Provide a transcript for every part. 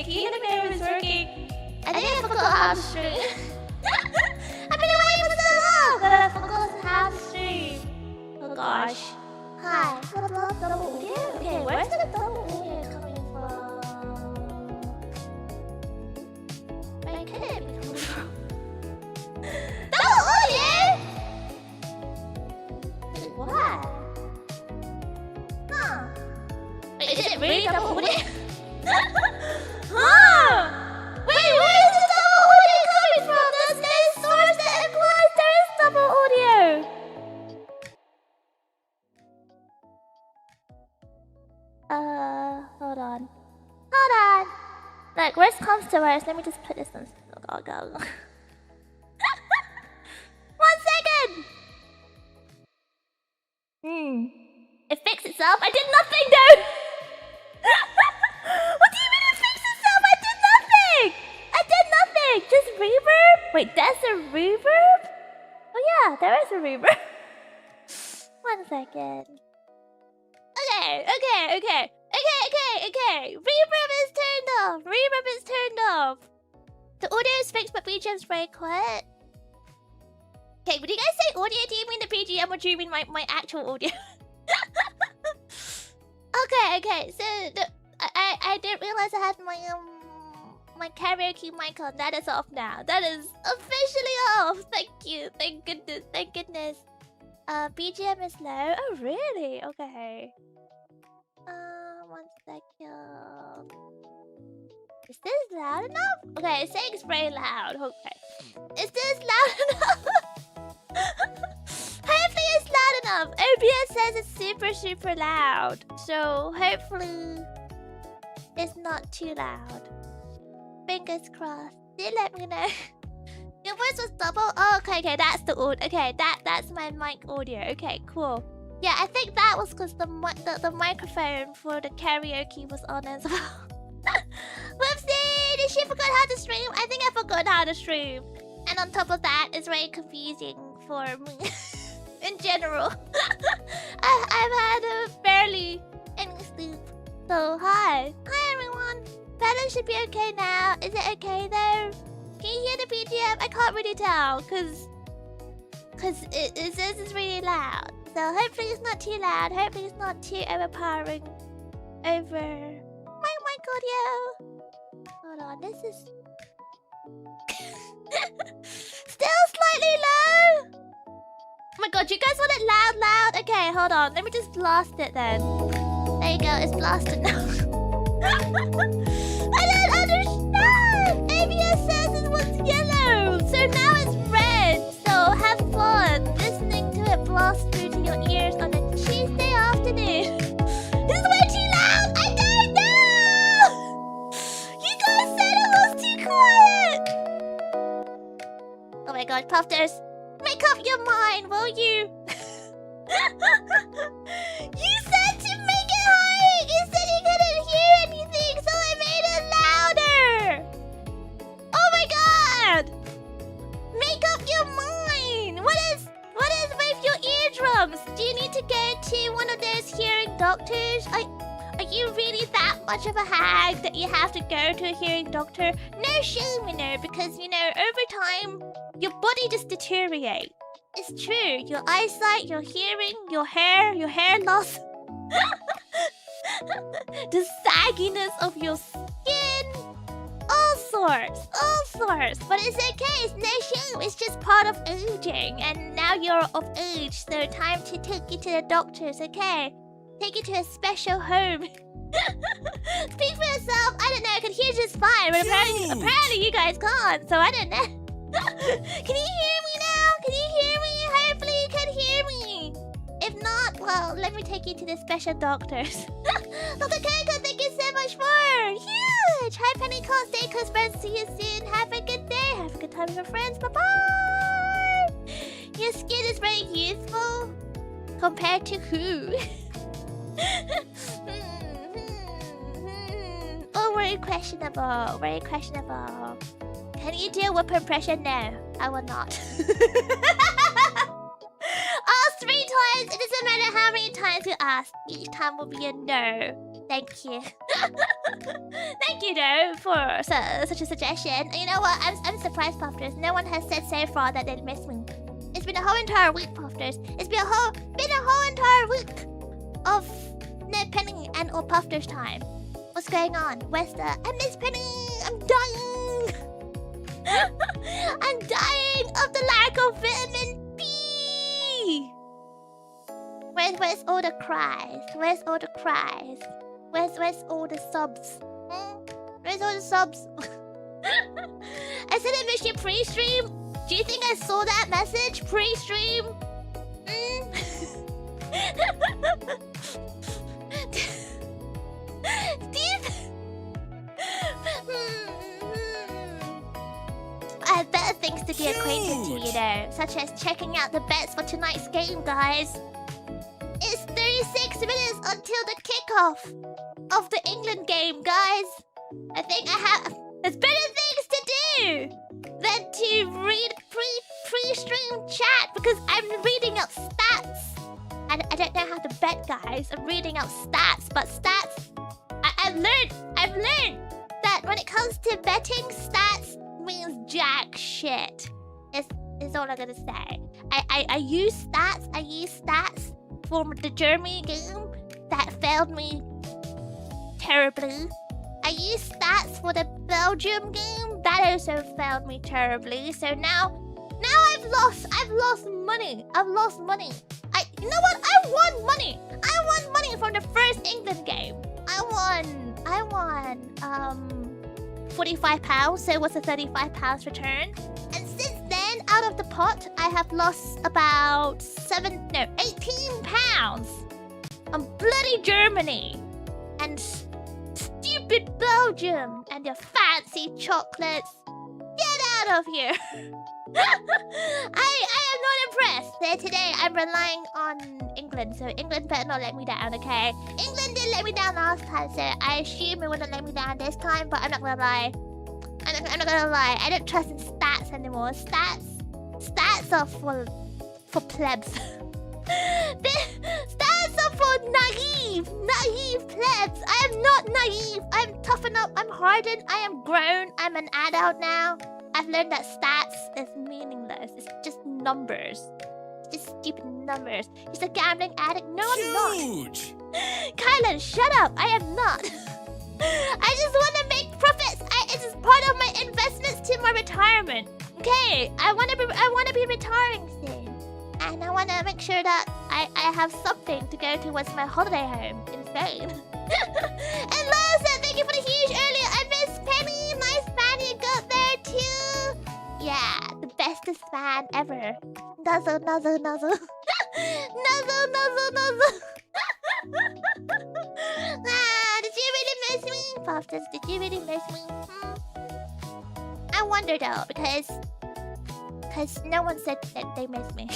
Ricky, the camera is working. I think I forgot how to string. I've been away for so long, but I forgot gosh. Hi. Double audio? Okay, where's the double audio coming from? Where could it be coming from? Double audio? What? Huh. Wait, is it really double audio? Huh? Wait, where is the double audio coming from? There's no source that implies there is double audio. Hold on. Hold on. Look, worst comes to worst. Let me just put this on. Go. 1 second. It fixed itself. I did nothing, though. What do you mean it fixed itself? I did nothing. I did nothing. Just reverb. Wait, there's a reverb? Oh yeah, there is a reverb. 1 second. Okay. Reverb is turned off. The audio is fixed, but BGM's very quiet. Okay, when you guys say audio, do you mean the BGM or do you mean my actual audio? Okay. So I didn't realize I had my karaoke mic on. That is off now. That is officially off. Thank you. Thank goodness. BGM is low. Oh really? Okay. 1 second. Is this loud enough? Okay, it's saying it's very loud. Okay. Is this loud enough? Hopefully it's loud enough. OBS says it's super loud. So hopefully it's not too loud. Fingers crossed. Do let me know. Your voice was double? Oh, okay, that's the audio. Okay, that's my mic audio. Okay, cool. Yeah, I think that was because the microphone for the karaoke was on as well. Whoopsie! Did she forgot how to stream? I think I forgot how to stream. And on top of that, it's very confusing for me. In general. I've had barely any sleep. So, hi. Hi, everyone. Balance should be okay now. Is it okay, though? Can you hear the BGM? I can't really tell, because it says it's really loud. So hopefully it's not too loud. Hopefully it's not too overpowering over my mic audio. Hold on, this is still slightly low. Oh my god, you guys want it loud? Okay, hold on. Let me just blast it then. There you go, it's blasted now. I don't understand! ABS says it was yellow, so now it's red. So have fun listening to it blast through to your ears on a Tuesday afternoon. This is way too loud! I don't know! You guys said it was too quiet! Oh my god, Puffers, make up your mind, will you? You said to make it higher! You said you couldn't hear anything, so I made it louder! Oh my god! Make up your mind! What is with your eardrums? Do you need to go to one of those hearing doctors? Are you really that much of a hag that you have to go to a hearing doctor? No shame, because, over time, your body just deteriorates. It's true. Your eyesight, your hearing, your hair loss. The sagginess of your skin. All sorts. But it's okay. It's no shame. It's just part of aging. And now you're of age, so time to take you to the doctors, okay? Take you to a special home. Speak for yourself. I don't know. I can hear just fine, but apparently you guys can't. So I don't know. Can you hear me now? Can you hear me? Hopefully you can hear me. If not, well, let me take you to the special doctors. Dr. Keiko, thank you so much for huge. Hi, Pentecost Day, close friends. See you soon. Have a good day. Have a good time with your friends. Bye-bye. Your skin is very youthful. Compared to who? Oh, very questionable. Very questionable. Can you do a whip impression? No, I will not. Ask 3 times. It doesn't matter how many times you ask. Each time will be a no. Thank you. Thank you, though, for such a suggestion. You know what? I'm surprised, Puffers. No one has said so far that they'd miss me. It's been a whole entire week, Puffers. It's been a whole entire week of no Penny and or Puffers time. What's going on? Where's the... I miss Penny! I'm dying! I'm dying of the lack of vitamin B! Where's all the cries? Where's all the cries? Where's all the subs? Where's all the subs? I said I missed you pre-stream. Do you think I saw that message pre-stream? I have better things to be acquainted to, you know, such as checking out the bets for tonight's game, guys. It's 36 minutes until the kickoff of the England game, guys. I think there's better things to do than to read pre-stream chat because I'm reading up stats. And I don't know how to bet, guys. I'm reading up stats, but stats... I've learned that when it comes to betting, stats means jack shit. Is all I'm gonna say. I use stats for the Germany game that failed me terribly. I use stats for the Belgium game that also failed me terribly. So now I've lost money. I've lost money. You know what? I won money. I won money from the first England game. I won £45, so it was a £35 return. And since then, out of the pot, I have lost about £18 on bloody Germany and stupid Belgium and your fancy chocolates. Get out of here. I am not impressed. So today I'm relying on England, so England better not let me down, okay? England didn't let me down last time, so I assume it wouldn't let me down this time, but I'm not gonna lie. I'm not gonna lie. I don't trust in stats anymore. Stats are for plebs. Stats are for naive plebs. I am not naive. I'm toughened up. I'm hardened. I am grown. I'm an adult now. I've learned that stats is meaningless. It's just numbers. It's just stupid numbers. He's a gambling addict. No, I'm not. Kylan, shut up. I am not. I just want to make profits. It's just part of my investments to my retirement. Okay, I want to be retiring soon, and I want to make sure that I have something to go towards my holiday home in Spain. And Larsa, thank you for the huge earlier. I miss Penny. Nice fan you got there too. Yeah, the bestest fan ever. Nuzzle, nuzzle, nuzzle. Nuzzle, nuzzle, nuzzle. Did you really miss me? Puffs, did you really miss me? I wonder though, because no one said that they miss me.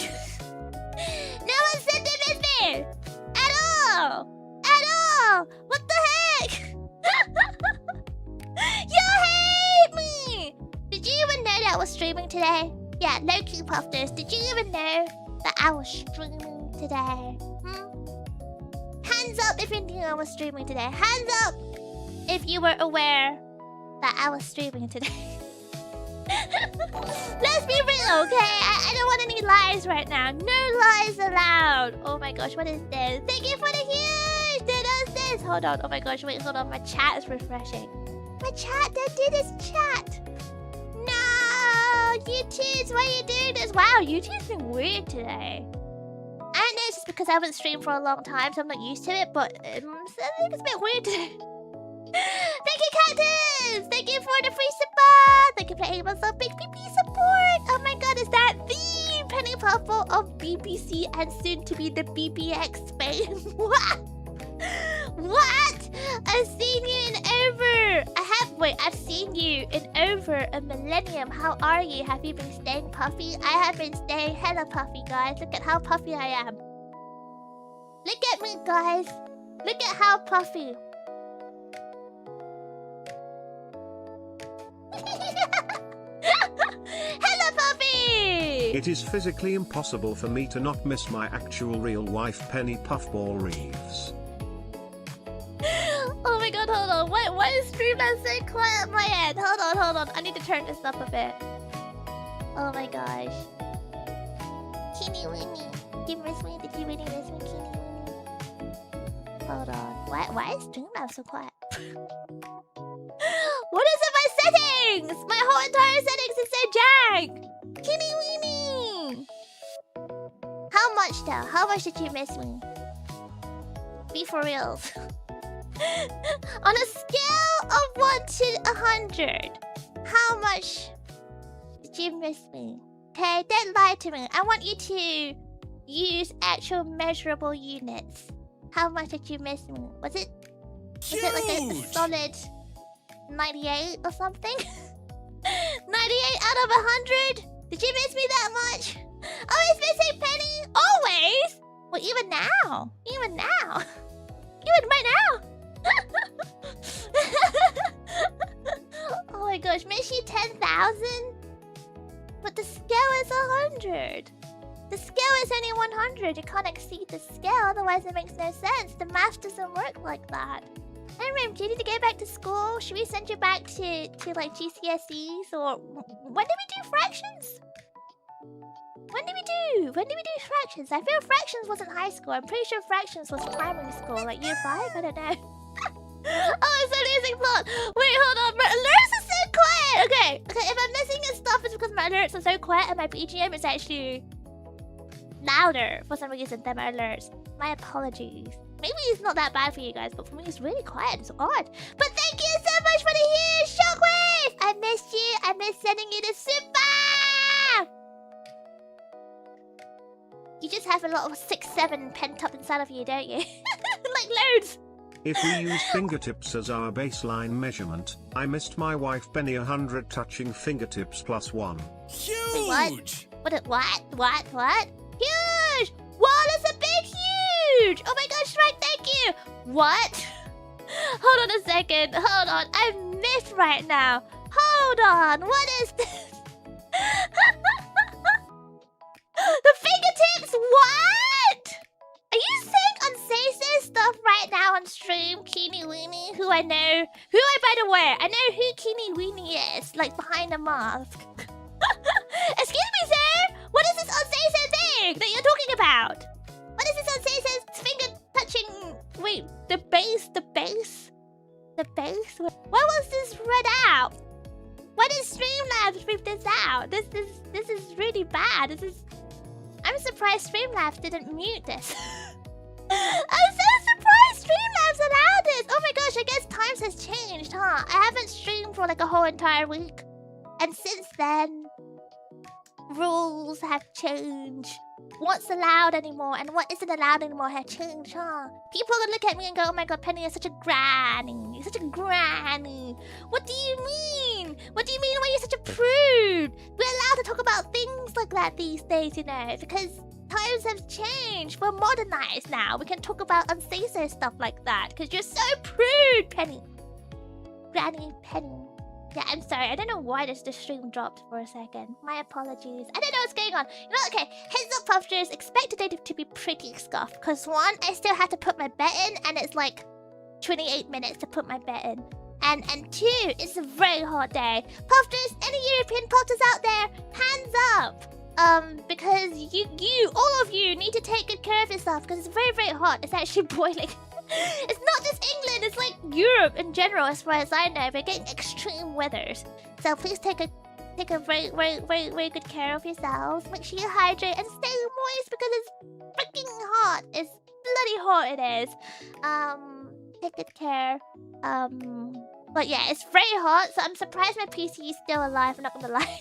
No one said they miss me! At all! At all! What the heck? You hate me! Did you even know that I was streaming today? Yeah, low-key Puffers. Did you even know that I was streaming today? Hands up if you knew I was streaming today. Hands up if you were aware that I was streaming today. Let's be real, okay? I don't want any lies right now. No lies allowed. Oh my gosh, what is this? Thank you for the huge. What's this? Hold on. Oh my gosh, wait, hold on. My chat is refreshing. My chat, don't do this chat. No, YouTubes, why are you doing this? Wow, YouTube's been weird today. I don't know, it's just because I haven't streamed for a long time, so I'm not used to it, but I think it's a bit weird today. Thank you, Cactus! Thank you for the free support! Thank you for able so big PP support! Oh my god, is that the Penny Puffball of BBC and soon to be the BBX Spain? What? What? I've seen you in over... I've seen you in over a millennium. How are you? Have you been staying puffy? I have been staying hella puffy, guys. Look at how puffy I am. Look at me, guys. Look at how puffy. Hello, puppy! It is physically impossible for me to not miss my actual real wife, Penny Puffball Reeves. Oh my god, hold on. Why is Streamlabs so quiet at my end? Hold on. I need to turn this up a bit. Oh my gosh. Teeny weeny. Did you miss me? Did you really miss me, teeny weeny? Hold on. Why is Streamlabs so quiet? What is in my settings? My whole entire settings is so jank. Teeny weeny. How much though? How much did you miss me? Be for reals. On a scale of 1 to 100, how much did you miss me? Okay, don't lie to me. I want you to use actual measurable units. How much did you miss me? Was it like a solid 98 or something? 98 out of 100? Did you miss me that much? Always missing Penny? Always? Well, even now. Even now. Even right now. Oh my gosh, miss you 10,000? But the scale is 100. The scale is only 100. You can't exceed the scale, otherwise it makes no sense. The math doesn't work like that. Anyway, do you need to go back to school? Should we send you back to like GCSEs or when did we do fractions? When did we do fractions? I feel fractions wasn't high school. I'm pretty sure fractions was primary school, like year 5. I don't know. Oh, I'm so losing plot. Wait, hold on. My alerts are so quiet. Okay. If I'm missing your stuff, it's because my alerts are so quiet and my BGM is actually louder for some reason than my alerts. My apologies. Maybe it's not that bad for you guys, but for me it's really quiet. It's odd. But thank you so much for the huge shockwave. I missed you. I miss sending you the super. You just have a lot of 6, 7 pent up inside of you, don't you? Like loads. If we use fingertips as our baseline measurement, I missed my wife Penny 100 touching fingertips plus 1. Huge! Wait, what? Huge! Wow, that's a big huge! Oh my gosh, right, thank you! What? Hold on a second, hold on. I'm missed right now. Hold on, what is this? The fingertips, what? Are you saying unsafe stuff right now on stream, Keeny Weenie? Who I know, by the way, I know who Keeny Weenie is, like behind the mask. Excuse me, sir. What is this unsafe thing that you're talking about? What is this unsafe finger touching? Wait, the base. Why was this read out? Why did Streamlabs read this out? This is really bad. I'm surprised Streamlabs didn't mute this. I'm so surprised Streamlabs allowed this. Oh my gosh, I guess times has changed, huh? I haven't streamed for like a whole entire week. And since then, rules have changed. What's allowed anymore and what isn't allowed anymore have changed, huh? People are gonna look at me and go, oh my god, Penny is such a granny. You're such a granny. What do you mean? What do you mean why you're such a prude? We're allowed to talk about things like that these days, you know, because times have changed. We're modernized now. We can talk about unsafe stuff like that because you're so prude, Penny. Granny Penny. Yeah, I'm sorry. I don't know why the stream dropped for a second. My apologies. I don't know what's going on. You know, okay. Heads up, Puffsters. Expect today to be pretty scuffed. Because one, I still have to put my bet in. And it's like 28 minutes to put my bet in. And two, it's a very hot day. Puffsters, any European Puffsters out there, hands up. Because you, all of you need to take good care of yourself. Because it's very, very hot. It's actually boiling. It's not just England, it's like Europe in general, as far as I know. We're getting extreme weathers. So please take a very, very, very, very good care of yourselves. Make sure you hydrate and stay moist because it's freaking hot. It's bloody hot it is. Take good care. But yeah, it's very hot, so I'm surprised my PC is still alive, I'm not gonna lie.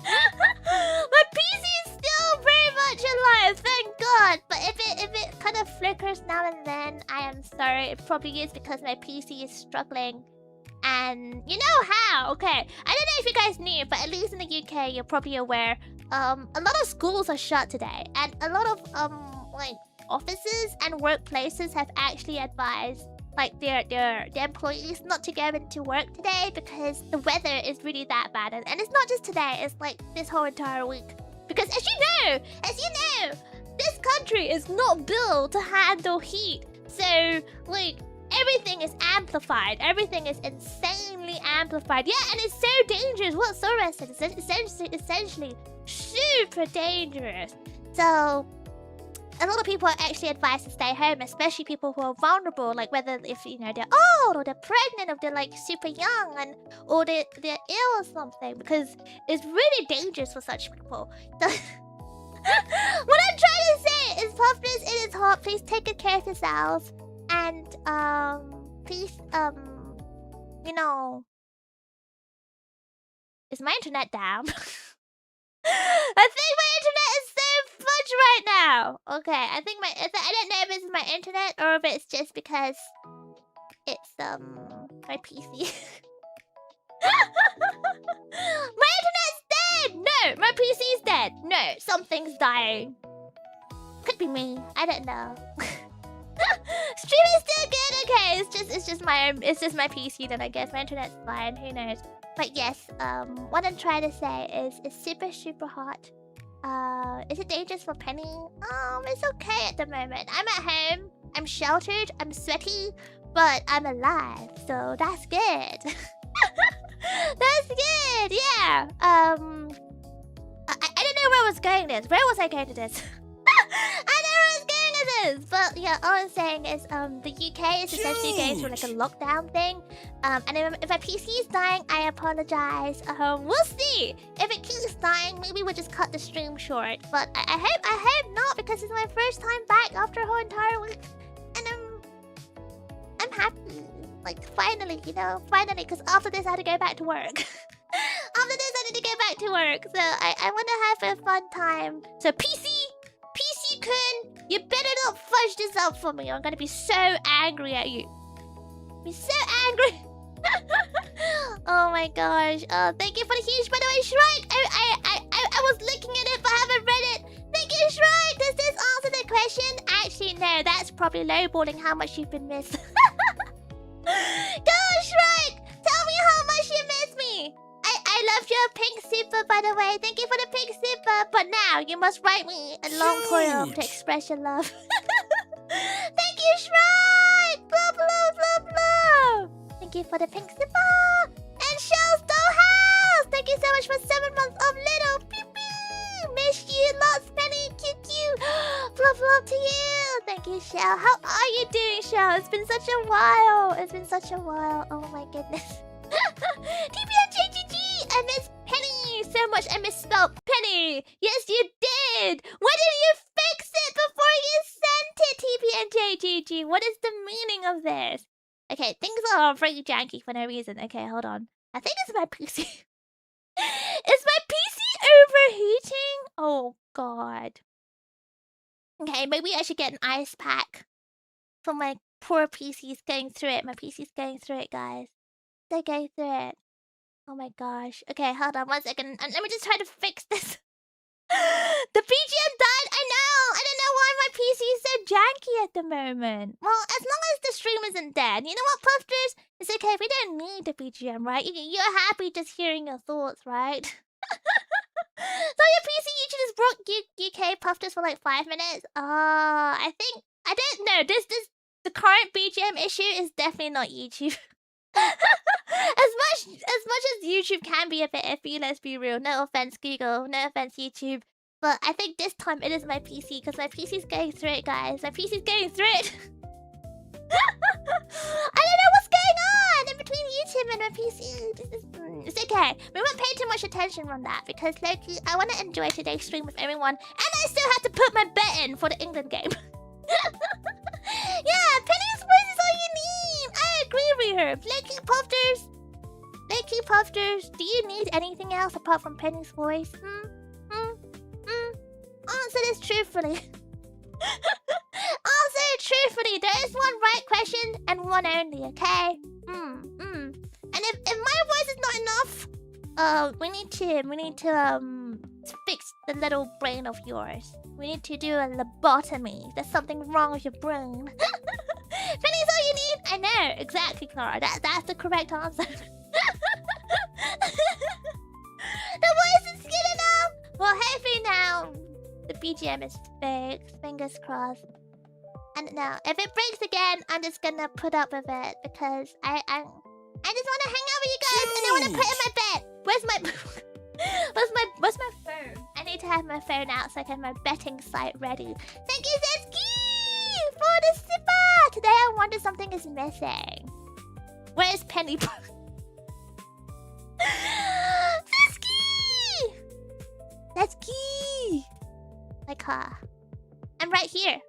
My PC is still very much alive, thank God. But if it kind of flickers now and then, I am sorry. It probably is because my PC is struggling. And you know how, okay. I don't know if you guys knew, but at least in the UK, you're probably aware. A lot of schools are shut today. And a lot of like offices and workplaces have actually advised like their employees not to go into work today because the weather is really that bad. And it's not just today, it's like this whole entire week. Because as you know, this country is not built to handle heat. So like everything is amplified. Everything is insanely amplified. Yeah, and it's so dangerous. What Sora said is essentially super dangerous. So a lot of people are actually advised to stay home, especially people who are vulnerable, like whether if you know they're old or they're pregnant or they're like super young and or they're ill or something, because it's really dangerous for such people. So what I'm trying to say is, Puffness, it is hot. Please take good care of yourselves, and please you know, is my internet down? I think my internet is so fudge right now. Okay, I think I don't know if it's my internet or if it's just because it's my PC. My internet's dead. No, my PC's dead. No, something's dying. Could be me. I don't know. Stream is still good. Okay, it's just my PC. Then I guess my internet's fine. Who knows? But yes, what I'm trying to say is it's super hot. Is it dangerous for Penny? It's okay at the moment. I'm at home. I'm sheltered. I'm sweaty, but I'm alive, so that's good. That's good. Yeah. I don't know where I was going this. Where was I going to this? I don't know where I was going to this. But yeah, all I'm saying is the UK is essentially going through like a lockdown thing. And if my PC is dying, I apologize. We'll see. If it keeps dying, maybe we'll just cut the stream short. But I hope not, because it's my first time back after a whole entire week, and I'm happy. Like finally, you know, finally, because after this I had to go back to work. After this I need to go back to work, so I want to have a fun time. So PC Kun, you better not fudge this up for me. I'm gonna be so angry at you. Be so angry. Oh my gosh. Oh, thank you for the huge, by the way, Shrike. I was looking at it but I haven't read it. Thank you, Shrike. Does this answer the question? Actually, no. That's probably lowballing how much you've been missed. Go, Shrike. Tell me how much you miss me. I love your pink super, by the way. Thank you for the pink super. But now you must write me a long poem to express your love. Thank you, Shrike. Blah, blah, blah, blah. Thank you for the pink super. And Shell's Dollhouse. Thank you so much for 7 months of little. Pew, pew. Miss you lots, Penny. Cute, cute. Fluff, love to you. Thank you, Shell. How are you doing, Shell? It's been such a while. It's been such a while. Oh my goodness. TPNJGG. I miss Penny so much. I misspelled Penny. Yes, you did. When did you fix it before you sent it, TPNJGG? What is the meaning of this? Okay, things are very janky for no reason. Okay, hold on. I think it's my PC. Is my PC overheating? Oh, God. Okay, maybe I should get an ice pack for my poor PC's going through it. My PC's going through it, guys. They're going through it. Oh my gosh. Okay, hold on 1 second. Let me just try to fix this. The BGM died. I know. I don't know why my PC is so janky at the moment. Well, as long as the stream isn't dead. You know what, Puffers? It's okay. We don't need the BGM, right? You're happy just hearing your thoughts, right? So your PC just broke UK Puffers for like 5 minutes. I don't know. The current BGM issue is definitely not YouTube. as much as YouTube can be a bit iffy, let's be real. No offense, Google. No offense, YouTube. But I think this time it is my PC, because my PC's going through it, guys. My PC's going through it. I don't know what's going on in between YouTube and my PC. It's okay. We won't pay too much attention on that, because Loki, I want to enjoy today's stream with everyone, and I still have to put my bet in for the England game. Yeah, Penny's voice is all you need. I agree with her. Flaky Puffers, do you need anything else apart from Penny's voice? Answer this truthfully. Answer it truthfully. There is one right question and one only, okay? And if my voice is not enough, we need to fix the little brain of yours. We need to do a lobotomy. There's something wrong with your brain. Penny's all you need? I know, exactly, Clara. That's the correct answer. The voice is good enough. Well, hopefully now the BGM is fixed. Fingers crossed. And now, if it breaks again, I'm just gonna put up with it, because I just want to hang out with you guys, and I want to put in my bed. Where's my phone? I need to have my phone out so I can have my betting site ready. Thank you, Zeski, for the sipper. Today I wonder something is missing. Where is Penny? Zeski! Zeski! My car. I'm right here.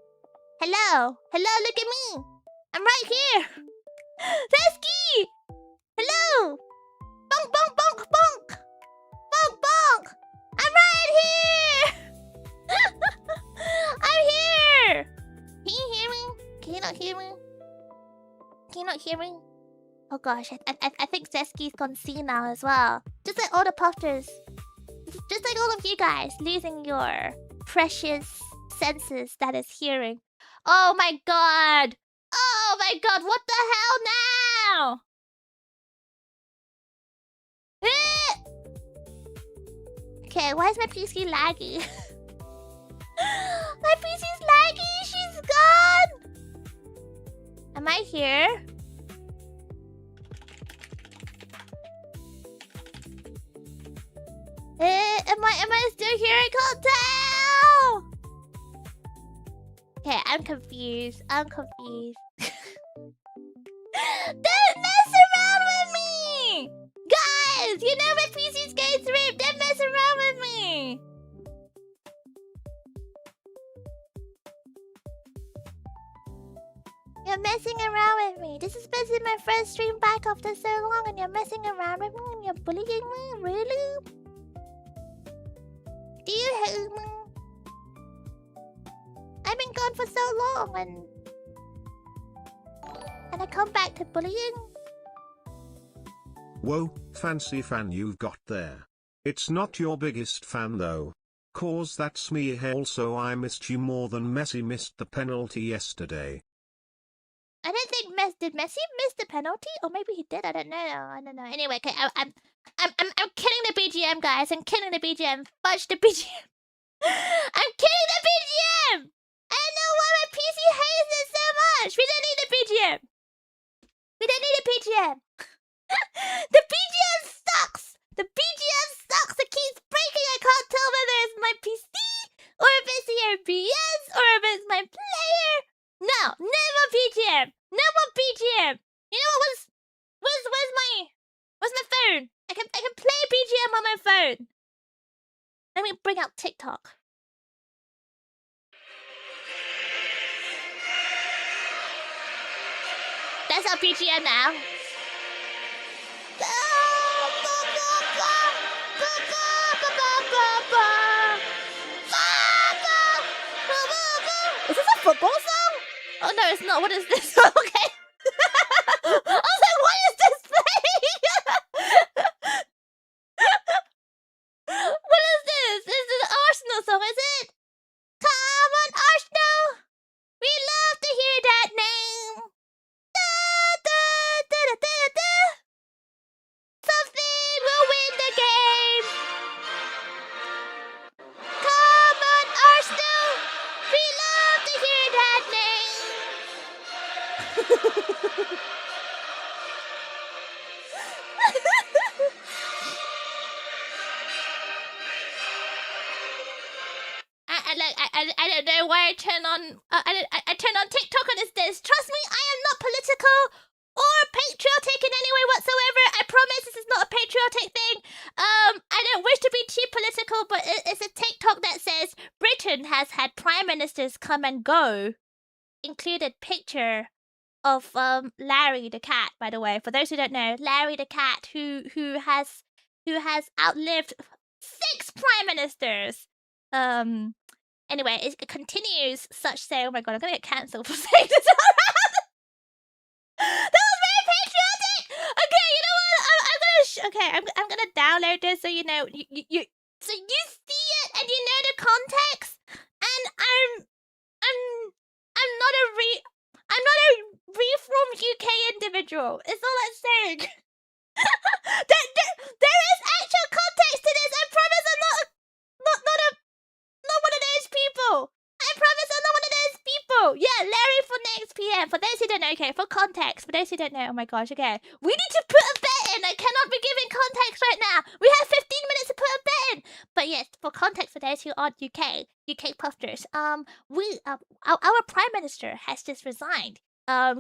Hello. Hello, look at me. I'm right here. Zeski! Hello! Bonk, bonk, bonk, bonk! Bonk, bonk! I'm right here! I'm here! Can you hear me? Can you not hear me? Can you not hear me? Oh gosh, I think Zeski's gone senile as well. Just like all the puffers. Just like all of you guys losing your precious senses that is hearing. Oh my god! Oh my god, what the hell now? Okay, why is my PC laggy? My PC's laggy, she's gone! Am I here? Am I still here? I can't tell! Okay, I'm confused. Don't mess around with me! Guys, you know my PC's going through. Don't mess around with me! You're messing around with me. This is supposed to be my first stream back after so long and you're messing around with me and you're bullying me? Really? Do you hate me? I've been gone for so long and I come back to bullying? Whoa, fancy fan you've got there. It's not your biggest fan though. Cause that's me. Also I missed you more than Messi missed the penalty yesterday. I don't think did Messi miss the penalty? Or maybe he did, I don't know. Anyway, okay, I'm killing the BGM, guys. I'm killing the BGM. Fudge the BGM. I'm killing the BGM! I don't know why my PC hates it so much. We don't need the BGM. We don't need a BGM. The BGM sucks. The BGM sucks. It keeps breaking. I can't tell whether it's my PC or if it's the OBS or if it's my player. No, no more BGM. No more BGM. You know what was? Where's my phone? I can play BGM on my phone. Let me bring out TikTok. That's our BGM now. Is this a football song? Oh no, it's not. What is this? Okay. I was like, what is this playing? What is this? This is an Arsenal song, is it? Come on, Arsenal! We love to hear that name. Da, da, da, da, da, da. Something will win the game. Come on, Arsenal! We love to hear that name. I don't know why I turn on I turn on TikTok and it's this. Trust me, I am not political or patriotic in any way whatsoever. I promise this is not a patriotic thing. I don't wish to be too political, but it's a TikTok that says Britain has had prime ministers come and go. Included picture of Larry the cat, by the way. For those who don't know, Larry the cat who has outlived 6 prime ministers. Anyway, it continues such say. Oh my god, I'm gonna get cancelled for saying this out loud. That was very patriotic. Okay, you know what? I'm gonna download this so you know you so you see it and you know the context. And I'm not a reformed UK individual. It's all I'm saying. there is actual context to this. I promise I'm not one of those people. I promise I'm not one of those people. Yeah, Larry for next PM. For those who don't know, okay, for context, for those who don't know, oh my gosh, okay. We need to put a bet in. I cannot be giving context right now. We have 15 minutes to put a bet in. But yes, for context for those who aren't UK puffers, our Prime Minister has just resigned.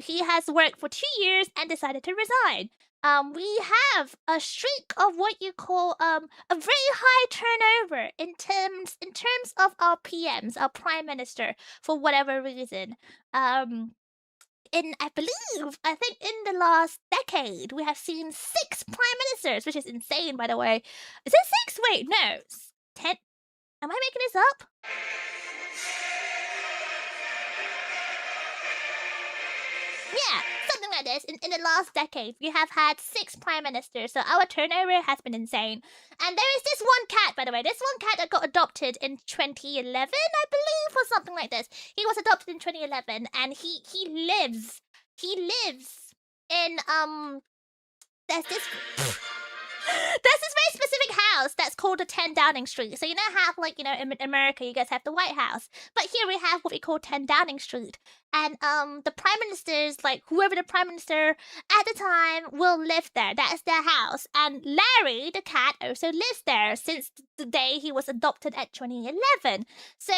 He has worked for 2 years and decided to resign. We have a streak of what you call a very high turnover in terms of our PMs, our Prime Minister, for whatever reason. I think in the last decade, we have seen 6 prime ministers, which is insane, by the way. Is it 6? Wait, no. 10? Am I making this up? Yeah, something like this. In the last decade, we have had 6 prime ministers, so our turnover has been insane. And there is this one cat, by the way. This one cat that got adopted in 2011, I believe, or something like this. He was adopted in 2011, and he lives in there's this very specific house that's called the 10 Downing Street. So you know how, like, you know, in America you guys have the White House, but here we have what we call 10 Downing Street. And the prime ministers, like whoever the prime minister at the time, will live there. That is their house. And Larry, the cat, also lives there since the day he was adopted at 2011. So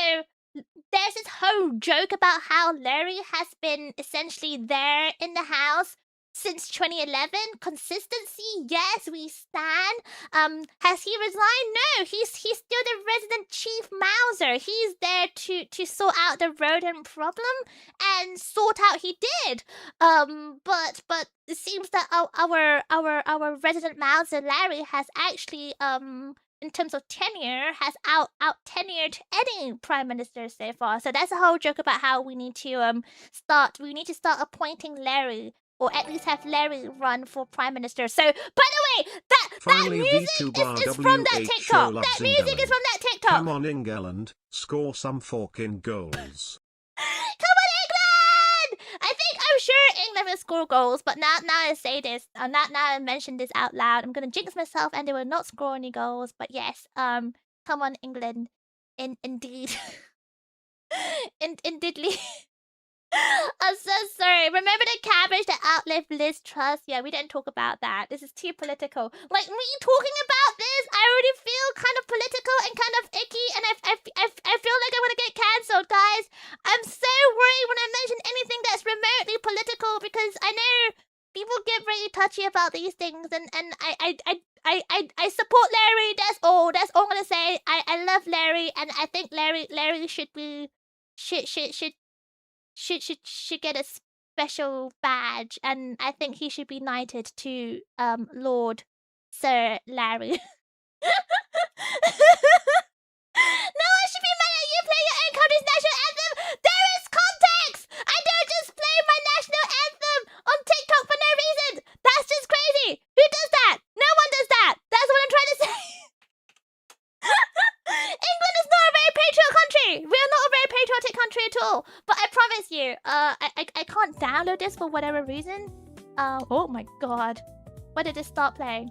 there's this whole joke about how Larry has been essentially there in the house since 2011. Consistency, yes, we stand. Has he resigned? No, he's still the resident chief mouser. He's there to sort out the rodent problem, and sort out he did. But it seems that our resident mouser Larry has actually in terms of tenure, has out tenured any prime minister so far. So that's a whole joke about how we need to start appointing Larry, or at least have Larry run for prime minister. So, by the way, that music is from that TikTok. That music is from that TikTok. Come on, England, score some fucking goals. Come on, England! I'm sure England will score goals, but now I say this, now I mention this out loud, I'm gonna jinx myself and they will not score any goals. But yes, come on, England, indeed, indeedly. I'm so sorry. Remember the cabbage that outlived Liz Truss? Yeah, we didn't talk about that. This is too political. Like, me talking about this, I already feel kind of political and kind of icky, and I feel like I'm gonna get cancelled, guys. I'm so worried when I mention anything that's remotely political, because I know people get really touchy about these things, and I support Larry. That's all I'm gonna say. I love Larry, and I think Larry should be should get a special badge, and I think he should be knighted to Lord Sir Larry. No one should be mad at you playing your own country's national anthem. There is context. I don't just play my national anthem on TikTok for no reason. That's just crazy. Who does that? No one does that. That's what I'm trying to say. England is not a very patriotic country. We are not a very patriotic country at all. But I promise you, I can't download this for whatever reason. Oh my god. Why did it stop playing?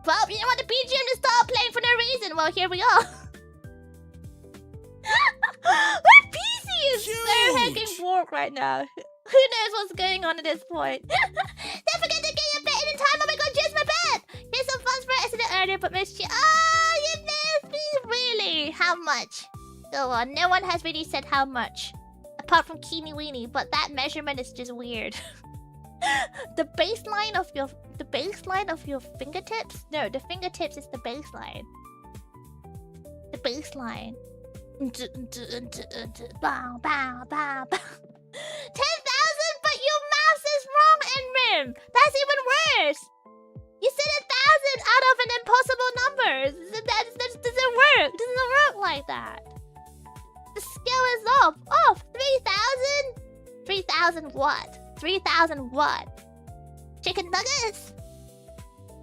Well, you don't want the BGM to start playing for no reason. Well, here we are. My PC is so heckin' warped right now. Who knows what's going on at this point? Don't forget to get your bet in time. Oh my god, just my bet. Here's some fun for I said it earlier, but missed you. Oh, you missed me. Really? How much? Go on. No one has really said how much, apart from Keeny Weenie, but that measurement is just weird. The baseline of your fingertips? No, the fingertips is the baseline. The baseline. Bow, bow, bow, bow. 10,000, but your mouse is wrong, Enrim. That's even worse. You said 1,000 out of an impossible number. That doesn't work. Doesn't work like that. The scale is off. Off. 3,000? 3,000 what? 3,000 what? Chicken nuggets?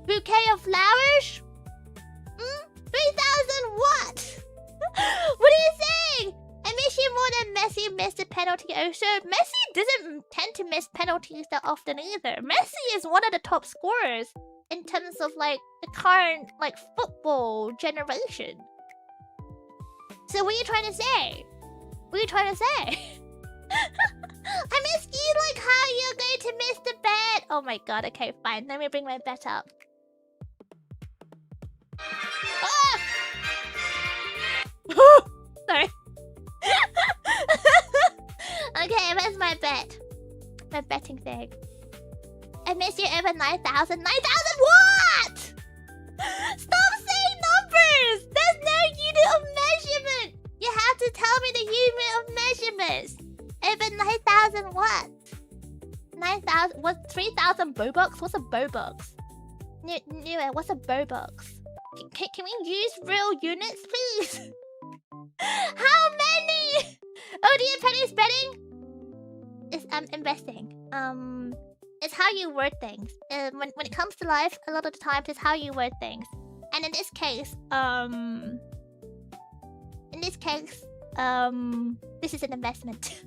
Bouquet of flowers? 3,000 what? What are you saying? I miss you more than Messi missed a penalty also. Messi doesn't tend to miss penalties that often either. Messi is one of the top scorers in terms of like the current like football generation. So what are you trying to say? What are you trying to say? I'm asking like how you're going to miss the bet. Oh my god, okay, fine. Let me bring my bet up. my betting thing. I missed you over 9,000. 9,000 what? Stop saying numbers! There's no unit of measurement! You have to tell me the unit of measurements. Over 9,000 what? 9,000... What? 3,000 Bobucks? What's a Bobucks? Anyway, what's a Bobucks? Can we use real units, please? How many? Oh, do you have pennies betting? It's investing. It's how you word things. When it comes to life, a lot of the times it's how you word things. And in this case, this is an investment.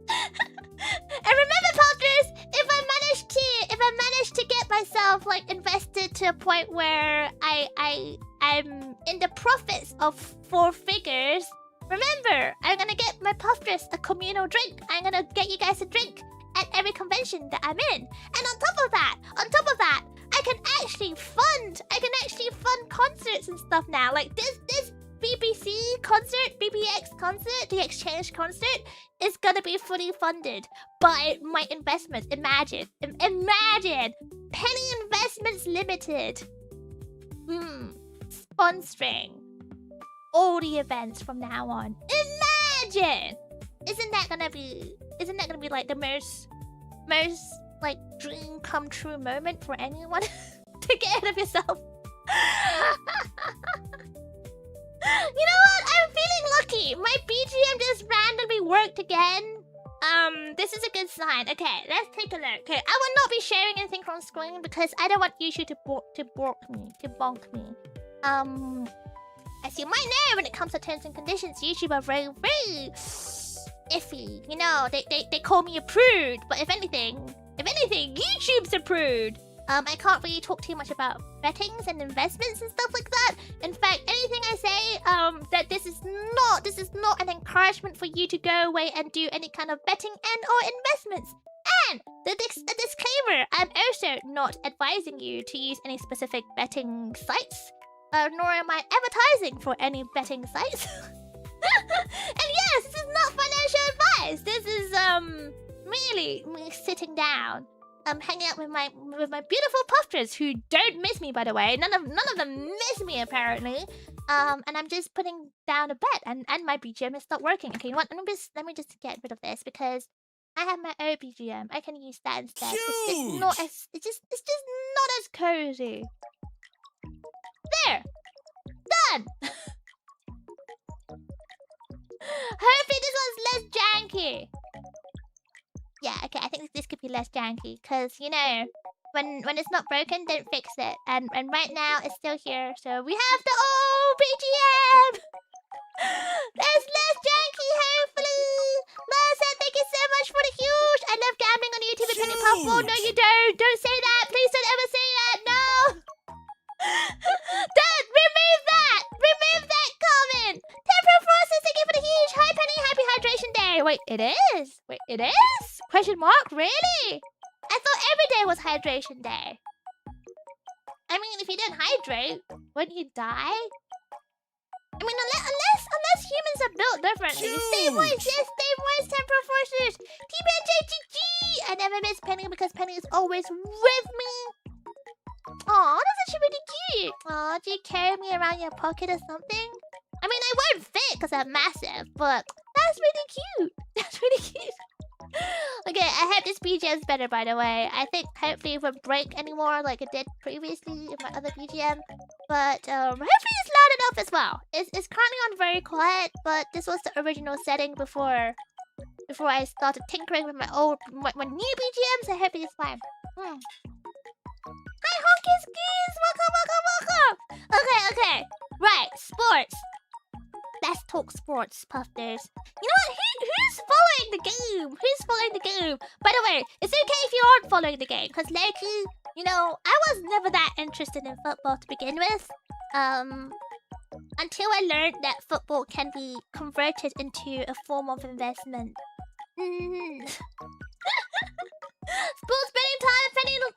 And remember, Potters, if I manage to get myself like invested to a point where I'm in the profits of 4 figures, remember, I'm gonna get my Puffdress a communal drink. I'm gonna get you guys a drink at every convention that I'm in. And on top of that, I can actually fund concerts and stuff now. Like this BBC concert, BBX concert, the exchange concert is gonna be fully funded by my investments. Imagine, Penny Investments Limited, sponsoring all the events from now on. Imagine, isn't that gonna be like the most like dream come true moment for anyone? To get ahead of yourself. You know what? I'm feeling lucky. My BGM just randomly worked again. This is a good sign. Okay, let's take a look. Okay, I will not be sharing anything from screen because I don't want YouTube to bonk me. As you might know, when it comes to terms and conditions, YouTube are very, very iffy. You know, they call me a prude, but if anything, YouTube's a prude. I can't really talk too much about bettings and investments and stuff like that. In fact, anything I say, that this is not an encouragement for you to go away and do any kind of betting and or investments. And a disclaimer, I'm also not advising you to use any specific betting sites, nor am I advertising for any betting sites. And yes, this is not financial advice. This is merely me sitting down, hanging out with my beautiful puffers who don't miss me, by the way. None of them miss me apparently. And I'm just putting down a bet, and my BGM is not working. Okay, you know what? Let me just get rid of this because I have my own BGM. I can use that instead. It's just not as cozy. There, done. Hopefully this one's less janky. Yeah, okay, I think this could be less janky, because, you know, when it's not broken, don't fix it. And right now, it's still here, so we have the old BGM! There's less janky, hopefully! Larsa, thank you so much for the huge! I love gambling on YouTube and Penny Puffball. No, you don't! Don't say that! Please don't ever say that! No! Don't! Remove that! Remove that comment! Temporal Forces, thank you for the huge! Hi, Penny! Happy Hydration Day! Wait, it is? Wait, it is? Question mark? Really? I thought every day was Hydration Day. I mean, if you don't hydrate, wouldn't you die? I mean, unless humans are built differently. Stay moist, yes, stay moist, Temporal Forces! TBNJGG! I never miss Penny because Penny is always with me. Aw, that's actually really cute. Aw, do you carry me around your pocket or something? I mean, I won't fit because I'm massive, but that's really cute. That's really cute. Okay, I hope this BGM is better, by the way. I think hopefully it won't break anymore like it did previously in my other BGM. But hopefully it's loud enough as well. It's currently on very quiet, but this was the original setting before I started tinkering with my new BGM, so hopefully it's fine. Hi, Honky Skis! Welcome! Okay. Right, sports. Let's talk sports, Puffers. You know what? Who's following the game? Who's following the game? By the way, it's okay if you aren't following the game, because lately, you know, I was never that interested in football to begin with. Until I learned that football can be converted into a form of investment. Sports betting time, Penny on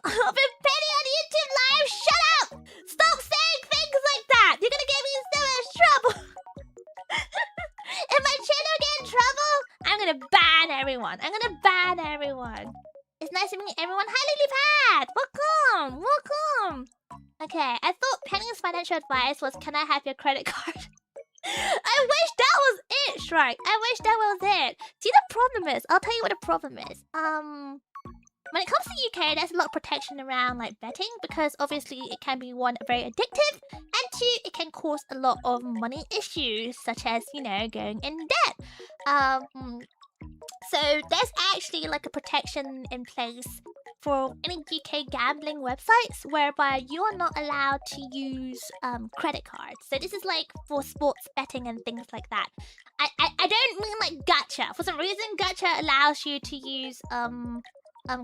YouTube Live. Shut up! Stop saying things like that. You're gonna get me in so much trouble. If my channel get in trouble, I'm gonna ban everyone. nice to meet everyone. Hi, Lilypad! Welcome! Welcome! Okay, I thought Penny's financial advice was, can I have your credit card? I wish that was it, Shrike. I wish that was it. See, the problem is, I'll tell you what the problem is. When it comes to UK, there's a lot of protection around like betting because obviously it can be one, very addictive, and two, it can cause a lot of money issues such as, you know, going in debt. So there's actually like a protection in place for any UK gambling websites whereby you are not allowed to use credit cards. So this is like for sports betting and things like that. I don't mean like gacha. For some reason, gacha allows you to use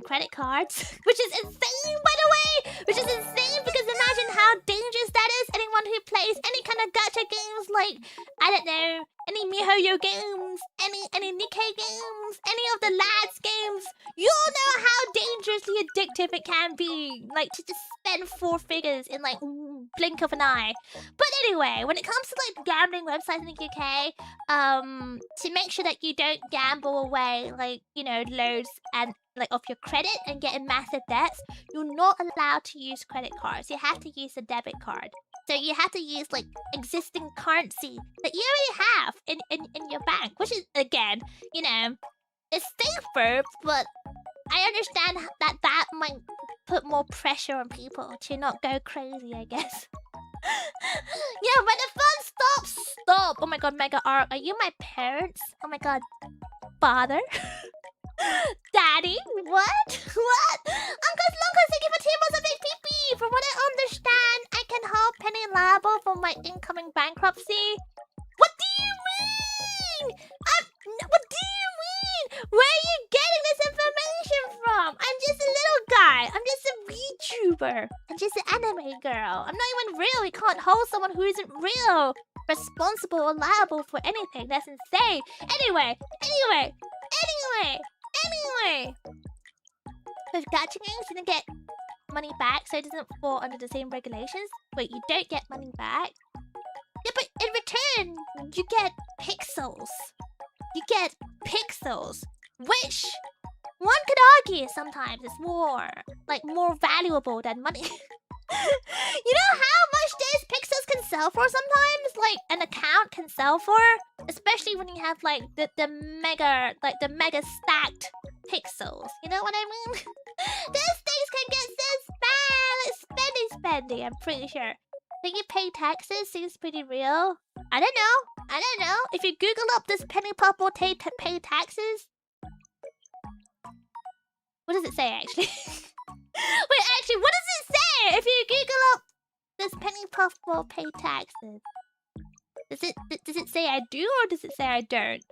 credit cards, which is insane, by the way. Which is insane because imagine how dangerous that is. Anyone who plays any kind of gacha games, like I don't know, any MiHoYo games, any Nikkei games, any of the lads games, you all know how dangerously addictive it can be. Like to just spend 4 figures in like blink of an eye. But anyway, when it comes to like gambling websites in the UK, to make sure that you don't gamble away like, you know, loads and like of your credit and get in massive debts, you're not allowed to use credit cards. You have to use a debit card. So you have to use like existing currency that you already have in your bank, which is, again, you know, it's safer, but I understand that might put more pressure on people to not go crazy, I guess. Yeah, when the fun stop. Oh my god, Mega R, are you my parents? Oh my god, father? Daddy? What? What? Uncles, thank you for 2 months of HPP. From what I understand, I can help Penny liable for my incoming bankruptcy. What do you mean? What do you mean? Where are you getting this information from? I'm just a little guy. I'm just a VTuber. I'm just an anime girl. I'm not even real. We can't hold someone who isn't real responsible or liable for anything. That's insane. Anyway. With gacha games, you don't get money back, so it doesn't fall under the same regulations. Wait, you don't get money back? Yeah, but in return, you get pixels. Which one could argue sometimes is more valuable than money. You know how much these pixels can sell for sometimes? Like an account can sell for? Especially when you have like the mega stacked pixels. You know what I mean? These things can get so spendy, I'm pretty sure. Think you pay taxes seems pretty real. I don't know. If you Google up this Penny Puffball pay taxes. What does it say actually? Wait, actually, what does it say? If you Google up this Penny Puffball pay taxes, does it say I do or does it say I don't?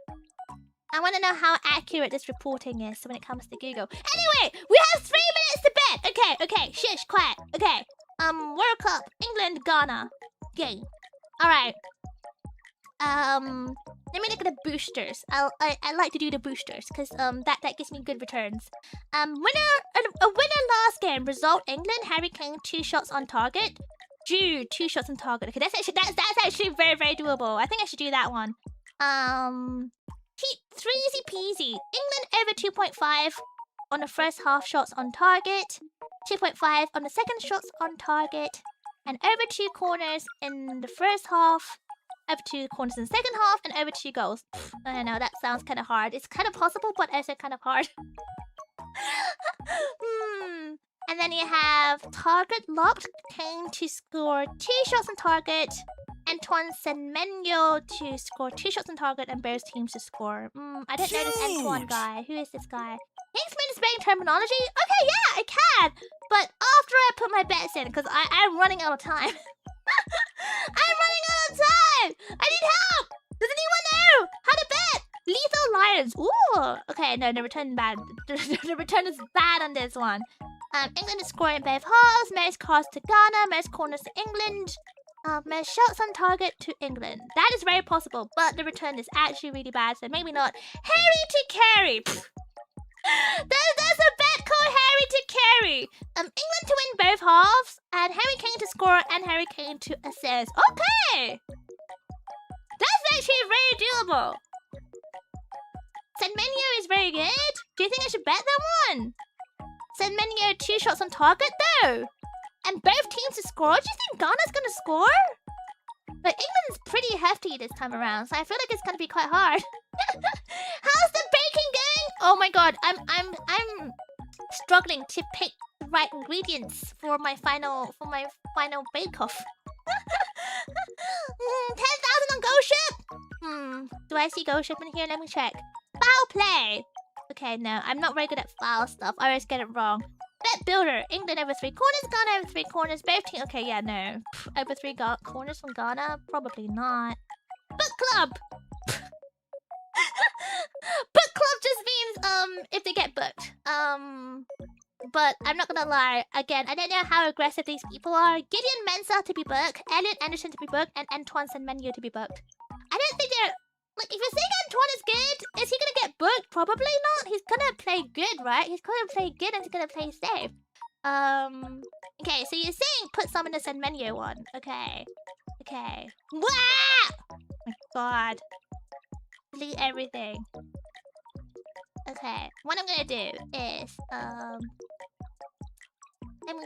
I want to know how accurate this reporting is when it comes to Google. Anyway, we have 3 minutes to bet. Okay, shush, quiet. Okay, World Cup, England, Ghana, game. All right. Let me look at the boosters. I like to do the boosters because that gives me good returns. A winner last game. Result England. Harry Kane 2 shots on target. Jude 2 shots on target. Okay, that's actually very, very doable. I think I should do that one. 3 easy peasy. England over 2.5 on the first half shots on target. 2.5 on the second shots on target. And over 2 corners in the first half. Over 2 corners in the second half. And over 2 goals. I don't know, that sounds kind of hard. It's kind of possible, but also kind of hard. And then you have target locked. Kane to score 2 shots on target. Antoine Semenyo to score 2 shots on target and both teams to score. I don't know this Antoine guy. Who is this guy? Can you explain the spelling terminology? Okay, yeah, I can. But after I put my bets in, because I'm running out of time. I'm running out of time. I need help. Does anyone know how to bet? Lethal Lions. Ooh. Okay, no, the return bad. The return is bad on this one. England is scoring both halves. Most cards to Ghana. Most corners to England. Most shots on target to England. That is very possible, but the return is actually really bad, so maybe not. Harry to carry. There's a bet called Harry to carry. England to win both halves, and Harry Kane to score, and Harry Kane to assist. Okay, that's actually very doable. Semenyo is very good. Do you think I should bet that one? Send Menu 2 shots on target though. And both teams to score. Do you think Ghana's gonna score? But England's pretty hefty this time around, so I feel like it's gonna be quite hard. How's the baking going? Oh my god, I'm struggling to pick the right ingredients for my final bake-off. 10,000 on Go Ship. Do I see Go Ship in here? Let me check. Foul play. Okay, no, I'm not very good at foul stuff. I always get it wrong. Bet builder. England over 3 corners. Ghana over 3 corners. Both teams. Okay, yeah, no. Over 3 corners from Ghana? Probably not. Book club. Book club just means if they get booked. But I'm not gonna lie. Again, I don't know how aggressive these people are. Gideon Mensah to be booked. Elliot Anderson to be booked. And Antoine Semenyo to be booked. I don't think they're... Like, if you're saying Antoine is good, is he gonna get booked? Probably not. He's gonna play good, right? He's gonna play good and he's gonna play safe. Okay, so you're saying put some in the Semenyo one. Okay. Okay. Wow! Oh my god. Delete everything. Okay. What I'm gonna do is, let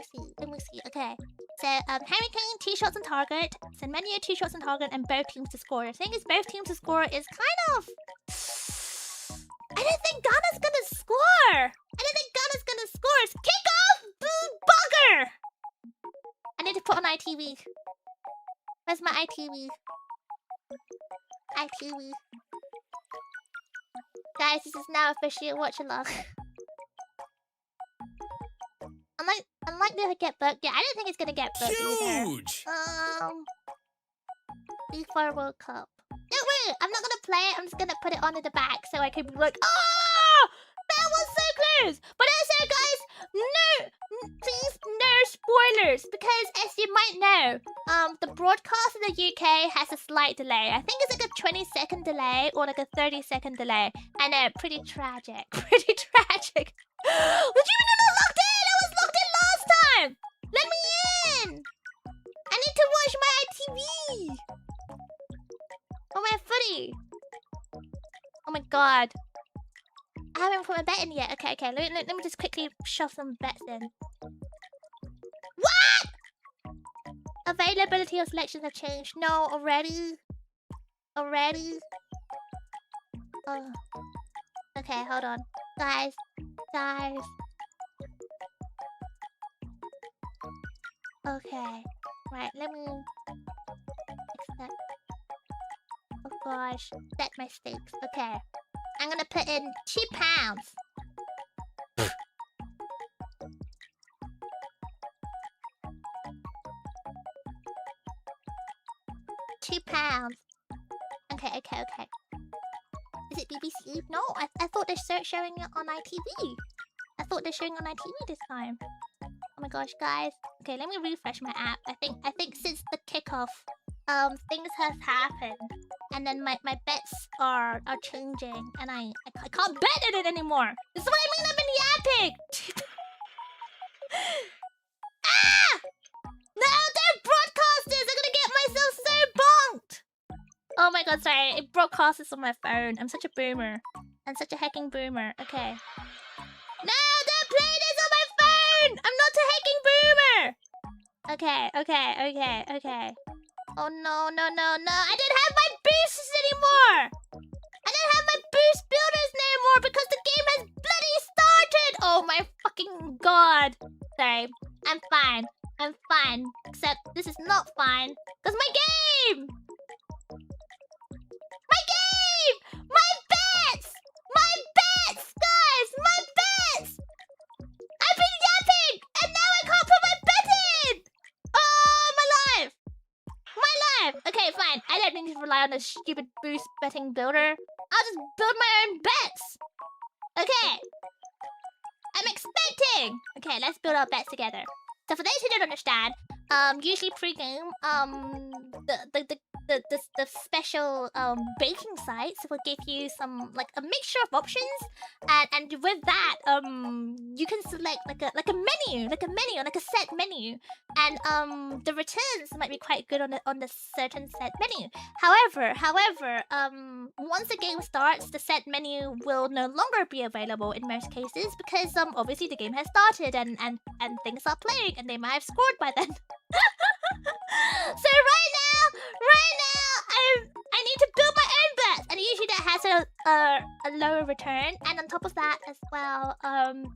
me see. Okay. So, Harry Kane, 2 shots on target. Semenyo, 2 shots on target, and both teams to score. The thing is, both teams to score is kind of... I don't think Ghana's gonna score! It's kick-off! Boo bugger! I need to put on ITV. Where's my ITV? ITV. Guys, this is now officially a watch-along. Unlikely to get booked. Yeah, I don't think it's gonna get booked Huge! either. FIFA World Cup. Don't worry, I'm not gonna play it. I'm just gonna put it on in the back so I can be like, oh, that was so close. But also, guys, please no spoilers, because as you might know, the broadcast in the UK has a slight delay. I think it's like a 20-second delay or like a 30-second delay. I know, pretty tragic. Pretty tragic. Would you mean I'm not logged in? I was logged in last time. Let me in. I need to watch my ITV. Oh, my footy. Oh my god. I haven't put my bet in yet. Okay. Let me just quickly shove some bets in. What? Availability of selections have changed. No, already? Oh. Okay, hold on. Guys. Okay. Right, let me... accept. Oh gosh. Set my stakes. Okay. I'm gonna put in £2. £2. Okay. Is it BBC? No, I thought they're showing it on ITV. I thought they're showing on ITV this time. Oh my gosh, guys. Okay, let me refresh my app. I think since the kickoff, things have happened, and then my bets are changing, and I can't bet in it anymore. This is what I mean. I've been yapping. Ah! No, they're broadcasters. I'm gonna get myself so bonked. Oh my god, sorry. It broadcasts on my phone. I'm such a boomer. I'm such a hacking boomer. Okay. No, don't play this on my phone. I'm not a hacking boomer. Okay. Oh no. I don't have my boosts anymore. I don't have my boost builders anymore because the game has bloody started. Oh my fucking god. Sorry. I'm fine. Except this is not fine. Because my game! My bets! Guys! My bets! I've been yapping! And now I can't put my bet in! Oh, my life! Okay, fine. I don't need to rely on this stupid boost betting builder. I'll just build my own bets. Okay. I'm expecting. Okay, let's build our bets together. So for those who don't understand, usually pre-game, the the special baking sites will give you some like a mixture of options, and with that you can select like a menu, like a set menu, and the returns might be quite good on the certain set menu. However, once the game starts, the set menu will no longer be available in most cases because obviously the game has started and things are playing and they might have scored by then. So right now, I need to build my own bets, and usually that has a lower return. And on top of that as well,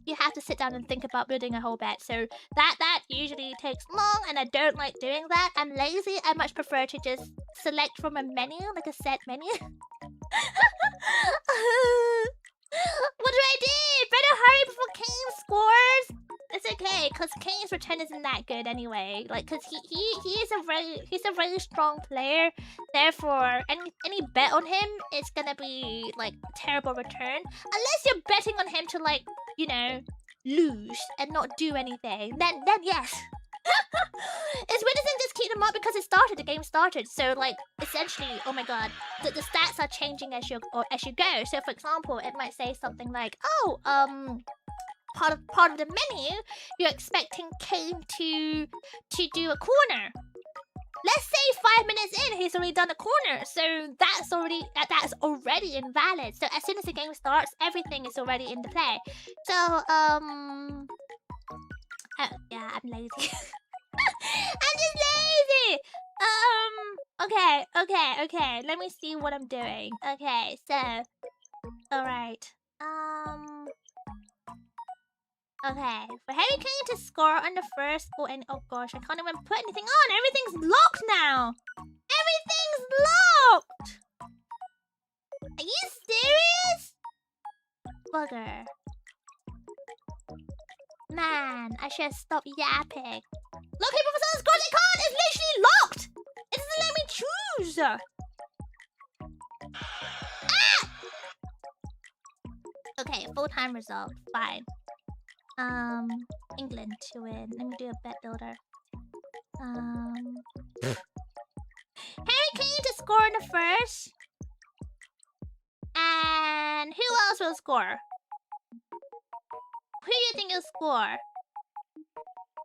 you have to sit down and think about building a whole bet. So that usually takes long, and I don't like doing that. I'm lazy. I much prefer to just select from a menu, like a set menu. What do I do? Better hurry before Kane scores. It's okay, cause Kane's return isn't that good anyway. Like, cause he's a very strong player. Therefore, any bet on him is gonna be like terrible return. Unless you're betting on him to like, you know, lose and not do anything. Then yes. It's weird to just keep them up because the game started. So like essentially, oh my god, the stats are changing as you go. So for example, it might say something like, oh, part of the menu, you're expecting Kane to do a corner. Let's say 5 minutes in, he's already done a corner, so that's already invalid. So as soon as the game starts, everything is already in the play. So yeah, I'm lazy. I'm just lazy. Okay. Let me see what I'm doing. Okay, so all right. Okay, for Harry Kane to score on the first goal, and oh gosh, I can't even put anything on. Everything's locked now. Everything's locked. Are you serious? Bugger. Man, I should have stopped yapping. Look, people for the score, they can't. It's literally locked. It doesn't let me choose. Ah! Okay, full-time result. Fine. England to win. Let me do a bet builder. Harry Kane to score in the first. And who else will score? Who do you think will score?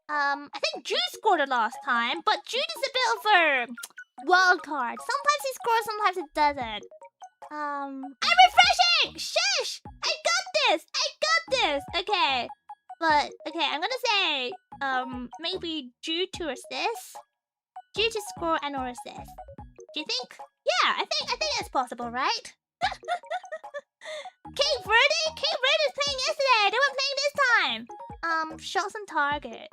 I think Jude scored the last time, but Jude is a bit of a wild card. Sometimes he scores, sometimes it doesn't. I'm refreshing! Shush! I got this! Okay. But, okay, I'm gonna say, maybe Jude to assist. Jude to score and or assist. Do you think? Yeah, I think it's possible, right? Cape Verde is playing yesterday. They were playing this time. Shots on target.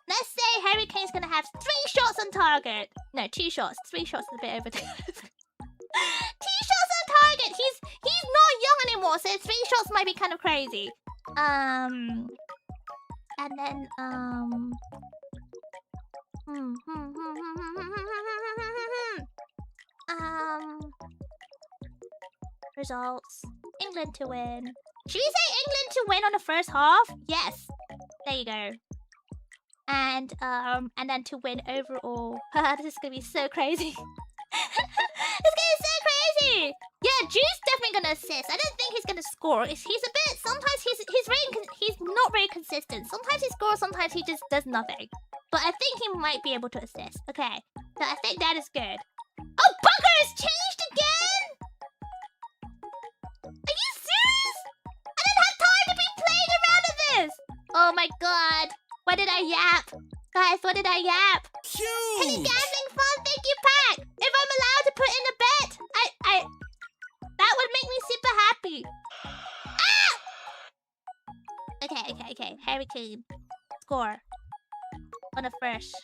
Let's say Harry Kane's gonna have 3 shots on target. No, 2 shots. 3 shots is a bit over. 2 shots on target. He's not young anymore, so 3 shots might be kind of crazy. And then results. England to win. Should we say England to win on the first half? Yes. There you go. And then to win overall. This is gonna be so crazy. It's gonna be so crazy. Yeah, Jude's definitely gonna assist. I don't think he's gonna score. He's a bit. Sometimes he's not very consistent. Sometimes he scores. Sometimes he just does nothing. But I think he might be able to assist. Okay, so I think that is good. Oh, bugger! It's changed again. Are you serious? I don't have time to be playing around with this. Oh my god. What did I yap? Guys, what did I yap? Penny gambling fun, thank you, Pack! If I'm allowed to put in a bet, that would make me super happy. Ah! Okay. Harry Kane. Score. On the first.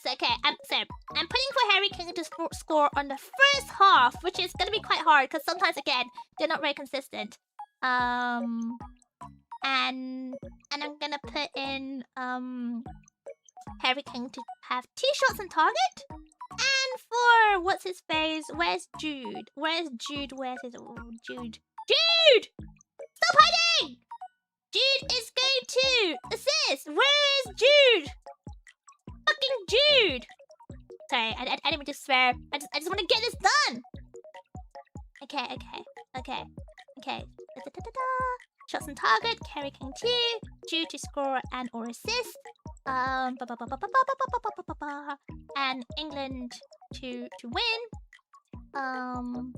Okay, I'm putting for Harry Kane to score on the first half, which is gonna be quite hard, because sometimes, again, they're not very consistent. And I'm gonna put in Harry Kane to have 2 shots on target. And for what's his face? Where's Jude? Where's Jude? Jude? Stop hiding! Jude is going to assist. Where is Jude? Fucking Jude! Sorry, I didn't mean to swear. I just want to get this done. Okay. Da-da-da-da-da. Shots on target, carry king 2, due to score and or assist. And England to win. Stop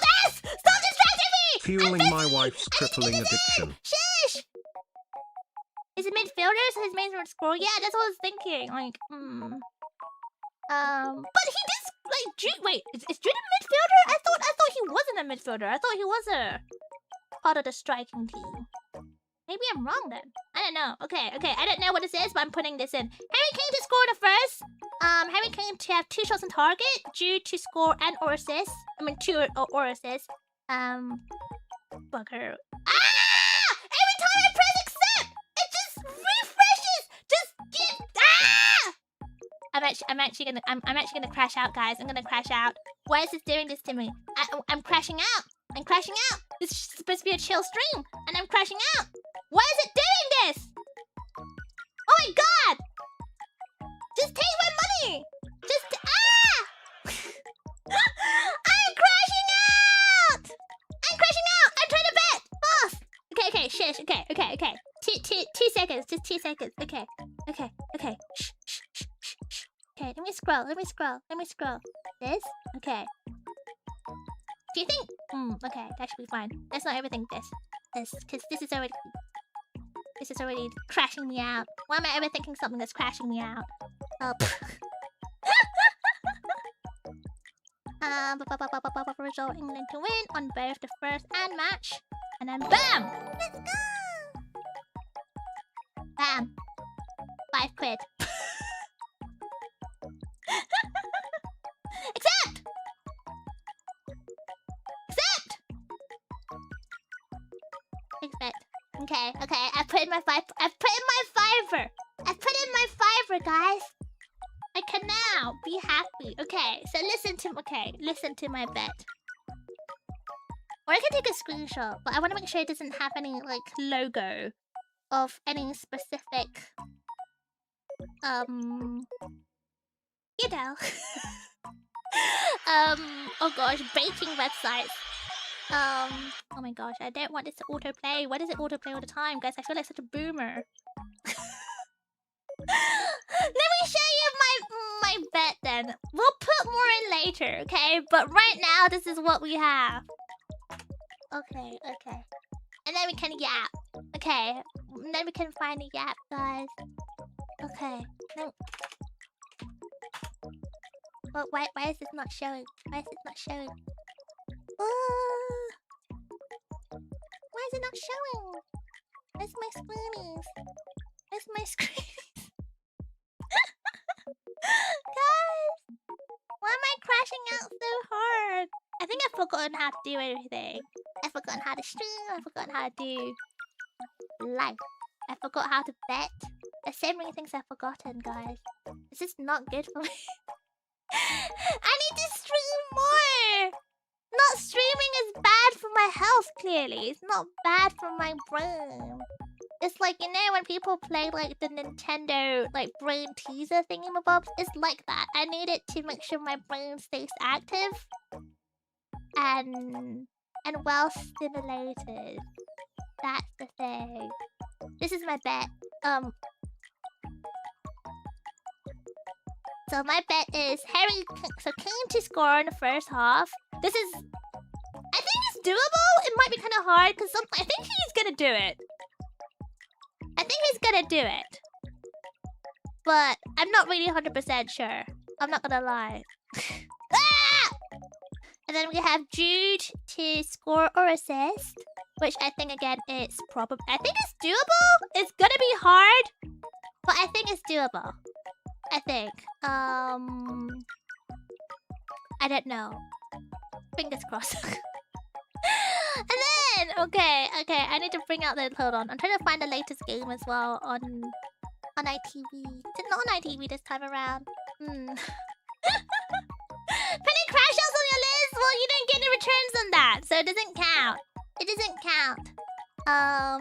this! Stop distracting me! Fueling my wife's crippling addiction. Shush! Is it midfielder? So his main would score? Yeah, that's what I was thinking. Like, but he did like wait, is Jude a midfielder? I thought he wasn't a midfielder. I thought he was a part of the striking team. Maybe I'm wrong then. I don't know. Okay. I don't know what this is, but I'm putting this in. Harry Kane to score the first. Harry Kane to have 2 shots on target, Jude to score and or assist. I mean 2 or assist. Bugger. Ah! Every time I press accept, it just refreshes. Just get I'm actually gonna crash out, guys. I'm gonna crash out. Why is this doing this to me? I'm crashing out. I'm crashing out. This is supposed to be a chill stream, and I'm crashing out. Why is it doing this? Oh my god! Just take my money. I'm crashing out. I'm trying to bet. Boss. Okay. Shush. Okay. 2 seconds. Just 2 seconds. Okay. Shh. Okay, let me scroll. This? Okay. Do you think... okay, that should be fine. Let's not overthink this. Because this is already crashing me out. Why am I overthinking something that's crashing me out? Oh. Result England to win on both the first and match. And then BAM! Let's go! BAM! 5 quid. Accept! Okay. I put in my fiver, guys. I can now be happy. Okay, so listen to my bet. Or I can take a screenshot, but I want to make sure it doesn't have any like logo of any specific you know. Oh gosh, baking websites. Oh my gosh, I don't want this to autoplay. Why does it autoplay all the time, guys? I feel like such a boomer. Let me show you my bet then. We'll put more in later, okay? But right now, this is what we have. Okay. And then we can yap. Okay. And then we can find a yap, guys. Okay. No. Well, why is this not showing? Why is it not showing? Why is it not showing? Where's my screenies? Guys! Why am I crashing out so hard? I think I've forgotten how to do everything. I've forgotten how to stream. I've forgotten how to do life. I forgot how to bet. There's so many things I've forgotten, guys. This is not good for me. I need to stream more! Not streaming is bad for my health, clearly. It's not bad for my brain. It's like, you know, when people play like the Nintendo like brain teaser thingamabobs, it's like that. I need it to make sure my brain stays active and well stimulated. That's the thing. This is my bet. So my bet is Kane to score in the first half. This is, I think it's doable. It might be kind of hard because I think he's gonna do it. But I'm not really 100% sure. I'm not gonna lie. Ah! And then we have Jude to score or assist, which I think again is probably. I think it's doable. It's gonna be hard, but I think it's doable. I think. I don't know. Fingers crossed. And then, okay, I need to bring out the. Hold on, I'm trying to find the latest game as well on ITV. Is it not on ITV this time around? Penny crash outs on your list. Well, you don't get any returns on that, so it doesn't count.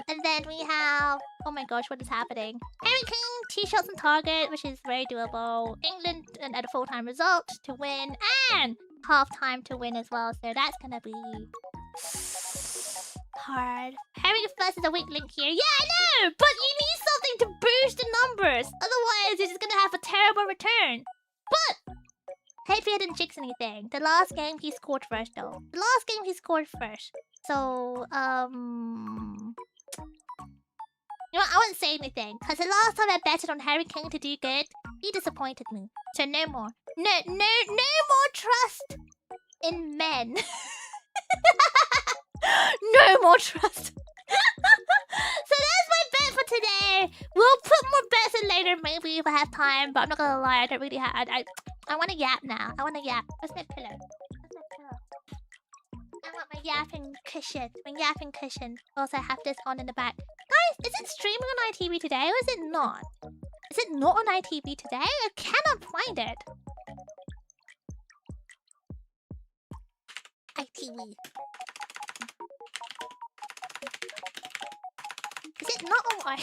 And then we have Oh my gosh, what is happening? Harry Kane, t-shirts and Target, which is very doable. England and at a full-time result to win, and half-time to win as well. So that's gonna be hard. Having a first is a weak link here. Yeah, I know, but you need something to boost the numbers. Otherwise, you're just gonna have a terrible return. But hopefully I didn't jinx anything. The last game he scored first, though. The last game he scored first. So, you know what? I won't say anything, because the last time I betted on Harry Kane to do good, he disappointed me. So no more. No more trust in men. No more trust. So that's my bet for today. We'll put more bets in later, maybe if I have time. But I'm not gonna lie, I don't really have. I want to yap now. I want to yap. Where's my pillow? Where's my pillow? I want my yapping cushion. My yapping cushion. Also, I have this on in the back. Guys, is it streaming on ITV today or is it not? Is it not on ITV today? I cannot find it. ITV. Is it not on?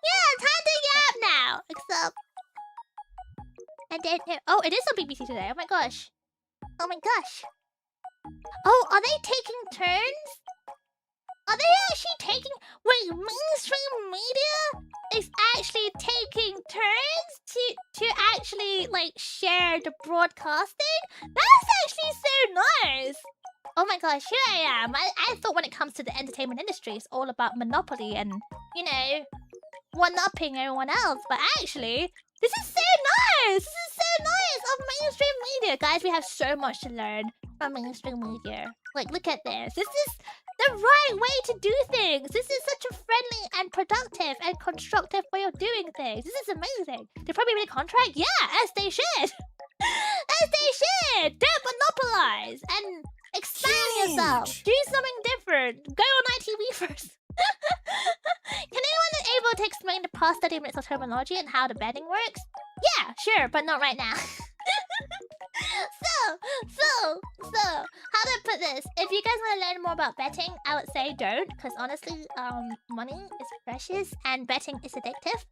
Yeah, time to yap now. Except I don't know. Oh, it is on BBC today. Oh my gosh. Oh my gosh. Oh, are they taking turns? Are they actually taking... Wait, mainstream media is actually taking turns to actually, like, share the broadcasting? That's actually so nice! Oh my gosh, here I am. I thought when it comes to the entertainment industry, it's all about monopoly and, you know, one-upping everyone else. But actually, this is so nice! This is so nice of mainstream media. Guys, we have so much to learn from mainstream media. Like, look at this. This is the right way to do things. This is such a friendly and productive and constructive way of doing things. This is amazing. They probably read a contract? Yeah, as they should. As they should. Don't monopolize and expand yourself. Do something different. Go on ITV first. Can anyone able to explain the past 30 minutes of terminology and how the betting works? Yeah, sure, but not right now. So, how do I put this? If you guys want to learn more about betting, I would say don't, because honestly, money is precious and betting is addictive.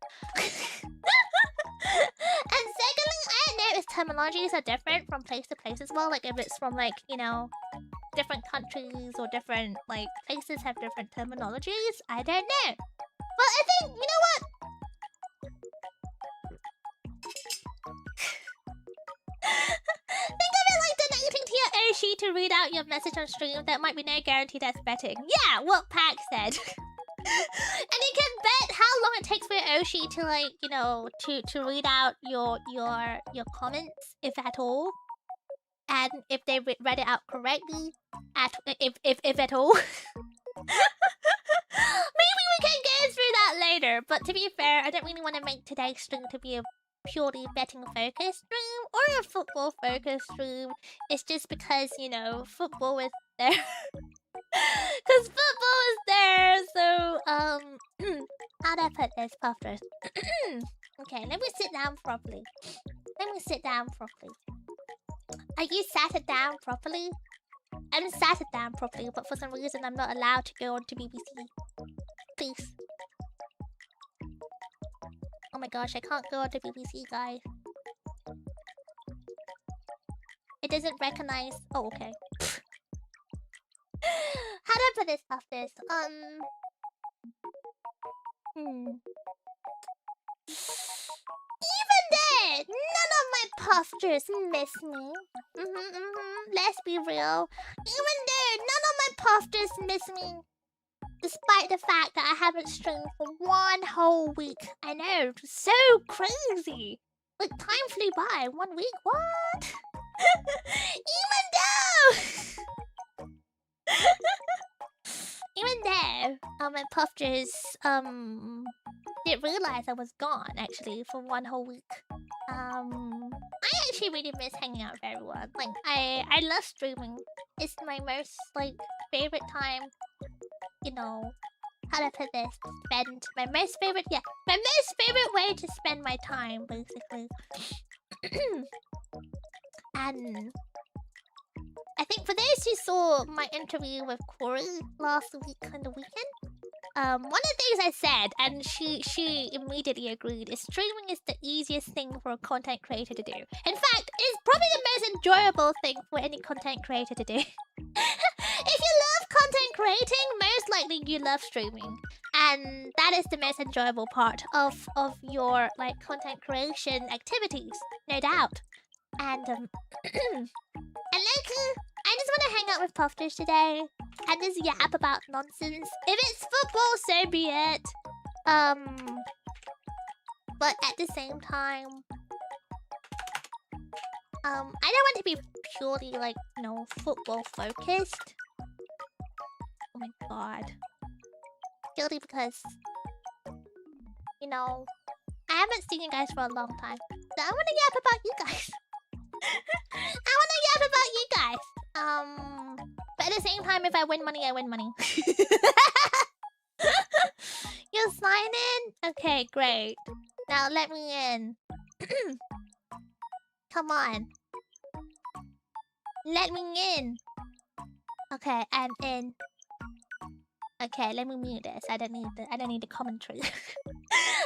And secondly, I noticed terminologies are different from place to place as well. Like if it's from like, you know, different countries or different like places have different terminologies. I don't know. But I think, you know what? Think of it like donating to your Oshi to read out your message on stream. That might be no guarantee that's betting. Yeah, what Pack said. And you can bet how long it takes for your Oshi to like, you know, to read out your comments, if at all. And if they read it out correctly, if at all. Maybe we can go through that later. But to be fair, I don't really want to make today's stream to be a purely betting focused stream or a football focused stream. It's just because, you know, football is there. Because football is there. So, how do I put this, Puffers? Okay, let me sit down properly. Are you sat down properly? I'm sat down properly, but for some reason I'm not allowed to go on to BBC. Please. Oh my gosh, I can't go on to BBC, guys. It doesn't recognize... Oh, okay. How do I put this off this? Even then, none of my postures miss me. Let's be real. Even then, none of my postures miss me. Despite the fact that I haven't streamed for 1 whole week. I know, so crazy. Like, time flew by. 1 week? What? Even though my postures didn't realize I was gone actually for 1 whole week. I actually really miss hanging out with everyone. Like I love streaming. It's my most like favorite time. You know, how do I put this? Spend my most favorite way to spend my time basically. And I think for those who saw my interview with Corey last week on the weekend, one of the things I said, and she immediately agreed, is streaming is the easiest thing for a content creator to do. In fact, it's probably the most enjoyable thing for any content creator to do. If you love content creating, most likely you love streaming, and that is the most enjoyable part of your like content creation activities, no doubt. And and look, I just want to hang out with Puffers today and just yap about nonsense. If it's football, so be it. But at the same time, I don't want to be purely like, you know, football focused. Oh my god. Purely because, you know, I haven't seen you guys for a long time. So I want to yap about you guys. I want to yap about you guys. But at the same time, if I win money, I win money. You'll sign in? Okay, great. Now let me in. Come on. Let me in. Okay, I'm in. Okay, let me mute this. I don't need the commentary.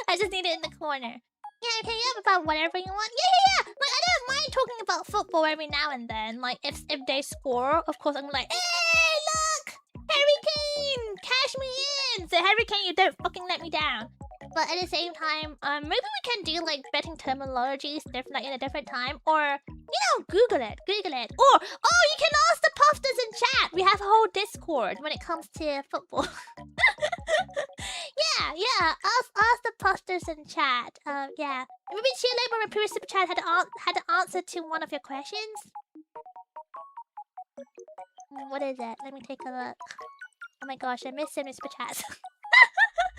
I just need it in the corner. Yeah, okay, yeah, about whatever you want. Yeah. Like, I don't mind talking about football every now and then. Like, if they score, of course I'm like, hey, look! Harry Kane! Cash me in! So Harry Kane, you don't fucking let me down. But at the same time, maybe we can do like betting terminologies different in a different time, or you know, Google it. Or you can ask the Puffers in chat. We have a whole Discord when it comes to football. yeah. Ask the Puffers in chat. Yeah. Maybe too late when my previous super chat had to answer to one of your questions. What is it? Let me take a look. Oh my gosh, I missed so many super chats.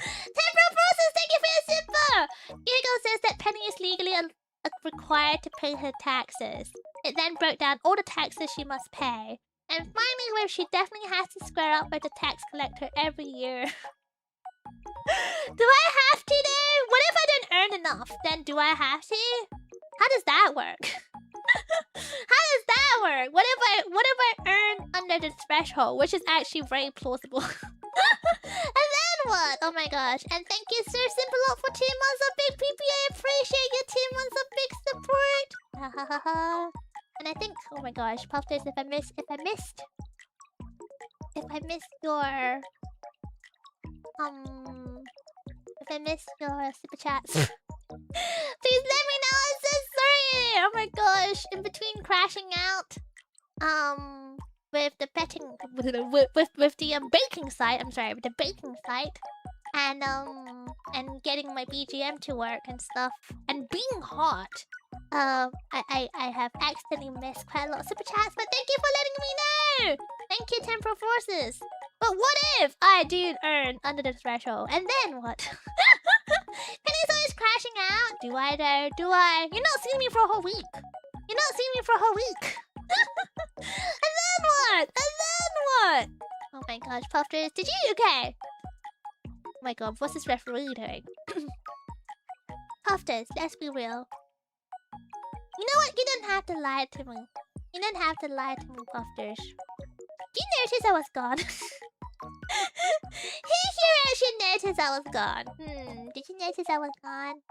Temporal process, thank you for your super! Hugo says that Penny is legally required to pay her taxes. It then broke down all the taxes she must pay. And finally, where she definitely has to square up with the tax collector every year. Do I have to though? What if I don't earn enough? Then do I have to? How does that work? How does that work? What if I earn under the threshold, which is actually very plausible? And then what? Oh my gosh. And thank you, Sir Simple, for 2 months of big PP. I appreciate your 2 months of big support. Ha ha ha ha. And I think, oh my gosh, Puffers, if I missed your super chats, please let me know. I'm so sorry. Oh my gosh, in between crashing out, with the betting, with the baking site. I'm sorry, with the baking site, and getting my BGM to work and stuff, and being hot. I have accidentally missed quite a lot of super chats, but thank you for letting me know. Thank you, Temporal Forces. But what if I do earn under the threshold, and then what? Penny's always crashing out. Do I though? Do I? You're not seeing me for a whole week. You're not seeing me for a whole week. And then what? Oh my gosh, Puffers, did you? Okay. Oh my god, what's this referee doing? Puffers, let's be real. You know what? You don't have to lie to me. You don't have to lie to me, Puffers. Did you notice I was gone? Who here actually noticed I was gone? Did you notice I was gone?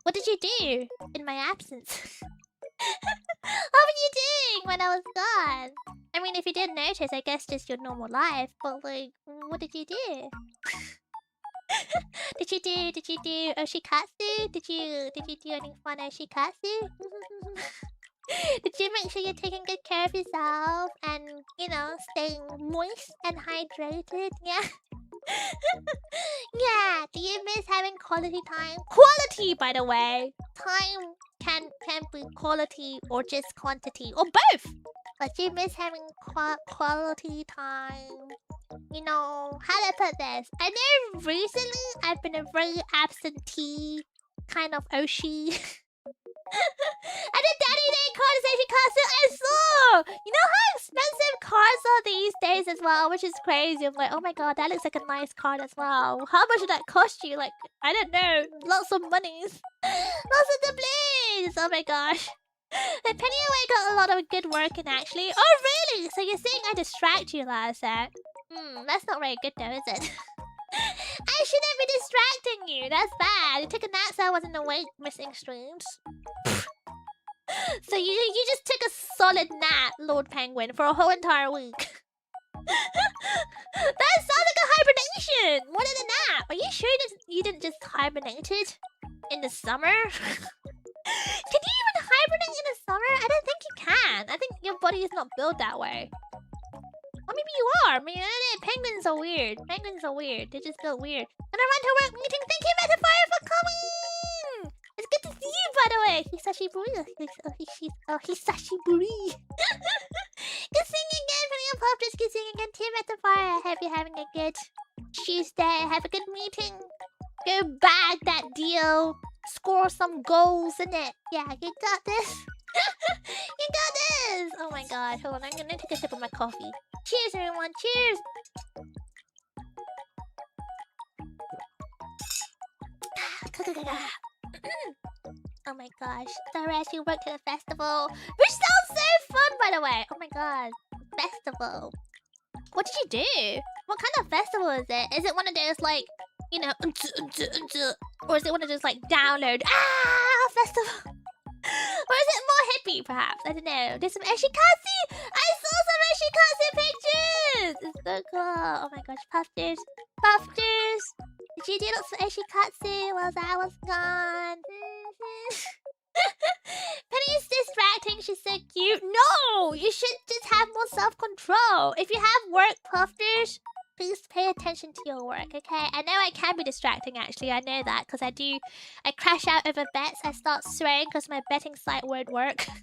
What did you do in my absence? What were you doing when I was gone? I mean, if you didn't notice, I guess just your normal life. But like, what did you do? Did you do oshikatsu? Did you do any fun oshikatsu? Did you make sure you're taking good care of yourself and, you know, staying moist and hydrated? Yeah. Yeah. Do you miss having quality time? Quality, by the way. Time can be quality or just quantity or both. But do you miss having quality time? You know, how do I put this? I know recently I've been a very absentee kind of Oshi. And the Daddy Day card is actually custom. I saw! You know how expensive cards are these days as well, which is crazy. I'm like, oh my god, that looks like a nice card as well. How much did that cost you? Like, I don't know. Lots of monies. Lots of doubloons! Oh my gosh. The penny away got a lot of good work in actually. Oh really? So you're saying I distract you, Larsa? That's not very good though, is it? I shouldn't be distracting you. That's bad. You took a nap so I wasn't awake, missing streams. So you just took a solid nap, Lord Penguin, for a whole entire week. That sounds like a hibernation. What is a nap? Are you sure you didn't just hibernated in the summer? Can you even hibernate in the summer? I don't think you can. I think your body is not built that way. Or maybe you are. I mean, penguins are weird. Penguins are weird. They just feel weird. And I run to work meeting. Thank you, Metaphor, for coming! It's good to see you, by the way. Hisashi Buri. Hisashi Buri. Good seeing you again, putting up pop. Just good seeing you again, too, Metaphor. I hope you're having a good Tuesday. Have a good meeting. Go bag that deal. Score some goals in it. Yeah, you got this. You got this. Oh my god. Hold on, I'm gonna take a sip of my coffee. Cheers, everyone. Cheers. Oh my gosh. Sorry, I actually worked at a festival. Which sounds so fun, by the way. Oh my god. Festival. What did you do? What kind of festival is it? Is it one of those, like, you know, or is it one of those, like, download festival? Or is it more hippie, perhaps? I don't know. There's some Eshikatsu! I saw some Eshikatsu pictures! It's so cool. Oh my gosh, Puffers. Puffers! Did you do lots of Eshikatsu while I was gone? Penny's distracting. She's so cute. No! You should just have more self-control. If you have work, Puffers, please pay attention to your work, okay? I know I can be distracting, actually. I know that, because I crash out over bets. I start swearing because my betting site won't work. And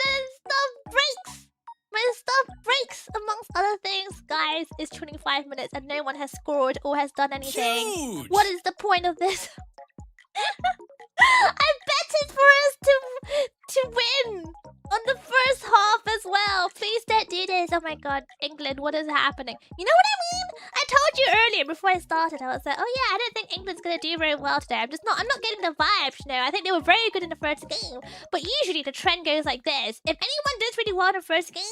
then stuff breaks. My stuff breaks, amongst other things. Guys, it's 25 minutes and no one has scored or has done anything. Huge. What is the point of this? I betted for us to win on the first half as well. Please don't do this. Oh my god, England, what is happening? You know what I mean? I told you earlier before I started. I was like, oh yeah, I don't think England's gonna do very well today. I'm not getting the vibes, you know. I think they were very good in the first game. But usually the trend goes like this. If anyone does really well in the first game,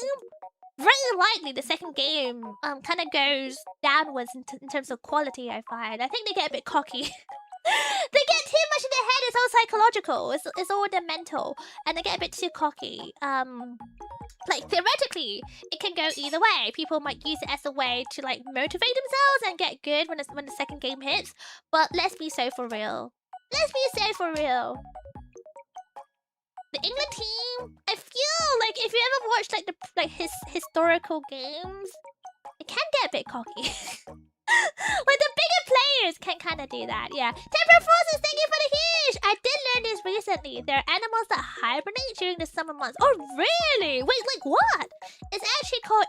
very likely the second game kind of goes downwards in terms of quality, I find. I think they get a bit cocky. They get too much in their head. It's all psychological. It's all their mental, and they get a bit too cocky. Like theoretically, it can go either way. People might use it as a way to like motivate themselves and get good when the second game hits. But let's be so for real. Let's be so for real. The England team, I feel like if you ever watched like historical games, it can get a bit cocky. Like the bigger players can kind of do that, yeah. Temporal Forces, thank you for the huge! I did learn this recently. There are animals that hibernate during the summer months. Oh, really? Wait, like what? It's actually called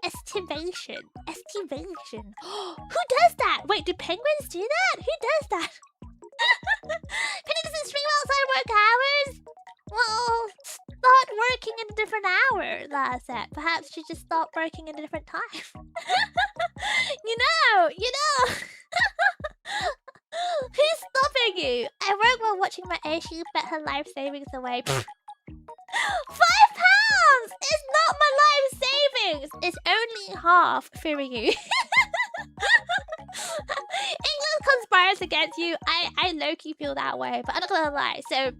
estivation. Estivation. Who does that? Wait, do penguins do that? Who does that? Penny doesn't stream outside work hours? Well, start working in a different hour, Larsa. Perhaps you should just start working in a different time. You know. Who's stopping you? I work while watching my Aishi bet her life savings away. £5! It's not my life savings! It's only half for you. England conspires against you. I low-key feel that way, but I'm not gonna lie. So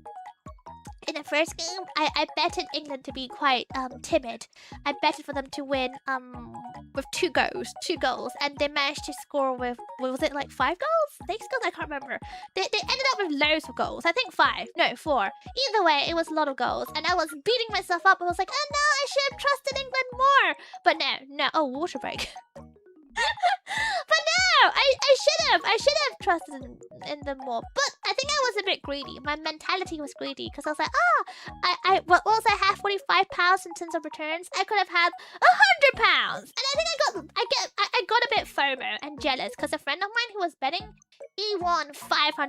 in the first game, I betted England to be quite timid. I betted for them to win with two goals, and they managed to score with, was it like 5 goals? 6 goals? I can't remember. They ended up with loads of goals. I think 5, no 4. Either way, it was a lot of goals, and I was beating myself up. I was like, oh no, I should have trusted England more. But no. Oh, water break. But no, I should have trusted in them more. But I think I was a bit greedy. My mentality was greedy because I was like, what was I have £45 in terms of returns? I could have had £100, and I think I got a bit FOMO and jealous because a friend of mine who was betting, he won £500. He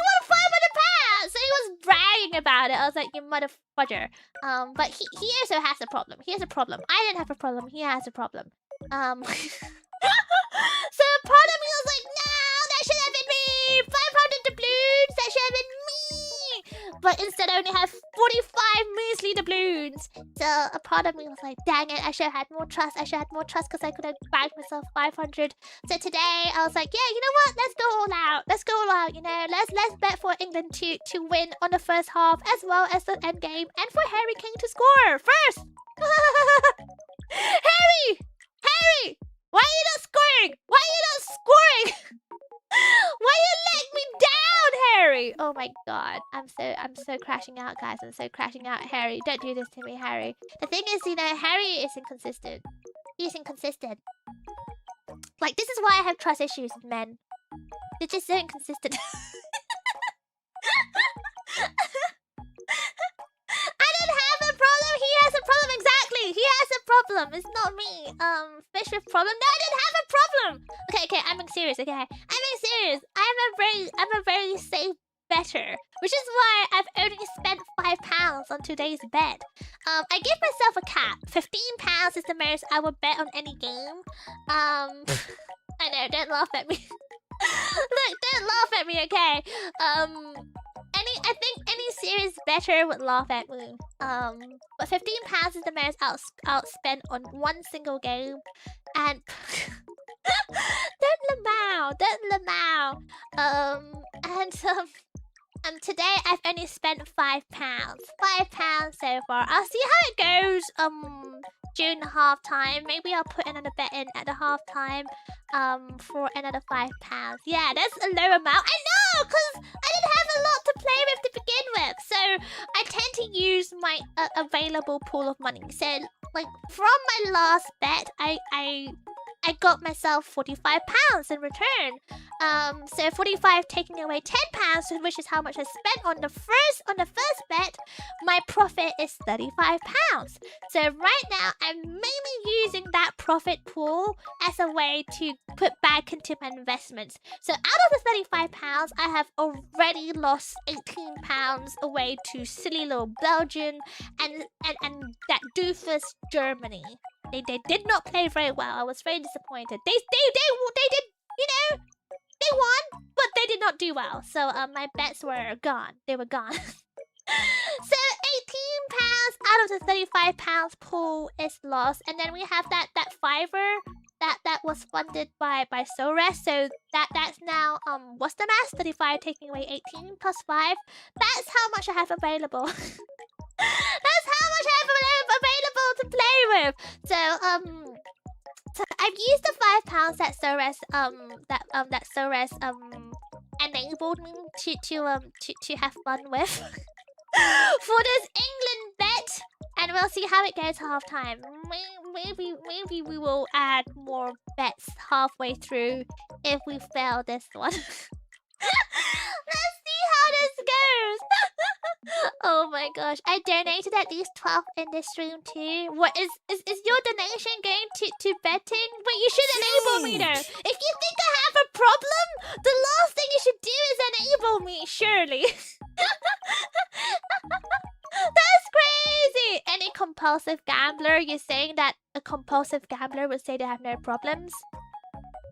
won £500, so he was bragging about it. I was like, you mother fudger. But he also has a problem. He has a problem. I didn't have a problem. He has a problem. So part of me was like, no, that should have been me. 500 doubloons, that should have been me. but instead I only have 45 measly doubloons. So a part of me was like, dang it, I should have had more trust. I should have had more trust because I could have bagged myself 500. So today I was like, yeah, you know what? Let's go all out. Let's go all out. You know, let's bet for England to win on the first half as well as the end game, and for Harry Kane to score first. Harry, why are you not scoring? Why are you not scoring? Why you let me down, Harry? Oh my god, I'm so crashing out, guys. I'm so crashing out. Harry, don't do this to me, Harry. The thing is, you know, Harry is inconsistent. He's inconsistent. Like, this is why I have trust issues with men. They're just so inconsistent. I don't have a problem. He has a problem. Exactly. He has a problem. It's not me. Fish with problem. No, I didn't have a problem. Okay. I'm being serious. Okay, I'm being serious. I'm a very safe better, which is why I've only spent £5 on today's bet. I gave myself a cap. £15 is the most I would bet on any game. I know. Don't laugh at me. Look, don't laugh at me. Okay. I think any serious bettor would laugh at me. But £15 is the most I'll spend on one single game, and don't lamau. And today I've only spent £5. £5 so far. I'll see how it goes. During the half time, maybe I'll put another bet in at the half time. For another £5. Yeah, that's a low amount. I know, cause I didn't have a lot to play with to begin with. So I tend to use my available pool of money. So like from my last bet, I got myself £45 in return. So 45 taking away £10, which is how much I spent on the first bet. My profit is £35. So right now I'm mainly using that profit pool as a way to put back into my investments. So out of the £35, I have already lost £18 away to silly little Belgium and that doofus Germany. They did not play very well. I was very disappointed. They did, you know, they won, but they did not do well. So my bets were gone. They were gone. So £18 out of the £35 pool is lost, and then we have that fiver that was funded by Sores. So that's now what's the math? 35 taking away 18 plus 5. That's how much I have available. That's how much I have available to play with. So I've used the £5 that Sores enabled me to have fun with for this England bet, and we'll see how it goes half time. Maybe we will add more bets halfway through if we fail this one. Let's see how this goes. Oh my gosh, I donated at least 12 in this stream too. What is your donation going to betting? But you should enable me though. If you think I have a problem, the last thing you should do is enable me, surely. That's crazy. Any compulsive gambler, you're saying that a compulsive gambler would say they have no problems?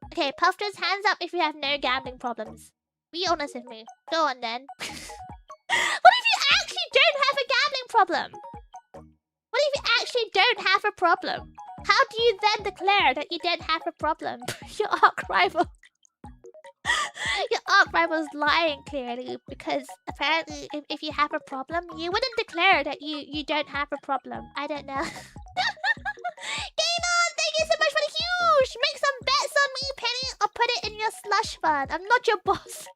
Okay, Puffball, hands up if you have no gambling problems. Be honest with me. Go on then. What if you actually don't have a gambling problem? What if you actually don't have a problem? How do you then declare that you don't have a problem? Your arch rival. Your arch rival's lying clearly, because apparently if you have a problem, you wouldn't declare that you don't have a problem. I don't know. Game on! Thank you so much for the huge! Make some bets on me, Penny, or put it in your slush fund. I'm not your boss.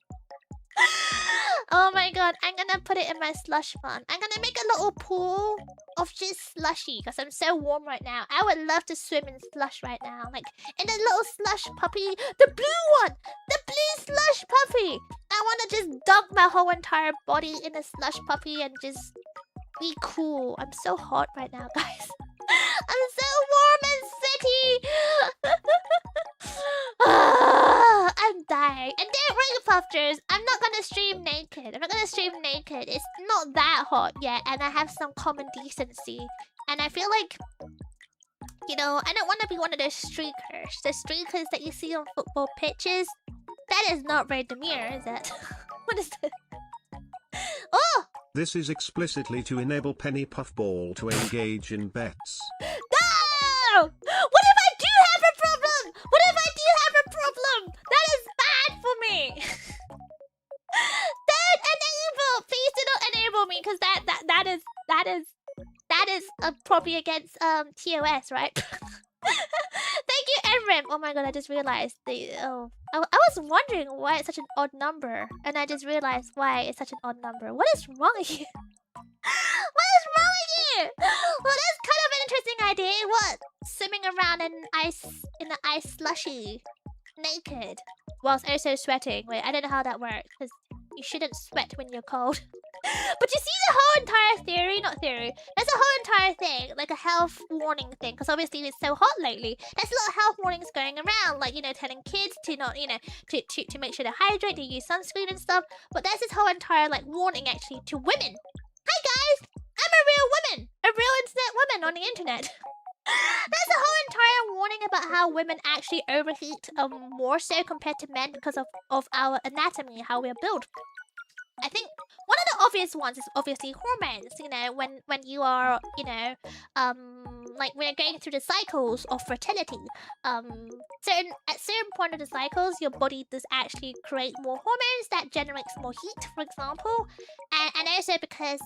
Oh my god, I'm gonna put it in my slush fund. I'm gonna make a little pool of just slushy because I'm so warm right now. I would love to swim in slush right now. Like in a little slush puppy. The blue one! The blue slush puppy! I wanna just dunk my whole entire body in a slush puppy and just be cool. I'm so hot right now, guys. I'm so warm and sweaty. I'm dying. And don't worry, Puffers, I'm not gonna stream naked. It's not that hot yet, and I have some common decency. And I feel like, you know, I don't want to be one of those streakers. The streakers that you see on football pitches. That is not very demure, is it? What is it? Oh! This is explicitly to enable Penny Puffball to engage in bets. No! What if I do have a problem? What if I do have a problem? That is bad for me. Don't enable. Please do not enable me, because that is probably against TOS, right? Thank you, Emrim. Oh my god, I just realized I was wondering why it's such an odd number, and I just realized why it's such an odd number. What is wrong with you? What is wrong with you? Well, that's kind of an interesting idea. What? Swimming around in an ice slushy, naked, whilst also sweating. Wait, I don't know how that works, because you shouldn't sweat when you're cold. But you see the whole entire theory, not theory. There's a whole entire thing, like a health warning thing, because obviously it's so hot lately. There's a lot of health warnings going around, like, you know, telling kids to not, you know, to make sure they hydrate, to use sunscreen and stuff. But there's this whole entire like warning actually to women. Hi guys, I'm a real woman, a real internet woman on the internet. There's a whole entire warning about how women actually overheat more so compared to men because of our anatomy, how we're built. I think one of the obvious ones is obviously hormones. You know, when you are, you know, like when you're going through the cycles of fertility, at certain point of the cycles, your body does actually create more hormones that generates more heat, for example, and also because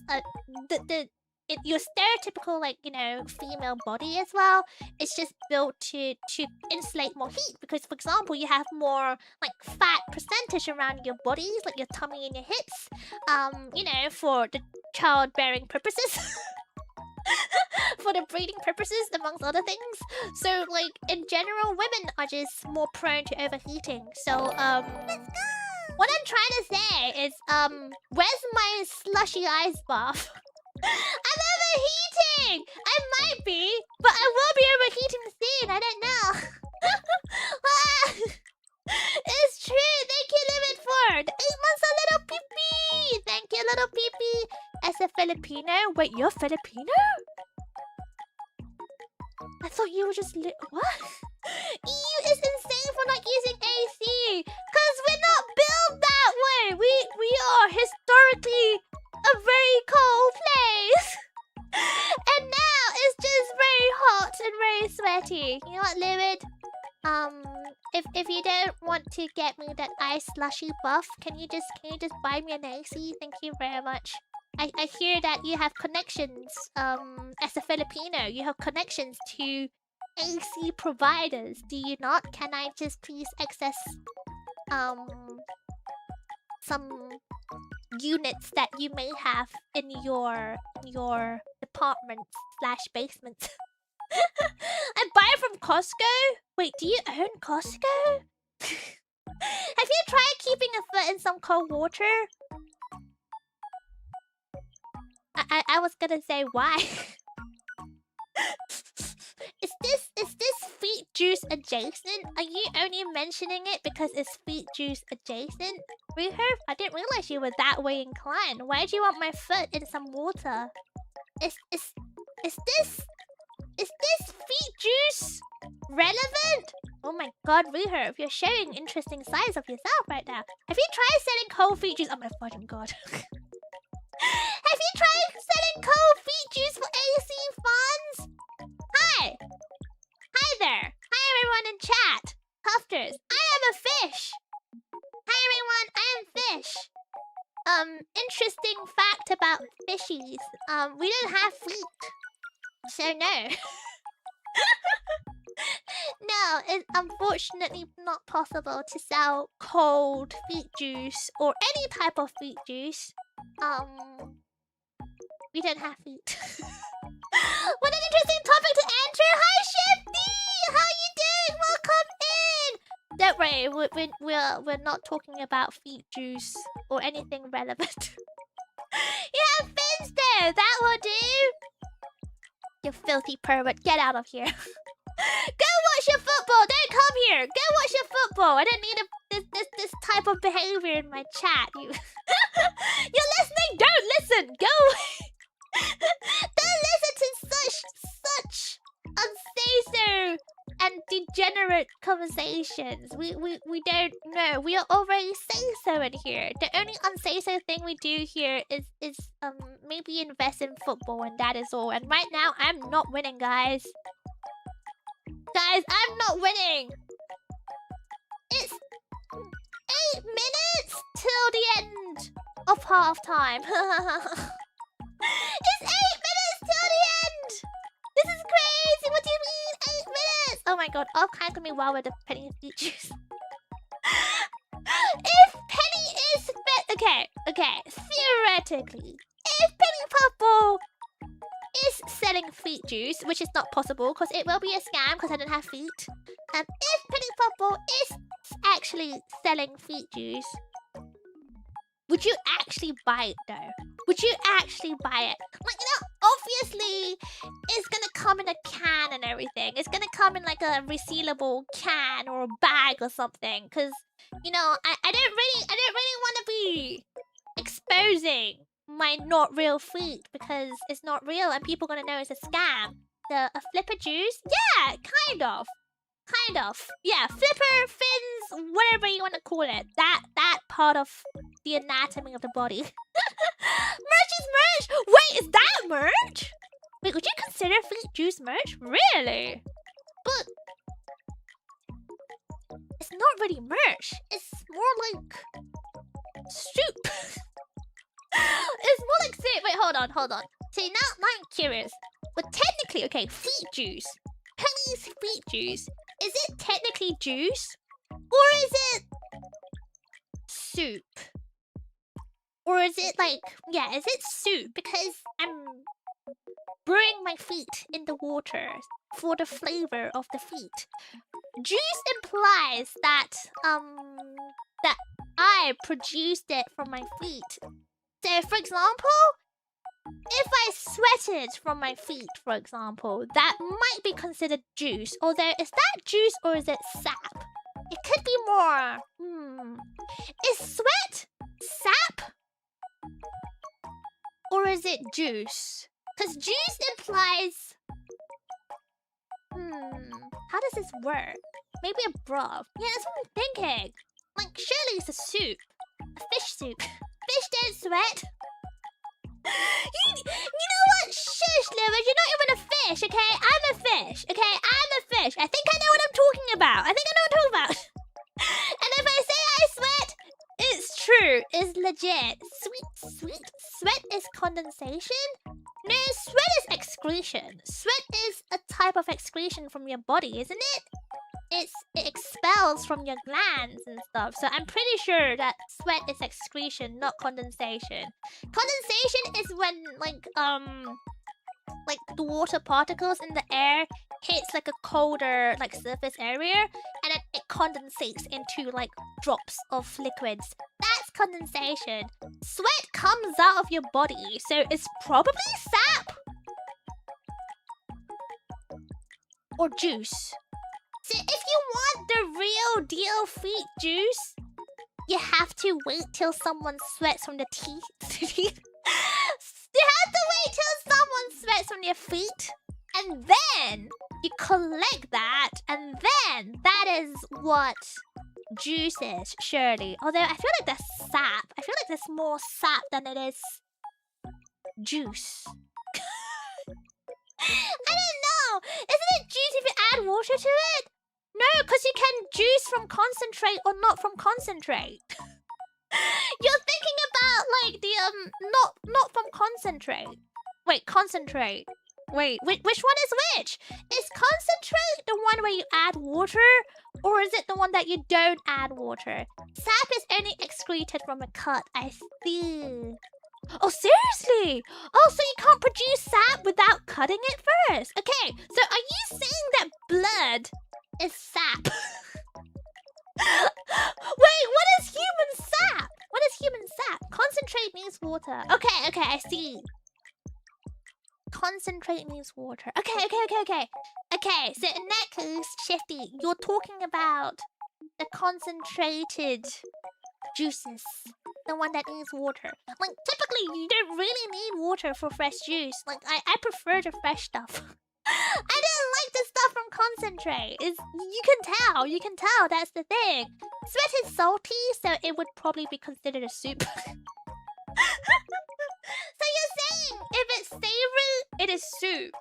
your stereotypical, like, you know, female body as well, it's just built to insulate more heat, because for example you have more like fat percentage around your bodies, like your tummy and your hips, you know, for the childbearing purposes. For the breeding purposes, amongst other things. So like in general, women are just more prone to overheating. So what I'm trying to say is where's my slushy ice bath? I'm overheating! I might be, but I will be overheating soon. I don't know. It's true. Thank you, Limit Ford. 8 months a little pee-pee. Thank you, little pee-pee. As a Filipino? Wait, you're Filipino? I thought you were just what? EU is insane for not using AC. Cause we're not built that way. We are historically a very cold place. And now it's just very hot and very sweaty. You know what, Livid? If you don't want to get me that ice slushy buff, can you just buy me an AC? Thank you very much. I hear that you have connections, as a Filipino, you have connections to AC providers, do you not? Can I just please access some units that you may have in your department / basement? I buy it from Costco? Wait, do you own Costco? Have you tried keeping a foot in some cold water? I was gonna say why. Is this feet juice adjacent? Are you only mentioning it because it's feet juice adjacent? Reherb, I didn't realize you were that way inclined. Why do you want my foot in some water? Is this feet juice relevant? Oh my god, Reherb, you're showing interesting sides of yourself right now. Have you tried selling cold feet juice? Oh my fucking god. Have you tried selling cold feet juice for AC funds? Hi! Hi there! Hi everyone in chat! Pufters, I am a fish! Hi everyone, I am fish! Interesting fact about fishies. We don't have feet. So no. No, it's unfortunately not possible to sell cold feet juice or any type of feet juice. We don't have feet. What an interesting topic to enter! Hi, Shifty! How you doing? Welcome in! Don't worry, we're not talking about feet juice or anything relevant. You have fins there! That will do! You filthy pervert, get out of here. Go watch your football! Don't come here! Go watch your football! I don't need this type of behavior in my chat. You're listening? Don't listen! Go away! Don't listen to such unsafe and degenerate conversations. We don't know. We are all very say-so in here. The only unsay-so thing we do here is maybe invest in football, and that is all. And right now, I'm not winning, guys. Guys, I'm not winning. It's 8 minutes till the end of halftime. It's 8 minutes till the end. This is crazy. What do you mean 8 minutes? Oh my god, I'll cancel me while with the penny features. If Penny is okay, theoretically, if Penny Puffball is selling feet juice, which is not possible because it will be a scam because I don't have feet. If Penny Puffball is actually selling feet juice, would you actually buy it though? Would you actually buy it? Like, you know, obviously it's gonna come in a can and everything. It's gonna come in like a resealable can or a bag or something. Cause, you know, I don't really wanna be exposing my not real feet because it's not real and people gonna know it's a scam. A flipper juice? Yeah, kind of. Yeah, flipper, fins, whatever you want to call it. That part of the anatomy of the body. Merch is merch! Wait, is that merch? Wait, would you consider feet juice merch? Really? But it's not really merch. It's more like soup. It's more like soup. Wait, hold on. See, now I'm curious. But technically, okay, feet juice. Penny's feet juice. Is it technically juice? Or is it soup? Or is it like, yeah, is it soup? Because I'm brewing my feet in the water for the flavor of the feet. Juice implies that that I produced it from my feet. So, for example, if I sweated from my feet, for example, that might be considered juice. Although, is that juice or is it sap? It could be more. Is sweat sap? Or is it juice? Because juice implies... how does this work? Maybe a broth. Yeah, that's what I'm thinking. Like, surely it's a soup. A fish soup. Fish don't sweat. You know what? Shush, Lewis. You're not even a fish, okay? I'm a fish, okay? I'm a fish. I think I know what I'm talking about. And if I say I sweat, it's true. It's legit. Sweet. Sweat is condensation? No, sweat is excretion. Sweat is a type of excretion from your body, isn't it? It expels from your glands and stuff. So I'm pretty sure that sweat is excretion, not condensation. Condensation is when like the water particles in the air hits like a colder like surface area and then it condensates into like drops of liquids. That's condensation. Sweat comes out of your body, so it's probably sap or juice. So if you want the real deal feet juice, you have to wait till someone sweats from the teeth. You have to wait till someone sweats from your feet, and then you collect that, and then that is what juice is, surely. Although I feel like that's sap. I feel like there's more sap than it is juice. I don't know. Isn't it juice if you add water to it? No, because you can juice from concentrate or not from concentrate. You're thinking about like the not from concentrate. Wait, concentrate. Wait, which one is which? Is concentrate the one where you add water, or is it the one that you don't add water? Sap is only excreted from a cut. I see. Oh, seriously? Oh, so you can't produce sap without cutting it first? Okay, so are you saying that blood is sap? Wait, what is human sap? What is human sap? Concentrate means water. Okay, I see. Concentrate means water. Okay. Okay, so in that case, Shifty, you're talking about the concentrated juices. The one that needs water. Like, typically, you don't really need water for fresh juice. Like, I prefer the fresh stuff. I don't like the stuff from concentrate. You can tell. That's the thing. Sweat is salty, so it would probably be considered a soup. So you're saying if it's savory, it is soup.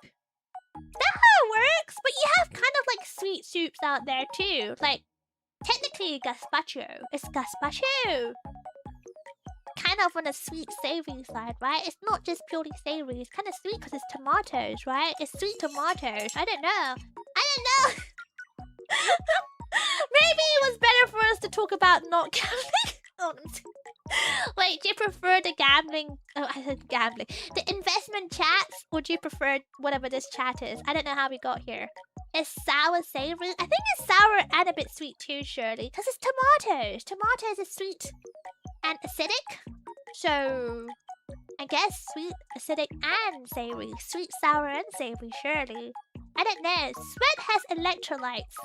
That's how it works. But you have kind of like sweet soups out there too. Like technically gazpacho. It's gazpacho. Kind of on a sweet savory side, right? It's not just purely savory. It's kind of sweet because it's tomatoes, right? It's sweet tomatoes. I don't know. Maybe it was better for us to talk about not gambling. Oh, wait, do you prefer the gambling? Oh, I said gambling. The investment chats, or do you prefer whatever this chat is? I don't know how we got here. It's sour savory. I think it's sour and a bit sweet too, surely, because it's tomatoes. Tomatoes are sweet and acidic, so I guess sweet, acidic, and savory. Sweet, sour, and savory, surely. I don't know. Sweat has electrolytes.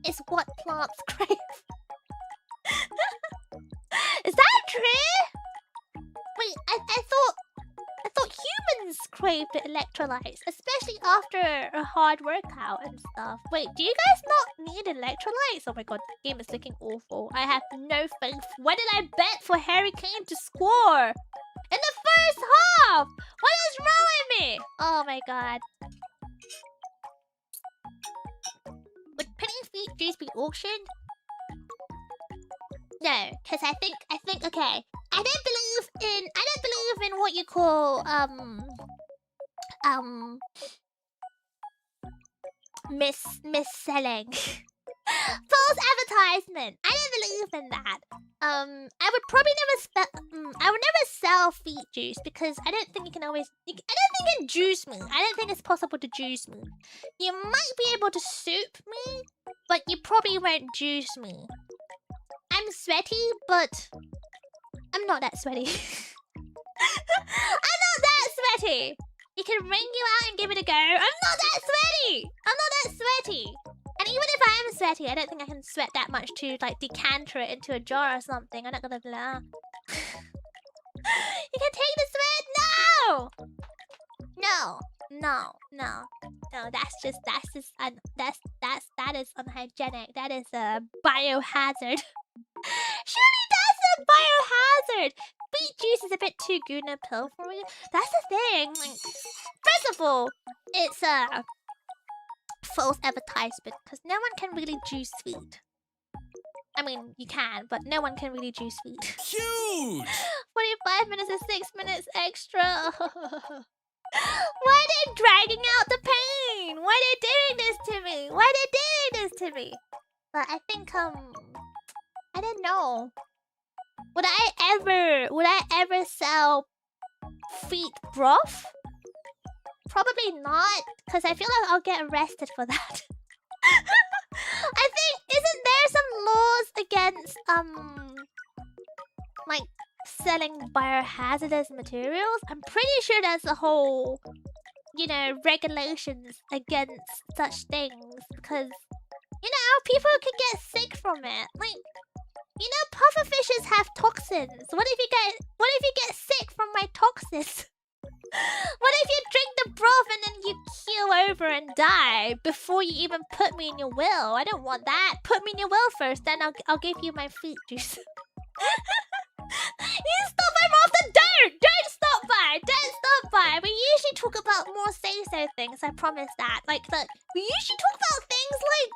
It's what plants crave. Is that true? Wait, I thought humans crave the electrolytes, especially after a hard workout and stuff. Wait, do you guys not need electrolytes? Oh my god, the game is looking awful. I have no faith. When did I bet for Harry Kane to score? In the first half! What is wrong with me? Oh my god. Would penny feet juice be auctioned? No, because I think okay. I don't believe in what you call mis-selling. False advertisement. I don't believe in that. I would probably never sell feet juice because I don't think you can always. I don't think you can juice me. I don't think it's possible to juice me. You might be able to soup me, but you probably won't juice me. I'm sweaty, but I'm not that sweaty. I'm not that sweaty. You can wring you out and give it a go. I'm not that sweaty. I'm not that sweaty. And even if I am sweaty, I don't think I can sweat that much to like decanter it into a jar or something. I'm not gonna blah. You can take the sweat. No. That is unhygienic. That is a biohazard. Surely that's a biohazard. Beet juice is a bit too good in a pill for me. That's the thing. Like, first of all, it's a false advertisement because no one can really juice feet. I mean, you can, but no one can really juice feet. Huge! 45 minutes is 6 minutes extra. Why are they dragging out the pain? Why are they doing this to me? But I think I don't know. Would I ever sell feet broth? Probably not, because I feel like I'll get arrested for that. I think, isn't there some laws against like selling biohazardous materials? I'm pretty sure there's a whole, regulations against such things because people can get sick from it. Like, pufferfishes have toxins. What if you get sick from my toxins? What if you drink the broth and then you keel over and die before you even put me in your will? I don't want that. Put me in your will first, then I'll give you my feet juice. You stop by more often. Don't stop by. We usually talk about more say-so things. I promise that. Like, look, we usually talk about things like.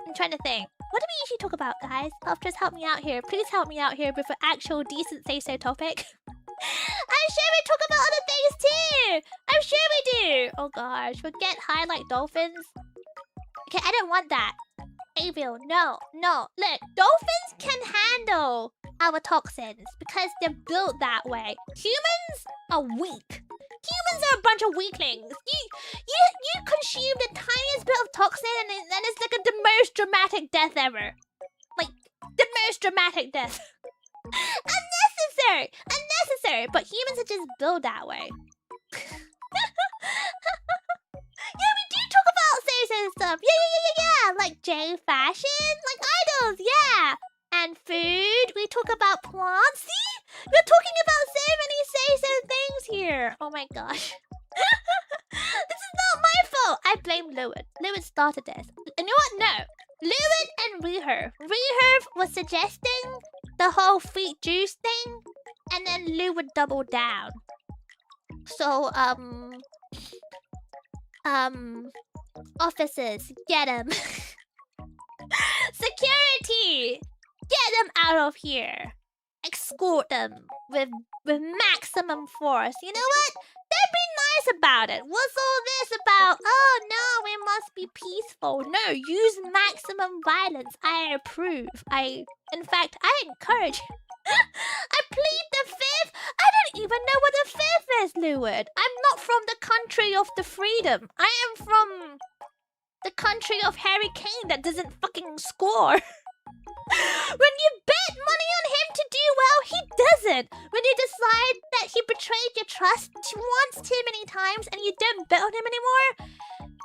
I'm trying to think. What do we usually talk about, guys? Just help me out here. Please help me out here with an actual decent say-so topic. I'm sure we talk about other things too. I'm sure we do. Oh gosh, we'll get high like dolphins. Okay, I don't want that. Avial, no. Look, dolphins can handle our toxins because they're built that way. Humans are weak. Humans are a bunch of weaklings. You consume the tiniest bit of toxin and then it's like the most dramatic death ever. Like, the most dramatic death. Unnecessary. But humans are just built that way. Yeah, we do talk about say-so stuff. Yeah. Like J fashion, like idols, yeah. And food. We talk about plants. See? We're talking about so many say-so things here. Oh my gosh. This is not my fault. I blame Lewin. Lewin started this. And you know what? No. Lewin and Reherv. Reherv was suggesting the whole feet juice thing, and then Lewin doubled down. So, officers, get him. Security, get them out of here. Escort them with maximum force. You know what? They'd be nice about it. What's all this about? Oh no, we must be peaceful. No, use maximum violence. I approve. In fact, I encourage. I plead the fifth. I don't even know what the fifth is, Lewin. I'm not from the country of the freedom. I am from the country of Harry Kane that doesn't fucking score. When you bet money on him to do well, he doesn't. When you decide that he betrayed your trust once too many times and you don't bet on him anymore,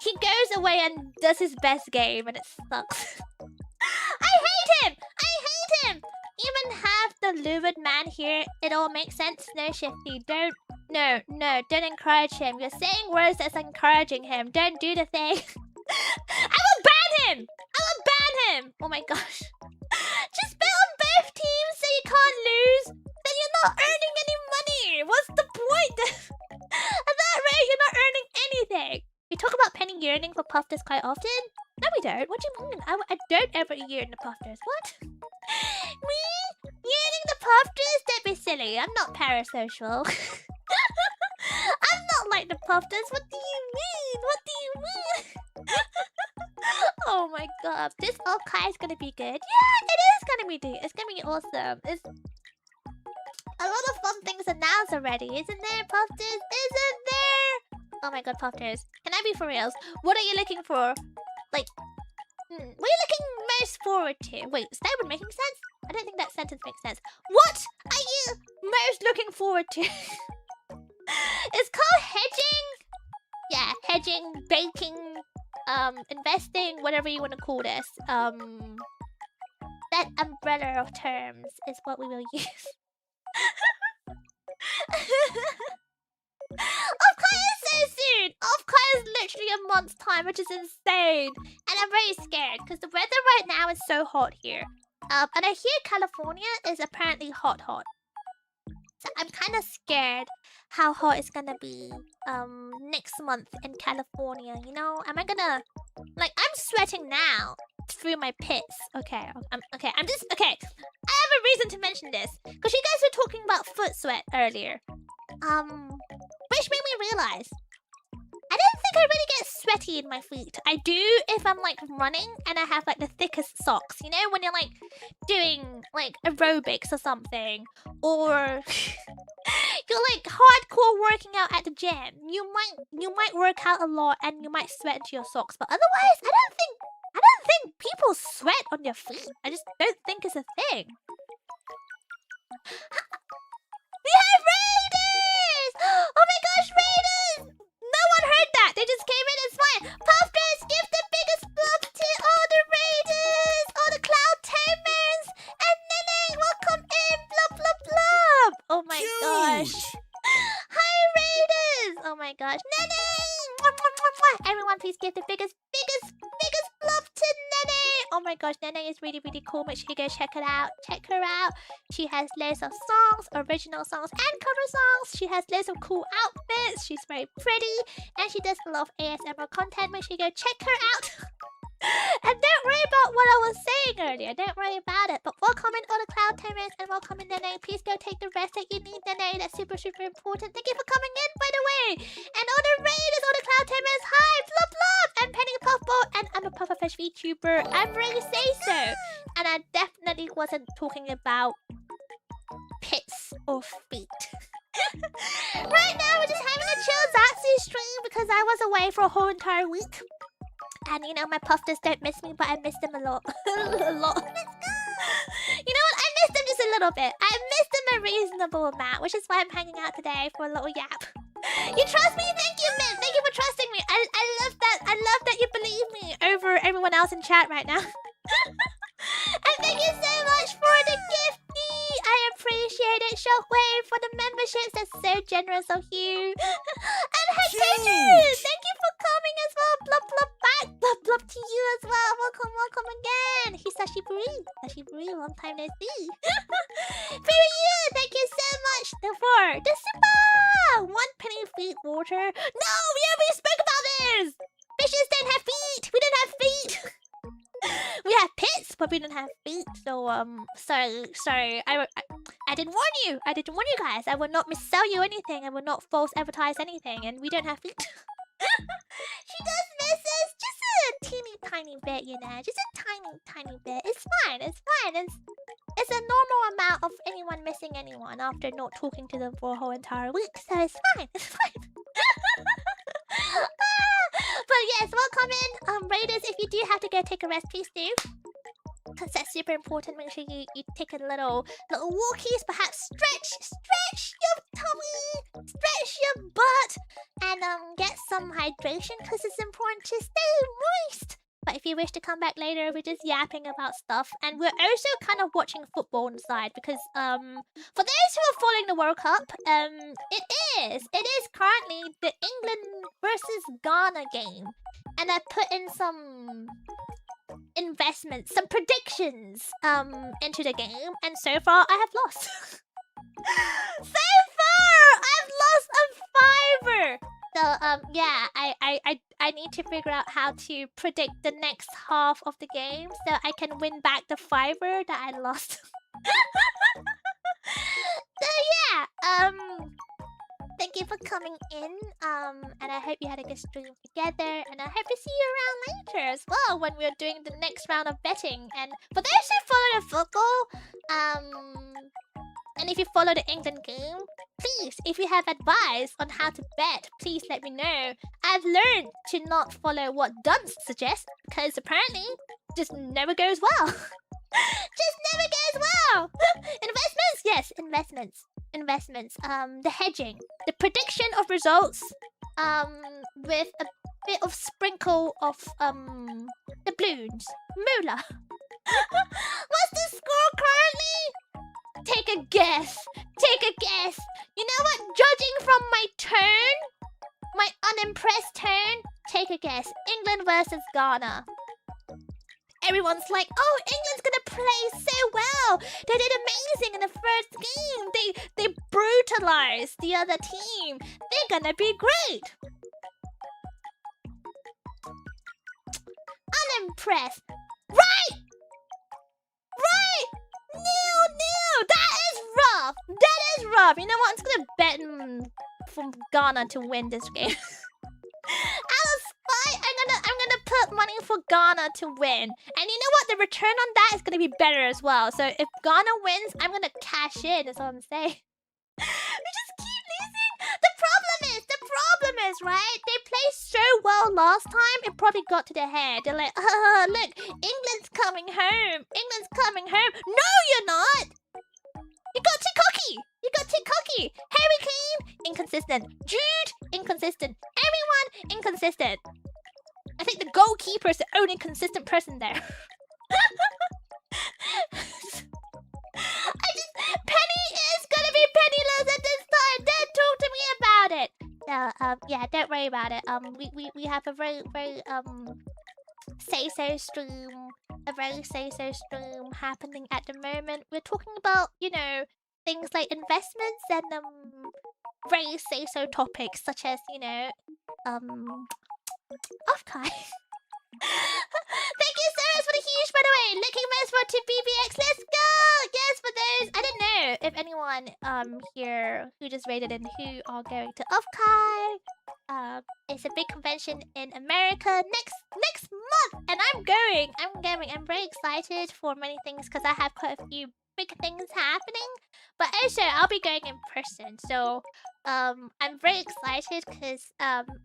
he goes away and does his best game and it sucks. I hate him! I hate him! Even have the Lewin man here, it all makes sense. No, Shifty, don't encourage him. You're saying words that's encouraging him. Don't do the thing. I will ban him! I will ban him! Oh my gosh. Just bet on both teams so you can't lose. Then you're not earning any money. What's the point? At that rate, you're not earning anything. We talk about Penny yearning for Puffers quite often. No, we don't. What do you mean? I don't ever yearn the Puffers. What? Me? Yearning the Puffers? Don't be silly. I'm not parasocial. I'm not like the Puffers. What do you mean? What do you mean? Oh my god, this Okai is gonna be good. Yeah, it is gonna be good. It's gonna be awesome. It's a lot of fun things announced already, isn't there, Puffers? Isn't there? Oh my god, Puffers. Can I be for reals? What are you looking for? Like, what are you looking most forward to? Wait, is that even making sense? I don't think that sentence makes sense. What are you most looking forward to? It's called hedging. Yeah, hedging, baking, investing, whatever you want to call this. That umbrella of terms is what we will use. Off-Kai is so soon! Off-Kai is literally a month's time, which is insane. And I'm very scared, because the weather right now is so hot here. And I hear California is apparently hot. So I'm kind of scared how hot it's gonna be next month in California, you know? Am I gonna... Like, I'm sweating now through my pits. Okay. I have a reason to mention this. Because you guys were talking about foot sweat earlier. Which made me realize I don't think I really get sweaty in my feet. I do if I'm like running and I have like the thickest socks. You know, when you're like doing like aerobics or something, or you're like hardcore working out at the gym. You might work out a lot and you might sweat into your socks. But otherwise, I don't think people sweat on their feet. I just don't think it's a thing. We have raiders! Oh my gosh, raiders! No one heard that. They just came in. It's fine. Puffers, give the biggest blob to all the raiders, all the cloud tamers, and Nene, welcome in. Blub blub blub. Oh my gosh. Hi raiders. Oh my gosh, Nene. Mwah, mwah, mwah, mwah. Everyone, please give the biggest blob to Nene. Oh my gosh, Nene is really cool. Make sure you go check her out. Check her out. She has loads of songs, original songs and cover songs. She has loads of cool outfits. She's very pretty and she does a lot of ASMR content. Make sure you go check her out. And don't worry about what I was saying earlier. Don't worry about it. But welcome in all the cloud tamers and welcome in Nene. Please go take the rest that you need, Nene. That's super important. Thank you for coming in, by the way. And all the raiders, all the cloud tamers. Hi, Flop Flop. I'm Penny Puffball and I'm a Pufferfish VTuber. I'm ready to say so. And I definitely wasn't talking about pits or feet. Right now we're just having a chill Zatsu stream because I was away for a whole entire week. And you know, my puffers don't miss me, but I miss them a lot. A lot. You know what? I miss them just a little bit. I miss them a reasonable amount, which is why I'm hanging out today for a little yap. You trust me? Thank you, Mint. Thank you for trusting me. I love that. I love that you believe me over everyone else in chat right now. And thank you so much for the gifty. I appreciate it, Shockwave, for the memberships. That's so generous of you. And Hector, thank you for coming as well. Blub time no see. Very you, thank you so much for the super! 1 penny feet water. No, we already spoke about this! Fishes don't have feet! We don't have feet! We have pits, but we don't have feet. So, sorry. I didn't warn you. I didn't warn you guys. I will not missell you anything. I will not false advertise anything. And we don't have feet. She does miss us just a teeny tiny bit, you know. Just a tiny bit. It's fine. It's fine. It's a normal amount of anyone missing anyone after not talking to them for a whole entire week. So it's fine. It's fine. But yes, welcome in, Raiders. If you do have to go take a rest, please do, because that's super important. Make sure you take a little walkies, perhaps stretch your tummy, stretch your butt, and get some hydration, because it's important to stay moist. But if you wish to come back later, we're just yapping about stuff, and we're also kind of watching football on the side, because for those who are following the World Cup, it is currently the England versus Ghana game, and I put in some investments, some predictions into the game, and so far I have lost. So far I've lost a fiver. So yeah, I need to figure out how to predict the next half of the game so I can win back the fiver that I lost. So yeah, thank you for coming in, and I hope you had a good stream together, and I hope to see you around later as well when we're doing the next round of betting. And for those who follow the football, and if you follow the England game, please, if you have advice on how to bet, please let me know. I've learned to not follow what Dunce suggests, because apparently just never goes well. Just never goes well. Investments? Yes, investments. The hedging, the prediction of results, with a bit of sprinkle of the balloons. Moolah. What's the score currently? Take a guess. Take a guess. You know what? Judging from my turn, my unimpressed turn, take a guess. England versus Ghana. Everyone's like, oh, England's gonna play so well. They did amazing in the first game. They brutalized the other team. They're gonna be great. Unimpressed. Right! No, that is rough. That is rough. You know what? I'm just gonna bet for Ghana to win this game. Out of spite, I'm gonna put money for Ghana to win. And you know what? The return on that is gonna be better as well. So if Ghana wins, I'm gonna cash in. That's all I'm saying. We just keep losing. The problem is, right? They played so well last time, it probably got to their head. They're like, look, England's coming home. England's coming home. No, you're not. You got too cocky. Harry Kane, inconsistent. Jude, inconsistent. Everyone, inconsistent. I think the goalkeeper is the only consistent person there. Penny is gonna be penniless at this time. Don't talk to me about it. So, yeah, don't worry about it. We have a very say-so stream. A very say-so stream happening at the moment. We're talking about, you know, things like investments and very say-so topics such as, you know, Offkai. Thank you so much for the huge, by the way. Looking most for to BBX. Let's go. Yes, for those. I don't know if anyone here who just rated and who are going to Offkai. It's a big convention in America next month, and I'm going. I'm very excited for many things because I have quite a few big things happening, but also I'll be going in person. So I'm very excited because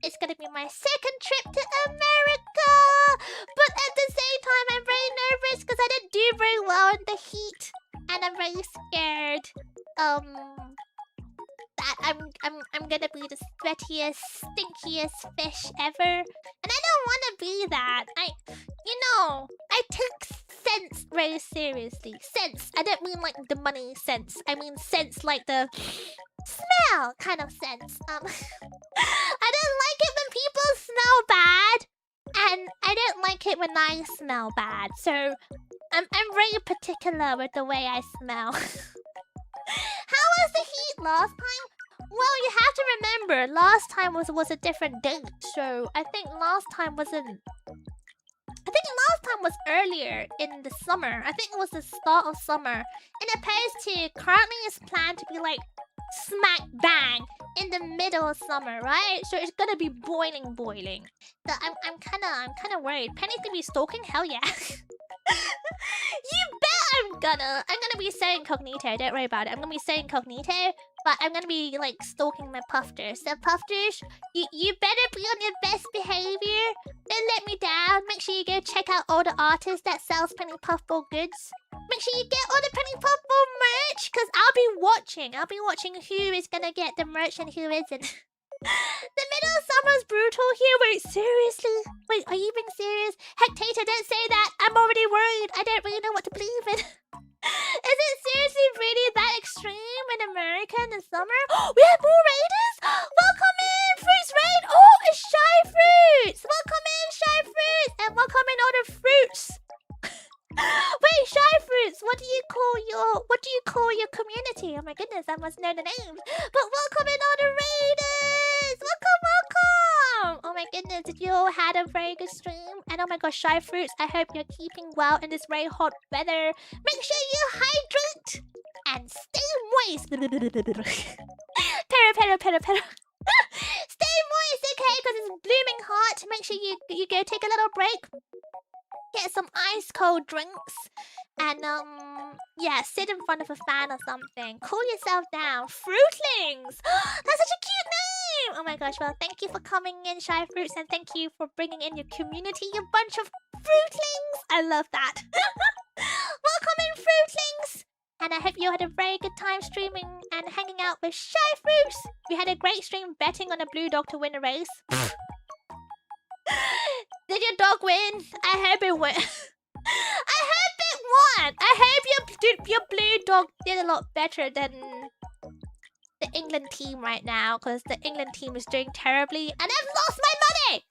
it's gonna be my second trip to America. But at the same time, I'm very nervous because I didn't do very well in the heat, and I'm very scared that I'm gonna be the sweatiest, stinkiest fish ever, and I don't want to be that. I take sense very seriously. Sense. I don't mean like the money sense. I mean sense like the smell kind of sense. I don't like it when people smell bad, and I don't like it when I smell bad. So I'm very particular with the way I smell. How was the heat last time? Well, you have to remember, last time was a different date, so I think last time was earlier in the summer. I think it was the start of summer. And opposed to currently is planned to be like smack bang in the middle of summer, right? So it's gonna be boiling. So I'm kinda worried. Penny's gonna be stalking? Hell yeah. You bet I'm gonna be so incognito, don't worry about it. I'm gonna be so incognito, but I'm gonna be like stalking my puffers. So puffers, you better be on your best behavior. Don't let me down. Make sure you go check out all the artists that sells Penny Puffball goods. Make sure you get all the Penny Puffball merch, cause I'll be watching who is gonna get the merch and who isn't. The middle of summer's brutal here. Wait, seriously? Wait, are you being serious? Hectator, don't say that. I'm already worried. I don't really know what to believe in. Is it seriously really that extreme in America in the summer? We have more raiders? Welcome in, Fruits Raid. Oh, it's Shy Fruits. Welcome in, Shy Fruits. And welcome in all the fruits. Wait, Shy Fruits, what do you call your community? Oh my goodness, I must know the names. But welcome in all the raiders. Welcome. Oh my goodness, did you all had a very good stream? And oh my gosh, Shy Fruits, I hope you're keeping well in this very hot weather. Make sure you hydrate and stay moist. Pero. Stay moist, okay? Because it's blooming hot. Make sure you go take a little break. Get some ice cold drinks. And yeah, sit in front of a fan or something. Cool yourself down. Fruitlings! That's such a cute name! Oh my gosh, well, thank you for coming in, Shy Fruits, and thank you for bringing in your community, you bunch of fruitlings! I love that. Welcome in, fruitlings! And I hope you had a very good time streaming and hanging out with Shy Fruits. We had a great stream betting on a blue dog to win a race. Did your dog win? I hope it won. I hope it won. I hope your blue dog did a lot better than the England team right now, because the England team is doing terribly, and I've lost my money.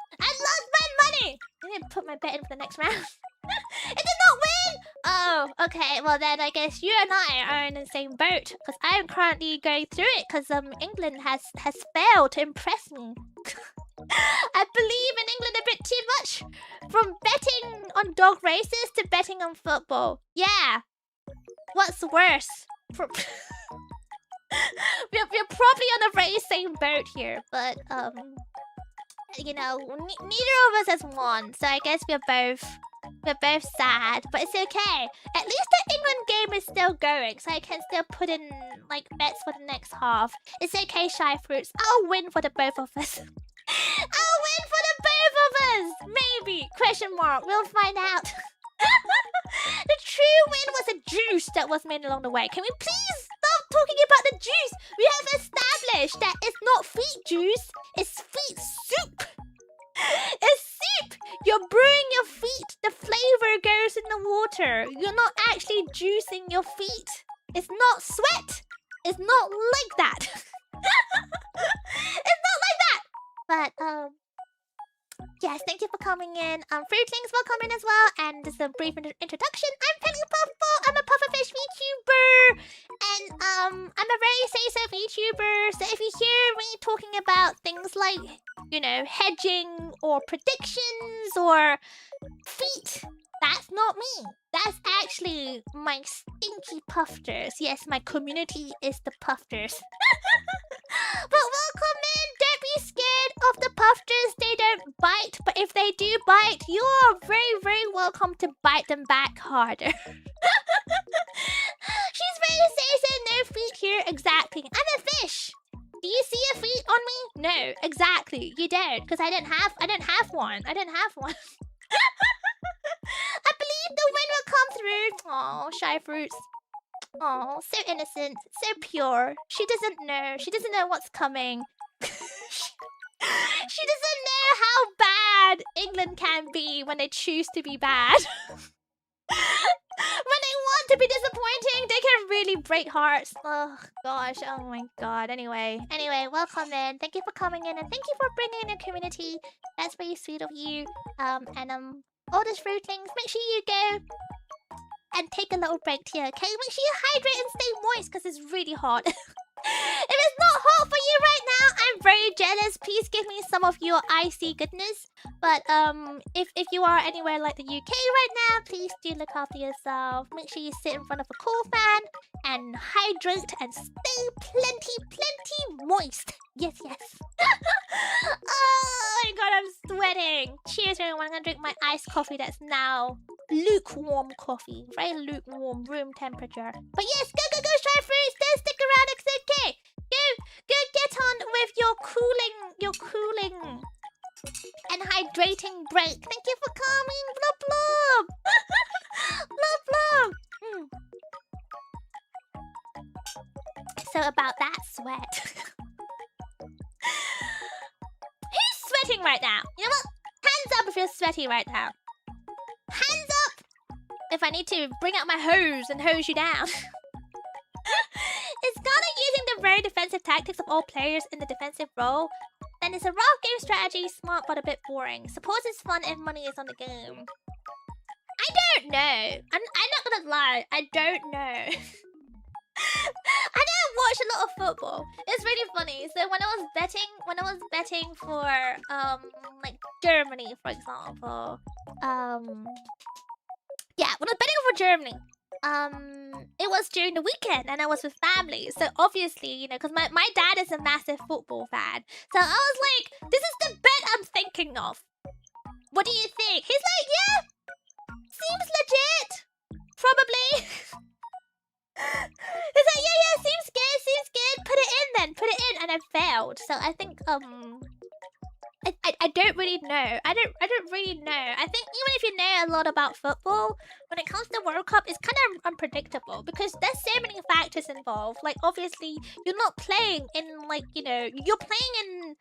I need to put my bet in for the next round. It did not win. Oh, okay. Well then, I guess you and I are in the same boat, because I am currently going through it because England has failed to impress me. I believe in England a bit too much. From betting on dog races to betting on football. Yeah. What's worse? We're probably on the very same boat here, but you know, neither of us has won, so I guess we're both sad, but it's okay. At least the England game is still going, so I can still put in like bets for the next half. It's okay, Shy Fruits. I'll win for the both of us. I'll win for the both of us! Maybe! Question mark. We'll find out. The true win was a juice that was made along the way. Can we please stop talking about the juice? We have established that it's not feet juice. It's feet soup. It's soup! You're brewing your feet. The flavor goes in the water. You're not actually juicing your feet. It's not sweat. It's not like that. It's not like that. But yes, thank you for coming in. Fruitlings, welcome in as well. And just a brief introduction. I'm Penny Puffball. I'm a pufferfish VTuber, and I'm a very say-so VTuber. So if you hear me talking about things like, you know, hedging or predictions or feet, that's not me. That's actually my stinky puffers. Yes, my community is the puffers. But welcome in. Don't be scared of the puffers. They don't bite, but if they do bite, you are very, very welcome to bite them back harder. She's very say-so, no feet here. Exactly. I'm a fish. Do you see a feet on me? No, exactly. You don't, because I don't have one. I don't have one. I believe the wind will come through. Oh, Shy Fruits. Oh, so innocent, so pure. She doesn't know. She doesn't know what's coming. She doesn't know how bad England can be when they choose to be bad. When they want to be disappointing, they can really break hearts. Oh gosh, oh my god. Anyway, welcome in. Thank you for coming in, and thank you for bringing in a community. That's very sweet of you. All those fruitlings, make sure you go and take a little break here, okay? Make sure you hydrate and stay moist because it's really hot. If it's not hot for you right now, I'm very jealous. Please give me some of your icy goodness. But if you are anywhere like the UK right now, please do look after yourself. Make sure you sit in front of a cool fan and hydrate and stay plenty moist. Yes, yes. Oh my god, I'm sweating. Cheers, everyone. I'm gonna drink my iced coffee that's now lukewarm coffee. Very lukewarm, room temperature. But yes, go, try fruits. Don't stick around, it's okay. Go get on with your cooling and hydrating break. Thank you for coming. Blub blub. So about that sweat. Who's sweating right now? You know what? Hands up if you're sweaty right now. Hands up if I need to bring out my hose and hose you down. Is Ghana using the very defensive tactics of all players in the defensive role? Then it's a rough game strategy, smart but a bit boring. Suppose it's fun if money is on the game. I don't know. I'm not gonna lie. I don't know. I don't watch a lot of football. It's really funny. So when I was betting for like Germany, for example, yeah, when I was betting for Germany, it was during the weekend and I was with family. So obviously, you know, because my dad is a massive football fan. So I was like, this is the bet I'm thinking of. What do you think? He's like, yeah, seems legit. Probably. He's like, yeah, seems good. Put it in then. Put it in. And I failed. So I think, I don't really know. I don't really know. I think even if you know a lot about football, when it comes to the World Cup, it's kind of unpredictable because there's so many factors involved. Like, obviously, you're not playing in, like, you know, you're playing in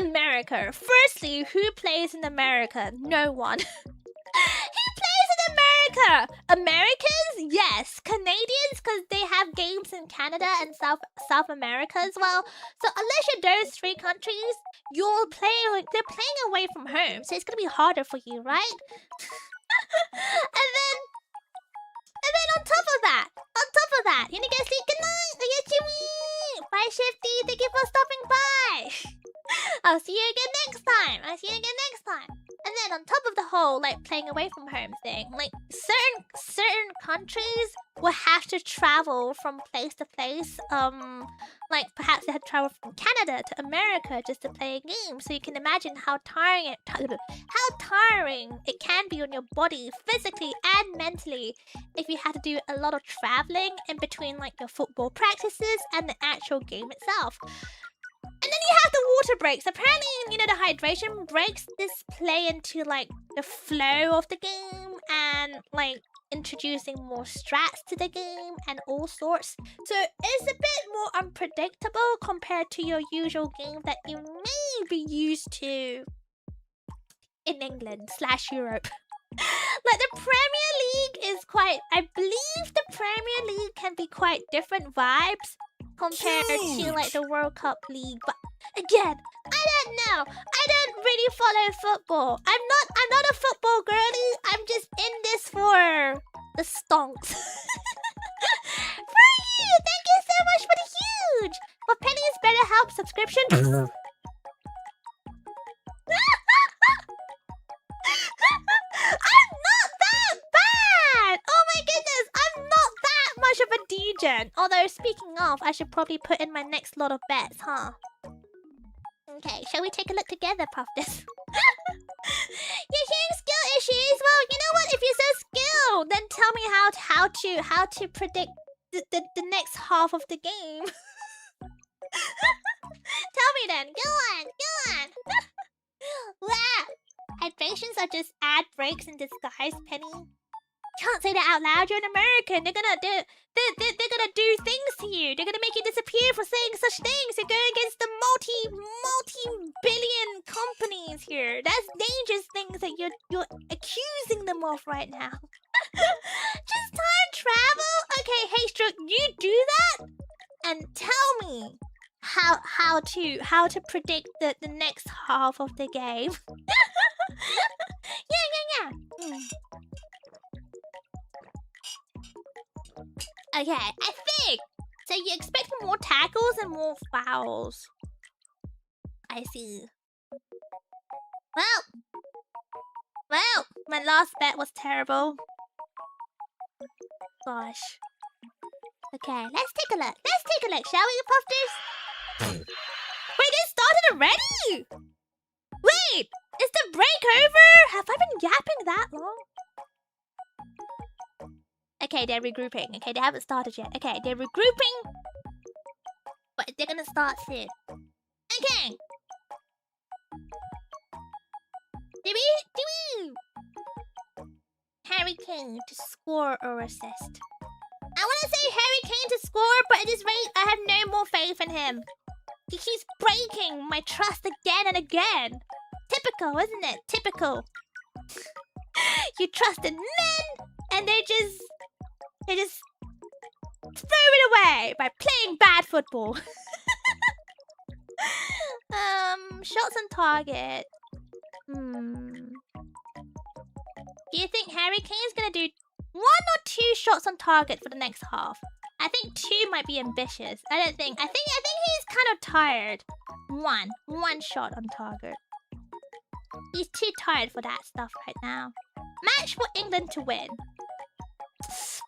America. Firstly, who plays in America? No one. Who plays in America? Americans? Yes. Canadians, because they have games in Canada and South America as well. So unless you're those three countries, they're playing away from home. So it's gonna be harder for you, right? and then on top of that, you know, guys, say good night. I get you. Bye, Shifty. Thank you for stopping by. I'll see you again next time. And then on top of the whole, like, playing away from home thing, like, certain countries will have to travel from place to place. Like, perhaps they had to travel from Canada to America just to play a game. So you can imagine how tiring it can be on your body, physically and mentally, if you have to do a lot of traveling in between, like, your football practices and the actual game itself. And then you have the water breaks. Apparently, you know, the hydration breaks this play into, like, the flow of the game and, like, introducing more strats to the game and all sorts. So it's a bit more unpredictable compared to your usual game that you may be used to in England / Europe. Like, the Premier League is quite... I believe the Premier League can be quite different vibes compared to, like, the World Cup League. But again, I don't know. I don't really follow football. I'm not a football girly. I'm just in this for the stonks. For you! Thank you so much for the huge! For Penny's BetterHelp subscription. I'm not that bad! Oh my goodness, I'm not that much of a degen. Although, speaking of, I should probably put in my next lot of bets, huh? Okay, shall we take a look together, Puffdus? You're hearing skill issues? Well, you know what? If you're so skilled, then tell me how to predict the next half of the game. Tell me then. Go on. Wow. Hydrations are just ad breaks in disguise, Penny. Can't say that out loud. You're an American. They're gonna do things to you. They're gonna make you disappear for saying such things. You're going against the multi-billion companies here. That's dangerous things that you're accusing them of right now. Just time travel? Okay, hey Stroke, you do that? And tell me how to predict the next half of the game. Yeah. Okay, I think. So you're expecting more tackles and more fouls. I see. Well, my last bet was terrible. Gosh. Okay, let's take a look. Shall we, Puffers? Wait, it started already? Wait, is the break over? Have I been yapping that long? Okay, they're regrouping. Okay, they haven't started yet. Okay, they're regrouping. But they're gonna start soon. Okay. Do we... Harry Kane to score or assist. I want to say Harry Kane to score, but at this rate, I have no more faith in him. He keeps breaking my trust again and again. Typical, isn't it? Typical. You trusted men, and they just throw it away by playing bad football. Shots on target. Do you think Harry Kane's gonna do 1 or 2 shots on target for the next half? I think 2 might be ambitious. I think he's kind of tired. One shot on target. He's too tired for that stuff right now. Match for England to win.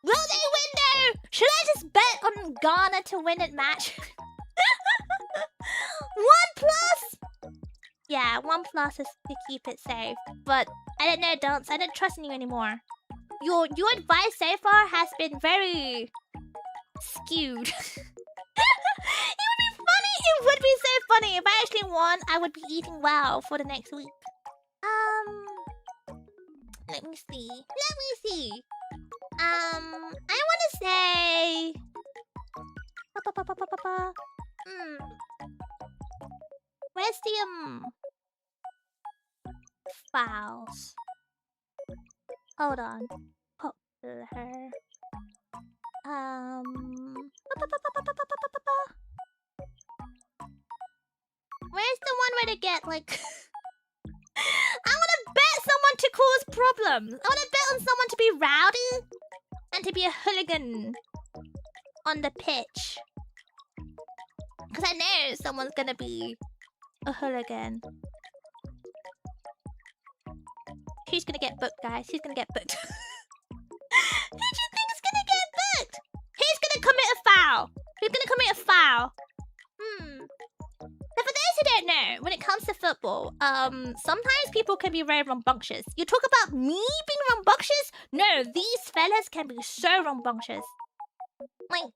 Will they win though? Should I just bet on Ghana to win it match? 1+? Yeah, 1+ is to keep it safe. But I don't know, Dunce. I don't trust in you anymore. Your advice so far has been very skewed. It would be so funny. If I actually won, I would be eating well for the next week. Let me see. I wanna say where's the fouls? Hold on. Popular. Where's the one where they get like I wanna bet someone to cause problems. I wanna bet on someone to be rowdy and to be a hooligan on the pitch. Because I know someone's gonna be a hooligan. Who's gonna get booked, guys? Who's gonna get booked? Who do you think is gonna get booked? Who's gonna commit a foul? But for those who don't know, when it comes to football, sometimes people can be very rambunctious. You talk about me being rambunctious? No, these fellas can be so rambunctious. Like,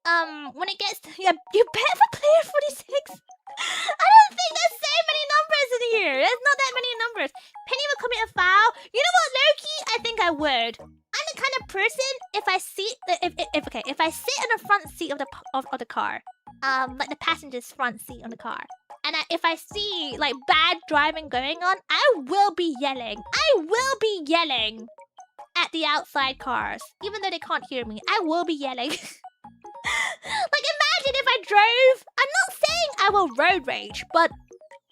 when it gets to... Yeah, you bet for player 46? I don't think there's so many numbers in here. There's not that many numbers. Penny would commit a foul. You know what, Loki? I think I would. I'm the kind of person, if I sit in the front seat of the car, like the passenger's front seat on the car, and if I see like bad driving going on, I will be yelling. At the outside cars, even though they can't hear me. I will be yelling. Like, imagine if I drove. I'm not saying I will road rage, but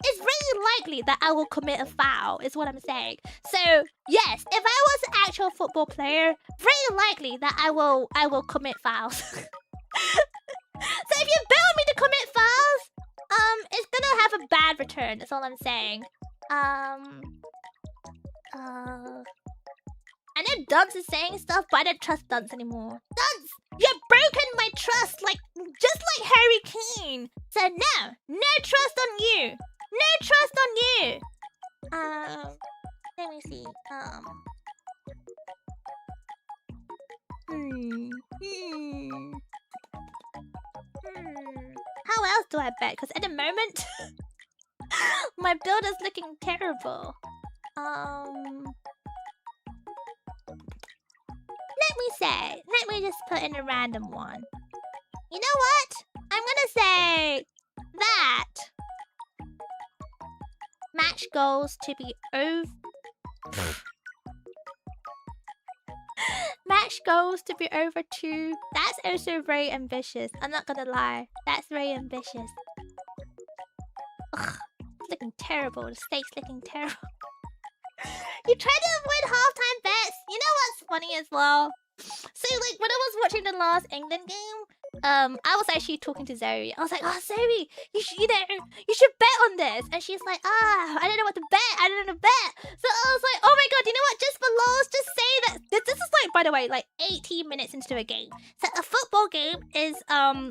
it's really likely that I will commit a foul, is what I'm saying. So, yes, if I was an actual football player, very likely that I will commit fouls. So if you bet on me to commit fouls, it's gonna have a bad return, that's all I'm saying. I know Dunce is saying stuff, but I don't trust Dunce anymore. Dunce, you've broken my trust, just like Harry Kane. So no trust on you. Let me see. How else do I bet? Because at the moment, my build is looking terrible. Let me just put in a random one. You know what? I'm gonna say that match goals to be over. Match goals to be over 2. That's also very ambitious. I'm not gonna lie. That's very ambitious. Ugh, it's looking terrible. The stake's looking terrible. You try to avoid halftime bets. You know what's funny as well? So like when I was watching the last England game, I was actually talking to Zoe. I was like, "Oh, Zoe, you should bet on this." And she's like, "Ah, I don't know what to bet. I don't know to bet." So I was like, "Oh my god, you know what? Just for lols, just say that this is like, by the way, like 18 minutes into a game. So a football game is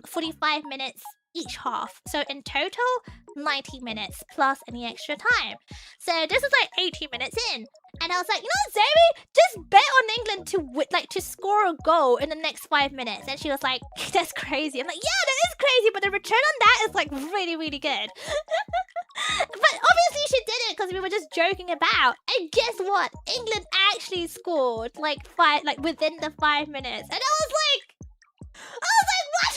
45 minutes each half. So in total, 90 minutes plus any extra time. So this is like 18 minutes in." And I was like, "You know what, Zoe? Just bet on England to score a goal in the next 5 minutes." And she was like, "That's crazy." I'm like, "Yeah, that is crazy, but the return on that is like really, really good." But obviously she did it because we were just joking about. And guess what? England actually scored like within the 5 minutes. And I was like, what?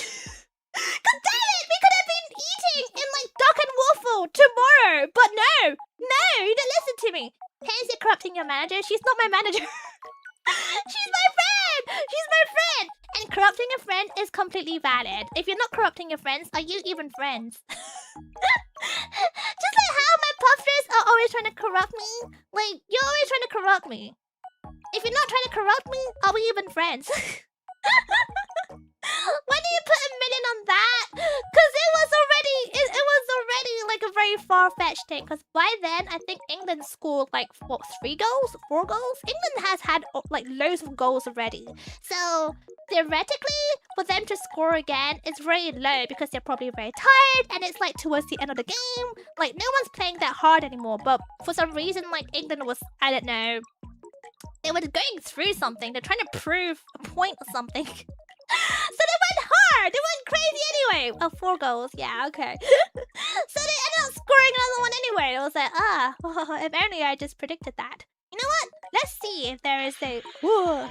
God damn it! We could have been eating in like duck and waffle tomorrow. But no, you didn't listen to me. Hence you're corrupting your manager. She's not my manager. She's my friend. She's my friend. And corrupting a friend is completely valid. If you're not corrupting your friends, are you even friends? Just like how my puffers are always trying to corrupt me. Like, you're always trying to corrupt me. If you're not trying to corrupt me, are we even friends? Why do you put a million on that? Because it was already like a very far-fetched thing. Because by then, I think England scored like, what, 3 goals? 4 goals? England has had like loads of goals already. So theoretically, for them to score again is very low because they're probably very tired. And it's like towards the end of the game. Like no one's playing that hard anymore. But for some reason, like England was, I don't know, they were going through something. They're trying to prove a point or something. So they went hard. They went crazy anyway. Oh, 4 goals. Yeah, okay. So they ended up scoring another one anyway. I was like, if only I just predicted that. You know what? Let's see if there is a... Whoa.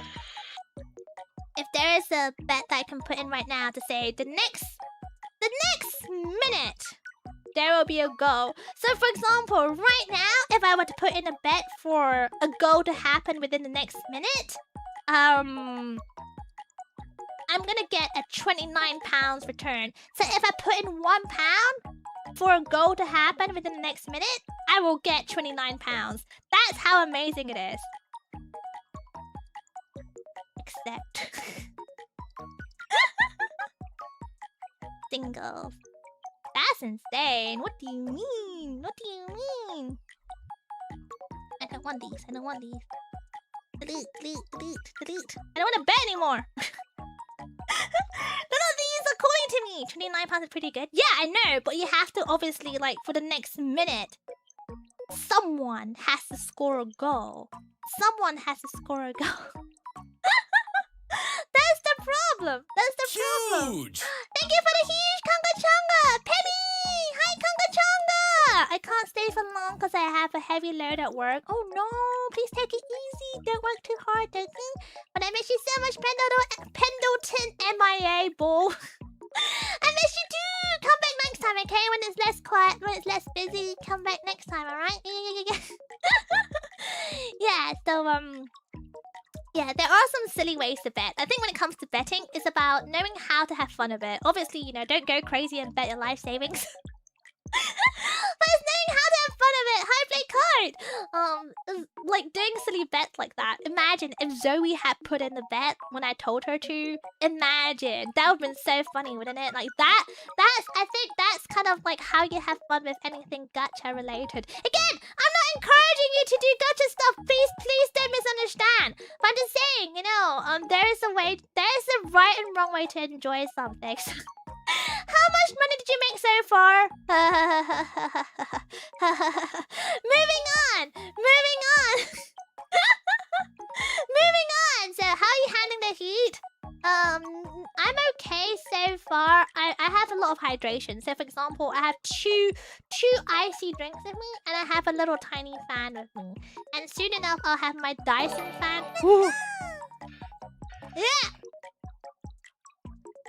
If there is a bet that I can put in right now to say the next minute there will be a goal. So for example, right now, if I were to put in a bet for a goal to happen within the next minute, I'm gonna get a £29 return. So if I put in £1 for a goal to happen within the next minute, I will get £29. That's how amazing it is. Except singles. That's insane. What do you mean? What do you mean? I don't want these. I don't want these. Delete, delete, delete, delete. I don't want to bet anymore. None of these according to me. £29 is pretty good. Yeah, I know, but you have to obviously, like, for the next minute, someone has to score a goal. Someone has to score a goal. That's the problem. That's the problem. Huge. Thank you for the huge Conga Chonga. Penny! Hi, Conga Chonga! I can't stay for long because I have a heavy load at work. Oh no, please take it easy. Don't work too hard, okay? But I miss you so much, Pendleton MIA ball. I miss you too. Come back next time, okay? When it's less quiet, when it's less busy, come back next time, alright? Yeah, so yeah, there are some silly ways to bet. I think when it comes to betting, it's about knowing how to have fun of it. Obviously, you know, don't go crazy and bet your life savings. But it's knowing how to have fun of it. Hi, play card. Like doing silly bets like that. Imagine if Zoe had put in the bet when I told her to. Imagine that would have been so funny, wouldn't it? Like I think that's kind of like how you have fun with anything gacha related. Again, I'm not encouraging you to do gacha stuff. Please don't misunderstand. But I'm just saying, you know, there is a right and wrong way to enjoy something. How much money did you make so far? Moving on. Moving on. So how are you handling the heat? I'm okay so far. I have a lot of hydration. So for example, I have two icy drinks with me, and I have a little tiny fan with me. And soon enough, I'll have my Dyson fan. Yeah.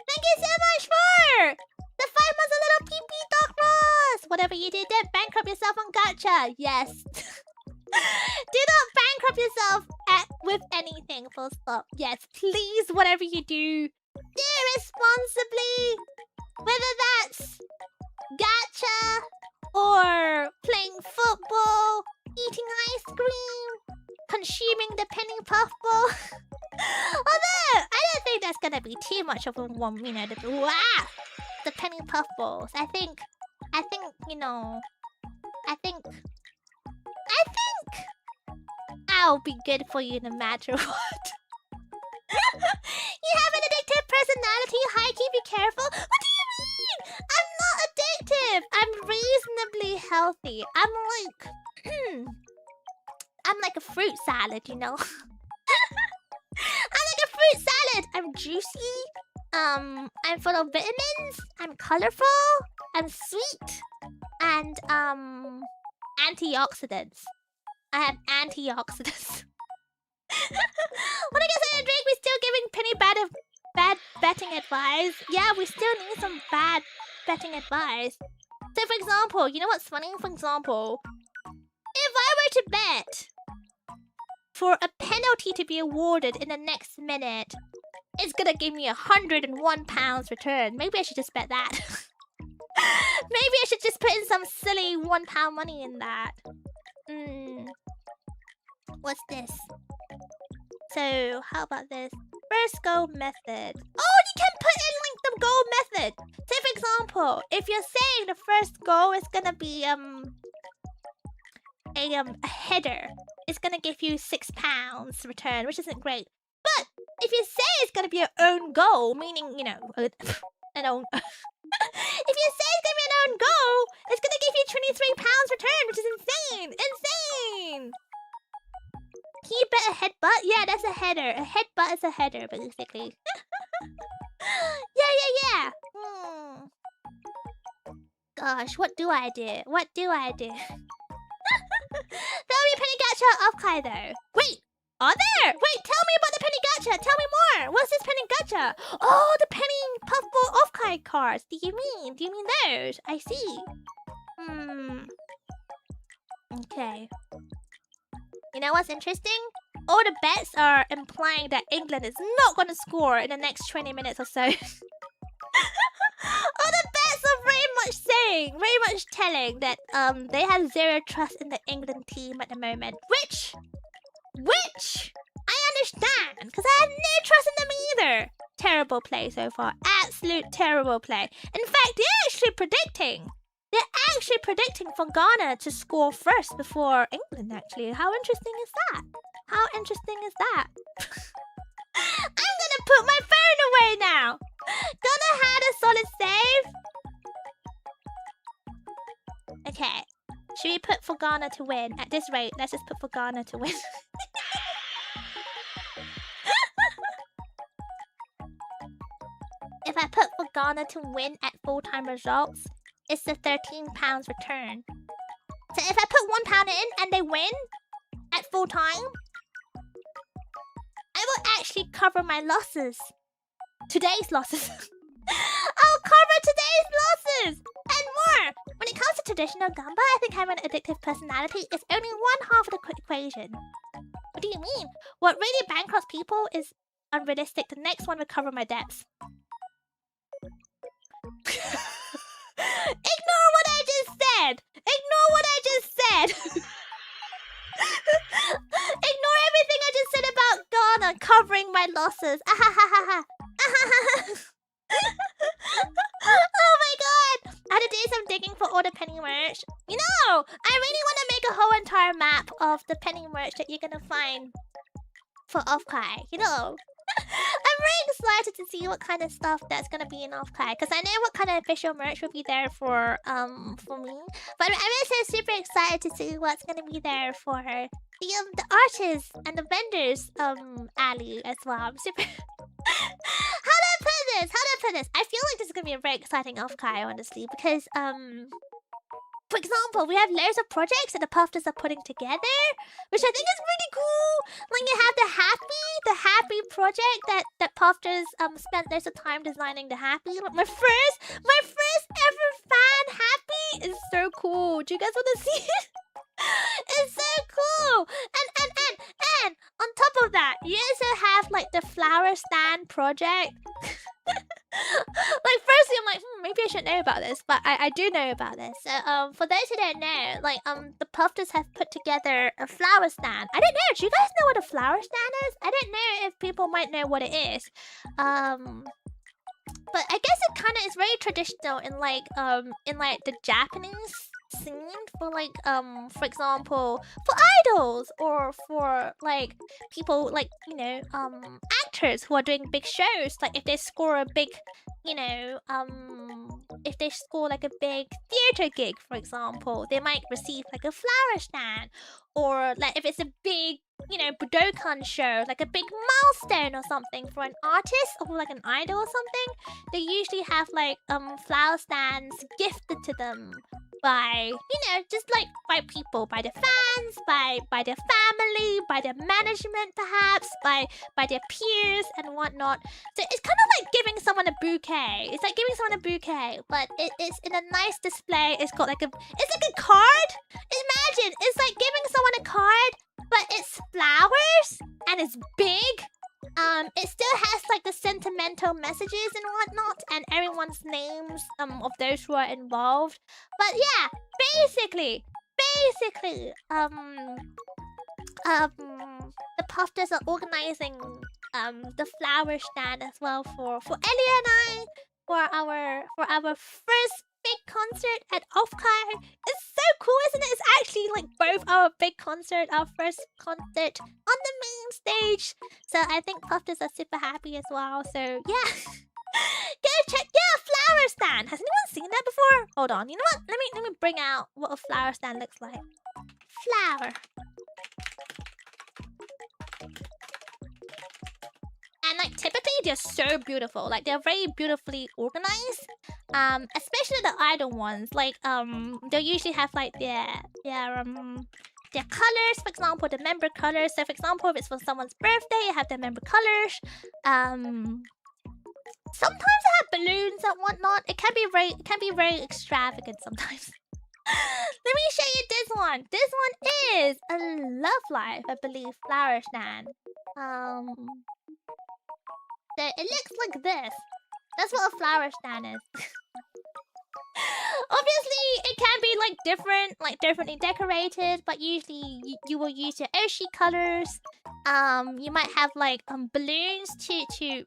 Thank you so much for the 5 months of little pee-pee Doc Ross. Whatever you do, don't bankrupt yourself on gacha. Yes. Do not bankrupt yourself with anything, full stop. Yes, please, whatever you do responsibly. Whether that's gacha or playing football, eating ice cream, consuming the penny puffball. Although much of them want, you know, the penny puffballs. I think, you know, I think I'll be good for you no matter what. You have an addictive personality, Heike, be careful. What do you mean? I'm not addictive. I'm reasonably healthy. I'm like a fruit salad, you know? I'm like a fruit salad. I'm juicy. I'm full of vitamins. I'm colorful. I'm sweet. And antioxidants. I have antioxidants. When I guess I drink, we're still giving Penny bad betting advice. Yeah, we still need some bad betting advice. So, for example, you know what's funny? For example, if I were to bet for a penalty to be awarded in the next minute, it's gonna give me £101 return. Maybe I should just bet that. Maybe I should just put in some silly £1 money in that. What's this? So, how about this? First goal method. Oh, you can put in like the goal method. Say for example, if you're saying the first goal is gonna be a header, it's gonna give you £6 return, which isn't great. But if you say it's gonna be your own goal, meaning, you know, an own if you say it's gonna be an own goal, it's gonna give you £23 return, which is insane! Insane! Can you bet a headbutt? Yeah, that's a header. A headbutt is a header, basically. Yeah. Gosh, what do I do? What do I do? There'll be a penny gacha off-kai though. Wait, are there? Wait, tell me about the penny gacha. Tell me more. What's this penny gacha? Oh, the penny puffball off-kai cards. Do you mean those? I see. Okay. You know what's interesting? All the bets are implying that England is not going to score in the next 20 minutes or so. All the bets are very much telling that they have zero trust in the England team at the moment. Which I understand, because I have no trust in them either. Terrible play so far. Absolute terrible play. In fact, they're actually predicting for Ghana to score first before England, actually. How interesting is that? How interesting is that? I'm gonna put my phone away now. Ghana had a solid save. Okay. Should we put for Ghana to win? At this rate, let's just put for Ghana to win. If I put for Ghana to win at full-time results, it's a £13 return. So if I put £1 in and they win at full time, I will actually cover my losses. Today's losses. I'll cover today's losses and more. When it comes to traditional gamba, I think having an addictive personality is only one half of the equation. What do you mean? What really bankrupts people is unrealistic. The next one will cover my debts. Ignore what I just said! Ignore what I just said! Ignore everything I just said about Ghana covering my losses. Oh my god! I had to do some digging for all the penny merch. You know, I really want to make a whole entire map of the penny merch that you're gonna find for Offkai. You know, I'm really excited to see what kind of stuff that's gonna be in Offkai, because I know what kind of official merch will be there for me. But I'm also super excited to see what's gonna be there for the artists and the vendors alley as well. I'm super. How do I put this? I feel like this is gonna be a very exciting Offkai, honestly, because for example, we have loads of projects that the Puffers are putting together, which I think is really cool. Like you have the Happy project that Puffers spent loads of time designing the Happy. Like my first ever fan Happy is so cool. Do you guys want to see it? It's so cool. And on top of that, you also have like the flower stand project. Like firstly, I'm like, maybe I should know about this, but I do know about this. So for those who don't know, like the Puffers have put together a flower stand. I don't know. Do you guys know what a flower stand is? I don't know if people might know what it is. But I guess it kind of is very traditional in like the Japanese scene for like for example for idols or for like people like actors who are doing big shows. Like if they score a big if they score like a big theater gig, for example, they might receive like a flower stand. Or like if it's a big Budokan show, like a big milestone or something for an artist or like an idol or something, they usually have like flower stands gifted to them by just like by people, by the fans, by their family, by their management, perhaps by their peers and whatnot. So it's kind of like giving someone a bouquet. It's like giving someone a bouquet, but it's in a nice display. It's got like it's like a card. Imagine it's like giving someone a card, but it's flowers and it's big. It still has like the sentimental messages and whatnot, and everyone's names of those who are involved. But yeah, basically, the Puffers are organizing the flower stand as well for Ellie and I for our first big concert at Offkai. It's so cool, isn't it? It's actually like both our big concert, our first concert on the main stage. So I think Puffers are super happy as well. So yeah. Go check flower stand. Has anyone seen that before? Hold on. You know what? Let me bring out what a flower stand looks like. Flower. And like typically they're so beautiful. Like they're very beautifully organized. Especially the idol ones. Like they'll usually have like their colors, for example, the member colors. So for example, if it's for someone's birthday, you have their member colors. Sometimes they have balloons and whatnot. It can be very extravagant sometimes. Let me show you this one. This one is a Love Life, I believe, flower stand. So it looks like this. That's what a flower stand is. Obviously, it can be like differently decorated, but usually you will use your Oshi colors. You might have like balloons to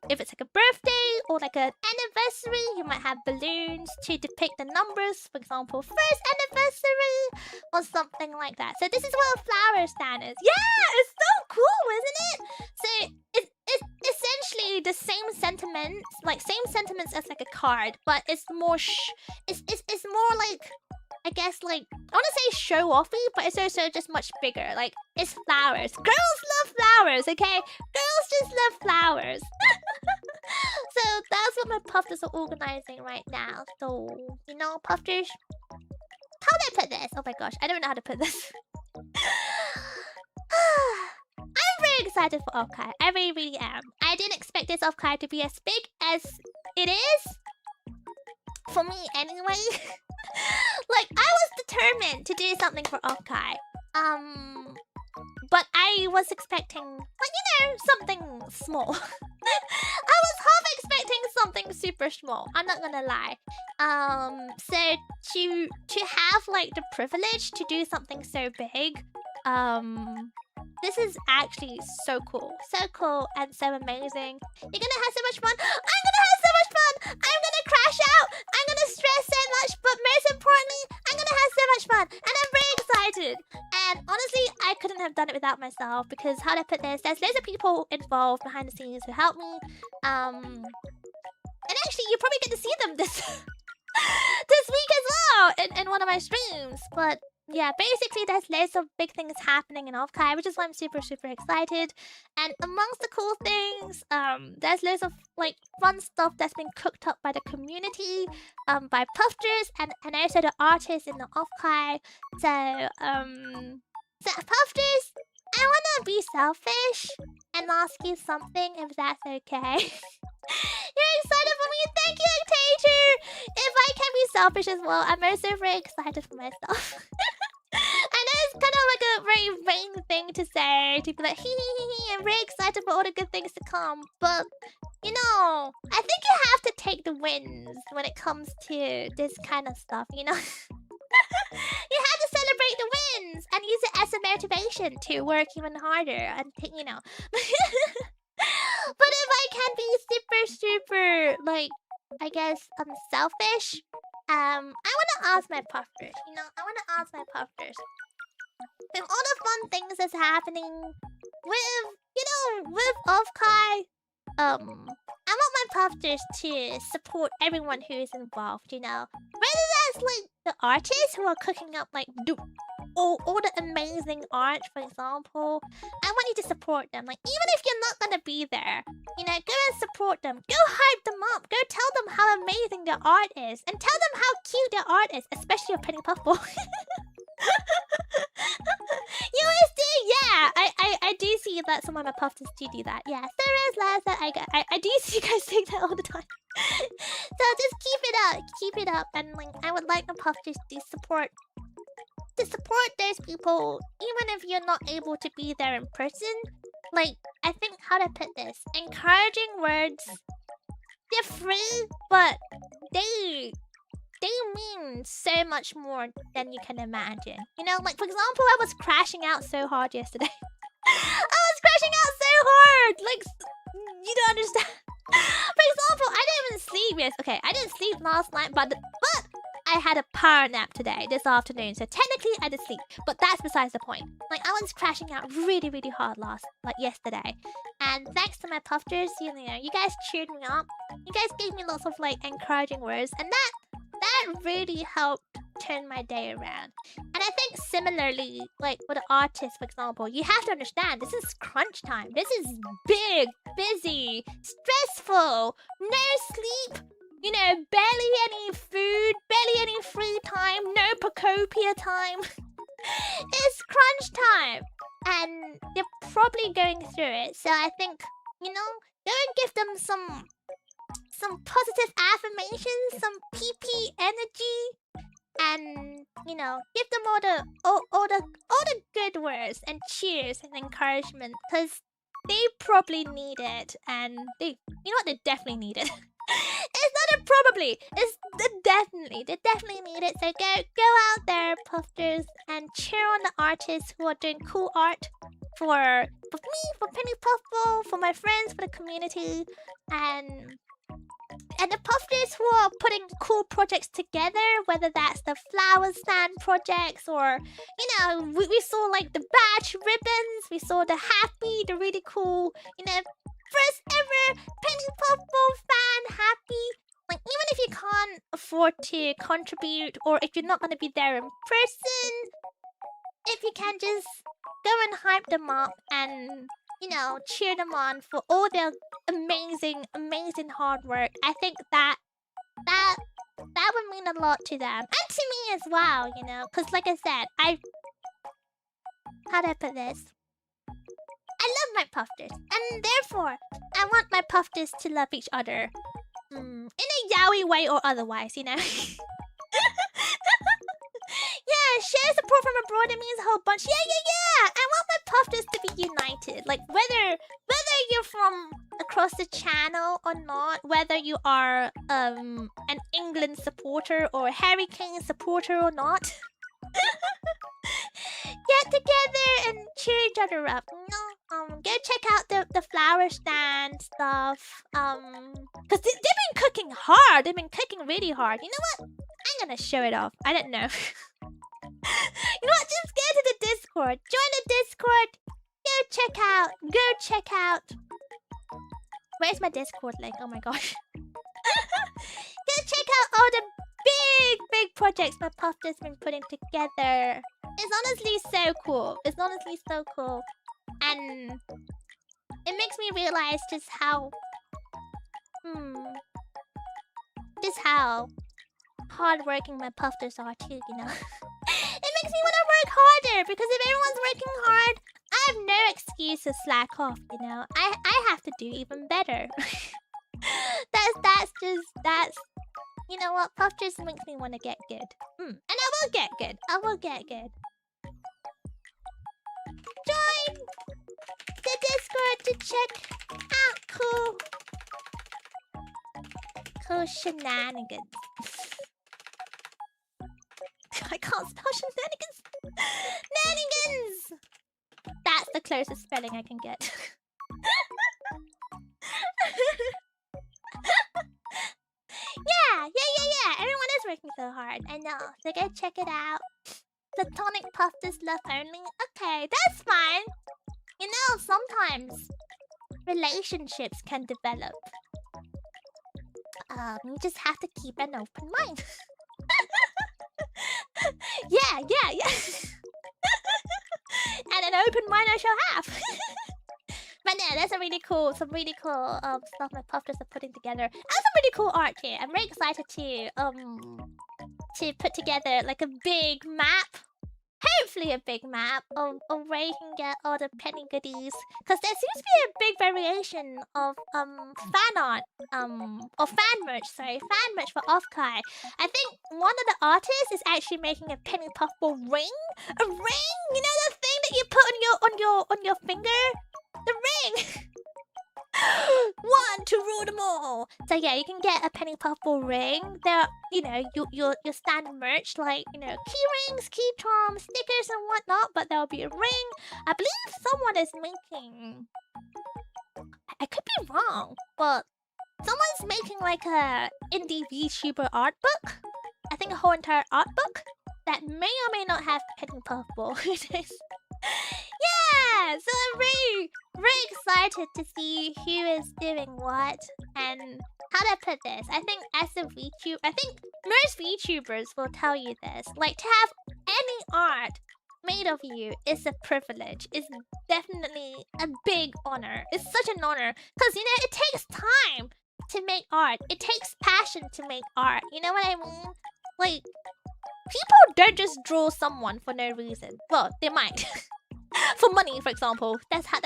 if it's like a birthday or like an anniversary, you might have balloons to depict the numbers, for example, first anniversary or something like that. So this is what a flower stand is. Yeah, it's so cool, isn't it? So it's essentially the same sentiments as like a card, but it's more it's more like, I guess, like, I want to say show-offy, but it's also just much bigger. Like, it's flowers. Girls love flowers, okay? Girls just love flowers. So that's what my Puffers are organizing right now. So, Puffers, how do I put this? Oh my gosh, I don't know how to put this. I'm very excited for Offkai. I really, really am. I didn't expect this Offkai to be as big as it is. For me, anyway. Like, I was determined to do something for Offkai. But I was expecting, like, something small. I was half expecting something super small. I'm not gonna lie. So to have like the privilege to do something so big, this is actually so cool and so amazing. You're gonna have so much fun. I'm gonna have so much fun. I'm gonna crash out. I'm gonna stress so much, but most importantly, I'm gonna have so much fun, and I'm very excited. And honestly, I couldn't have done it without myself, because how do I put this? There's loads of people involved behind the scenes who help me. And actually, you probably get to see them this this week as well in one of my streams. But yeah, basically there's loads of big things happening in Offkai, which is why I'm super excited. And amongst the cool things, there's loads of like fun stuff that's been cooked up by the community, by Puffers and also the artists in the Offkai. So Puffers, I wanna be selfish and ask you something, if that's okay. You're excited for me? Thank you, Octator! If I can be selfish as well, I'm also very excited for myself. I know it's kind of like a very vain thing to say, to be like, I'm very excited for all the good things to come. But, I think you have to take the wins when it comes to this kind of stuff, You have to celebrate the wins and use it as a motivation to work even harder and, But if I can be super, like, I guess, selfish. I wanna ask my puffers, you know, I wanna ask my puffers. With all the fun things that's happening with, you know, with Offkai, I want my puffers to support everyone who is involved, you know. Whether that's like the artists who are cooking up like all the amazing art, for example. I want you to support them. Like, even if you're not gonna be there, you know, go and support them. Go hype them up. Go tell them how amazing their art is. And tell them how cute their art is, especially your Penny Puffball. You always do, yeah. I do see that some of my puffs do that. Yeah, Sarah's Laza, I do see you guys saying that all the time. So just keep it up, and like I would like the puffs to support those people, even if you're not able to be there in person. Like, I think, how to put this, encouraging words, they're free, but they mean so much more than you can imagine. You know, like, for example, I was crashing out so hard yesterday. I was crashing out so hard! Like, you don't understand. For example, I didn't even sleep yes. Okay, I didn't sleep last night, but I had a power nap today, this afternoon, so technically I did sleep. But that's besides the point. Like, I was crashing out really, really hard yesterday. And thanks to my puffers, you know, you guys cheered me up. You guys gave me lots of, like, encouraging words. And that really helped turn my day around. And I think similarly, like, with the artists, for example, you have to understand, this is crunch time. This is big, busy, stressful, no sleep. You know, barely any food, barely any free time, no Procopia time. It's crunch time. And they're probably going through it. So I think, you know, go and give them some positive affirmations, some PP energy. And, you know, give them all the good words and cheers and encouragement. Because they probably need it. And they definitely need it. It's not a probably. They definitely need it. So go out there, puffers, and cheer on the artists who are doing cool art for me, for Penny Puffball, for my friends, for the community, and the puffers who are putting cool projects together. Whether that's the flower stand projects, or you know, we saw like the badge ribbons, we saw the happy, the really cool, you know. First ever Penny Puffball fan happy. Like, even if you can't afford to contribute, or if you're not going to be there in person, if you can just go and hype them up and, you know, cheer them on for all their amazing, amazing hard work, I think that would mean a lot to them. And to me as well, you know. Because like I said, how do I put this? I love my puffers, and therefore, I want my puffers to love each other. In a yaoi way or otherwise, you know? Yeah, share support from abroad, it means a whole bunch. Yeah! I want my puffers to be united. Like, whether you're from across the channel or not, whether you are an England supporter or a Harry Kane supporter or not. Get together and cheer each other up. You know? Go check out the flower stand stuff. Cause they've been cooking hard. They've been cooking really hard. You know what? I'm gonna show it off. I don't know. You know what? Just go to the Discord. Join the Discord. Go check out. Where's my Discord link? Oh my gosh. Go check out all the big projects my puff has been putting together. It's honestly so cool. And it makes me realize just how hardworking my puffers are too, you know. It makes me want to work harder, because if everyone's working hard, I have no excuse to slack off, you know. I have to do even better. That's you know what? Puff just makes me want to get good. And I will get good. Join the Discord to check out cool shenanigans. I can't spell shenanigans. Shenanigans! That's the closest spelling I can get. so hard. I know. So go check it out. Platonic puffers love only. Okay, that's fine. You know, sometimes relationships can develop. You just have to keep an open mind. yeah. And an open mind I shall have. But no, that's a really cool, some really cool stuff my puffers are putting together. And some really cool art here. I'm very excited to put together like a big map. Hopefully a big map of where you can get all the penny goodies. Because there seems to be a big variation of fan art, or fan merch for Offkai. I think one of the artists is actually making a penny puffball ring. A ring? You know the thing that you put on your finger? The ring! One to rule them all. So yeah, you can get a penny puffball ring. There are, you know, your standard merch like, you know, key rings, key charms, stickers and whatnot, but there'll be a ring. I believe someone is making, I could be wrong, but someone's making like a indie VTuber art book. I think a whole entire art book that may or may not have penny puffball. Yeah, so I'm very excited to see who is doing what and how to put this. I think as a VTuber, I think most VTubers will tell you this. Like, to have any art made of you is a privilege. It's definitely a big honor. It's such an honor. Because, you know, it takes time to make art. It takes passion to make art. You know what I mean? Like, people don't just draw someone for no reason. Well, they might. For money, for example. That's how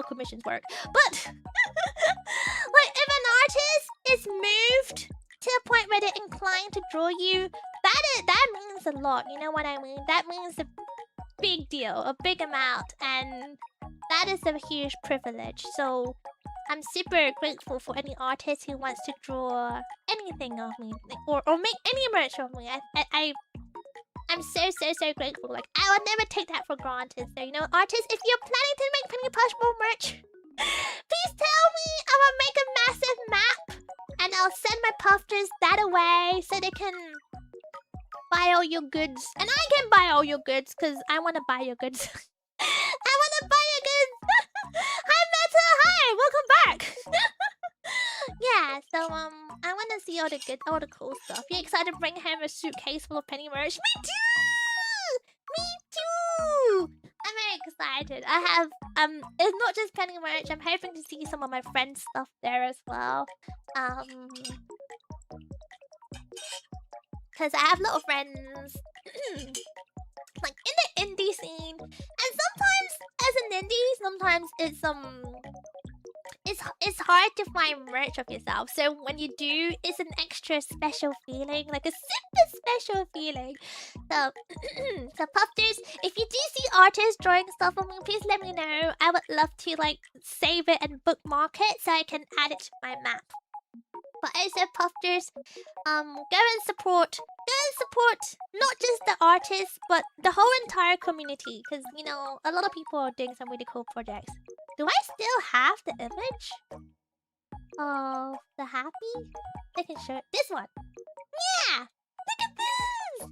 commissions work. But like, if an artist is moved to a point where they're inclined to draw you, that means a lot. You know what I mean? That means a big deal, a big amount, and that is a huge privilege. So I'm super grateful for any artist who wants to draw anything of me or make any merch of me. I'm so grateful. Like, I would never take that for granted. So, you know, artists, if you're planning to make penny puffball merch, please tell me. I will make a massive map and I'll send my puffers that away so they can buy all your goods. And I can buy all your goods because I want to buy your goods. I want to buy your goods. Hi, Meta. Hi. Welcome back. Yeah, so I want to see all the cool stuff. You excited to bring home a suitcase full of penny merch? Me too. I'm very excited. I have it's not just penny merch. I'm hoping to see some of my friends' stuff there as well. Because I have a lot of friends like in the indie scene, and sometimes as an indie, sometimes it's hard to find merch of yourself. So when you do, it's an extra special feeling, like a super special feeling. So, so puffers, if you do see artists drawing stuff on me, please let me know. I would love to like save it and bookmark it so I can add it to my map. But also puffers, go and support not just the artists, but the whole entire community. Because, you know, a lot of people are doing some really cool projects. Do I still have the image of the happy? I can show it. This one. Yeah! Look at this!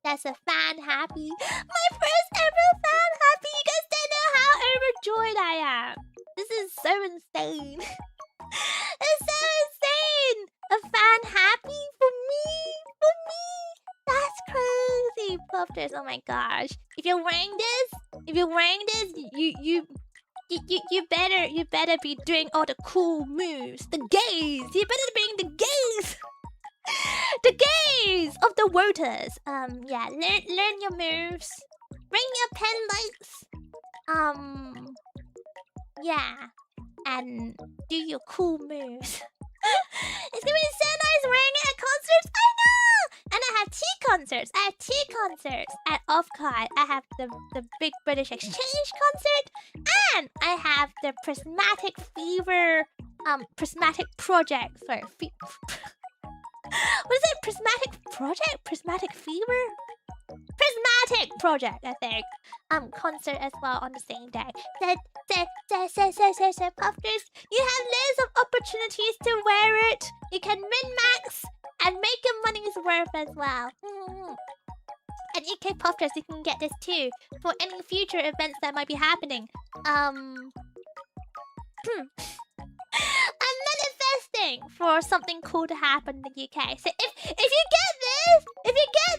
That's a fan happy. My first ever fan happy! You guys don't know how overjoyed I am. This is so insane. It's so insane! A fan happy for me? That's crazy, puffers. Oh my gosh. If you're wearing this, you better be doing all the cool moves. The gaze. You better be the gaze. The gaze of the voters. Yeah, learn your moves. Bring your pen lights. Yeah. And do your cool moves. It's gonna be so nice wearing it at concerts. I know! And I have two concerts at Offkai. I have the Big British Exchange concert, and I have the Prismatic Fever, Prismatic Project. Sorry, what is it? Prismatic Project? Prismatic Fever? Prismatic Project, I think. Concert as well on the same day. So, puffers, you have loads of opportunities to wear it. You can min-max and make your money's worth as well. And UK Puffers, you can get this too for any future events that might be happening. I'm manifesting for something cool to happen in the UK. So if you get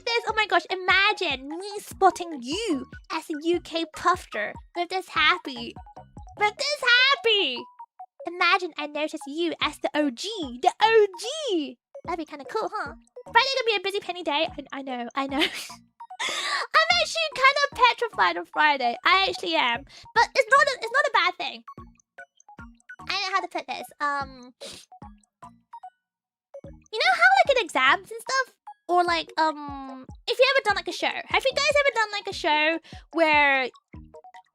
this, oh my gosh, imagine me spotting you as a UK Puffer with this happy. Imagine I notice you as the OG. That'd be kind of cool, huh? Friday's gonna be a busy penny day. I know. I'm actually kind of petrified on Friday. I actually am, but it's not a bad thing. I don't know how to put this. You know how like in exams and stuff, or like if you ever done like a show. Have you guys ever done like a show where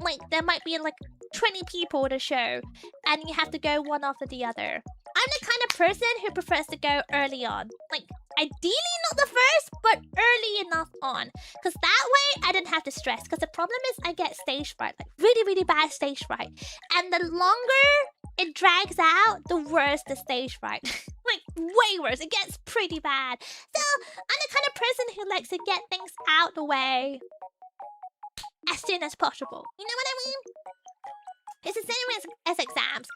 like there might be like 20 people at a show and you have to go one after the other? I'm the kind of person who prefers to go early on. Like, ideally not the first, but early enough on. Because that way, I didn't have to stress. Because the problem is I get stage fright. Like, really, really bad stage fright. And the longer it drags out, the worse the stage fright. Like, way worse. It gets pretty bad. So, I'm the kind of person who likes to get things out the way as soon as possible. You know what I mean? It's the same as exams.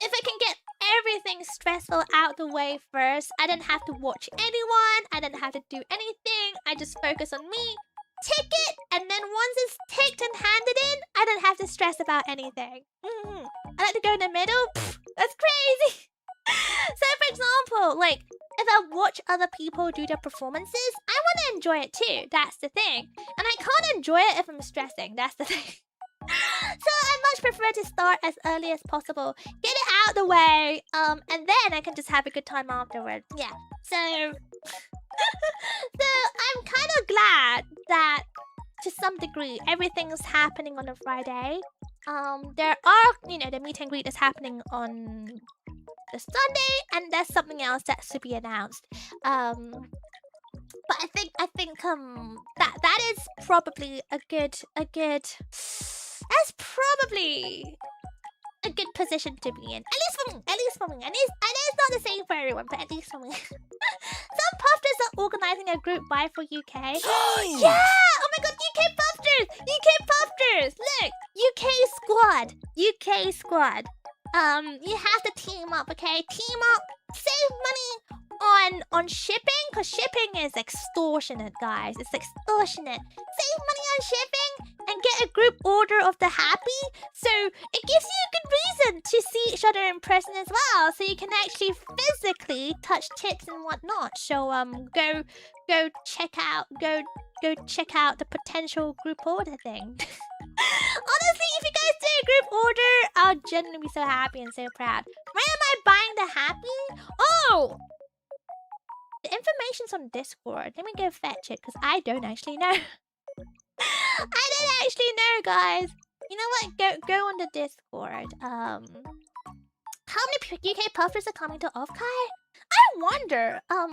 If I can get everything stressful out the way first, I don't have to watch anyone, I don't have to do anything, I just focus on me, tick it, and then once it's ticked and handed in, I don't have to stress about anything. I like to go in the middle. That's crazy. So for example, like, if I watch other people do their performances, I want to enjoy it too. That's the thing. And I can't enjoy it if I'm stressing. That's the thing. So I much prefer to start as early as possible, get it out the way, and then I can just have a good time afterwards. Yeah. So, so I'm kind of glad that to some degree everything's happening on a Friday. There are, you know, the meet and greet is happening on the Sunday, and there's something else that's to be announced. But I think that is probably a good that's probably a good position to be in. At least for me. I know it's not the same for everyone, but at least for me. Some puffers are organizing a group buy for UK. Yeah! Oh my god, UK puffers! Look! UK squad. You have to team up, okay? Team up, save money on shipping, because shipping is extortionate, guys. It's extortionate. Save money on shipping and get a group order of the happy, so it gives you a good reason to see each other in person as well, so you can actually physically touch tits and whatnot. So go check out the potential group order thing. Honestly, if you guys do a group order, I'll genuinely be so happy and so proud. Where am I buying the happy? Oh! The information's on Discord. Let me go fetch it, because I don't actually know. I don't actually know, guys. You know what? Go on the Discord. How many UK puffers are coming to Offkai? I wonder. I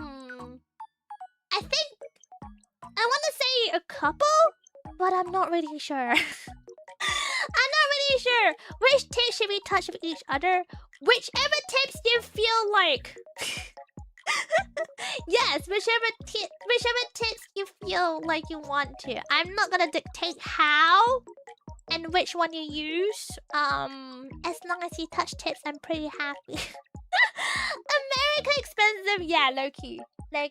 think I want to say a couple, but I'm not really sure. I'm not really sure. Which tips should we touch with each other? Whichever tips you feel like. Yes, whichever tips you feel like you want to. I'm not gonna dictate how and which one you use. As long as you touch tips, I'm pretty happy. America expensive, yeah, low key. I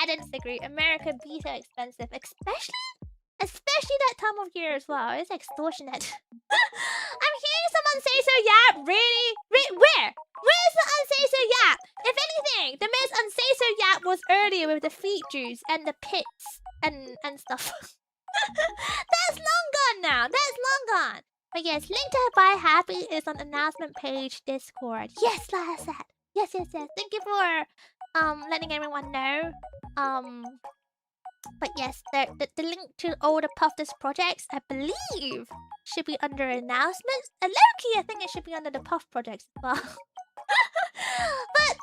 don't disagree. America be so expensive, especially that time of year as well. It's extortionate. I'm hearing someone say so yap. Really? Where? Where's the unsay so yap? If anything, the most unsay so yap was earlier with the feet juice and the pits and stuff. That's long gone now. But yes, link to buy happy is on announcement page Discord. Yes, like I said. Yes. Thank you for letting everyone know. But yes, the link to all the Puffdust projects, I believe, should be under announcements. And low-key, I think it should be under the Puff projects as well. but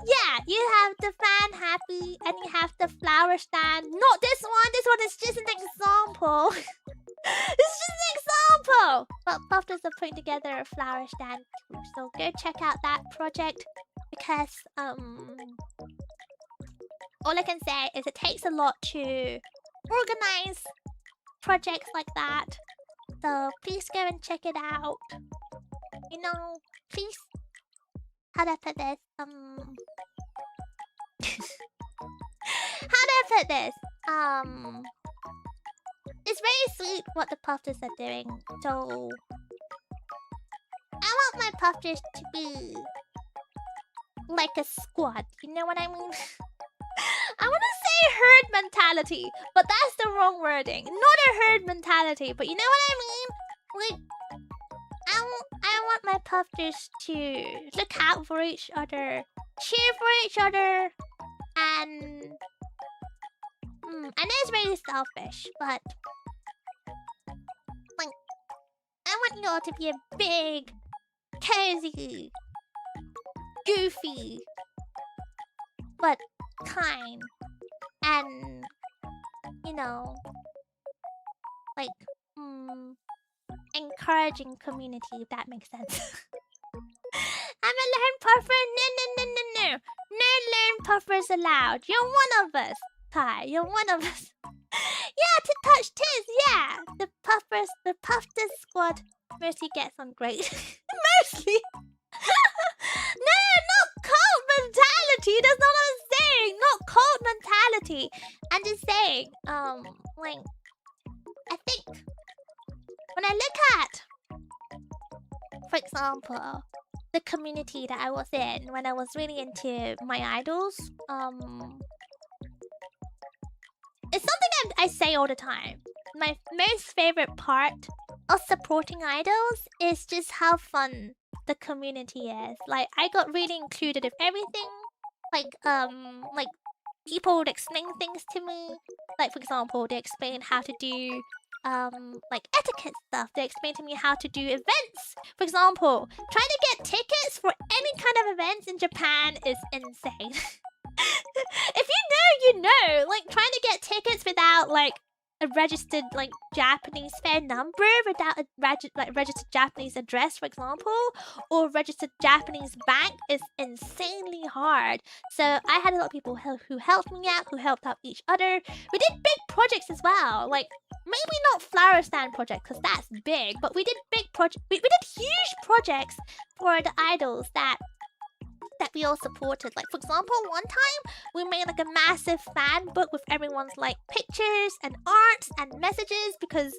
yeah, you have the fan happy and you have the flower stand. Not this one. This one is just an example. It's just an example. But Puffdust are putting together a flower stand too. So go check out that project because all I can say is it takes a lot to organize projects like that. So please go and check it out. You know, please. How do I put this? How do I put this? It's very sweet what the puffers are doing. So I want my puffers to be like a squad. You know what I mean? I want to say herd mentality, but that's the wrong wording. Not a herd mentality, but you know what I mean? Like, I want my puffers to look out for each other, cheer for each other, and I know it's very selfish, but like, I want you all to be a big, cozy, goofy, but kind, and you know, like encouraging community, if that makes sense. I'm a lone puffer. No. No lone puffers allowed. You're one of us, Kai. You're one of us. Yeah, to touch tis. Yeah, the puffers, the Puffers squad mostly gets on great. Mostly. No, not cult mentality. That's not what I'm saying. Not cult mentality. I'm just saying, like, I think when I look at, for example, the community that I was in when I was really into my idols, it's something I say all the time. My most favorite part of supporting idols is just how fun the community is. Like, I got really included in everything. Like people would explain things to me. Like, for example, they explain how to do like etiquette stuff. They explain to me how to do events. For example, trying to get tickets for any kind of events in Japan is insane. If you know, you know. Like, trying to get tickets without like a registered like Japanese phone number, without a registered Japanese address, for example, or registered Japanese bank is insanely hard. So I had a lot of people who helped me out, who helped out each other. We did big projects as well, like maybe not flower stand project because that's big, but we did big projects. We did huge projects for the idols that we all supported. Like, for example, one time we made like a massive fan book with everyone's like pictures and arts and messages because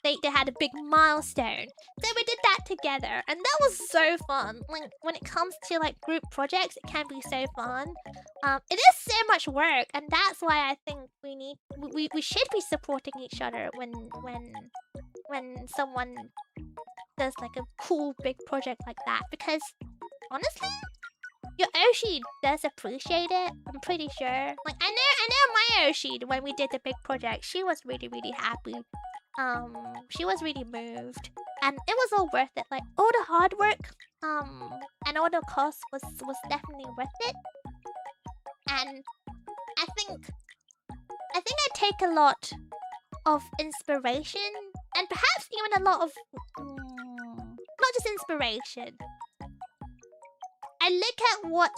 they had a big milestone. So we did that together and that was so fun. Like, when it comes to like group projects, it can be so fun. It is so much work, and that's why I think we should be supporting each other when someone does like a cool big project like that, because honestly, your Oshi does appreciate it. I'm pretty sure. Like, I know my Oshi, when we did the big project, she was really, really happy. She was really moved, and it was all worth it. Like, all the hard work, and all the cost was definitely worth it. And I think I take a lot of inspiration, and perhaps even a lot of not just inspiration. I look at what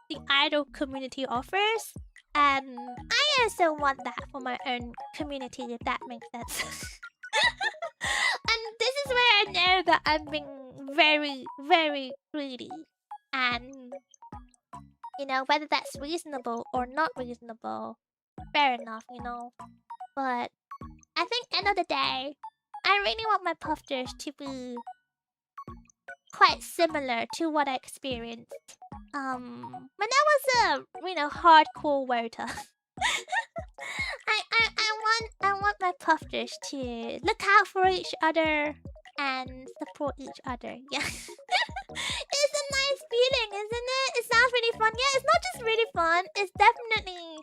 the idol community offers, and I also want that for my own community, if that makes sense. And this is where I know that I'm being very, very greedy. And, you know, whether that's reasonable or not reasonable, fair enough, you know. But I think end of the day, I really want my puffers to be quite similar to what I experienced when I was a hardcore voter. I want my puffers to look out for each other and support each other. Yeah. It's a nice feeling, isn't it? It sounds really fun. Yeah, it's not just really fun, it's definitely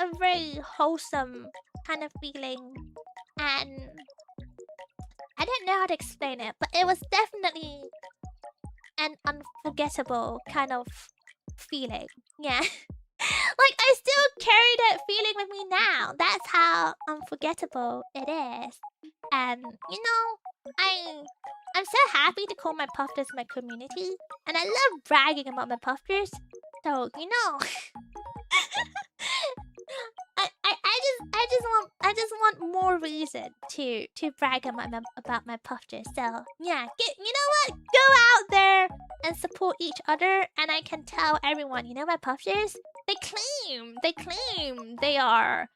a very wholesome kind of feeling. And I don't know how to explain it, but it was definitely an unforgettable kind of feeling. Yeah. Like, I still carry that feeling with me now. That's how unforgettable it is. And, you know, I'm so happy to call my puffers my community. And I love bragging about my puffers. So, you know, reason to brag about my puffers. So yeah, you know what? Go out there and support each other. And I can tell everyone, you know, my puffers, they claim they are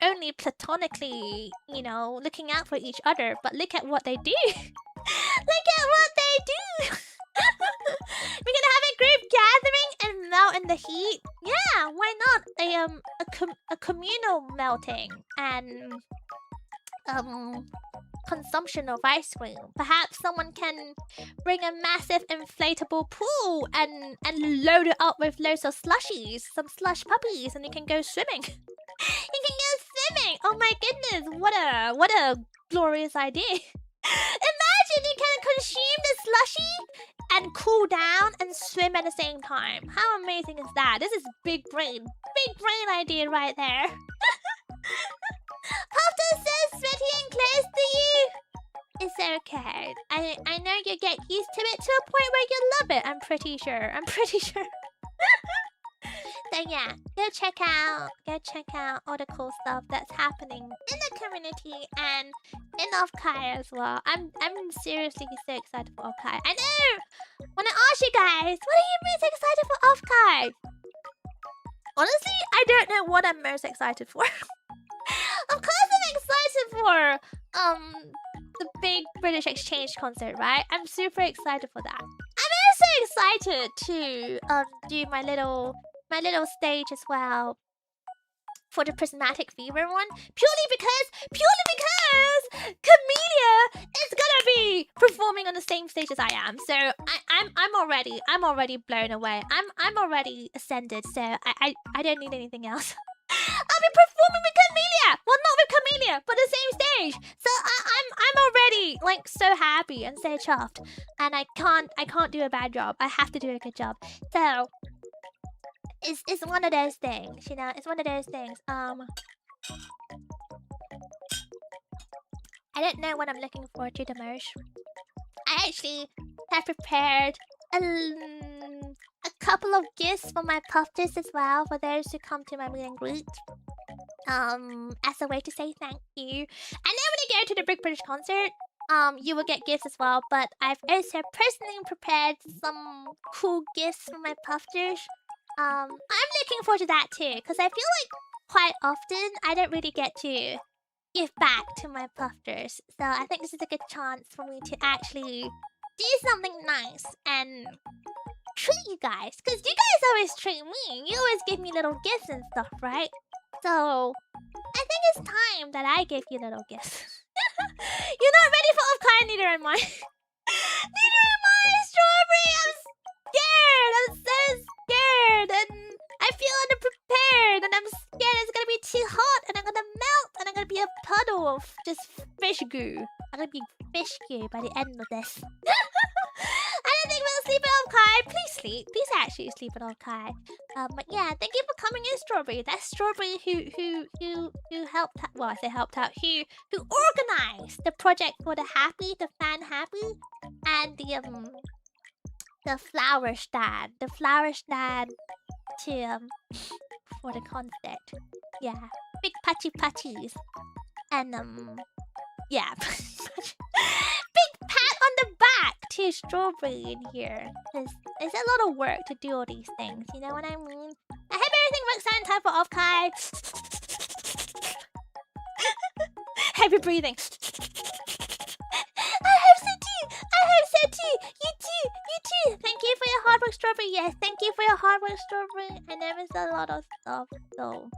only platonically, you know, looking out for each other. But look at what they do. Look at what they do. We're gonna have a group gathering and melt in the heat. Yeah, why not? A communal melting and consumption of ice cream. Perhaps someone can bring a massive inflatable pool and load it up with loads of slushies, some slush puppies, and you can go swimming. You can go swimming. Oh my goodness, what a glorious idea. Imagine you can consume the slushie and cool down and swim at the same time. How amazing is that? This is big brain idea right there. After so sweaty and close to you. It's okay. I know you get used to it to a point where you love it. I'm pretty sure. So yeah, go check out all the cool stuff that's happening in the community and in Off-Kai as well. I'm seriously so excited for Off-Kai. I know! Wanna ask you guys, what are you most excited for Off-Kai? Honestly, I don't know what I'm most excited for. Of course I'm excited for the big British Exchange concert, right? I'm super excited for that. I'm also excited to do my little stage as well for the Prismatic Fever one, purely because Camellia is gonna be performing on the same stage as I am. So I'm already blown away. I'm already ascended. So I don't need anything else. I'll be performing with Camellia. Well, not with Camellia, but the same stage. So I'm already like so happy and so chuffed, and I can't do a bad job. I have to do a good job. So it's one of those things, you know. It's one of those things. I don't know what I'm looking forward to the most. I actually have prepared a couple of gifts for my puffers as well, for those who come to my meet and greet. As a way to say thank you. I know when you go to the Big British concert, you will get gifts as well, but I've also personally prepared some cool gifts for my puffers. I'm looking forward to that too, because I feel like quite often I don't really get to give back to my puffers. So I think this is a good chance for me to actually do something nice and treat you guys. Because you guys always treat me. You always give me little gifts and stuff, right? So I think it's time that I give you little gifts. You're not ready for Off-Kai, neither am I. Neither am I, Strawberry! I'm scared! I'm so scared! And I feel underprepared! And I'm scared it's gonna be too hot! And I'm gonna melt! And I'm gonna be a puddle of just fish goo. I'm gonna be fish goo by the end of this. I don't think we'll sleep at Off-Kai. Please sleep. Please actually sleep at Off-Kai. But yeah, thank you for coming in, Strawberry. That's Strawberry who helped out. Well, I say helped out. Who organized the project for the fan happy, and the flower stand. The flower stand to for the concert. Yeah, big patchies, and yeah, big pat on the back to Strawberry in here. Cause it's a lot of work to do all these things. You know what I mean? I hope everything works out in time for Off-Kai. Heavy breathing. I hope so too. You too. Thank you for your hard work, Strawberry. Yes, thank you for your hard work, Strawberry. I know it's a lot of stuff, so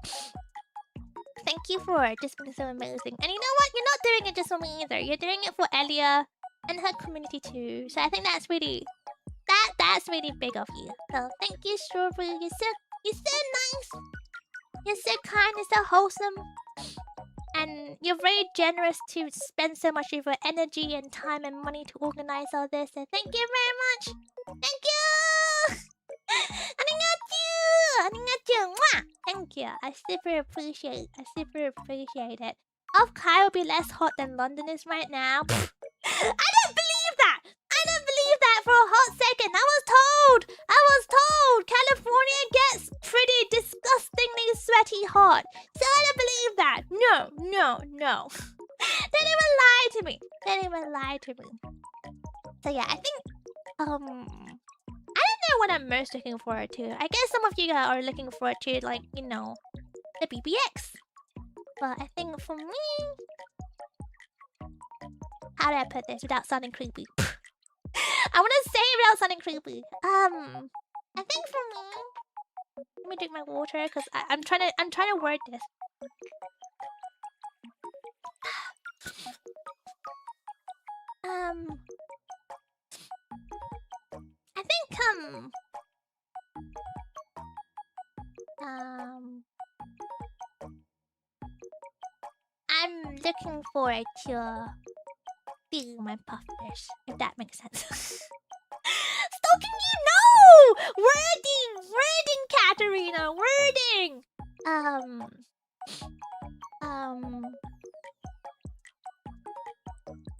thank you for just being so amazing. And you know what? You're not doing it just for me either. You're doing it for Elia and her community too. So I think that's really big of you. So thank you, Strawberry. You're so nice. You're so kind. You're so wholesome. And you're very generous to spend so much of your energy and time and money to organize all this. So thank you very much. Thank you. Arigatou. Mwah. Thank you. I super appreciate it. Off-Kai will be less hot than London is right now. I don't believe that for a hot second. I was California gets pretty disgustingly sweaty hot. So I don't believe that. No. Don't even lie to me. So yeah, I think I don't know what I'm most looking forward to. I guess some of you guys are looking forward to, like, you know, the BBX. But I think for me, how do I put this without sounding creepy? I want to say it without sounding creepy. I think for me, let me drink my water because I'm trying to word this. I think I'm looking forward to feeling my puffers, if that makes sense. Stalking you? No! Wording, Katarina, wording.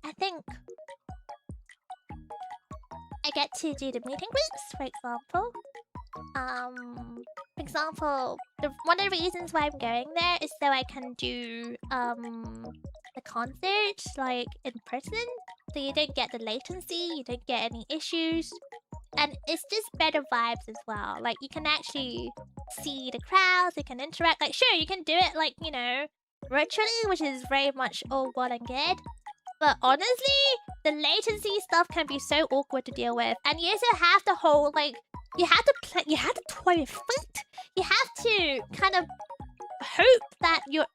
I think I get to do the meeting groups, for example. For example, one of the reasons why I'm going there is so I can do the concert like in person. So you don't get the latency, you don't get any issues, and it's just better vibes as well. Like you can actually see the crowds, you can interact. Like sure, you can do it like, you know, virtually, which is very much all well and good. But honestly, the latency stuff can be so awkward to deal with, and you also have the whole like you have to toy your feet. You have to kind of hope that your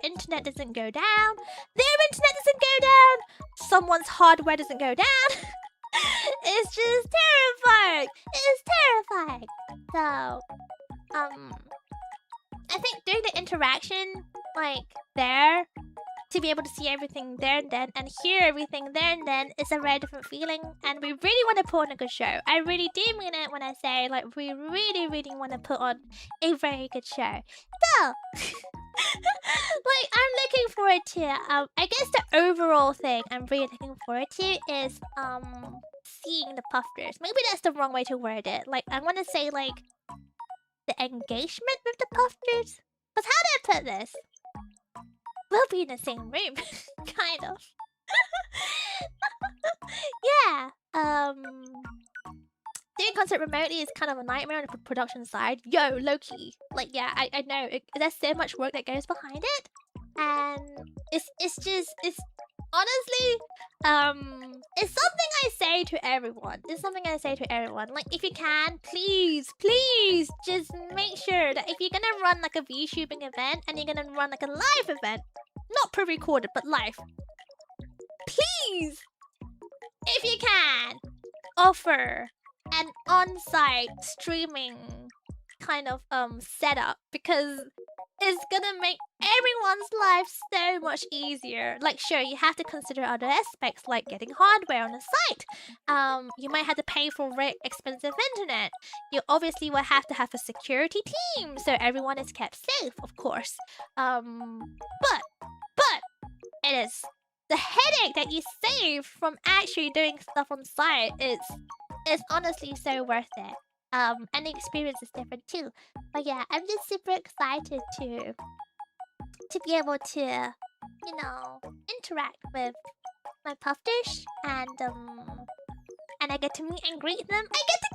internet doesn't go down, their internet doesn't go down, someone's hardware doesn't go down. It's just terrifying. It's terrifying. So, I think doing the interaction like there, to be able to see everything there and then and hear everything there and then is a very different feeling, and we really want to put on a good show. I really do mean it when I say like we really want to put on a very good show. So like I'm looking forward to I guess the overall thing I'm really looking forward to is seeing the puffers. Maybe that's the wrong way to word it. Like I want to say like the engagement with the puffers. But how do I put this? We'll be in the same room, kind of. Yeah. Doing concert remotely is kind of a nightmare on the production side. Yo, low-key. Like, yeah, I know. There's so much work that goes behind it. And it's honestly, it's something I say to everyone. Like, if you can, please, just make sure that if you're gonna run like a VTubing event and you're gonna run like a live event, not pre-recorded, but live, please, if you can, offer an on-site streaming kind of setup, because it's gonna make everyone's life so much easier. Like, sure, you have to consider other aspects like getting hardware on the site. You might have to pay for very expensive internet. You obviously will have to have a security team so everyone is kept safe, of course. But it is the headache that you save from actually doing stuff on site. It's honestly so worth it. And the experience is different too. But yeah, I'm just super excited to be able to, you know, interact with my puff dish, and I get to meet and greet them. I get to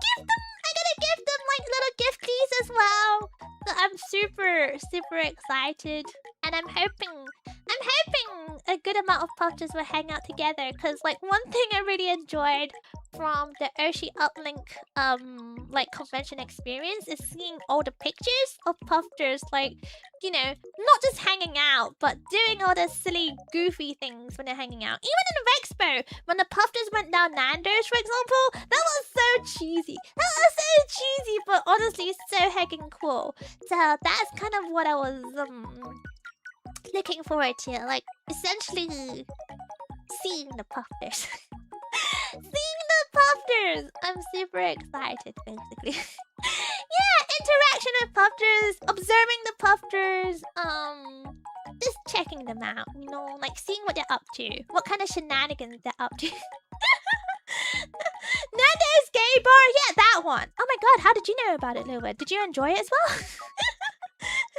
give them like little gifties as well. So I'm super excited, and I'm hoping a good amount of puffers will hang out together. Cause like one thing I really enjoyed from the Oshi Uplink like convention experience is seeing all the pictures of puffers, like, you know, not just hanging out, but doing all the silly goofy things when they're hanging out. Even in Rexpo, when the puffers went down Nando's, for example, that was so cheesy. But honestly so heckin' cool. So that's kind of what I was looking forward to, like essentially seeing the puffers. I'm super excited, basically. Yeah, interaction with puffers, observing the puffers, just checking them out, you know, like seeing what they're up to, what kind of shenanigans they're up to. Nando's Gay Bar. Yeah, that one. Oh my god, how did you know about it, Lua? Did you enjoy it as well?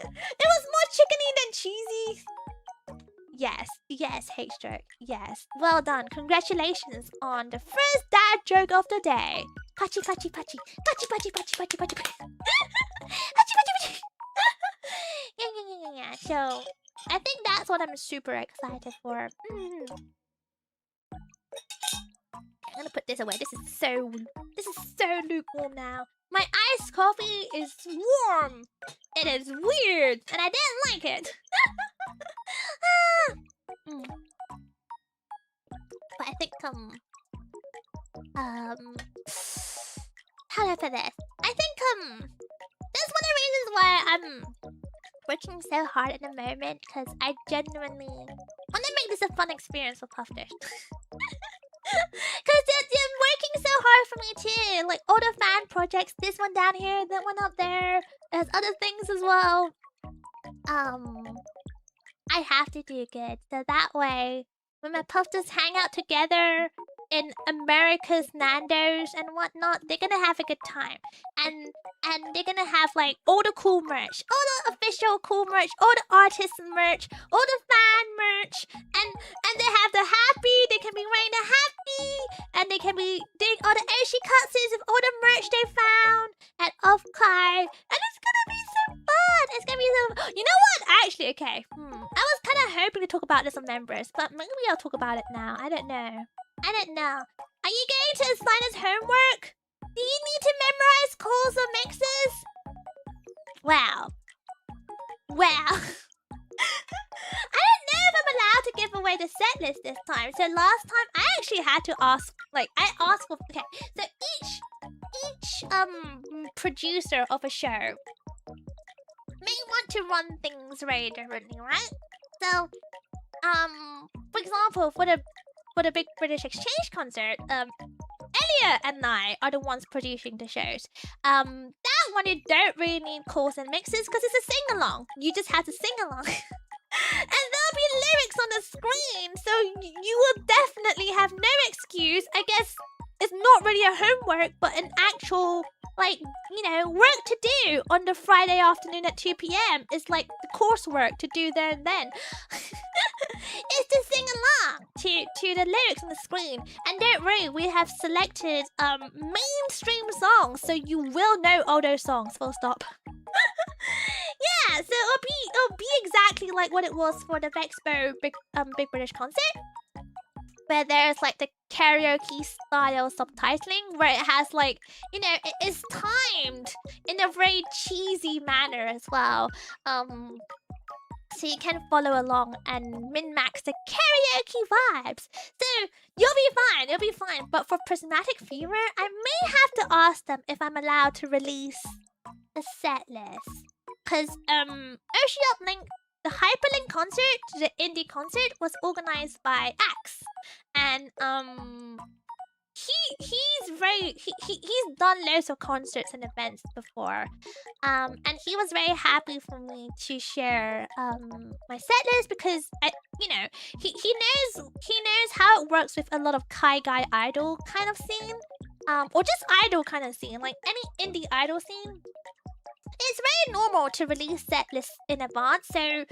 It was more chickeny than cheesy. Yes, hate stroke. Yes. Well done. Congratulations on the first dad joke of the day. Pachi, pachi, pachi. Pachi, pachi, pachi, pachi, pachi, pachi. Pachi, pachi, pachi. Yeah. So, I think that's what I'm super excited for. I'm gonna put this away. This is so lukewarm now. My iced coffee is warm. It is weird, and I didn't like it. But I think how do I put this? I think that's one of the reasons why I'm working so hard at the moment, because I genuinely want to make this a fun experience for Puffdish. Because they're working so hard for me too. Like all the fan projects, this one down here, that one up there. There's other things as well. I have to do good, so that way, when my Puffdish hang out together in America's Nando's and whatnot, they're gonna have a good time, and they're gonna have like all the cool merch, all the official cool merch, all the artist merch, all the fan merch, and they have the happy. They can be wearing the happy, and they can be doing all the oshikatsus of all the merch they found at Offkai, and it's gonna be so fun. It's gonna be so. You know what? Actually, okay. I was kind of hoping to talk about this on members, but maybe I'll talk about it now. I don't know. Are you going to assign us homework? Do you need to memorize calls or mixes? Well. I don't know if I'm allowed to give away the set list this time. So last time I actually had to ask, I asked for, okay, so each producer of a show may want to run things very differently, right? So, for example, for the Big British Exchange concert, Elliot and I are the ones producing the shows. That one you don't really need calls and mixes because it's a sing-along. You just have to sing along. And there'll be lyrics on the screen, so you will definitely have no excuse. I guess it's not really a homework, but an actual, work to do on the Friday afternoon at 2 p.m. is like the coursework to do there and then. It's to sing along to the lyrics on the screen. And don't worry, we have selected mainstream songs, so you will know all those songs, full stop. Yeah, so it'll be exactly like what it was for the Vexpo Big British concert, where there's like the karaoke style subtitling, where it has it is timed in a very cheesy manner as well. So you can follow along and min-max the karaoke vibes. So you'll be fine. But for Prismatic Fever, I may have to ask them if I'm allowed to release a set list. Because Ocean the Hyperlink concert, the indie concert, was organized by Axe. And he's done loads of concerts and events before, and he was very happy for me to share my set list, because he knows how it works with a lot of Kai Guy idol kind of scene, or just idol kind of scene, like any indie idol scene. It's very normal to release set lists in advance, so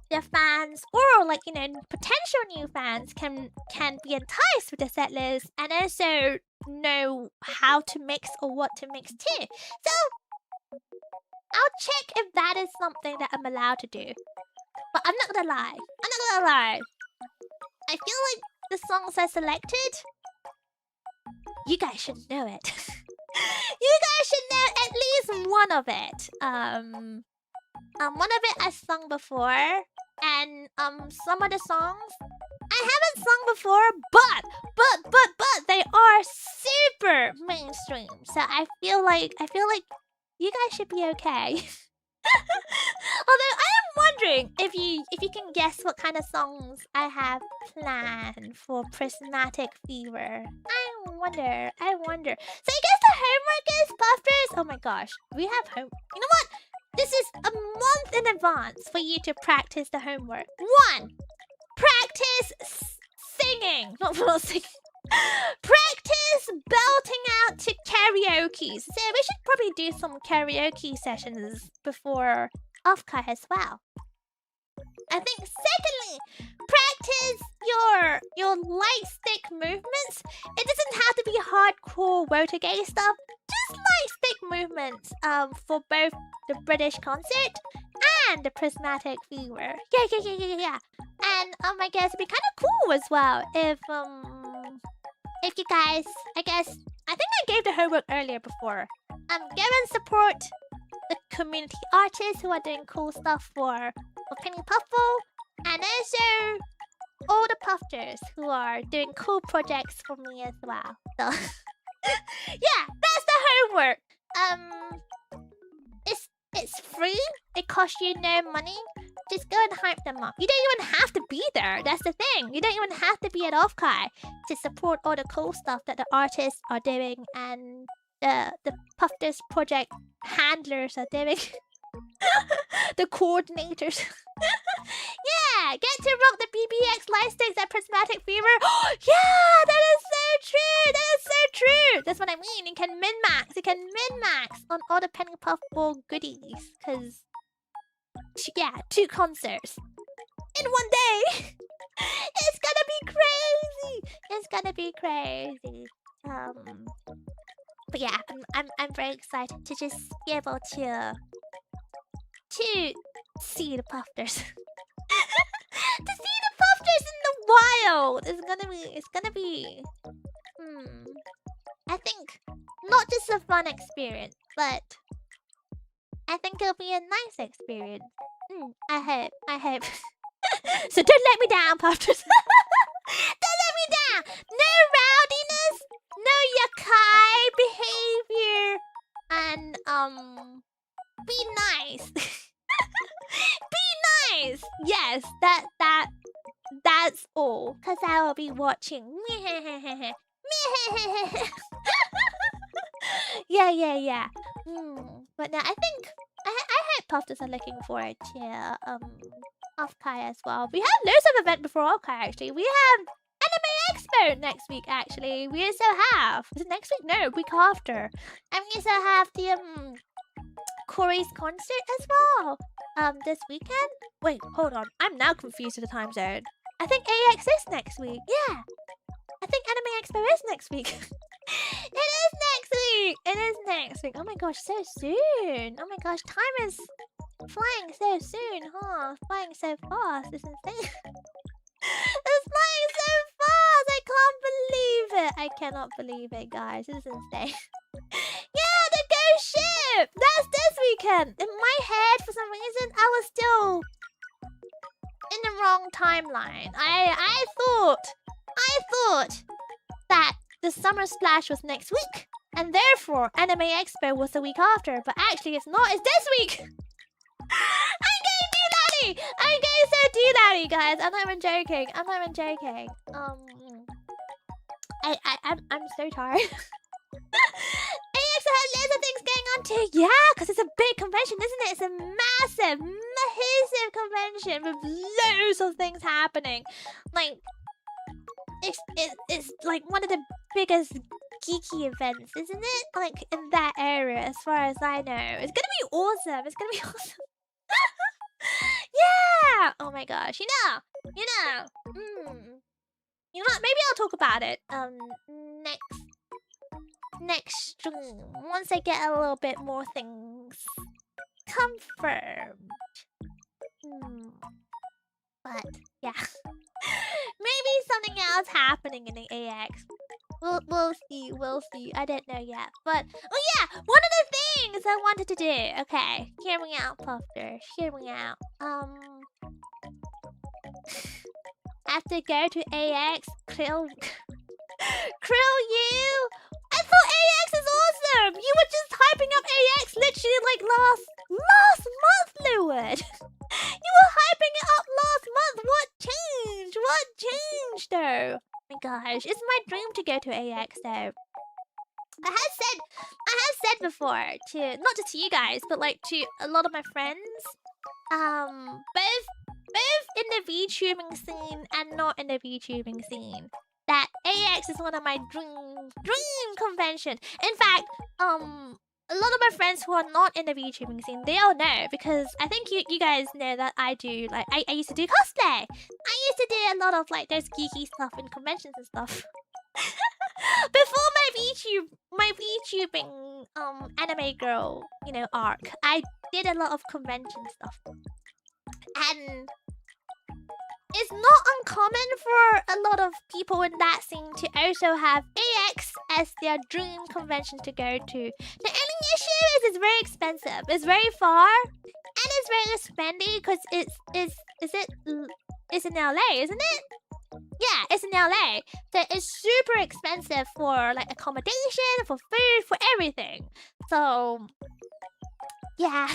the fans or potential new fans can be enticed with the set list and also know how to mix or what to mix too. So I'll check if that is something that I'm allowed to do. But I'm not gonna lie. I feel like the songs I selected, you guys should know it. You guys should know at least one of it. One of it I sung before, and some of the songs I haven't sung before, but they are super mainstream. So I feel like you guys should be okay. Although I am wondering if you can guess what kind of songs I have planned for Prismatic Fever. I wonder. So I guess the homework is Puffers. Oh my gosh, we have home. You know what? This is a month in advance for you to practice the homework. 1. Practice singing. Not singing. Practice belting out to karaoke. So we should probably do some karaoke sessions before off-kai as well. I think secondly, practice your light stick movements. It doesn't have to be hardcore Wotage stuff. Just light stick movements for both the British concert and the Prismatic Fever. Yeah. And I guess it'd be kind of cool as well if you guys, I think I gave the homework earlier before. Go and support the community artists who are doing cool stuff for Penny Puffball, and also all the puffers who are doing cool projects for me as well. So yeah, that's the homework. It's free. It costs you no money. Just go and hype them up. You don't even have to be there. That's the thing. You don't even have to be at Off-kai to support all the cool stuff that the artists are doing and the Puffers project handlers are doing. The coordinators. Yeah, get to rock the BBX light sticks at Prismatic Fever. Yeah, that is so true. That is so true. That's what I mean. You can min-max. You can min-max on all the Penny Puffball goodies. Because, yeah, 2 concerts in one day. It's gonna be crazy. It's gonna be crazy. But yeah, I'm very excited to just be able to see the puffers. To see the puffers in the wild. It's gonna be I think not just a fun experience, but I think it'll be a nice experience. I hope. So don't let me down, puffers. Don't let me down. No rowdiness, no yakai behavior, and be nice. Be nice. Yes, that's all. Cause I will be watching. Yeah. But no, I think I hope Puffers are looking forward to Off-kai as well. We have loads of events before Off-kai actually. We have Anime Expo next week actually. We also have, is it next week? No, week after. And we also have the Corey's concert as well. This weekend? Wait, hold on. I'm now confused with the time zone. I think AX is next week. Yeah. I think Anime Expo is next week. It is next week. It is next week. Oh my gosh, so soon. Oh my gosh, time is flying so soon, huh? Flying so fast. It's insane. It's flying so fast. I can't believe it. I cannot believe it, guys. This is insane. Yeah, the ghost ship. That's this weekend. In my head, for some reason, I was still in the wrong timeline. I thought that the Summer Splash was next week, and therefore Anime Expo was the week after. But actually, it's not. It's this week. I'm going do-daddy. I'm going so do-daddy, guys. I'm not even joking. I'm so tired. AX has loads of things going on too. Yeah, because it's a big convention, isn't it? It's a massive convention with loads of things happening. Like, it's like one of the biggest geeky events, isn't it? Like in that area, as far as I know. It's gonna be awesome. Yeah. Oh my gosh. You know. You know what? Maybe I'll talk about it next stream once I get a little bit more things confirmed. But yeah, maybe something else happening in the AX. We'll see. I don't know yet. But oh yeah, one of the things I wanted to do. Okay, hear me out, Puffers. Hear me out. Have to go to AX. Krill you. I thought AX is awesome. You were just hyping up AX literally like last month, Leward. You were hyping it up last month. What changed though? Oh my gosh, it's my dream to go to AX though. I have said before to not just to you guys, but like to a lot of my friends, both in the VTubing scene and not in the VTubing scene, that AX is one of my dream conventions. In fact, a lot of my friends who are not in the VTubing scene, they all know because I think you guys know that I do like I used to do cosplay. I used to do a lot of like those geeky stuff in conventions and stuff. Before my VTubing anime girl, arc, I did a lot of convention stuff. And it's not uncommon for a lot of people in that scene to also have AX as their dream convention to go to. The only issue is it's very expensive. It's very far and it's very spendy because it's in LA, isn't it? Yeah, it's in LA. So it's super expensive for like accommodation, for food, for everything. So yeah.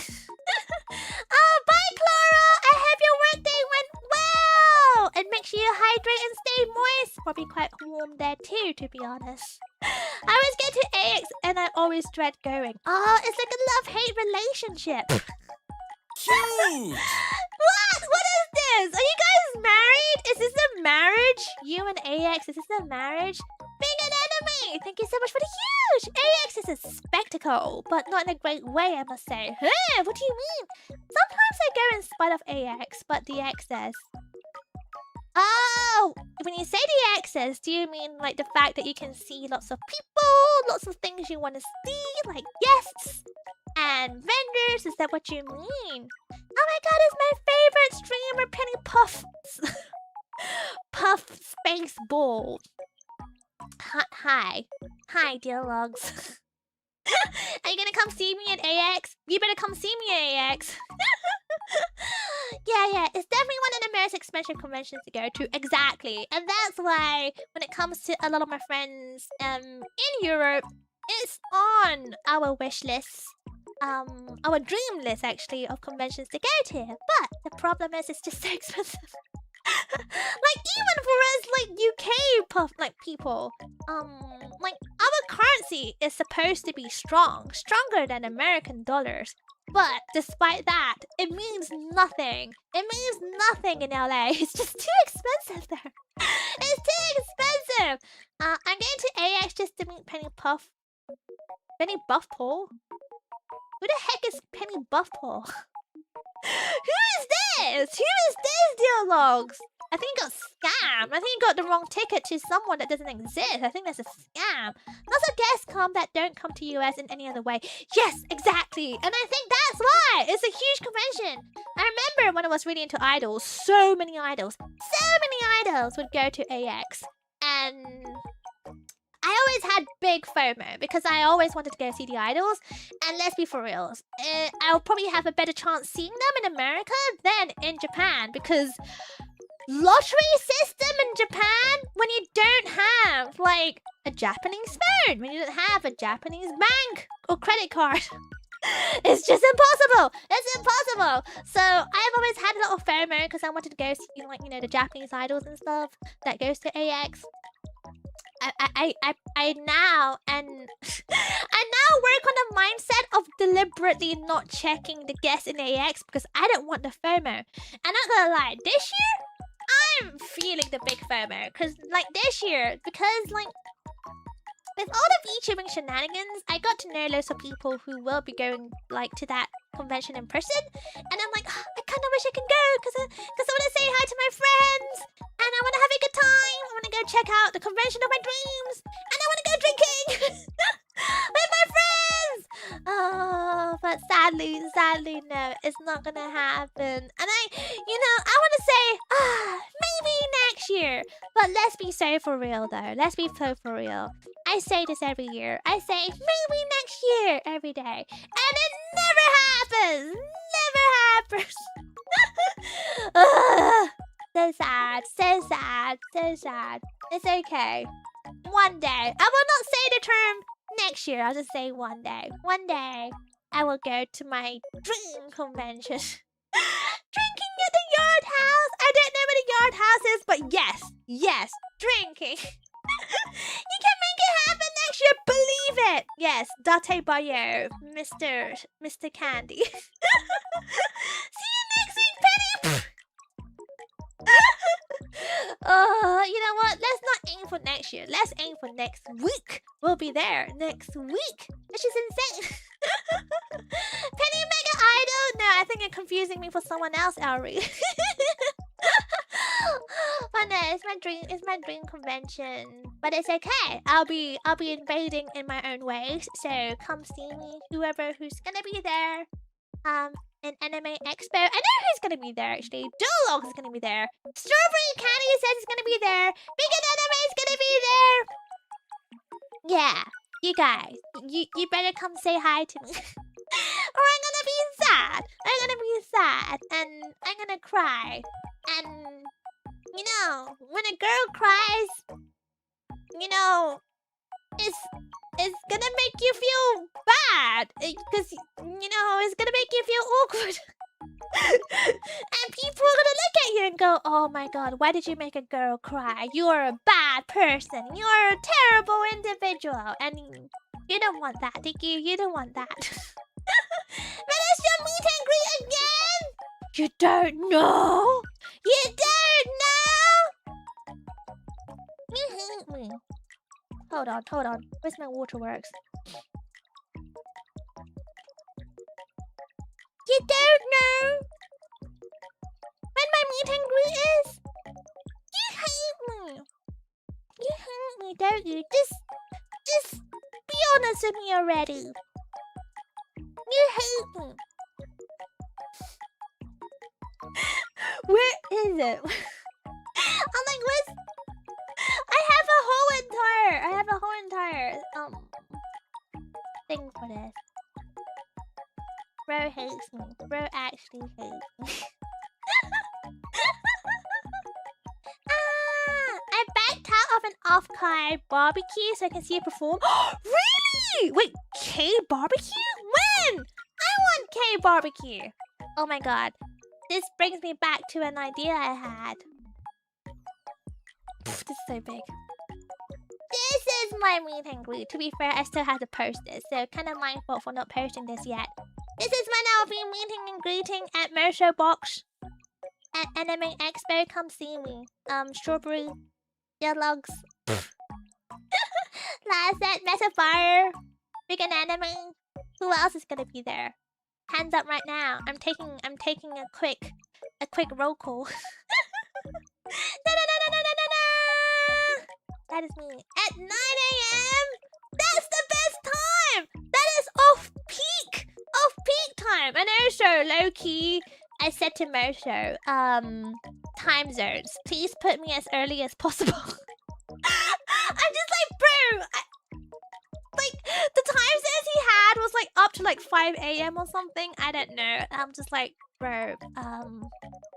Oh, bye, Clara. I hope your workday went well. And make sure you hydrate and stay moist. Probably quite warm there too, to be honest. I always get to AX and I always dread going. Oh, it's like a love-hate relationship. Cute! What is this? Are you guys married? Is this a marriage? You and AX, is this a marriage? Being an enemy! Thank you so much for the huge! AX is a spectacle, but not in a great way, I must say. Huh, what do you mean? Sometimes I go in spite of AX, but the X's. Oh! When you say the X's, do you mean like the fact that you can see lots of people, lots of things you want to see, like guests and vendors? Is that what you mean? Oh my god, it's my favorite streamer, Penny Puff. Puff Space Ball. Hi, dialogues. Are you gonna come see me at AX? You better come see me at AX. Yeah, it's definitely one of the most expensive conventions to go to. Exactly, and that's why when it comes to a lot of my friends in Europe, it's on our wish list. Our dream list actually of conventions to go to. But the problem is it's just so expensive. Like even for us like UK people, like our currency is supposed to be stronger than American dollars. But despite that, it means nothing. It means nothing in LA. It's just too expensive there. It's too expensive. I'm going to AX just to meet Penny Puff. Penny Buffpaw? Who the heck is Penny Buffpaw? Who is this? Who is this, dialogues? I think you got scammed. I think you got the wrong ticket to someone that doesn't exist. I think that's a scam. Lots of guests come that don't come to US in any other way. Yes, exactly. And I think that's why. It's a huge convention. I remember when I was really into idols, so many idols would go to AX. And I always had big FOMO because I always wanted to go see the idols. And let's be for real, I'll probably have a better chance seeing them in America than in Japan because lottery system in Japan when you don't have like a Japanese phone, when you don't have a Japanese bank or credit card. It's just impossible. It's impossible. So I've always had a lot of FOMO because I wanted to go see like, the Japanese idols and stuff that goes to AX. I now work on a mindset of deliberately not checking the guests in AX because I don't want the FOMO. I'm not gonna lie, this year I'm feeling the big FOMO because like this year, because like with all the VTubing shenanigans, I got to know loads of people who will be going like to that convention in person, and I'm like, I kind of wish I could go because I want to say hi to my friends, and I want to have a good time. I want to go check out the convention of my dreams, and I want to go drinking with my friends. Oh, but sadly, no, it's not gonna happen. And I want to say, maybe next year. But let's be so for real, though. Let's be so for real. I say this every year. I say maybe next year every day, and it never happens. Never happens. So sad. It's okay. One day. I will not say the term next year. I'll just say one day. One day, I will go to my dream convention. Drinking at the yard house. I don't know where the yard house is, but yes, drinking. You can make it happen next year. Believe it. Yes, Date Bayo, Mr. Candy. See you next week, Penny. You know what? Let's not aim for for next year. Let's aim for next week. We'll be there next week, which is insane. Penny Mega Idol? No, I think you're confusing me for someone else, Elry. But no, it's my dream. It's my dream convention. But it's okay. I'll be invading in my own ways. So come see me, whoever who's gonna be there. An anime expo. I know who's gonna be there actually. Duolog is gonna be there. Strawberry Candy says it's gonna be there. Vegan Anime is gonna be there. Yeah, you guys, you better come say hi to me, or I'm gonna be sad. I'm gonna be sad, and I'm gonna cry. And you know, when a girl cries, you know, it's gonna make you feel bad, because you know it's gonna make you feel awkward. And people are gonna look at you and go, "Oh my god, why did you make a girl cry? You are a bad person. You are a terrible individual." And you don't want that, did you? You don't want that. But it's your meet and greet again. You don't know. You don't know. You hate me. Hold on. Where's my waterworks? You don't know when my meet and greet is? You hate me. You hate me, don't you? Just be honest with me already. You hate me. Where is it? I'm like, where's... I have a whole entire thing for this. Bro hates me. Bro actually hates me. I backed out of an off-Kai barbecue so I can see it perform. Really? Wait, K barbecue? When? I want K barbecue. Oh my god. This brings me back to an idea I had. This is so big. This is my meet and greet. To be fair, I still have to post this, so kind of my fault for not posting this yet. This is when I'll be meeting and greeting at Mersho Box at Anime Expo. Come see me. Strawberry, Yellows, Last at Metafire, Vegan Anime. Who else is gonna be there? Hands up right now. I'm taking a quick roll call. That is me. At 9 AM? That's the best time! That is off-peak time. And also, low-key, I said to Mosho, time zones. Please put me as early as possible. I'm just like, bro, like, the time zones he had was like up to like 5 AM or something. I don't know. I'm just like, bro,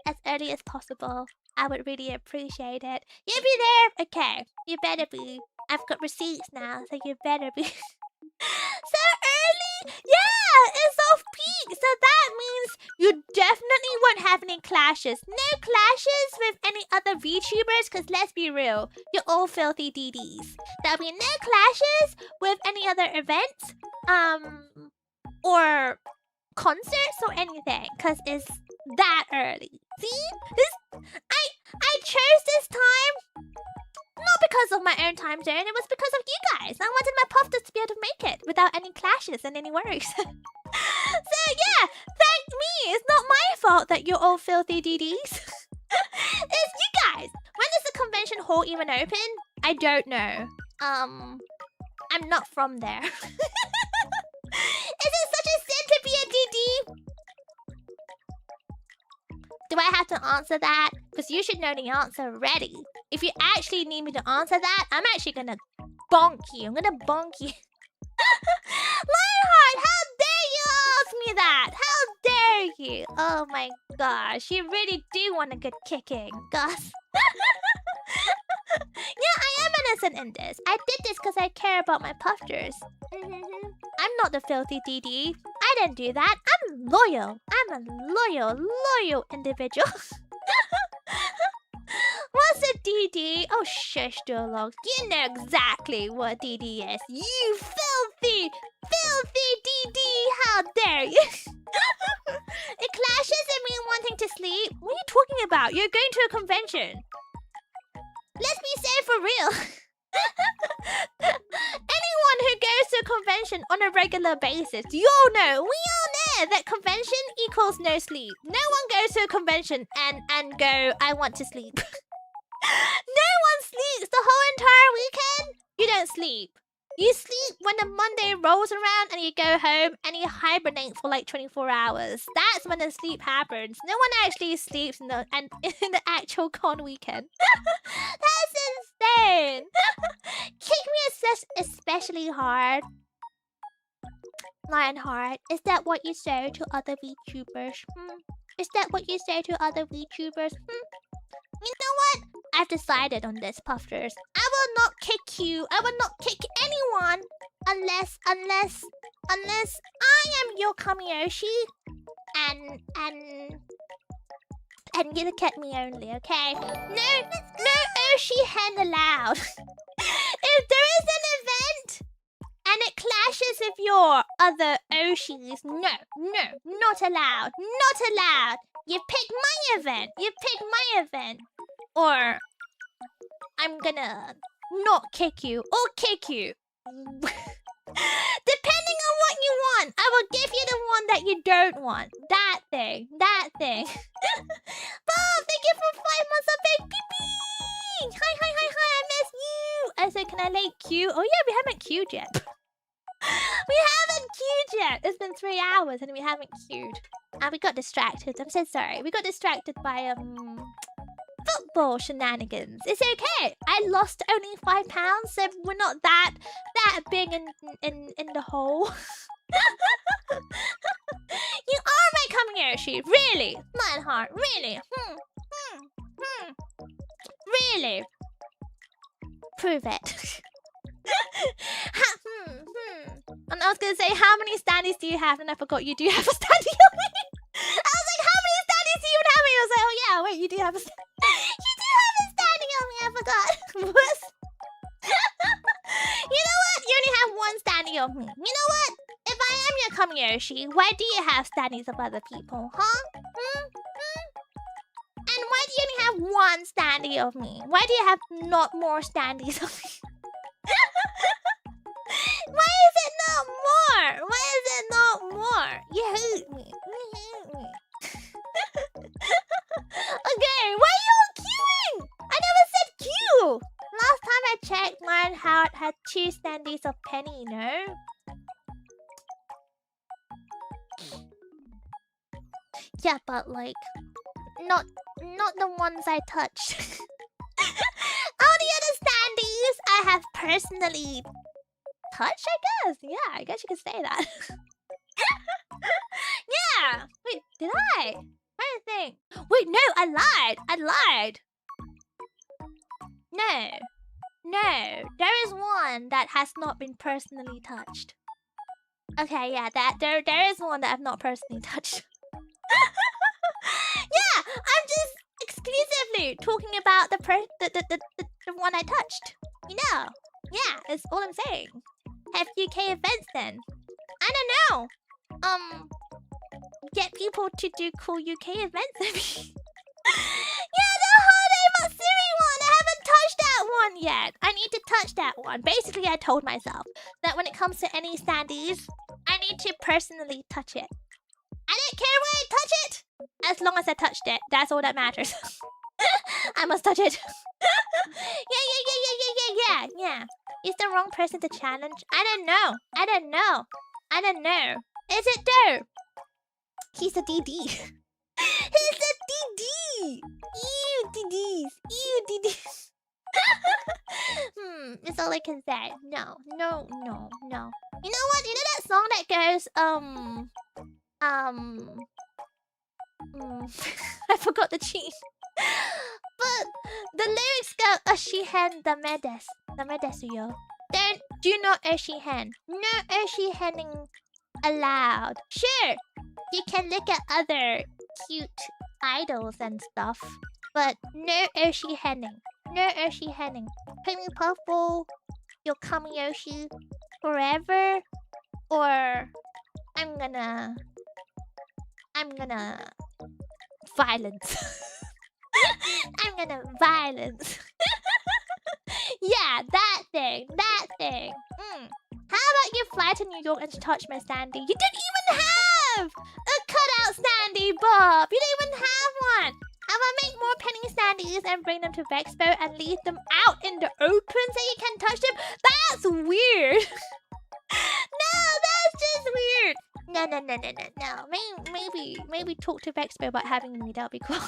as early as possible. I would really appreciate it. You'll be there? Okay. You better be. I've got receipts now, so you better be. So early? Yeah, it's off peak. So that means you definitely won't have any clashes. No clashes with any other VTubers, because let's be real, you're all filthy DDs. There'll be no clashes with any other events, or concerts or anything, because it's that early. See? I chose this time not because of my own time zone, it was because of you guys. I wanted my puffers to be able to make it without any clashes and any worries. So yeah, thank me. It's not my fault that you're all filthy DDs. It's you guys. When is the convention hall even open? I don't know. I'm not from there. Is it such a sin to be a DD? Do I have to answer that? Because you should know the answer already. If you actually need me to answer that, I'm actually gonna bonk you. I'm gonna bonk you. Lionheart, how dare you ask me that? How dare you? Oh my gosh, you really do want a good kicking, Gus. Yeah, I am innocent in this. I did this because I care about my puffers. I'm not the filthy DD. I didn't do that. I'm loyal. I'm a loyal individual. What's a DD? Oh, shush, Duolog. You know exactly what DD is. You filthy DD. How dare you? It clashes in me wanting to sleep. What are you talking about? You're going to a convention. Let's be safe for real. Anyone who goes to a convention on a regular basis, you all know, we all know that convention equals no sleep. No one goes to a convention and go, I want to sleep. No one sleeps the whole entire weekend. You don't sleep. You sleep when the Monday rolls around and you go home and you hibernate for like 24 hours. That's when the sleep happens. No one actually sleeps in the actual con weekend. That's insane. Kick me especially hard. Lionheart, is that what you say to other VTubers? Is that what you say to other VTubers? You know what? I've decided on this, Puffers. I will not kick you. I will not kick anyone unless I am your Kamiyoshi and you look at me only, okay? No Oshi hen allowed. If there is an event and it clashes with your other Oshis, no, not allowed. Not allowed. You pick my event. You pick my event. Or I'm gonna not kick you or kick you. Depending on what you want. I will give you the one that you don't want. That thing. Bob, thank you for 5 months of big pee. Hi, I miss you. I said, can I late queue? Oh yeah, we haven't queued yet. We haven't queued yet. It's been 3 hours and we haven't queued. And we got distracted. I'm so sorry. We got distracted by football shenanigans. It's okay. I lost only £5, so we're not that big in the hole. You are my Kamiyoshi, really, Lionheart, really. Really. Prove it. And I was gonna say, how many standees do you have? And I forgot you do have a standee on me. I was like, how many standees do you even have me? I was like, oh yeah, wait, you do have a you do have a standee on me, I forgot. You know what? You only have one standee on me. You know what? If I am your Kamiyoshi, why do you have standees of other people, huh? And why do you only have one standee of me? Why do you have not more standees of me? Why is it not more? Why is it not more? You hate me. Okay, why are you all queuing? I never said queue. Last time I checked, Lionheart had 2 standees of Penny, no? Yeah, but like, not the ones I touched. All the other standees I have personally touched, I guess. Yeah, I guess you could say that. Yeah. Wait, did I? I think. Wait, no, I lied. No. There is one that has not been personally touched. Okay, yeah, there is one that I've not personally touched. Yeah, I'm just exclusively talking about the one I touched. You know. Yeah, that's all I'm saying. Have UK events then. I don't know. Get people to do cool UK events. Yeah, the Holiday Matsuri one. I haven't touched that one yet. I need to touch that one. Basically, I told myself that when it comes to any standees, I need to personally touch it. I don't care where I touch it. As long as I touched it, that's all that matters. I must touch it. Yeah. Is the wrong person to challenge? I don't know. Is it though? He's a DD. He's a DD. Ew, DDs. That's all I can say. No. You know what? You know that song that goes, I forgot the tune. But the lyrics go, Oshihen damedesu yo. Do not Oshihen. No Oshihening allowed. Sure, you can look at other cute idols and stuff, but no Oshihening. No Oshihening. Put me Puffball, your Kamiyoshi forever, or I'm gonna violence. I'm gonna violence. Yeah, Yeah, that thing. How about you fly to New York and touch my Sandy? You didn't even have a cutout Sandy, Bob. You didn't even have one. I will make more penny Sandies and bring them to Vexpo and leave them out in the open so you can touch them. That's weird. No, that's just weird. No. Maybe talk to Vexpo about having me. That'll be cool.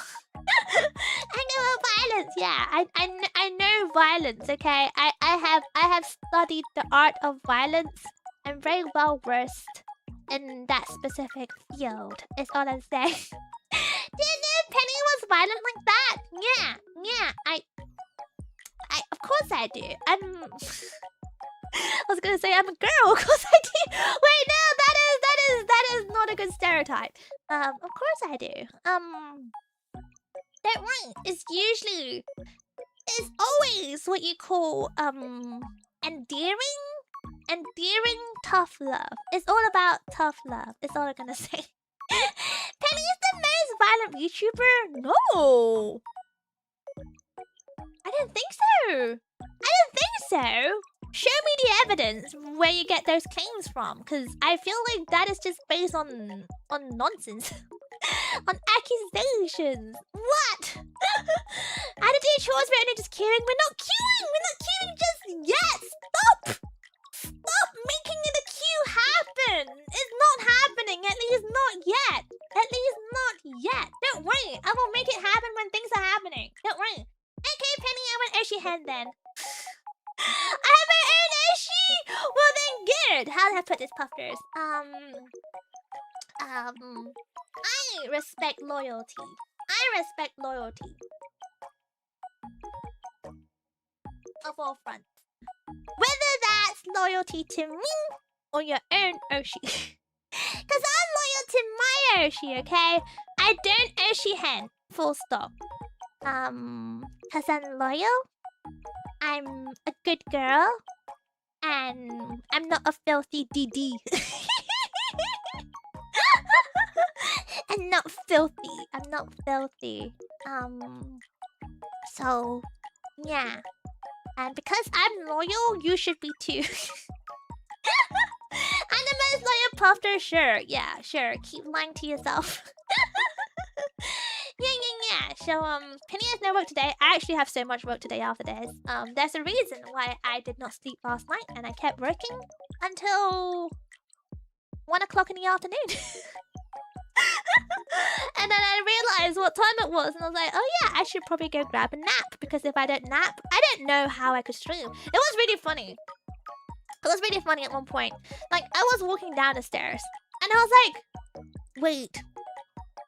I know violence. Yeah, I know violence. Okay, I have studied the art of violence. I'm very well versed in that specific field. Is all I'm saying. Didn't know Penny was violent like that? Yeah. I of course I do. I was gonna say I'm a girl. Of course I do. Wait, no, that is not a good stereotype. Of course I do. Don't worry. It's always what you call endearing tough love. It's all about tough love. It's all I'm gonna say. Penny is the most violent VTuber? No. I don't think so. Show me the evidence where you get those claims from, because I feel like that is just based on nonsense. On accusations. What? I had to do chores, we're only just queuing. We're not queuing just yet. Stop making the queue happen. It's not happening. At least not yet. Don't worry. I will make it happen when things are happening. Don't worry. Okay, Penny, I want Oshi head then. I have my own Oshi! Well then, good. How do I put this, Puffers? I respect loyalty. Of all fronts. Whether that's loyalty to me or your own Oshi. Because I'm loyal to my Oshi, okay? I don't Oshi hen. Full stop. Because I'm loyal. I'm a good girl. And I'm not a filthy DD. I'm not filthy. So, yeah. And because I'm loyal, you should be too. I'm the most loyal Puffer, sure. Yeah, sure. Keep lying to yourself. Yeah. So, Penny has no work today. I actually have so much work today after this. There's a reason why I did not sleep last night and I kept working until 1 o'clock in the afternoon. And then I realized what time it was and I was like, oh yeah, I should probably go grab a nap, because if I don't nap, I don't know how I could stream. It was really funny. At one point. Like, I was walking down the stairs and I was like, wait,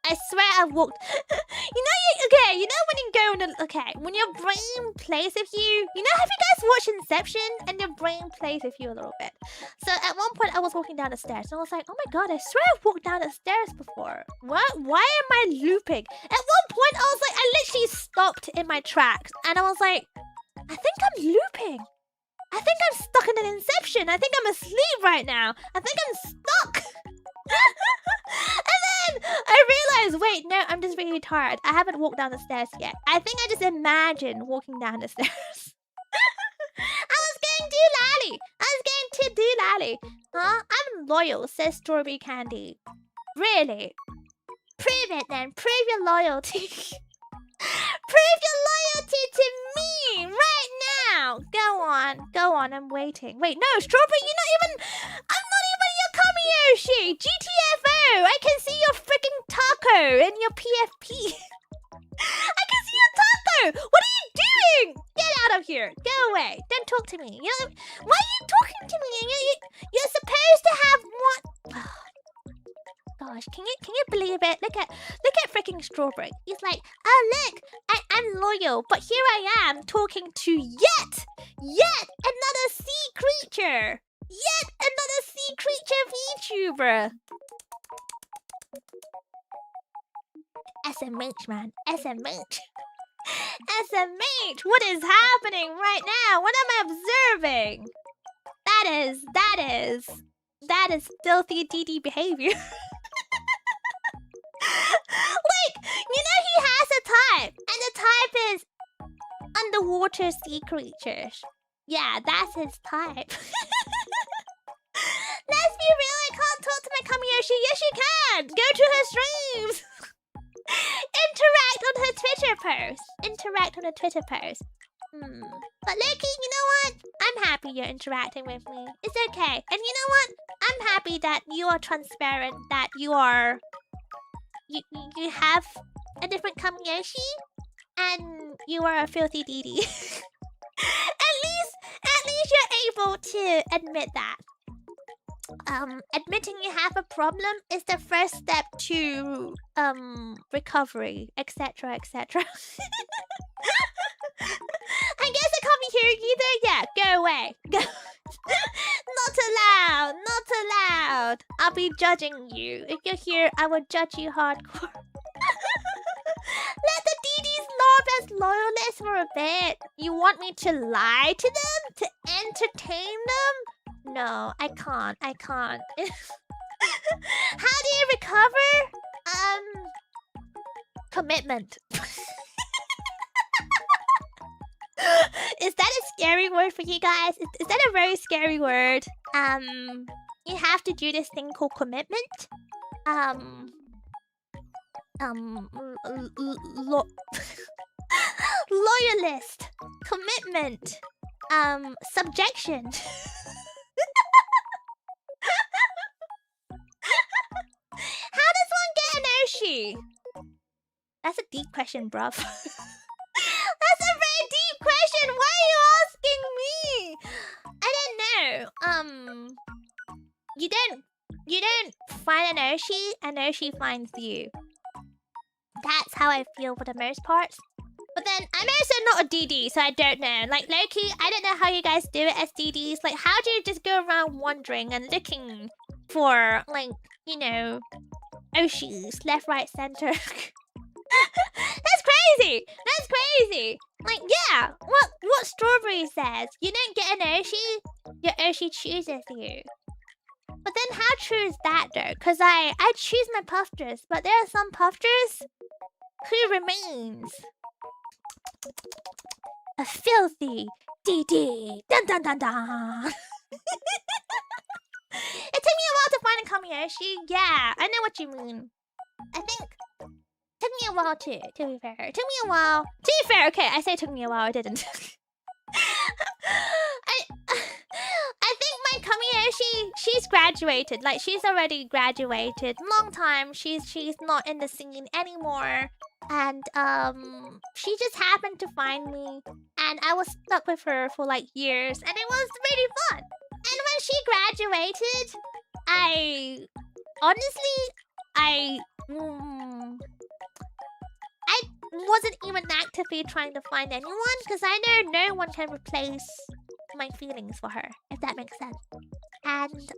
I swear I walked. You know when you go in the, when your brain plays with you. You know, have you guys watched Inception? And your brain plays with you a little bit. So at one point I was walking down the stairs and I was like, oh my god, I swear I've walked down the stairs before. What? Why am I looping? At one point I was like, I literally stopped in my tracks and I was like, I think I'm looping. I think I'm stuck in an Inception. I think I'm asleep right now. I think I'm stuck. And then I realized, wait, no, I'm just really tired. I haven't walked down the stairs yet. I think I just imagined walking down the stairs. I was going to do lally. Huh? I'm loyal, says Strawberry Candy. Really? Prove it then. Prove your loyalty. Prove your loyalty to me right now. Go on, I'm waiting. Wait, no, Strawberry, I'm not even your Kami Yoshi. GTFO, I can see your freaking taco and your PFP. I can see your taco. What are you doing? Get out of here. Go away. Don't talk to me. Why are you talking to me? You're supposed to have one. Gosh, can you believe it? Look at freaking Strawberry. He's like, oh look, I'm loyal, but here I am talking to yet another sea creature. VTuber. SMH, man. SMH. What is happening right now? What am I observing? That is filthy DD behavior. Like, he has a type, and the type is underwater sea creatures. Yeah, that's his type. Let's be real, I can't talk to my Kamiyoshi. Yes, you can! Go to her streams! Interact on her Twitter post. Interact on her Twitter post. But Loki, you know what? I'm happy you're interacting with me. It's okay. And you know what? I'm happy that you are transparent, that you are... You have a different Kamiyoshi, and you are a filthy DD. At least you're able to admit that. Admitting you have a problem is the first step to recovery, etc, etc. I guess I can't be here either. Yeah, go away. Not allowed. Not allowed. I'll be judging you. If you're here, I will judge you hardcore. Let the DDs love as loyalists for a bit. You want me to lie to them? To entertain them? No, I can't. I can't. How do you recover? Commitment. Is that a scary word for you guys? Is that a very scary word? You have to do this thing called commitment. Loyalist. Commitment. Subjection. How does one get an Oshi? That's a deep question, bruv. That's a very deep question. Why are you asking me? I don't know. You don't find an Oshi finds you. That's how I feel for the most part. But then I'm also not a DD, so I don't know. Like Loki, I don't know how you guys do it as DDs. Like, how do you just go around wandering and looking for, like, you know, Oshis left, right, center? That's crazy. That's crazy. Like, yeah, what Strawberry says. You don't get an Oshi, your Oshi chooses you. But then how true is that though? Because I choose my puffdress, but there are some puffdress who remains a filthy DD. Dun dun dun dun. It took me a while to find a Kamiyoshi. Yeah, I know what you mean. I think it took me a while too, to be fair. It took me a while. To be fair, okay, I say it took me a while, I didn't. I think my Kamiyoshi, she's graduated. Like, she's already graduated. Long time. She's not in the scene anymore. And she just happened to find me, and I was stuck with her for like years, and it was really fun. And when she graduated, I wasn't even actively trying to find anyone, because I know no one can replace my feelings for her, if that makes sense. And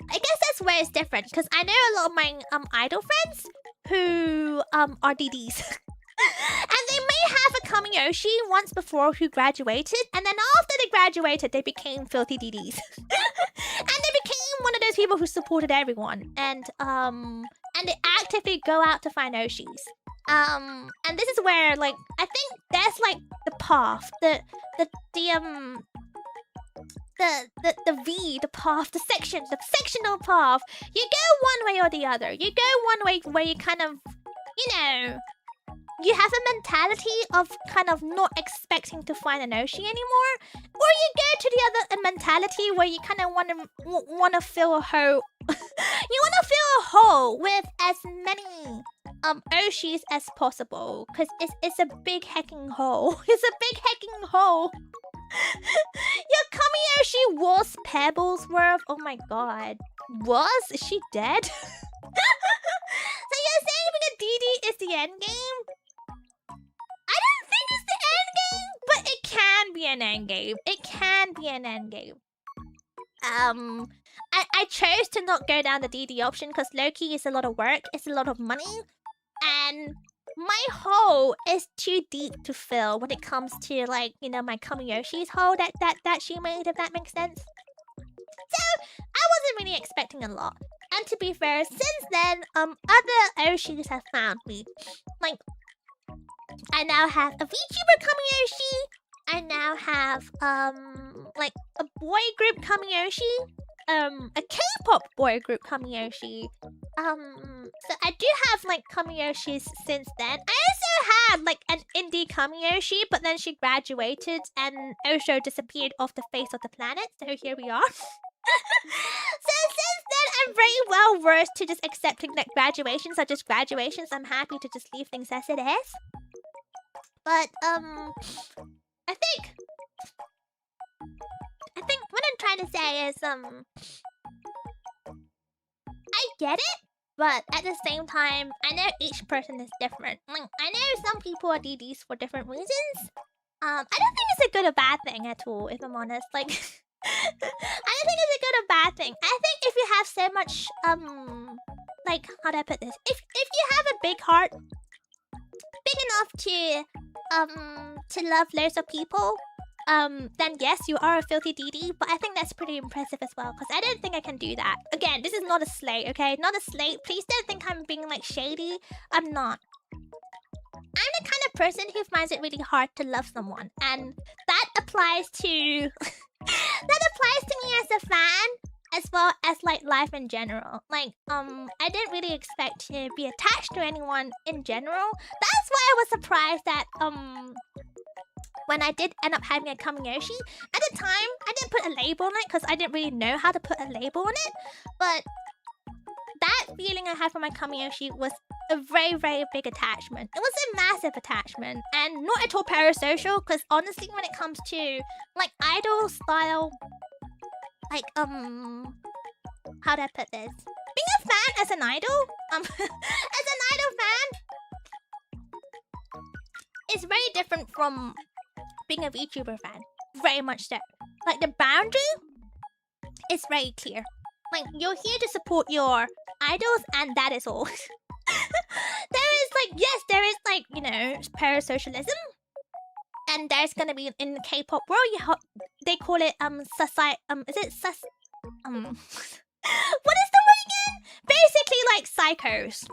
I guess that's where it's different, because I know a lot of my idol friends who are DDs. And they may have a Kamiyoshi once before who graduated, and then after they graduated, they became filthy DDs. And they became one of those people who supported everyone, and they actively go out to find Oshis. And this is where, like, I think that's like the path, the path, the sectional path. You go one way or the other. You go one way where you kind of, you know, you have a mentality of kind of not expecting to find an Oshi anymore, or you go to the other mentality where you kind of want to fill a hole. You want to fill a hole with as many Oshis as possible, because it's a big hecking hole. It's a big hecking hole. Your Kamiyoshi was Pebbles worth. Oh my god. Was? Is she dead? So you're saying being a DD is the end game? I don't think it's the end game, but it can be an end game. It can be an end game. I chose to not go down the DD option because low-key is a lot of work, it's a lot of money, and my hole is too deep to fill when it comes to, like, you know, my Kamiyoshi's hole that she made, if that makes sense. So I wasn't really expecting a lot. And to be fair, since then, other Oshis have found me. Like, I now have a VTuber Kamiyoshi, I now have like a boy group Kamiyoshi, a K-pop boy group Kamiyoshi. So I do have like Kamiyoshis since then. I also had like an indie Kamiyoshi, but then she graduated and Osho disappeared off the face of the planet. So here we are. So since then, I'm very well versed to just accepting that graduations are just graduations. I'm happy to just leave things as it is. But I think what I'm trying to say is I get it, but at the same time, I know each person is different. Like I know some people are DDs for different reasons. I don't think it's a good or bad thing at all, if I'm honest. Like I don't think it's a good or bad thing. I think if you have so much like how do I put this? If you have a big heart, big enough to love loads of people, then yes, you are a filthy DD, but I think that's pretty impressive as well, because I don't think I can do that. Again, this is not a slate, okay? Not a slate. Please don't think I'm being like shady. I'm not. I'm the kind of person who finds it really hard to love someone, and that applies to that applies to me as a fan, as well as like life in general. Like I didn't really expect to be attached to anyone in general. That's why I was surprised that when I did end up having a Kamiyoshi, at the time I didn't put a label on it because I didn't really know how to put a label on it. But that feeling I had for my Kamiyoshi was a very, very big attachment. It was a massive attachment, and not at all parasocial, because honestly, when it comes to like idol style, like how do I put this? Being a fan as an idol, as an idol fan, is very different from being a VTuber fan. Very much so. Like the boundary is very clear. Like you're here to support your idols, and that is all. There is like, yes, there is like, you know, parasocialism, and there's gonna be in the K-pop world, they call it is it sus what is the word again? Basically like psychos,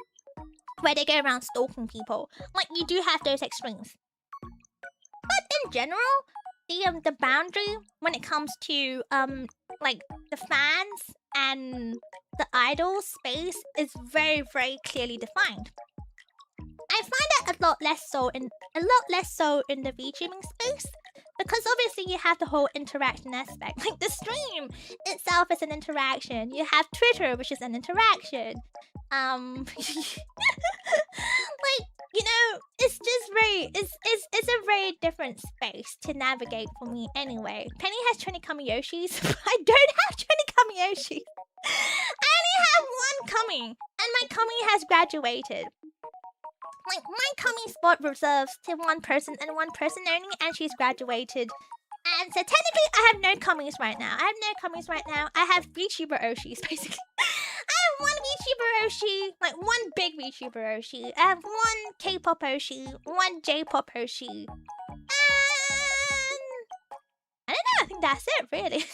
where they go around stalking people. Like you do have those extremes, but in general, the boundary when it comes to like the fans and the idol space is very, very clearly defined. I find that a lot less so in the VTubing space, because obviously you have the whole interaction aspect. Like the stream itself is an interaction. You have Twitter, which is an interaction. Like, you know, it's just very it's a very different space to navigate for me anyway. Penny has 20 Kamiyoshis. I don't have 20 Kamiyoshis. I only have one Kami, and my Kami has graduated. Like, my Kami spot reserves to one person and one person only, and she's graduated. And so technically, I have no Kamis right now. I have VTuber Oshis, basically. I have one VTuber Oshi, like one big VTuber Oshi. I have one K-pop Oshi, one J-pop Oshi. And I don't know, I think that's it, really.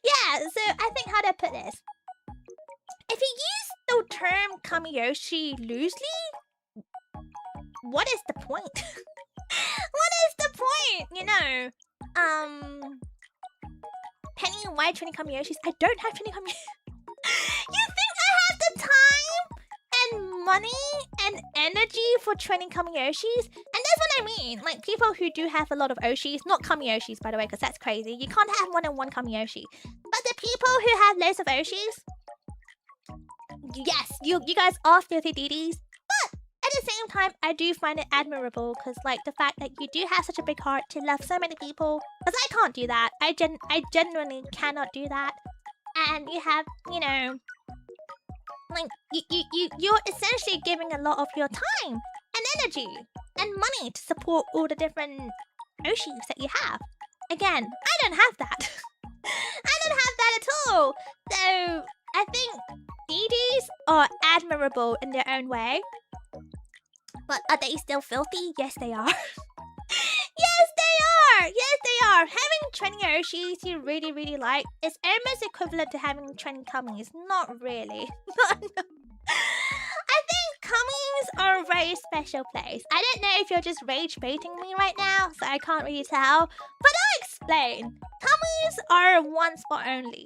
Yeah, so I think how do I put this? If you use the term Kamiyoshi loosely, what is the point? What is the point? You know, Penny, why 20 Kamiyoshis? I don't have 20 Kamiyoshis. You think I have the time and money and energy for 20 Kamiyoshis? And that's what I mean. Like, people who do have a lot of Oshis, not Kamiyoshis, by the way, because that's crazy. You can't have more than one Kamiyoshi. But the people who have loads of Oshis, yes, you guys are filthy DDs. But at the same time, I do find it admirable, because like the fact that you do have such a big heart to love so many people, because I can't do that. I genuinely cannot do that. And you have, you know, like you're essentially giving a lot of your time and energy and money to support all the different Oshis that you have. Again, I don't have that. I don't have that at all. So I think DDs are admirable in their own way. But are they still filthy? Yes, they are. Yes, they are! Yes, they are! Having 20 Oshis you really, really like is almost equivalent to having 20 Kamis. Not really. I think tummies are a very special place. I don't know if you're just rage baiting me right now, so I can't really tell. But I'll explain. Tummies are one spot only.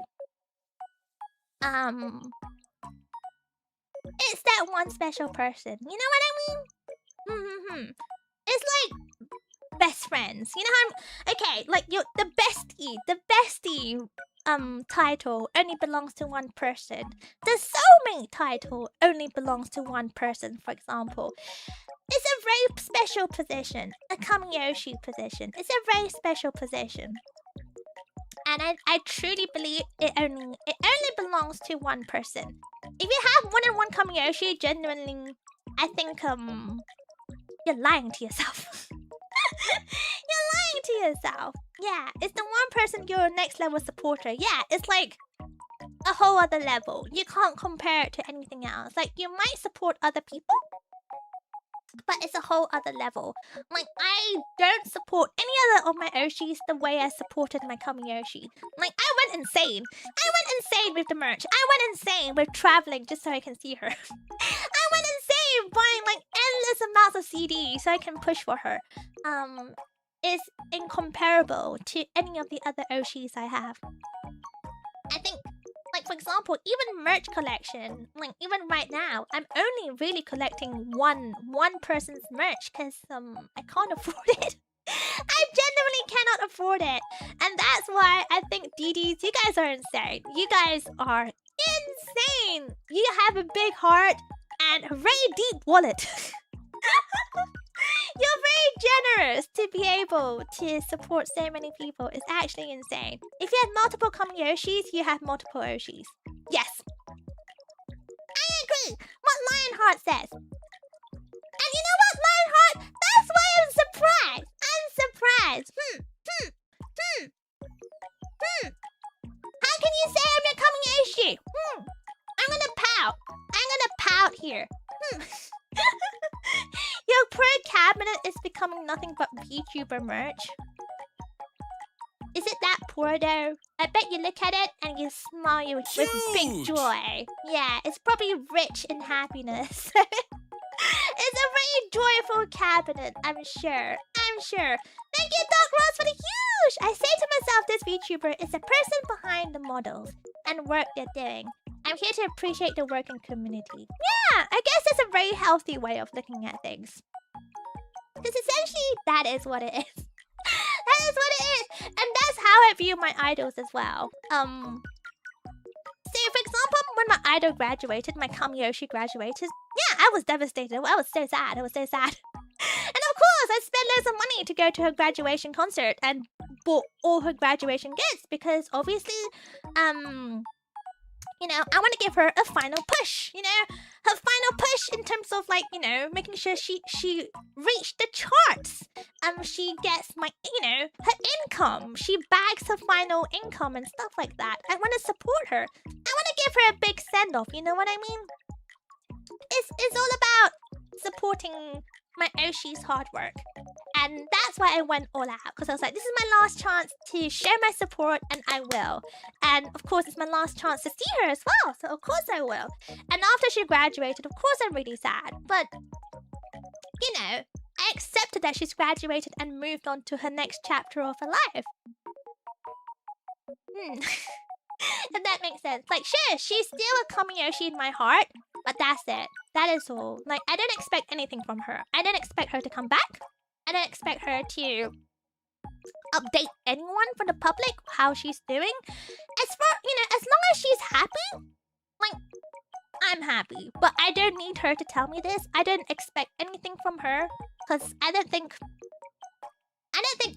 It's that one special person. You know what I mean? It's like best friends. You know how okay, like the bestie title only belongs to one person. The soulmate title only belongs to one person, for example. It's a very special position. A Kamiyoshi position. It's a very special position. And I truly believe it only belongs to one person. If you have more than one Kamiyoshi, genuinely, I think you're lying to yourself. You're lying to yourself. Yeah, it's the one person you're a next level supporter. Yeah, it's like a whole other level. You can't compare it to anything else. Like, you might support other people, but it's a whole other level. Like, I don't support any other of my Oshis the way I supported my Kamiyoshi. Like, I went insane. I went insane with the merch. I went insane with traveling just so I can see her. I went insane buying like endless amounts of CDs so I can push for her. Is incomparable to any of the other Oshis I have. I think, like, for example, even merch collection, like even right now, I'm only really collecting one person's merch because I can't afford it. I genuinely cannot afford it. And that's why I think DDs, you guys are insane. You guys are insane. You have a big heart and a very deep wallet. You're very generous to be able to support so many people. It's actually insane. If you have multiple Kamiyoshis, you have multiple Oshis. Yes. I agree. What Lionheart says. And you know what, Lionheart? That's why I'm surprised. I'm surprised. How can you say I'm not Kamiyoshi? I'm gonna pout. I'm gonna pout here. Your pro cabinet is becoming nothing but VTuber merch. Is it that poor though? I bet you look at it and you smile with big joy. Yeah, it's probably rich in happiness. It's a very joyful cabinet, I'm sure. I'm sure. Thank you, Doc Ross, for the huge! I say to myself, this VTuber is the person behind the models and work they're doing. I'm here to appreciate the working community. Yeah, I guess that's a very healthy way of looking at things. Because essentially, that is what it is. That is what it is. And that's how I view my idols as well. See, for example, when my idol graduated, my Kamiyoshi graduated, yeah, I was devastated. I was so sad. I was so sad. And of course, I spent loads of money to go to her graduation concert and bought all her graduation gifts because obviously, you know, I want to give her a final push, you know? Her final push in terms of, like, you know, making sure she reached the charts. She gets my, you know, her income. She bags her final income and stuff like that. I want to support her. I want to give her a big send-off, you know what I mean? It's all about supporting my Oshi's hard work. And that's why I went all out. Because I was like, this is my last chance to show my support, and I will. And of course, it's my last chance to see her as well. So of course I will. And after she graduated, of course I'm really sad. But, you know, I accepted that she's graduated and moved on to her next chapter of her life. If that makes sense. Like, sure, she's still a Kamiyoshi in my heart. But that's it. That is all. Like, I don't expect anything from her. I don't expect her to come back. I don't expect her to update anyone for the public how she's doing. As far, you know, as long as she's happy, like, I'm happy. But I don't need her to tell me this. I don't expect anything from her. Because I don't think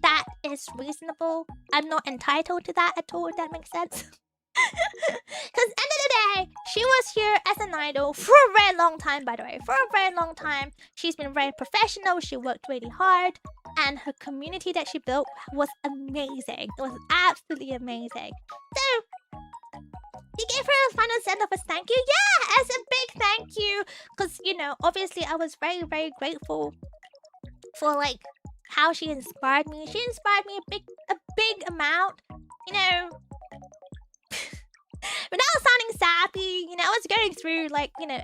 that is reasonable. I'm not entitled to that at all, if that makes sense. Because end of the day, she was here as an idol for a very long time, by the way. For a very long time. She's been very professional. She worked really hard. And her community that she built was amazing. It was absolutely amazing. So, you gave her a final send-off as thank you? Yeah, as a big thank you. Because, you know, obviously I was very, very grateful for, like, how she inspired me. She inspired me a big amount. You know, without sounding sappy, you know, I was going through, like, you know,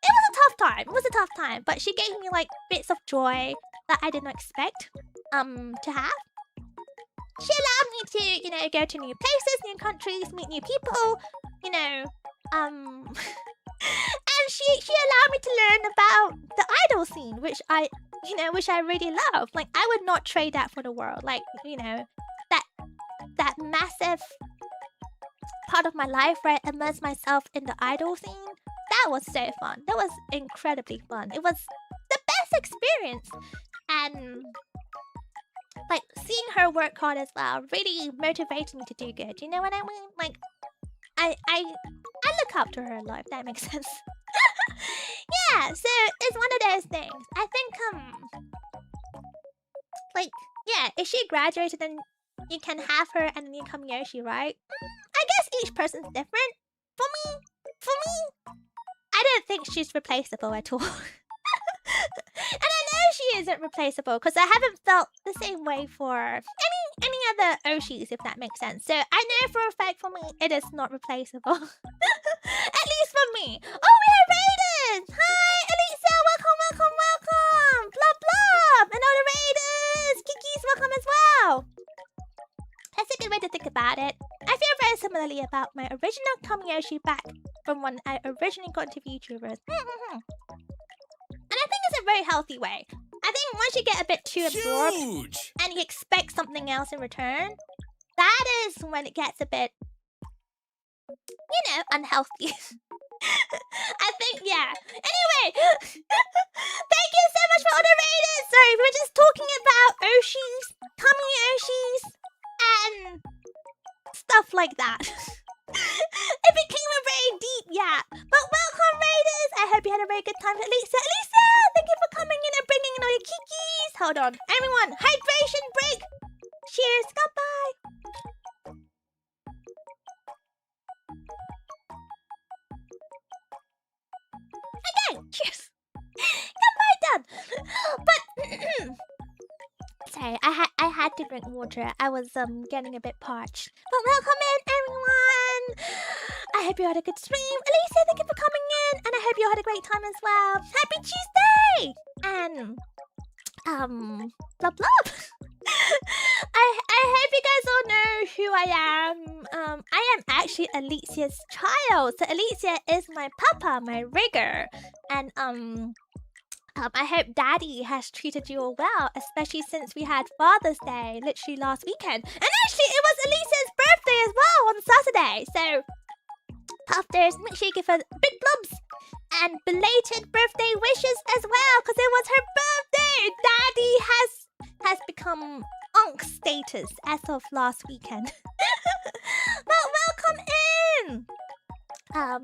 it was a tough time. It was a tough time, but she gave me like bits of joy that I did not expect to have. She allowed me to, you know, go to new places, new countries, meet new people, you know, and she allowed me to learn about the idol scene, which I really love. Like, I would not trade that for the world. Like, you know, that massive part of my life where I immersed myself in the idol scene. That was so fun. That was incredibly fun. It was the best experience, and like seeing her work hard as well really motivated me to do good. You know what I mean? Like, I look up to her a lot, if that makes sense. Yeah, so it's one of those things. I think like, yeah, if she graduated, then you can have her and then you come Yoshi, right? I guess each person's different. For me, I don't think she's replaceable at all. And I know she isn't replaceable because I haven't felt the same way for any other Oshis, if that makes sense. So I know for a fact for me it is not replaceable. At least for me. Oh, we have Raiders! Hi, Elisa! Welcome! Blah blah! And all the Raiders! Kiki's welcome as well! That's a good way to think about it. I feel very similarly about my original Kamiyoshi back from when I originally got into VTubers. And I think it's a very healthy way. I think once you get a bit too absorbed and you expect something else in return, that is when it gets a bit, you know, unhealthy. I think, yeah. Anyway, thank you so much for all the Raiders. Sorry, we were just talking about Oshis, Kamiyoshis, and stuff like that. It became a very deep yap. But welcome, Raiders. I hope you had a very good time. Elisa, thank you for coming in and bringing in all your kikis. Hold on. Everyone, hydration break. Cheers. Goodbye. Okay, cheers. Goodbye, done. But sorry, I had to drink water. I was getting a bit parched. But welcome in, everyone. I hope you had a good stream. Alicia, thank you for coming in, and I hope you had a great time as well. Happy Tuesday! And blah blah. I hope you guys all know who I am. I am actually Alicia's child. So Alicia is my papa, my rigger, and I hope Daddy has treated you all well, especially since we had Father's Day literally last weekend. And actually, it was Alicia's birthday as well on Saturday. So, Puffers, make sure you give her big blobs and belated birthday wishes as well, because it was her birthday. Daddy has become Unc status as of last weekend. But welcome in.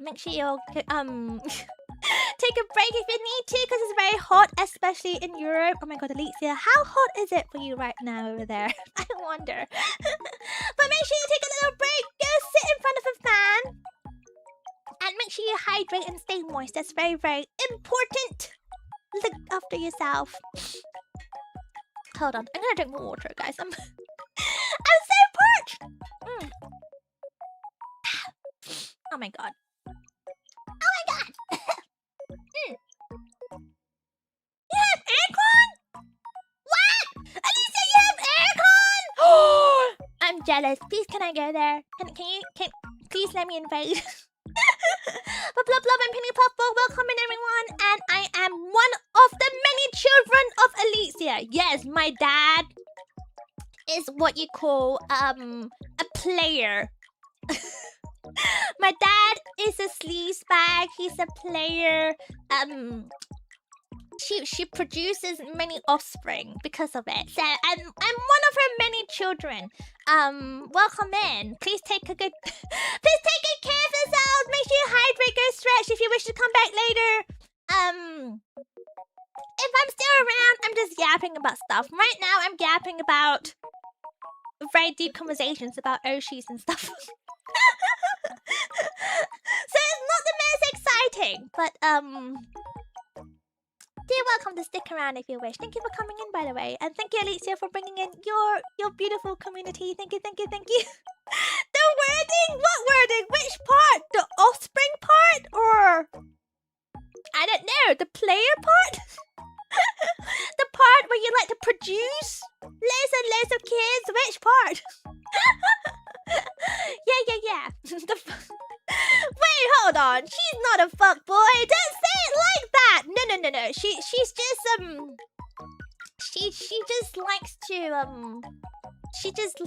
Make sure you take a break if you need to, because it's very hot, especially in Europe. Oh my god, Alicia, how hot is it for you right now over there? I wonder. But make sure you take a little break, go sit in front of a fan, and make sure you hydrate and stay moist. That's very, very important. Look after yourself. Hold on, I'm gonna drink more water, guys. I'm so parched. Oh my god. Oh my god. You have aircon? What? Alicia, you have aircon? I'm jealous. Please, can I go there? Can please let me invade? But blah blah, I'm Penny Puffball. Welcome in, everyone, and I am one of the many children of Alicia. Yes, my dad is what you call a player. My dad is a sleazebag. He's a player. She produces many offspring because of it. So I'm one of her many children. Welcome in. Please take good care of yourselves. Make sure you hydrate, go stretch if you wish to come back later. If I'm still around, I'm just yapping about stuff. Right now, I'm yapping about very deep conversations about Oshis and stuff. So it's not the most exciting, but you're welcome to stick around if you wish. Thank you for coming in, by the way, and thank you, Alicia, for bringing in your beautiful community. Thank you. The wording? What wording? Which part? The offspring part or I don't know, the player part? The part where you like to produce loads and loads of kids? Which part? yeah. Wait, hold on. She's not a fuckboy. Don't say it like that. No. She's just she just likes to she just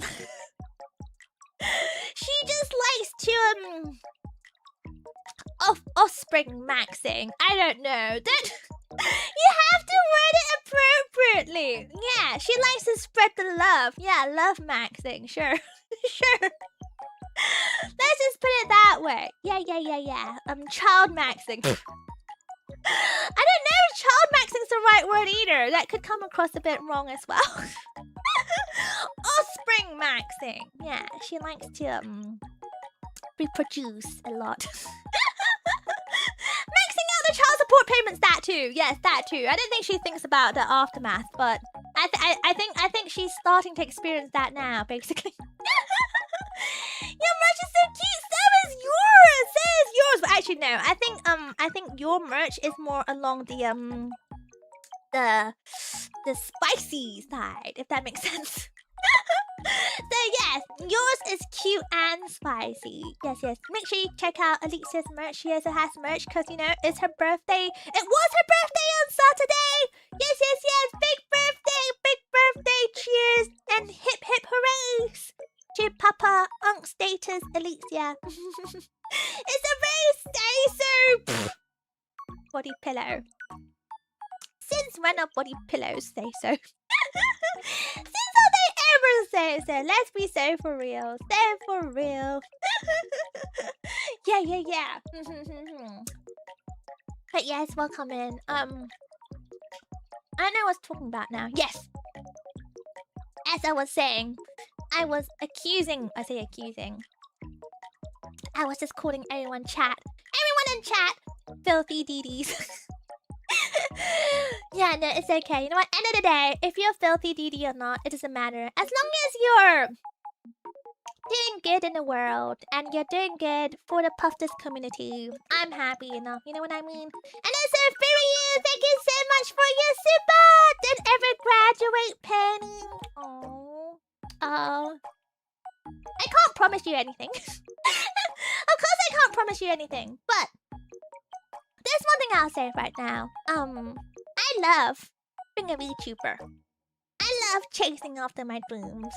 likes to offspring maxing. I don't know. That you have to word it appropriately. Yeah, she likes to spread the love. Yeah, love maxing. Sure. Sure. Let's just put it that way. Yeah. Child maxing. I don't know if child maxing's the right word either. That could come across a bit wrong as well. Offspring maxing. Yeah, she likes to reproduce a lot. Maxing out the child support payments, that too. Yes, that too. I don't think she thinks about the aftermath, but I think she's starting to experience that now, basically. Your merch is so cute. So is yours. So is yours. But actually, no. I think your merch is more along the spicy side, if that makes sense. So yes, yours is cute and spicy. Yes. Make sure you check out Alicia's merch. She also has merch because, you know, it's her birthday. It was her birthday on Saturday. Yes. Big birthday. Cheers and hip hoorays to Papa Unk Status Alicia. It's a race day, so body pillow. Since when are body pillows say so? Since all they ever say so. Let's be so for real. So for real. Yeah. But yes, welcome in. I know what I was talking about now. Yes. As I was saying, I was accusing. I was just calling everyone in chat, filthy DDs. Yeah, no, it's okay. You know what? End of the day, if you're filthy DD or not, it doesn't matter. As long as you're doing good in the world and you're doing good for the Puffball community, I'm happy enough. You know what I mean? And also for you, thank you so much for your super. Don't ever graduate, Penny. Oh. I can't promise you anything. Of course I can't promise you anything, but there's one thing I'll say right now. I love being a VTuber. I love chasing after my dreams.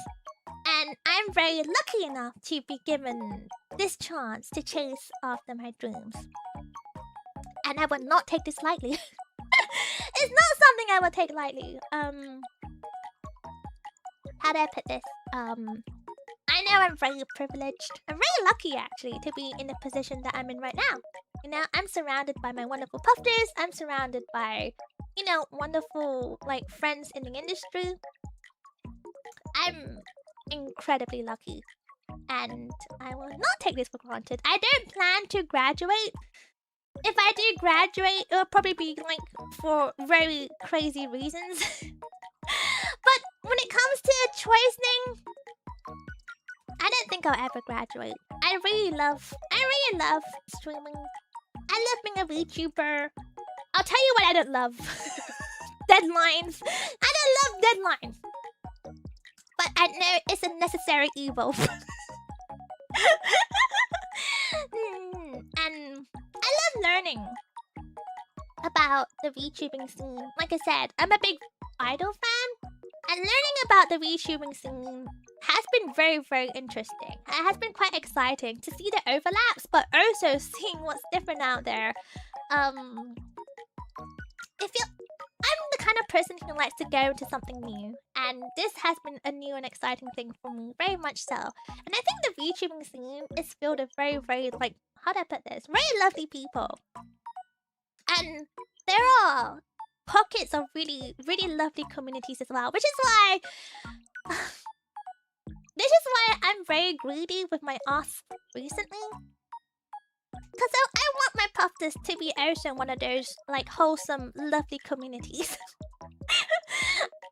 And I'm very lucky enough to be given this chance to chase after my dreams. And I would not take this lightly. It's not something I would take lightly. How do I put this? I know I'm very privileged. I'm very lucky, actually, to be in the position that I'm in right now. You know, I'm surrounded by my wonderful puffers. I'm surrounded by, you know, wonderful, like, friends in the industry. I'm incredibly lucky. And I will not take this for granted. I don't plan to graduate. If I do graduate, it'll probably be, like, for very crazy reasons. But when it comes to choicing, I don't think I'll ever graduate. I really love streaming. I love being a VTuber. I'll tell you what I don't love. Deadlines. I don't love deadlines. But I know it's a necessary evil. And I love learning about the VTubing scene. Like I said, I'm a big idol fan. And learning about the VTubing scene has been very, very interesting. It has been quite exciting to see the overlaps, but also seeing what's different out there. I'm the kind of person who likes to go into something new, and this has been a new and exciting thing for me, very much so. And I think the VTubing scene is filled with very, very, like, how do I put this? Very lovely people. And there are pockets of really, really lovely communities as well, which is why this is why I'm very greedy with my asks recently. Because I want my puffers to be also one of those, like, wholesome, lovely communities.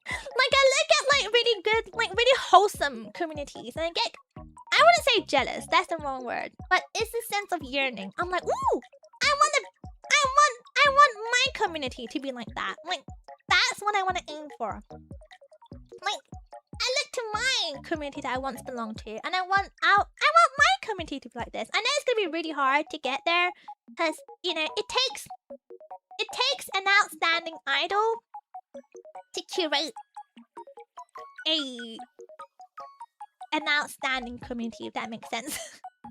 Like, I look at, like, really good, like, really wholesome communities, and I wouldn't say jealous, that's the wrong word, but it's a sense of yearning. I'm like, ooh, I want community to be like that. Like, that's what I want to aim for. Like, I look to my community that I once belonged to, and I want my community to be like this. I know it's gonna be really hard to get there, because you know it takes an outstanding idol to curate an outstanding community, if that makes sense.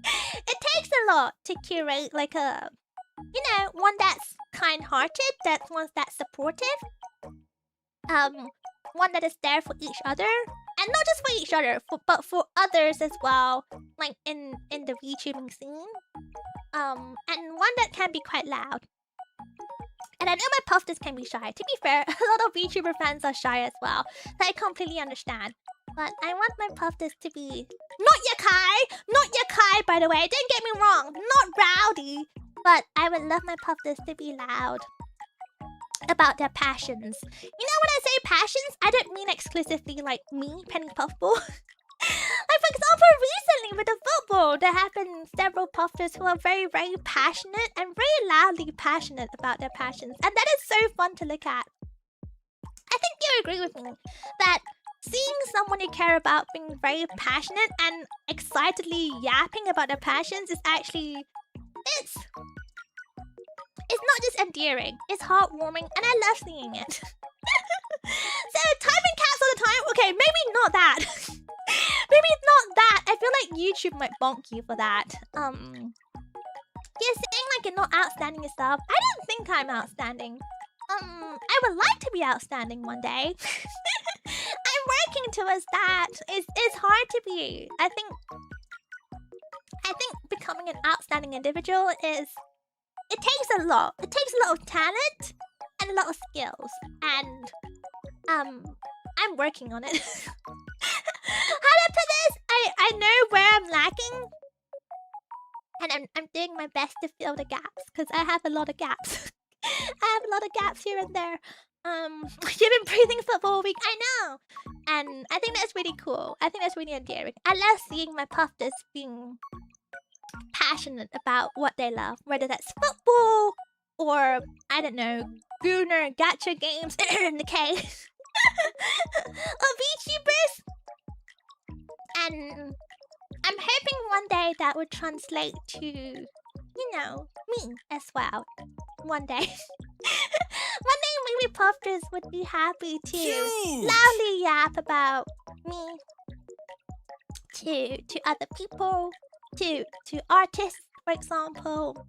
It takes a lot to curate like a, you know, one that's kind-hearted, one that's supportive, one that is there for each other, and not just for each other, but for others as well, like in the VTubing scene, and one that can be quite loud. And I know my puffers can be shy. To be fair, a lot of VTuber fans are shy as well, so I completely understand. But I want my puffers to be not yakai, by the way. Don't get me wrong, not rowdy, but I would love my puffers to be loud about their passions. You know, when I say passions, I don't mean exclusively like me, Penny Puffball. Like, for example, recently with the football, there have been several puffers who are very, very passionate and very loudly passionate about their passions. And that is so fun to look at. I think you agree with me that seeing someone you care about being very passionate and excitedly yapping about their passions is actually... It's not just endearing, it's heartwarming, and I love seeing it. So, typing cats all the time? Okay, maybe not that. Maybe not that. I feel like YouTube might bonk you for that. You're saying like you're not outstanding yourself. I don't think I'm outstanding. I would like to be outstanding one day. I'm working towards that. It's hard to be. I think becoming an outstanding individual is... It takes a lot. It takes a lot of talent and a lot of skills. And I'm working on it. How do I put this? I know where I'm lacking. And I'm doing my best to fill the gaps, because I have a lot of gaps. I have a lot of gaps here and there. You've been breathing football all week, I know. And I think that's really cool. I think that's really endearing. I love seeing my puffers being passionate about what they love, whether that's football or, I don't know, Gooner, gacha games, in the case of VTubers. And I'm hoping one day that would translate to, you know, me as well. One day. One day maybe puffers would be happy to loudly yap about me to other people, to artists, for example,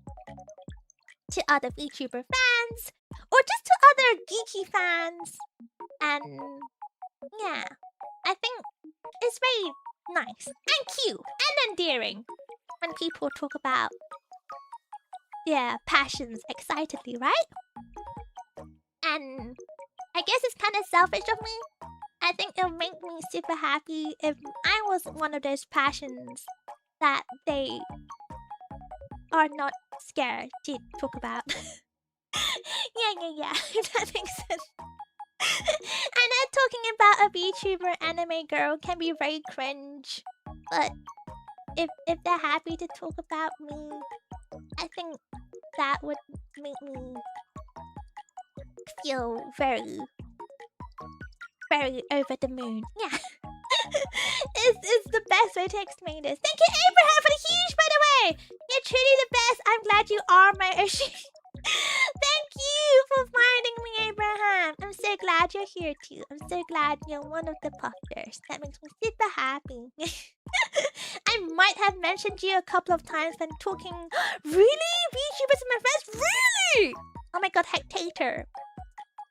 to other VTuber fans, or just to other geeky fans. And yeah, I think it's very nice and cute and endearing when people talk about their passions excitedly, right? And I guess it's kind of selfish of me. I think it'll make me super happy if I was one of those passions that they are not scared to talk about. Yeah. That makes sense. I know talking about a VTuber anime girl can be very cringe, but if they're happy to talk about me, I think that would make me feel very, very over the moon. Yeah. It's the best way to explain this. Thank you, Abraham, for the huge, by the way. You're truly the best. I'm glad you are my Oshi. Thank you for finding me, Abraham. I'm so glad you're here too. I'm so glad you're one of the puffers. That makes me super happy. I might have mentioned you a couple of times when talking. Really? VTubers are my friends? Really? Oh my god, Hectator.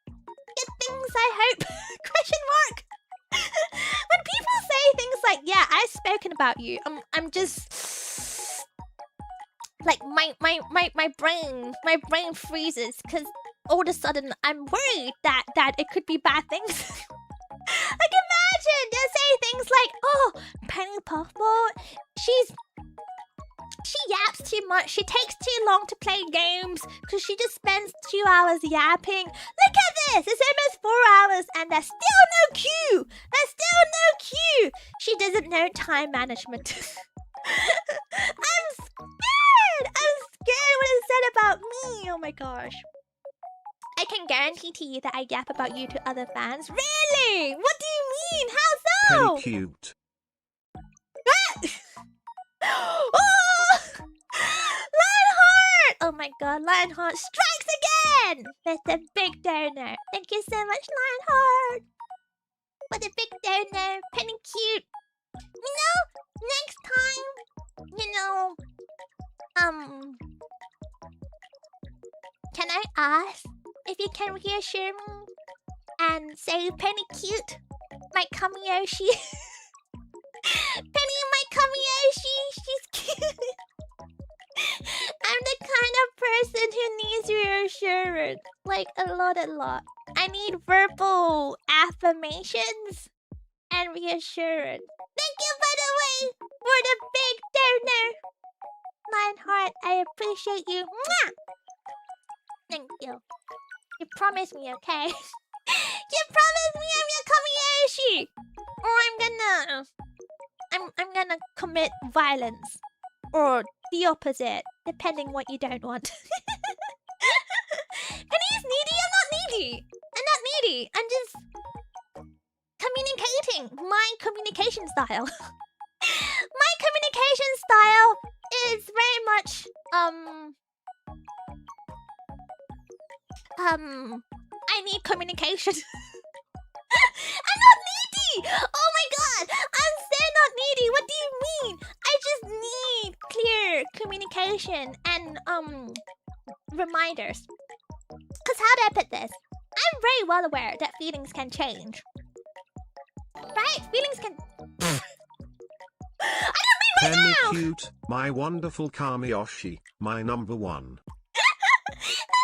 Good things, I hope. Question mark. When people say things like, yeah, I've spoken about you, I'm just like my brain freezes, because all of a sudden I'm worried that it could be bad things. Like, imagine they say things like, oh, Penny Puffball, she yaps too much, she takes too long to play games because she just spends 2 hours yapping. Look at this, it's almost 4 hours and there's still no queue. There's still no queue. She doesn't know time management. I'm scared what it said about me. Oh my gosh. I can guarantee to you that I yap about you to other fans. Really? What do you mean? How so? Penny cute. Oh! Lionheart! Oh my god, Lionheart strikes again! With a big donor. Thank you so much, Lionheart. For the big donor. Penny cute. You know, next time, can I ask if you can reassure me and say Penny cute? My Kamiyoshi. Penny, my Kamiyoshi, she's cute. I'm the kind of person who needs reassurance. Like, a lot. I need verbal affirmations and reassurance. Thank you, by the way, for the big donor. Lionheart, I appreciate you. Mwah! Thank you. You promised me, okay? You promised me I'm your Kamiyoshi! Or I'm gonna commit violence. Or the opposite, depending what you don't want. Penny's needy? I'm not needy! I'm not needy. I'm just communicating my communication style. My communication style is very much I need communication. I'm not needy! Oh my god! I'm so not needy! What do you mean? I just need clear communication and reminders. Cause how do I put this? I'm very well aware that feelings can change. Right? Feelings can I don't mean right Penny now! cute, my wonderful Kamiyoshi, my number one. My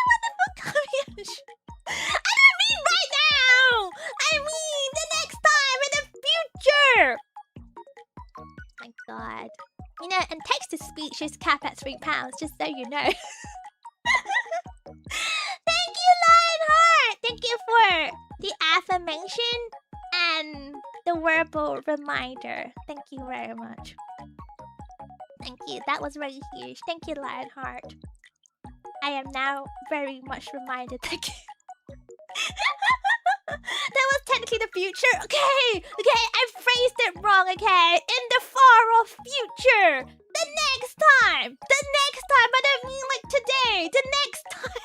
wonderful Kamiyoshi. I don't mean right now! I mean the next time in the future! My god. You know, and text-to-speech is capped at £3, just so you know. Thank you, Lionheart! Thank you for the affirmation and the verbal reminder. Thank you very much. Thank you. That was very huge. Thank you, Lionheart. I am now very much reminded. Thank you. That was technically the future. Okay, I phrased it wrong. Okay, in the far-off future. The next time. I don't mean like today. The next time.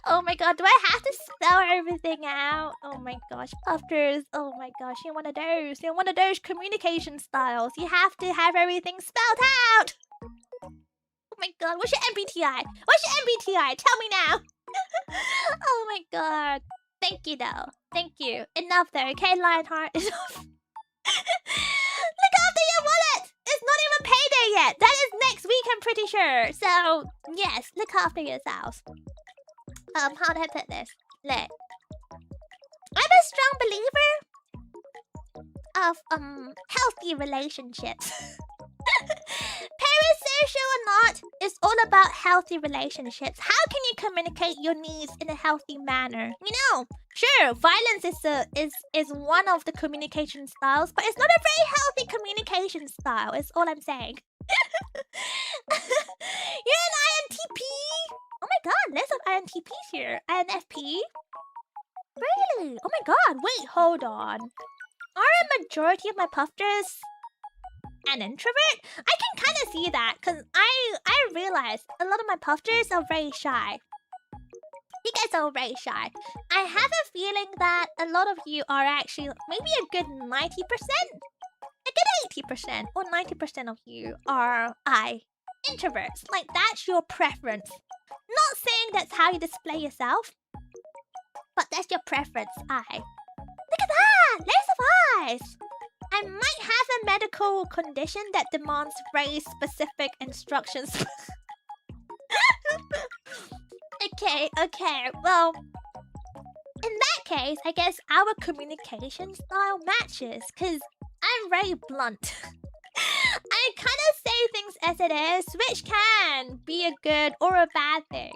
Oh my god, do I have to spell everything out? Oh my gosh, Puffers. Oh my gosh, you're one of those. You're one of those communication styles. You have to have everything spelled out. Oh my god, what's your MBTI? Tell me now. Oh my god. Thank you though. Thank you. Enough though, okay, Lionheart? Enough. Look after your wallet! It's not even payday yet. That is next week, I'm pretty sure. So, yes, look after yourselves. How do I put this? Look. I'm a strong believer of healthy relationships. Parasocial or not, it's all about healthy relationships. How can you communicate your needs in a healthy manner? You know, sure, violence is one of the communication styles, but it's not a very healthy communication style, is all I'm saying. You're an INTP? Oh my god, lots of INTPs here. INFP? Really? Oh my god, wait, hold on. Are a majority of my puffers an introvert? I can kind of see that, because I realize a lot of my puffers are very shy. You guys are very shy. I have a feeling that a lot of you are actually maybe a good 90%? A good 80% or 90% of you are introverts. Like, that's your preference. Not saying that's how you display yourself, but that's your preference, Look at that! Loads of eyes! I might have a medical condition that demands very specific instructions. Okay. Well, in that case, I guess our communication style matches, because I'm very blunt. I kind of say things as it is, which can be a good or a bad thing.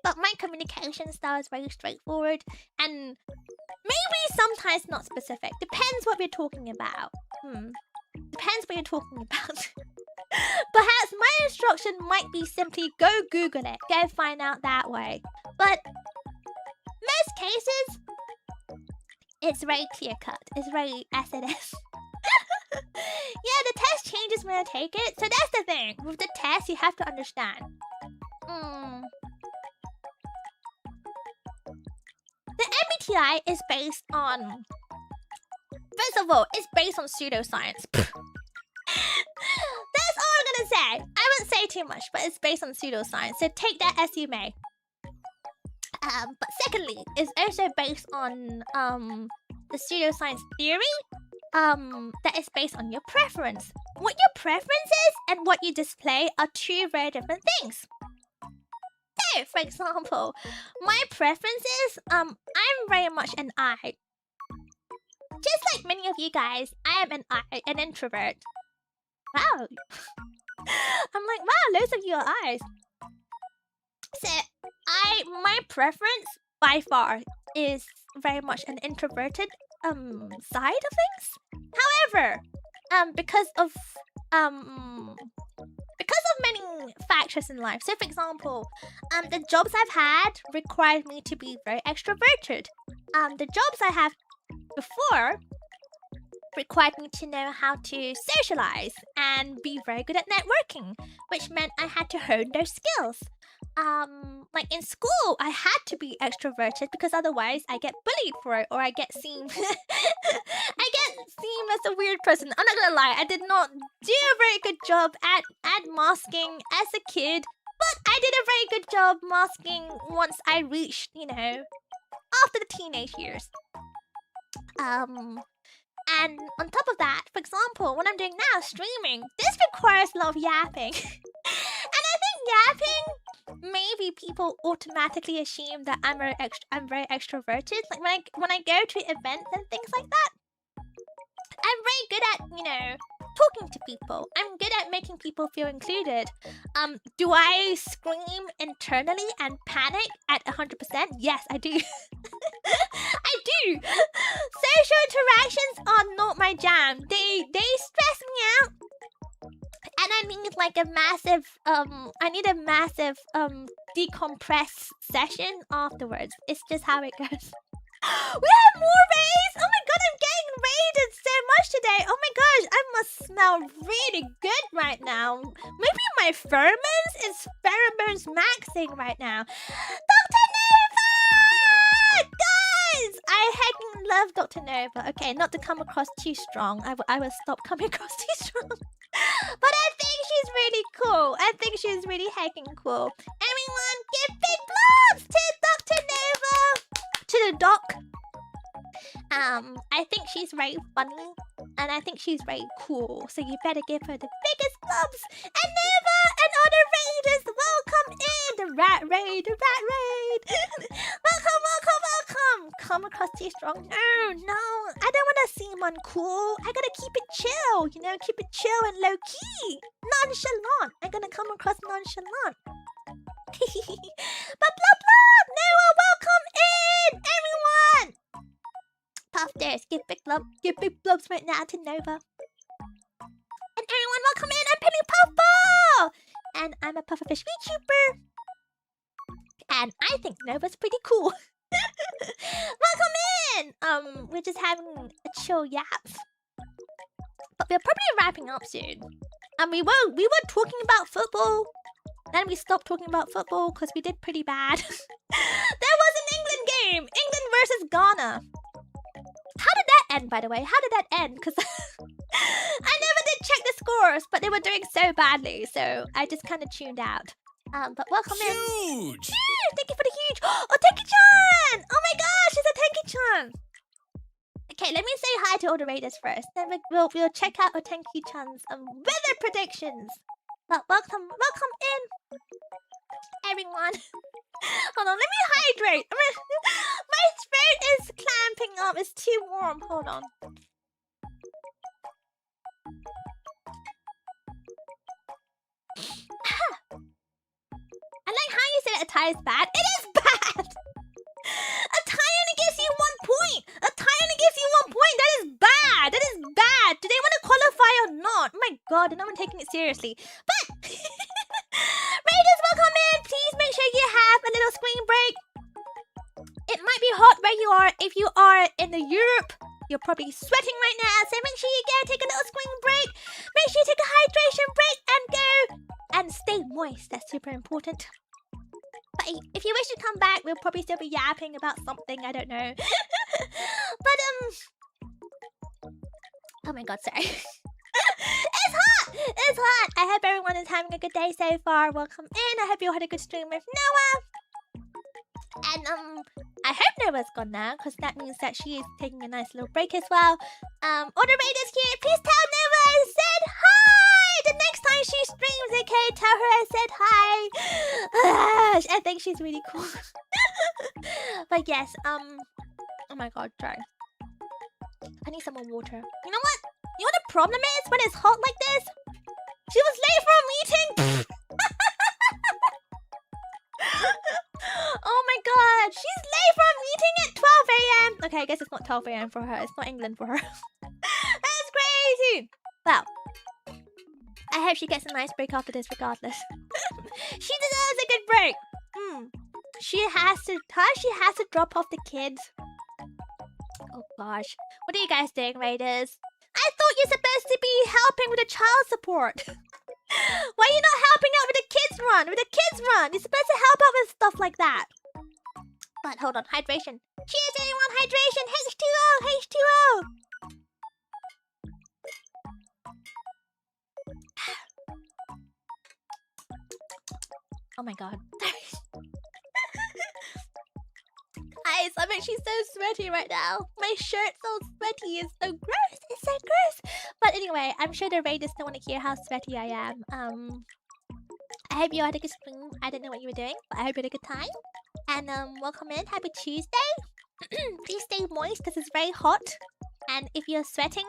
But my communication style is very straightforward and maybe sometimes not specific. Depends what we're talking about. Depends what you're talking about. Perhaps my instruction might be simply go Google it, go find out that way. But most cases, it's very clear cut. It's very SNS. Yeah, the test changes when I take it. So that's the thing. With the test, you have to understand. The MBTI is based on... First of all, it's based on pseudoscience. That's all I'm gonna say. I won't say too much, but it's based on pseudoscience. So take that as you may. But secondly, it's also based on the pseudoscience theory that is based on your preference. What your preference is and what you display are two very different things. So, for example, my preferences, I'm very much an I. Just like many of you guys, I am an I, an introvert. Wow. I'm like, wow, loads of you are I's. So, my preference by far is very much an introverted side of things. However, because of many factors in life. So, for example, the jobs I've had required me to be very extroverted. The jobs I have before required me to know how to socialize and be very good at networking, which meant I had to hone those skills. Like in school, I had to be extroverted because otherwise I get bullied for it, or I get seen as a weird person. I'm not gonna lie, I did not do a very good job at masking as a kid, but I did a very good job masking once I reached, after the teenage years. And on top of that, for example, what I'm doing now, streaming, this requires a lot of yapping. And I think yapping, maybe people automatically assume that I'm very extroverted. Like when I go to events and things like that, I'm very good at, talking to people. I'm good at making people feel included. Do I scream internally and panic at 100%? Yes, I do. I do. Social interactions are not my jam. They stress me out. And I need like a massive decompress session afterwards. It's just how it goes. We have more raids! Oh my god, I'm getting raided so much today. Oh my gosh, I must smell really good right now. Maybe my pheromones is pheromones maxing right now. Dr. Nova! Guys! I heckin' love Dr. Nova. Okay, not to come across too strong. I will stop coming across too strong. But I think she's really cool. I think she's really heckin' cool. Everyone, give big blows to Dr. Nova! To the doc. I think she's very funny, and I think she's very cool. So you better give her the biggest loves. And Nova and other raiders, welcome in the rat raid, welcome. Come across too strong. No, I don't want to seem uncool. I gotta keep it chill, keep it chill and low key, nonchalant. I'm gonna come across nonchalant. But blah blah, Noah, welcome in, everyone. Puff dares, give big blobs right now to Nova. And everyone, welcome in. I'm playing Puffball, and I'm a pufferfish VTuber. And I think Nova's pretty cool. Welcome in. We're just having a chill yap, but we're probably wrapping up soon. And we were talking about football. Then we stopped talking about football because we did pretty bad. There was an England game. England versus Ghana. How did that end, by the way? How did that end? Because I never did check the scores, but they were doing so badly. So I just kind of tuned out. But welcome in. Huge! Thank you for the huge. Oh, Tenki-chan! Oh my gosh, it's a Tenki-chan. Okay, let me say hi to all the raiders first. Then we'll check out Otenki-chan's weather predictions. But welcome in, everyone. Hold on, let me hydrate. My throat is clamping up. It's too warm. Hold on. I like how you said attire is bad. It is bad. Attire only gives you 1 point. Attire only gives you 1 point. That is bad. That is bad. Do they want to qualify or not? My god, no one taking it seriously. But Raiders, welcome in. Please make sure you have a little screen break. It might be hot where you are. If you are in the Europe, you're probably sweating right now. So make sure you go take a little screen break. Make sure you take a hydration break and go and stay moist. That's super important. But if you wish to come back, we'll probably still be yapping about something. I don't know. But oh my god, sorry. It's hot! It's hot! I hope everyone is having a good day so far. Welcome in. I hope you all had a good stream with Noah. And I hope Noah's gone now, because that means that she is taking a nice little break as well. Order Raiders here. Please tell Noah I said hi! The next time she streams, okay? Tell her I said hi. I think she's really cool. But yes, oh my god, sorry. I need some more water. You know what? You know what the problem is when it's hot like this? She was late for a meeting! Oh my god, she's late for a meeting at 12 a.m. Okay, I guess it's not 12 a.m. for her. It's not England for her. That's crazy! Well, I hope she gets a nice break after this regardless. She deserves a good break! She has to drop off the kids. Oh gosh. What are you guys doing, Raiders? I thought you're supposed to be helping with the child support. Why are you not helping out with the kids run? With the kids run! You're supposed to help out with stuff like that. But hold on, hydration. Cheers everyone, hydration! H2O! H2O! Oh my god. Guys, I'm actually so sweaty right now. My shirt's all sweaty. It's so gross. It's so gross. But anyway, I'm sure the Raiders don't want to hear how sweaty I am. I hope you had a good stream. I don't know what you were doing, but I hope you had a good time. And welcome in. Happy Tuesday. Please stay moist because it's very hot. And if you're sweating,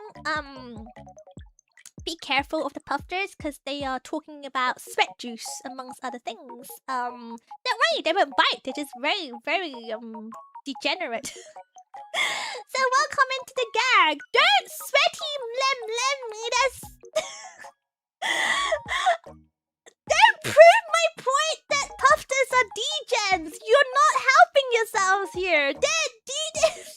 be careful of the puffers because they are talking about sweat juice amongst other things. Don't worry, they won't bite. They're just very, very degenerate. So welcome into the gag. Don't sweaty me us. Don't prove my point that puffers are degens. You're not helping yourselves here. They're degens.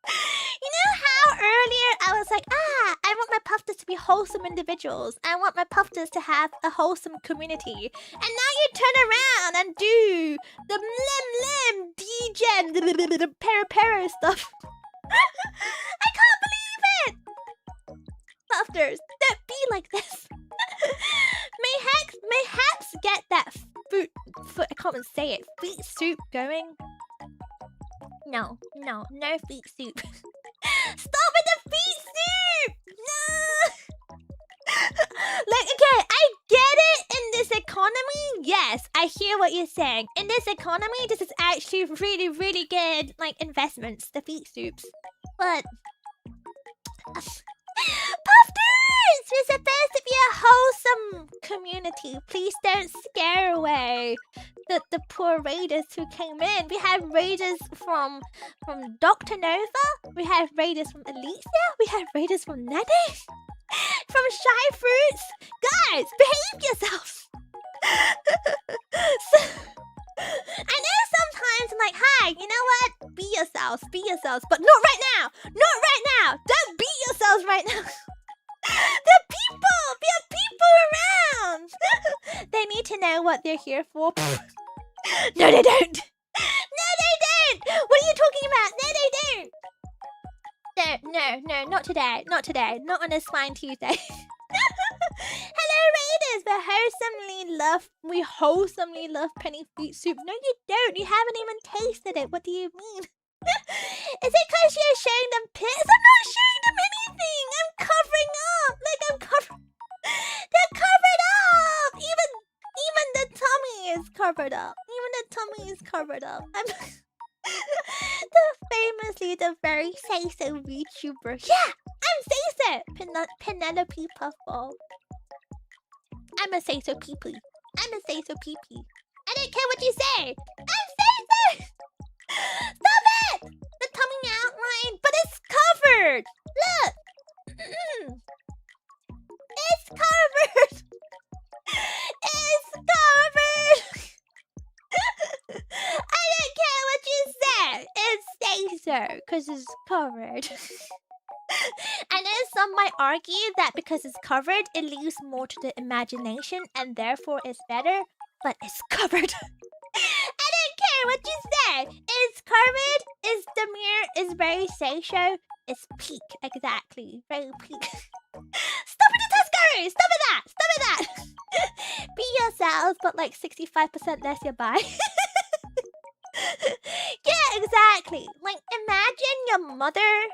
You know how earlier I was like, I want my puffers to be wholesome individuals. I want my puffers to have a wholesome community. And now you turn around and do the degen, the para stuff. I can't believe it. Puffers, don't be like this. Mayhaps get that foot, I can't even say it, feet soup going. No feet soup. Stop with the feet soup! No! Like, okay, I get it in this economy. Yes, I hear what you're saying. In this economy, this is actually really, really good, like, investments, the feet soups. But Puffers! We're supposed to be a wholesome community. Please don't scare away the poor Raiders who came in. We have Raiders from Dr. Nova. We have Raiders from Alicia. We have Raiders from Nene. From Shy Fruits. Guys, behave yourselves. So, I know sometimes I'm like, hi, you know what? Be yourselves. But not right now. Not right now. Don't beat yourselves right now. There are people around. They need to know what they're here for. No, they don't. No, they don't. What are you talking about? No, they don't. No, not today. Not today. Not on a Swine Tuesday. Hello, Raiders. We wholesomely love penny feet soup. No, you don't. You haven't even tasted it. What do you mean? Is it because you're showing them pics? I'm not showing them anything. I'm covering up. Like, they're covered up. Even the tummy is covered up. The very say-so VTuber. Yeah, I'm say-so. Penelope Puffball. I'm a say-so pee-pee. I don't care what you say. I'm say-so. Stop it. The tummy outline, but it's covered. Look. It's covered. because it's covered. I know some might argue that because it's covered, it leaves more to the imagination and therefore it's better, but it's covered. I don't care what you say. It's covered, it's demure, it's very sexual, it's peak, exactly. Very peak. Stop it, Tuscary! Stop it that! Stop it that! Be yourselves, but like 65% less your buy. Yeah, exactly. Like, imagine your mother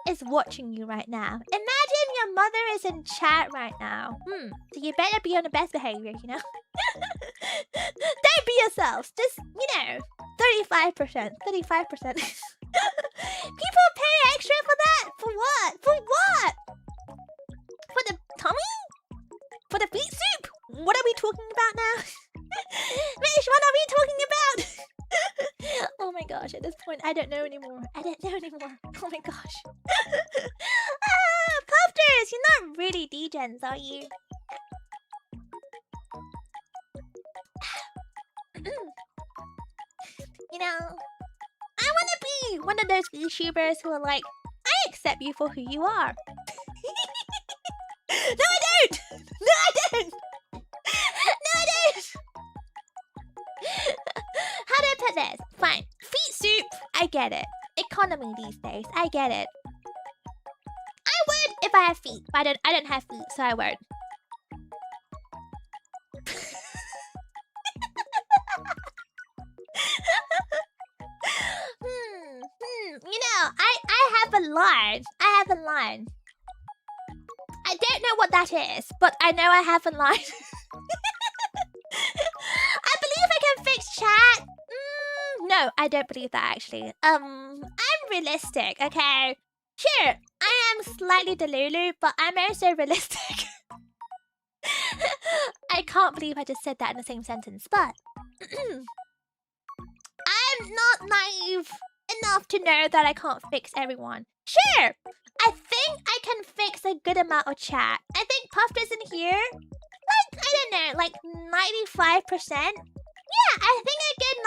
is watching you right now. Imagine your mother is in chat right now. So you better be on the best behavior, you know? Don't be yourselves. Just, 35%. 35%. People pay extra for that? For what? For what? For the tummy? For the feet soup? What are we talking about now? Mish, what are we talking about? Oh my gosh, at this point, I don't know anymore. I don't know anymore. Oh my gosh. Puffers, you're not really degens, are you? I want to be one of those VTubers who are like, I accept you for who you are. No, I don't! No, I don't! No, I don't! How do I put this? Fine. Feet soup, I get it. Economy these days, I get it. I would if I have feet, but I don't have feet, so I won't. I have a line. I have a line. I don't know what that is, but I know I have a line. I believe I can fix chat. No, I don't believe that actually. I'm realistic, okay? Sure, I am slightly delulu, but I'm also realistic. I can't believe I just said that in the same sentence, but I'm not naive enough to know that I can't fix everyone. Sure, I think I can fix a good amount of chat. I think Puffed is in here. Like, I don't know, like 95%? Yeah, I think a good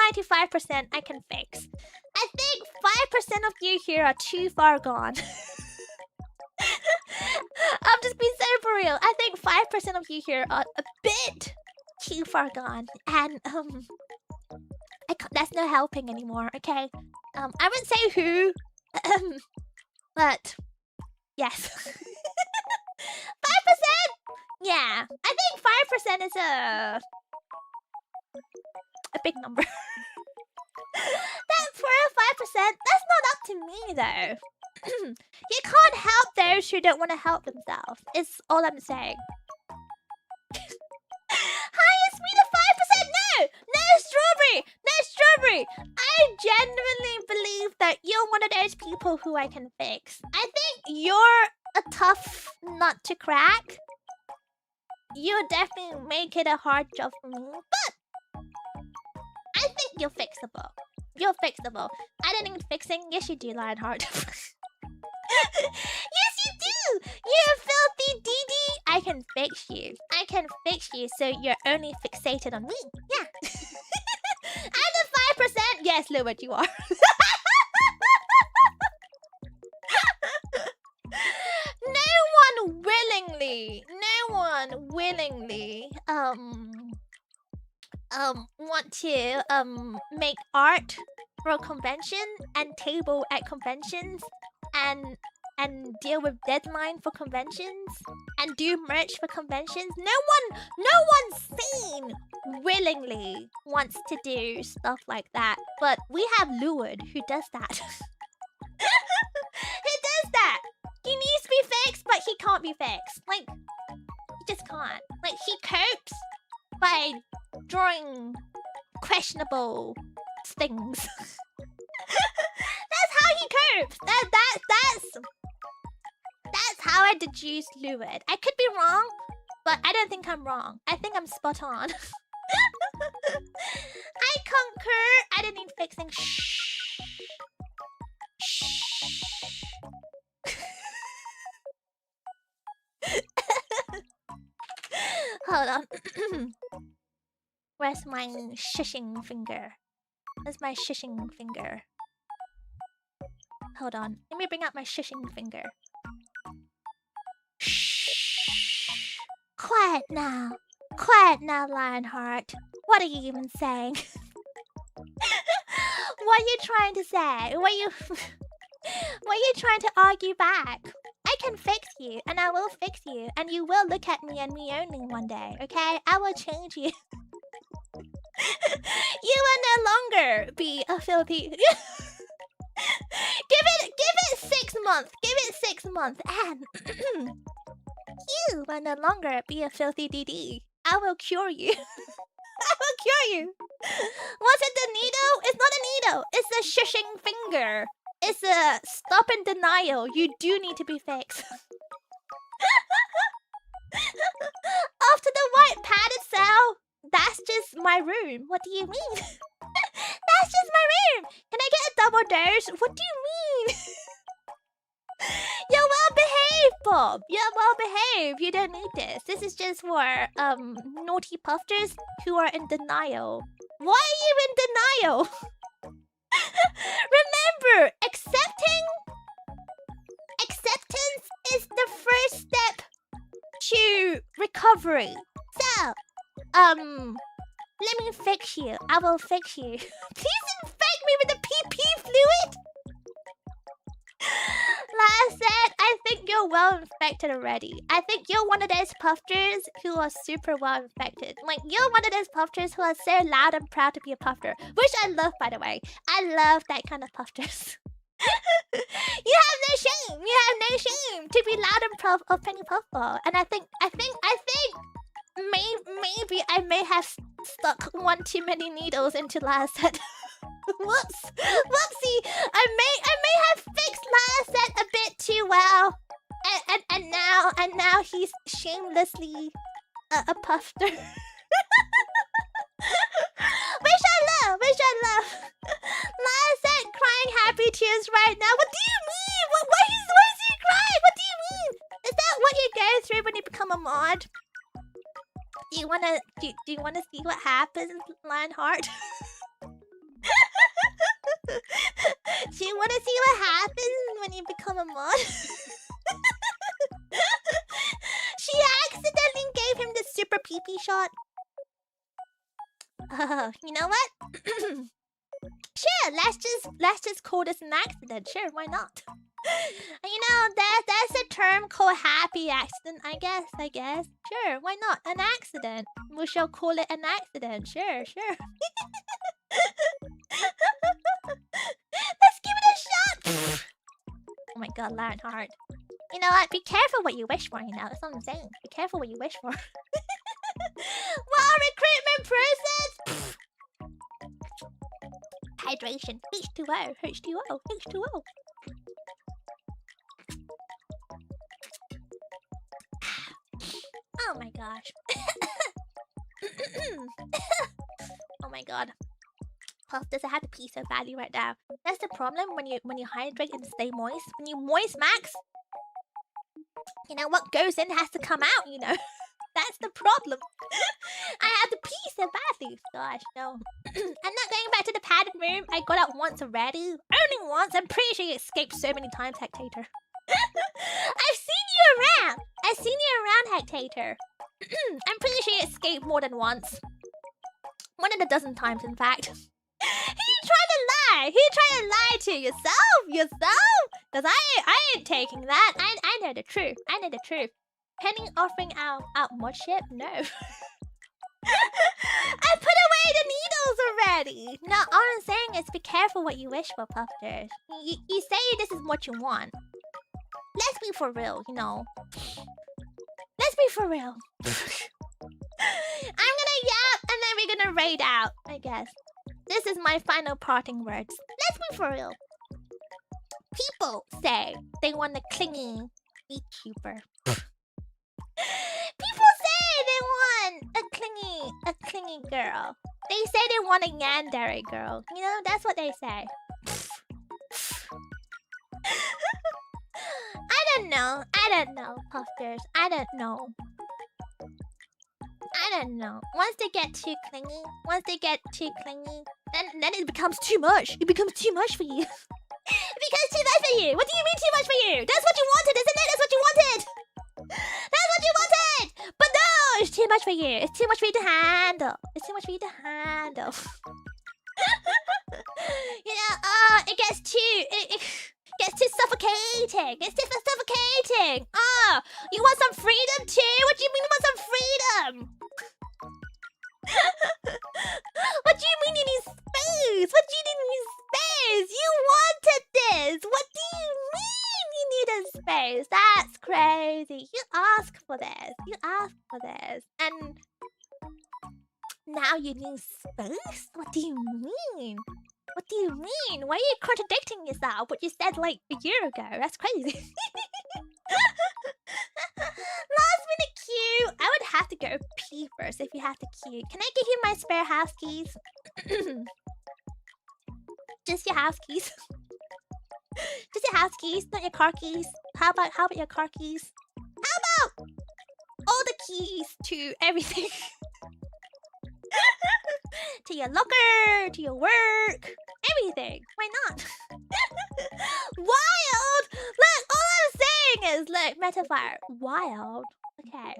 95% I can fix. I think 5% of you here are too far gone. I'm just being so for real. I think 5% of you here are a bit too far gone. And, that's no helping anymore, okay? I wouldn't say who, but yes. 5%? Yeah, I think 5% is a big number. That for a 5%, that's not up to me though. You can't help those who don't want to help themselves. It's all I'm saying. Highest me to 5%? No! No strawberry! No strawberry! I genuinely believe that you're one of those people who I can fix. I think you're a tough nut to crack. You'll definitely make it a hard job for me, but I think you're fixable. You're fixable. I don't need fixing. Yes, you do, Lionheart. Yes, you do! You're a filthy DD! I can fix you. I can fix you so you're only fixated on me. Yeah. I'm the 5%. Yes, Lewis, you are. No one willingly want to make art for a convention and table at conventions and deal with deadline for conventions and do merch for conventions. No one sane willingly wants to do stuff like that. But we have Lured who does that. Who does that? He needs to be fixed, but he can't be fixed. Like, he just can't. Like, he copes by drawing questionable things. That's how he copes. That's how I deduce Lured. I could be wrong, but I don't think I'm wrong. I think I'm spot on. I concur. I don't need fixing. Shh. Shh. Hold on. Where's my shushing finger? Where's my shushing finger? Hold on. Let me bring out my shushing finger. Shh. Quiet now. Quiet now, Lionheart. What are you even saying? What are you trying to say? What are you trying to argue back? I can fix you, and I will fix you, and you will look at me and me only one day, okay? I will change you. You will no longer be a filthy... Give it 6 months. Give it 6 months, and you will no longer be a filthy DD. I will cure you. I will cure you. Was it the needle? It's not a needle. It's a shushing finger. It's a stop and denial. You do need to be fixed. After the white padded cell, that's just my room. What do you mean? That's just my room. Can I get a double dose? What do you mean? You're well behaved, Bob. You're well behaved. You don't need this. This is just for naughty puffers who are in denial. Why are you in denial? Remember, acceptance is the first step to recovery. So, let me fix you. I will fix you. Please infect me with the PP fluid. Like I said, I think you're well infected already. I think you're one of those puffers who are super well infected. Like, you're one of those puffers who are so loud and proud to be a puffer. Which I love, by the way. I love that kind of puffers. You have no shame. You have no shame to be loud and proud of Penny Puffball. And I think maybe I may have stuck one too many needles into last set. Whoops! Whoopsie! I may have fixed last set a bit too well, and now he's shamelessly a puffer. Which I love. Last set crying happy tears right now. What do you mean? Why is he crying? What do you mean? Is that what you go through when you become a mod? Do you wanna see what happens, Lionheart? Do you wanna see what happens when you become a mod? She accidentally gave him the super pee-pee shot. You know what? Sure, let's just call this an accident. Sure, why not? You know, that's a term called happy accident, I guess. Sure, why not? An accident. We shall call it an accident. Sure. Let's give it a shot. Oh my god, Lionheart. You know what? Be careful what you wish for, you know. That's what I'm saying. Be careful what you wish for. Wow, recruitment process! Hydration. H2O. Oh my gosh. Oh my god. Puff doesn't have to pee so badly right now. That's the problem when you hydrate and stay moist. When you moist max, you know what goes in has to come out, you know. That's the problem. I have to pee so badly. Gosh, no. I'm not going back to the padded room. I got out once already. Only once. I'm pretty sure you escaped so many times, Hectator. I've seen you around. Hectator. I'm pretty sure you escaped more than once. More than a dozen times, in fact. He tried to lie to yourself. Because I ain't taking that. I know the truth. Penny offering out mod ship? No. I put away the needles already. No, all I'm saying is be careful what you wish for, Puffers. You say this is what you want. Let's be for real, you know. Let's be for real. I'm gonna yap and then we're gonna raid out, I guess. This is my final parting words. Let's be for real. People say they want a clingy VTuber. People say they want a clingy girl. They say they want a yandere girl. You know, that's what they say. I don't know, Puffers. I don't know. Once they get too clingy, then it becomes too much. It becomes too much for you. It becomes too much for you? What do you mean too much for you? That's what you wanted, isn't it? That's what you wanted. That's what you wanted. But no, it's too much for you. It's too much for you to handle. It's too much for you to handle. You know, it gets too. It gets too suffocating. It's too suffocating. You want some freedom too? What do you mean you want some freedom? What do you mean you need space? What do you need space? You wanted this. What do you mean you need a space? That's crazy. You asked for this. You asked for this. And now you need space? What do you mean? What do you mean? Why are you contradicting yourself? What you said like a year ago? That's crazy. Last minute queue. I would have to go pee first if you have to queue. Can I give you my spare house keys? Just your house keys. Just your house keys, not your car keys. How about your car keys? How about all the keys to everything? To your locker, to your work, everything. Why not? Wild! Look, all I'm saying is, look, metaphor. Wild. Okay.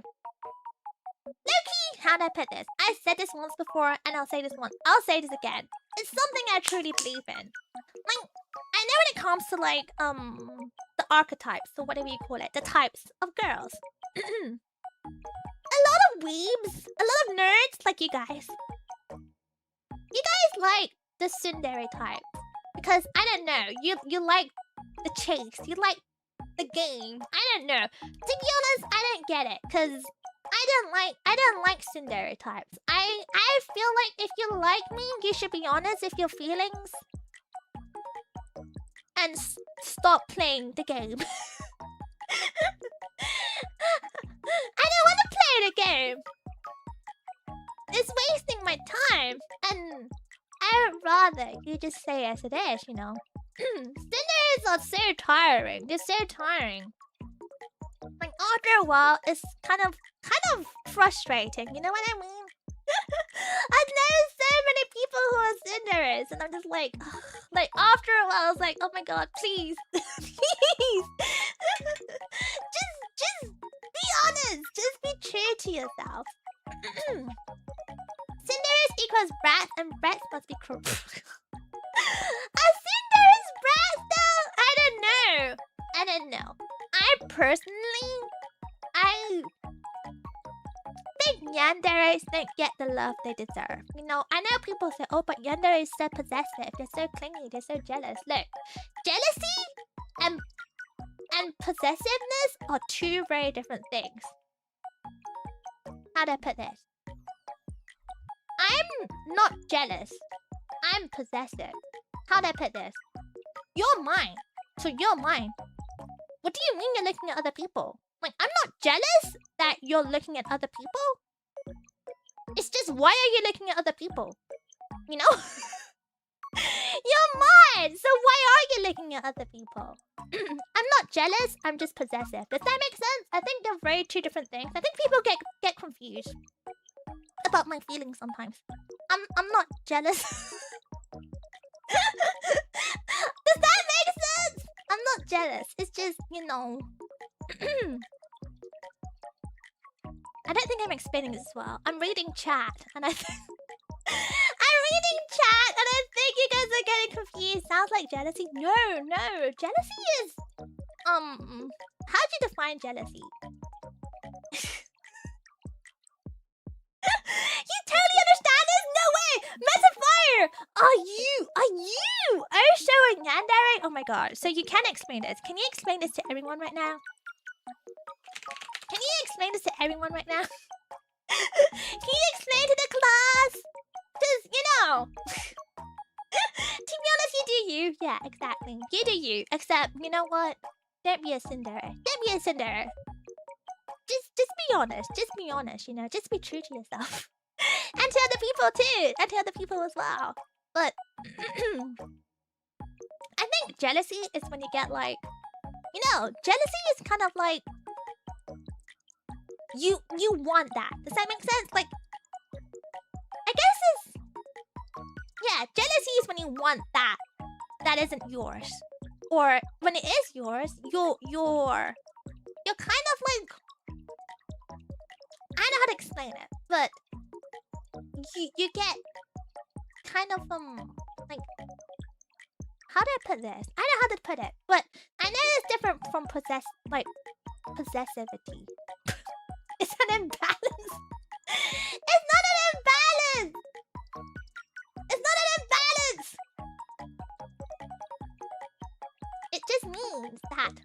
Loki, how'd I put this? I said this once before, and I'll say this once. I'll say this again. It's something I truly believe in. Like, I know when it comes to like the archetypes, or whatever you call it, the types of girls. A lot of weebs, a lot of nerds like you guys. You guys like the tsundere type because I don't know. You like the chase. You like the game. I don't know. To be honest, I don't get it because I don't like tsundere types. I feel like if you like me, you should be honest with your feelings and stop playing the game. I don't want to play the game. It's wasting my time, and I would rather you just say as it is, you know. Tsunderes are so tiring. They're so tiring. Like after a while, it's kind of frustrating. You know what I mean? I've known so many people who are tsunderes, and I'm just like after a while, I was like, oh my god, please, please, just be honest. Just be true to yourself. Cinderella's equals brats, and brats must be cruel. A Cinderella's brats, though? I don't know. I personally, I think yanderes don't get the love they deserve. You know, I know people say, oh, but yandere is so possessive. They're so clingy. They're so jealous. Look, jealousy and possessiveness are two very different things. How'd I put this? I'm not jealous. I'm possessive. How'd I put this? You're mine. So you're mine. What do you mean you're looking at other people? Like, I'm not jealous that you're looking at other people. It's just, why are you looking at other people? You know? You're mine! So why are you looking at other people? I'm not jealous, I'm just possessive. Does that make sense? I think they're very two different things. I think people get confused about my feelings sometimes. I'm not jealous. Does that make sense? I'm not jealous. It's just, you know. I don't think I'm explaining this well. I'm reading chat and I'm reading chat and I think you guys are getting confused. Sounds like jealousy. No. Jealousy is how'd you define jealousy? You totally understand this? No way! Metaphor! Are you Osho and Yandere? Oh my god. So you can explain this. Can you explain this to everyone right now? Can you explain this to everyone right now? Can you explain to the class? Just, you know. To be honest, you do you. Yeah, exactly. You do you. Except, you know what? Don't be a tsundere. Don't be a tsundere. Just be honest. Just be honest, you know. Just be true to yourself. And to other people too. And to other people as well. But I think jealousy is when you get like, you know, jealousy is kind of like you want that. Does that make sense? Like, I guess it's, yeah, jealousy is when you want that isn't yours. or when it is yours, you're kind of like, I don't know how to explain it, but you get kind of like, how do I put this? I don't know how to put it, but I know it's different from possessivity. It's an imbalance. It's not an imbalance. It's not an imbalance. It just means that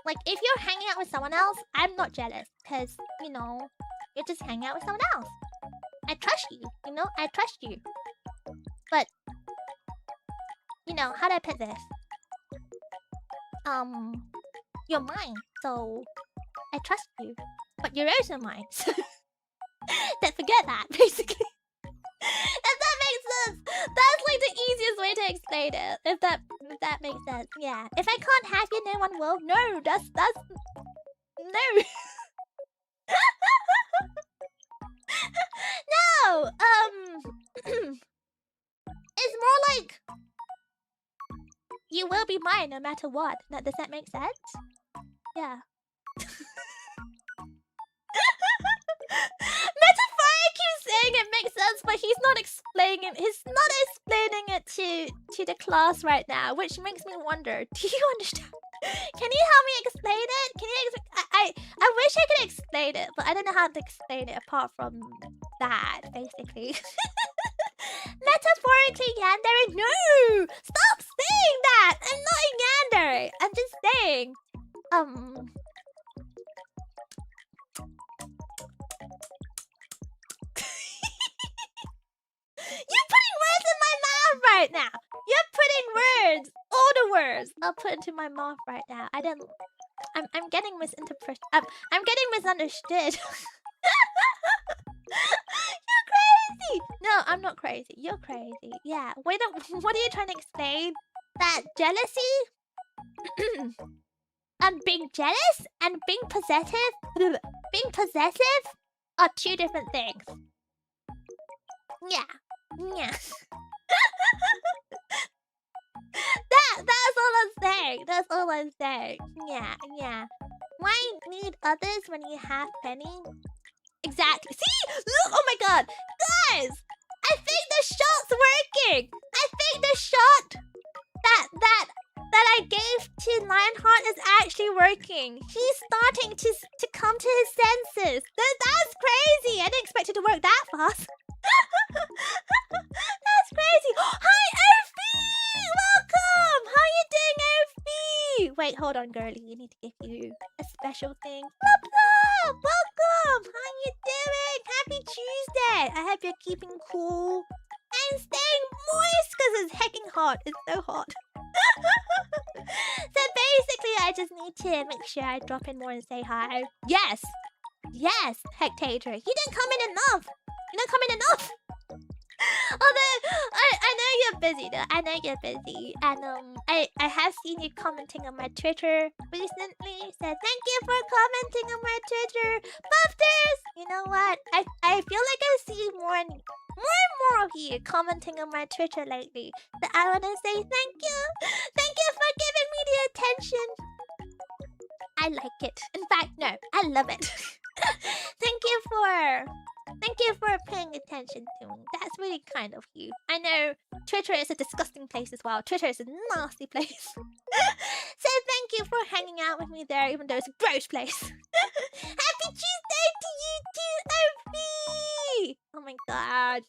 like if you're hanging out with someone else, I'm not jealous because you know you're just hanging out with someone else. I trust you, you know, I trust you. But you know, how do I put this? You're mine, so I trust you. But you're also mine. So don't forget that, basically. If that makes sense. That's like the easiest way to explain it. If that makes sense. Yeah. If I can't have you, no one will. No, that's no. No. It's more like you will be mine no matter what. Does that make sense? Yeah. Metaphor keeps saying it makes sense, but he's not explaining it. He's not explaining it to the class right now, which makes me wonder. Do you understand? Can you help me explain it? Can you? I wish I could explain it, but I don't know how to explain it apart from that, basically. Metaphorically yandere? No! Stop saying that! I'm not a yandere! I'm just saying. You're putting words in my mouth right now! You're putting words! All the words I'll put into my mouth right now. I'm getting misinterpreted. I'm getting misunderstood. You're crazy! No, I'm not crazy. You're crazy. Yeah. Wait, what are you trying to explain? That jealousy? Being jealous and being possessive are two different things. Yeah. Yeah. That's all I'm saying. That's all I'm saying. Yeah, yeah. Why need others when you have plenty? Exactly. See? Look! Oh my god! Guys! I think the shot's working! I think the shot that I gave to Lionheart is actually working. He's starting to come to his senses. That's crazy! I didn't expect it to work that fast. That's crazy! Hi, Urfi! Welcome! How you doing, Urfi? Wait, hold on, girlie. You need to give you a special thing. Blah, blah! Welcome! How you doing? Happy Tuesday! I hope you're keeping cool and staying moist because it's hecking hot. It's so hot. So basically, I just need to make sure I drop in more and say hi. Yes! Yes, Hectator. You didn't come in enough! You didn't come in enough! Although, I know you're busy though. I know you're busy. And I have seen you commenting on my Twitter recently. So thank you for commenting on my Twitter. Buffers! You know what? I feel like I see more and more of you commenting on my Twitter lately. So I wanna say thank you. Thank you for giving me the attention. I like it. In fact, no, I love it. Thank you for paying attention to me. That's really kind of you. I know Twitter is a disgusting place as well. Twitter is a nasty place. So thank you for hanging out with me there, even though it's a gross place. Happy Tuesday to you too, Opie! Oh my god.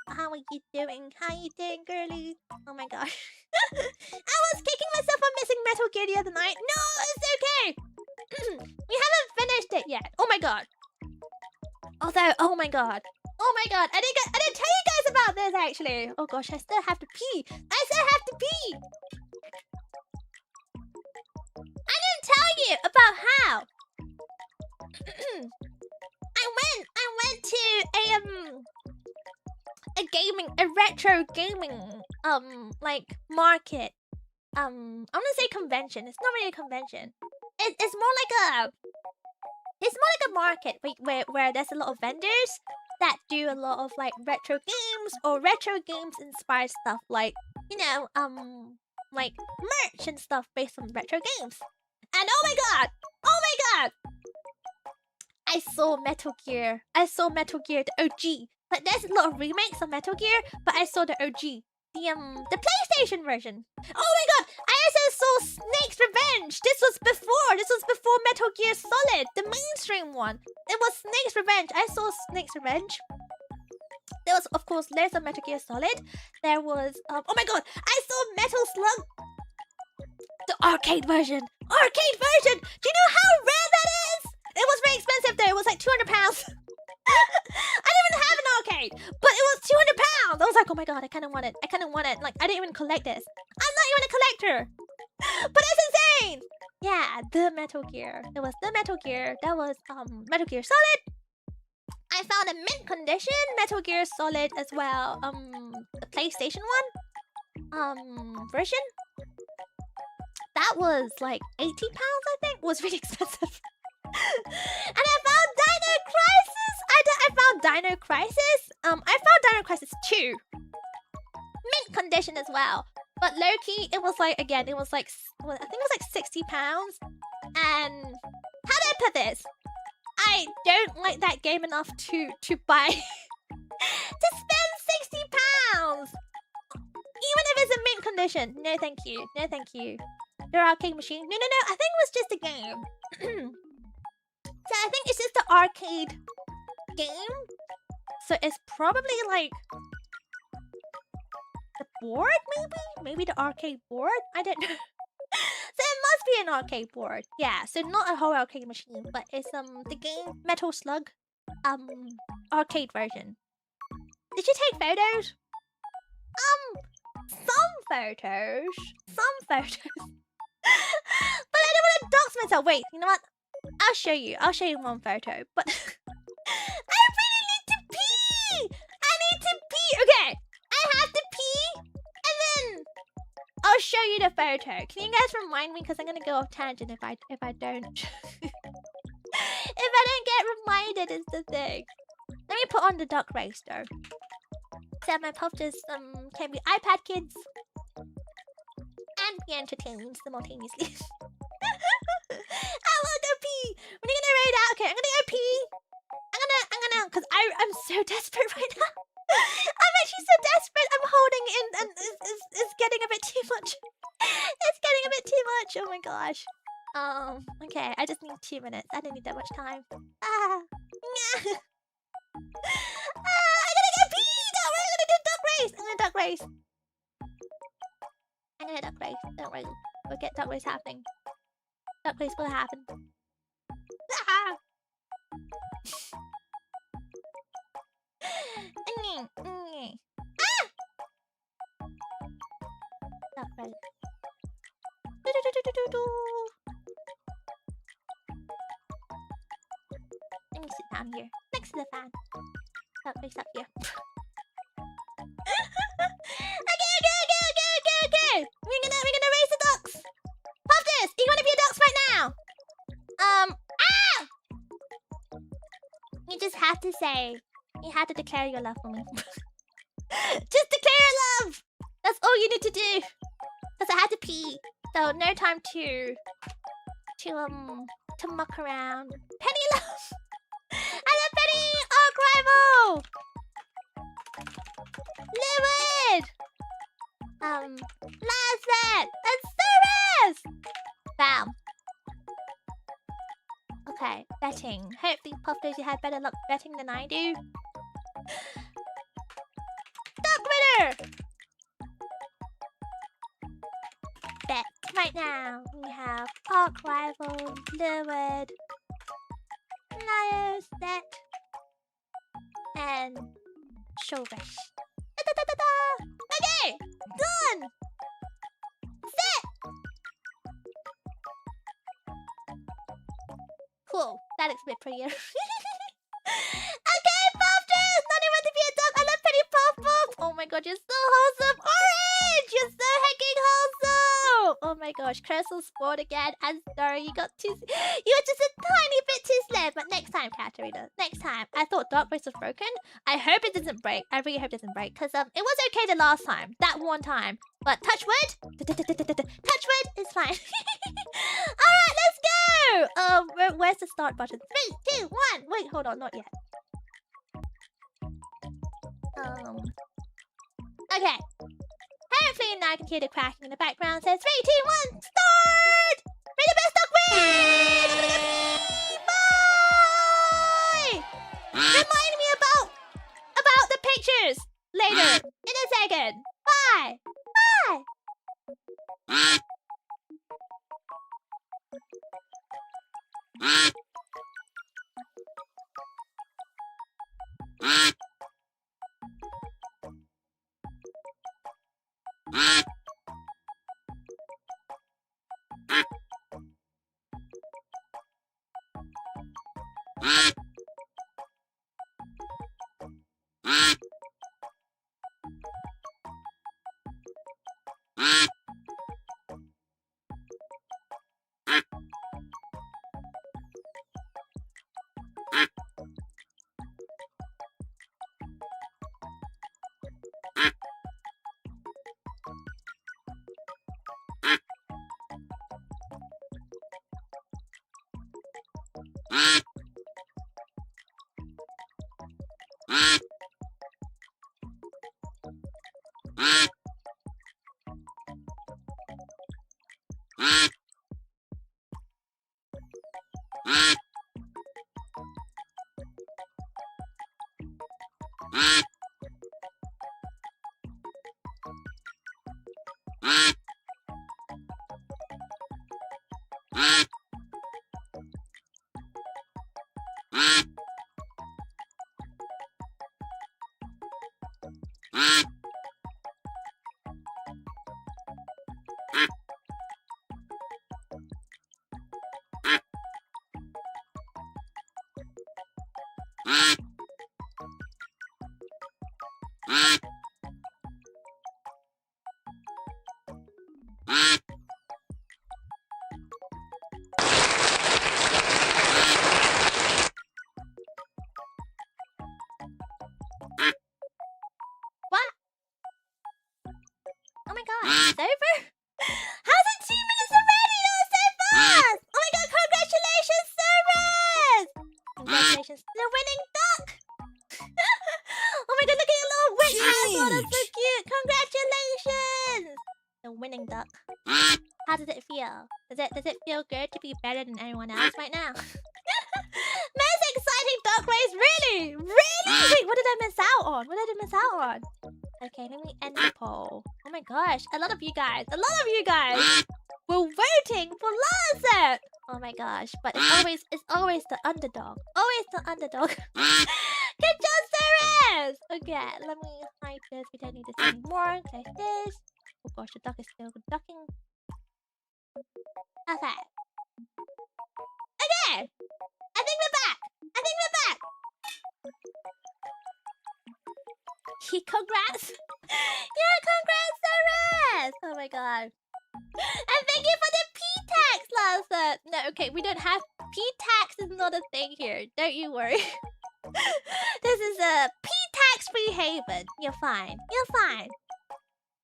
How are you doing? How are you doing, girlie? Oh my gosh. I was kicking myself for missing Metal Gear the other night. No, it's okay. We haven't finished it yet. Oh my god. Although, oh my god. Oh my god. I didn't tell you guys about this actually. Oh gosh, I still have to pee. I still have to pee. I didn't tell you about how I went to a retro gaming like market. I'm gonna say convention. It's not really a convention. It's more like a market where there's a lot of vendors that do a lot of like retro games or retro games inspired stuff, like like merch and stuff based on retro games. And oh my god, I saw Metal Gear. I saw Metal Gear, the OG. Like there's a lot of remakes of Metal Gear, but I saw the OG. The PlayStation version. Oh my god! I also saw Snake's Revenge! This was before Metal Gear Solid, the mainstream one. It was Snake's Revenge. I saw Snake's Revenge. There was, of course, loads of Metal Gear Solid. There was, oh my god! I saw Metal Slug! The arcade version! Arcade version! Do you know how rare that is? It was very expensive though. It was like £200. I didn't even have an arcade, but it was £200. I was like, oh my god, I kind of want it. Like, I didn't even collect this. I'm not even a collector. But it's insane. Yeah, the Metal Gear. It was the Metal Gear. That was Metal Gear Solid. I found a mint condition Metal Gear Solid as well. The PlayStation one version. That was like £80, I think. It was really expensive. And I found Dino Crisis. I found Dino Crisis. I found Dino Crisis 2. Mint condition as well. But low-key, it was like, again, it was like, I think it was like £60. And how do I put this? I don't like that game enough to buy to spend £60. Even if it's a mint condition. No thank you. No thank you. The arcade machine. No. I think it was just a game. So I think it's just the arcade game. So it's probably like the board, maybe the arcade board. I don't know. So it must be an arcade board. Yeah. So not a whole arcade machine, but it's the game Metal Slug arcade version. Did you take photos? Some photos. But I don't want to dox myself. Wait, you know what? I'll show you one photo. But I really need to pee. Okay, I have to pee, and then I'll show you the photo. Can you guys remind me? Because I'm gonna go off tangent if I don't. If I don't get reminded, is the thing. Let me put on the duck race though. So my puffers can be iPad kids and be entertained simultaneously. I wanna go pee. When are you gonna raid out? Okay, I'm gonna go pee. I'm gonna, cause I'm so desperate right now. I'm actually so desperate. I'm holding in, and it's getting a bit too much. It's getting a bit too much. Oh my gosh. Okay, I just need 2 minutes. I don't need that much time. I gotta go pee. Don't worry, I'm gonna do duck race. I'm gonna duck race. Don't worry. We'll get duck race happening. Duck race will happen. Duck race. Let me sit down here next to the fan. Duck race up here. Okay. We're gonna race the ducks. Pop this. You wanna be a ducks right now? You just have to say. You have to declare your love for me. Just declare your love. That's all you need to do. Cause I had to pee, so no time to muck around. Penny love. I love Penny. Arc rival. Liquid. Last set. And service. Bam. Okay, betting. Hopefully, Puffball, you had better luck betting than I do. Duck winner. Bet right now. We have Arc Rival, Liquid, Liar Set, and Showbish. Okay, done. Set. Cool. That looks a bit prettier. Okay, Puffball. Not even to be a duck. I love Penny Puffball. Oh my god, you're so wholesome. Orange, you're so hecking wholesome. Oh my gosh, Crystal sport again. I'm sorry, you got too. You were just a tiny bit too slim. But next time, Katarina. Next time. I thought Dark Race was broken. I hope it doesn't break. I really hope it doesn't break. Because it was okay the last time. That one time. But touch wood. Touch wood is fine. Alright, let's go! Where's the start button? 3, 2, 1. Wait, hold on, not yet. Okay. Hopefully now I can hear the cracking in the background. Says 3, 2, 1, start! May the best dog win! Bye! Remind me about the pictures later in a second. Bye! Bye! What? Oh my god, it's over? How's it 2 minutes already? That was so fast! Oh my god, congratulations, Service! Congratulations to the winning duck! Oh my god, look at your little witch asshole, that's so cute! Congratulations! The winning duck. How does it feel? Does it feel good to be better than anyone else right now? Most exciting duck race, really? Really? Wait, what did I miss out on? What did I miss out on? Okay, let me end the poll. Oh my gosh, a lot of you guys were voting for Lancet! Oh my gosh, but it's always the underdog. Always the underdog. Good job, Ceres! Okay, let me hide this. We don't need this anymore. Close this. Oh gosh, the duck is still ducking. Okay. Okay! I think we're back! Congrats! Yeah, congrats, Ceres! Oh my god. And thank you for the P-tax, Lancet! No, okay, we don't have... P-tax is not a thing here. Don't you worry. This is a P-tax-free haven. You're fine. You're fine.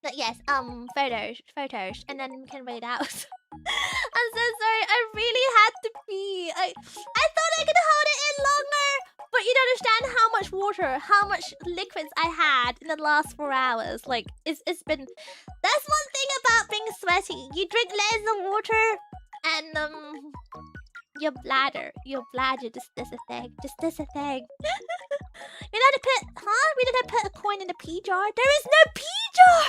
But yes, photos. And then we can wait out. I'm so sorry. I really had to pee. I thought I could hold it in longer. But you don't understand how much water, how much liquids I had in the last 4 hours. Like, it's been... That's one thing about being sweaty. You drink loads of water and, your bladder just does a thing. We need to put a coin in the pee jar? There is no pee jar!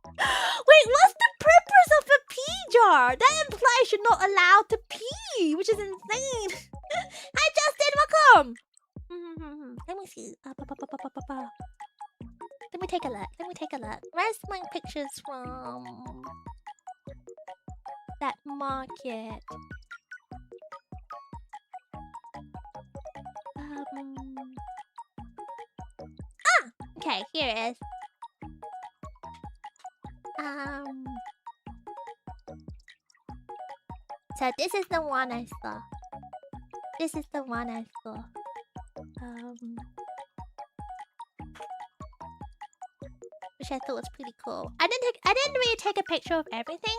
Wait, what's the purpose of a pee jar? That implies you're not allowed to pee, which is insane. Hi, Justin, welcome! Let me see. Let me take a look. Where's my pictures from? That market. Okay, here it is. So this is the one I saw. This is the one I saw. Which I thought was pretty cool. I didn't really take a picture of everything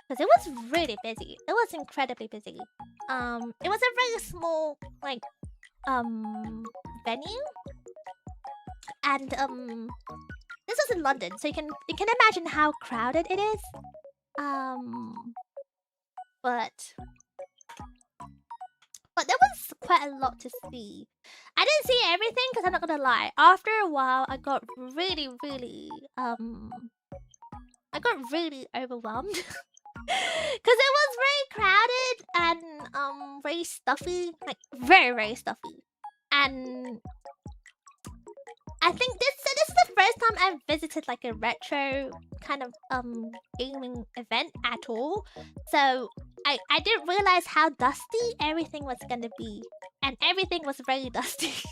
because it was really busy. It was incredibly busy. It was a very small like venue, and this was in London, so you can imagine how crowded it is. But there was quite a lot to see. I didn't see everything because I'm not gonna lie. After a while, I got really overwhelmed because it was very crowded and very stuffy, like very stuffy. And I think this is the first time I've visited like a retro kind of gaming event at all. So I didn't realize how dusty everything was gonna be, and everything was very dusty. And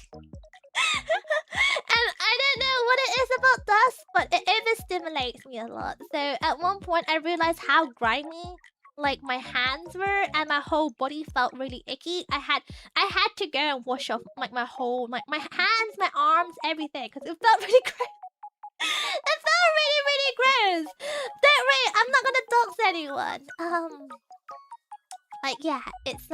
I don't know what it is about dust, but it stimulates me a lot. So at one point I realized how grimy like my hands were, and my whole body felt really icky. I had to go and wash off like my whole my hands, my arms, everything, because it felt really gross. It felt really gross. Don't worry, I'm not gonna dox anyone. Like yeah, it's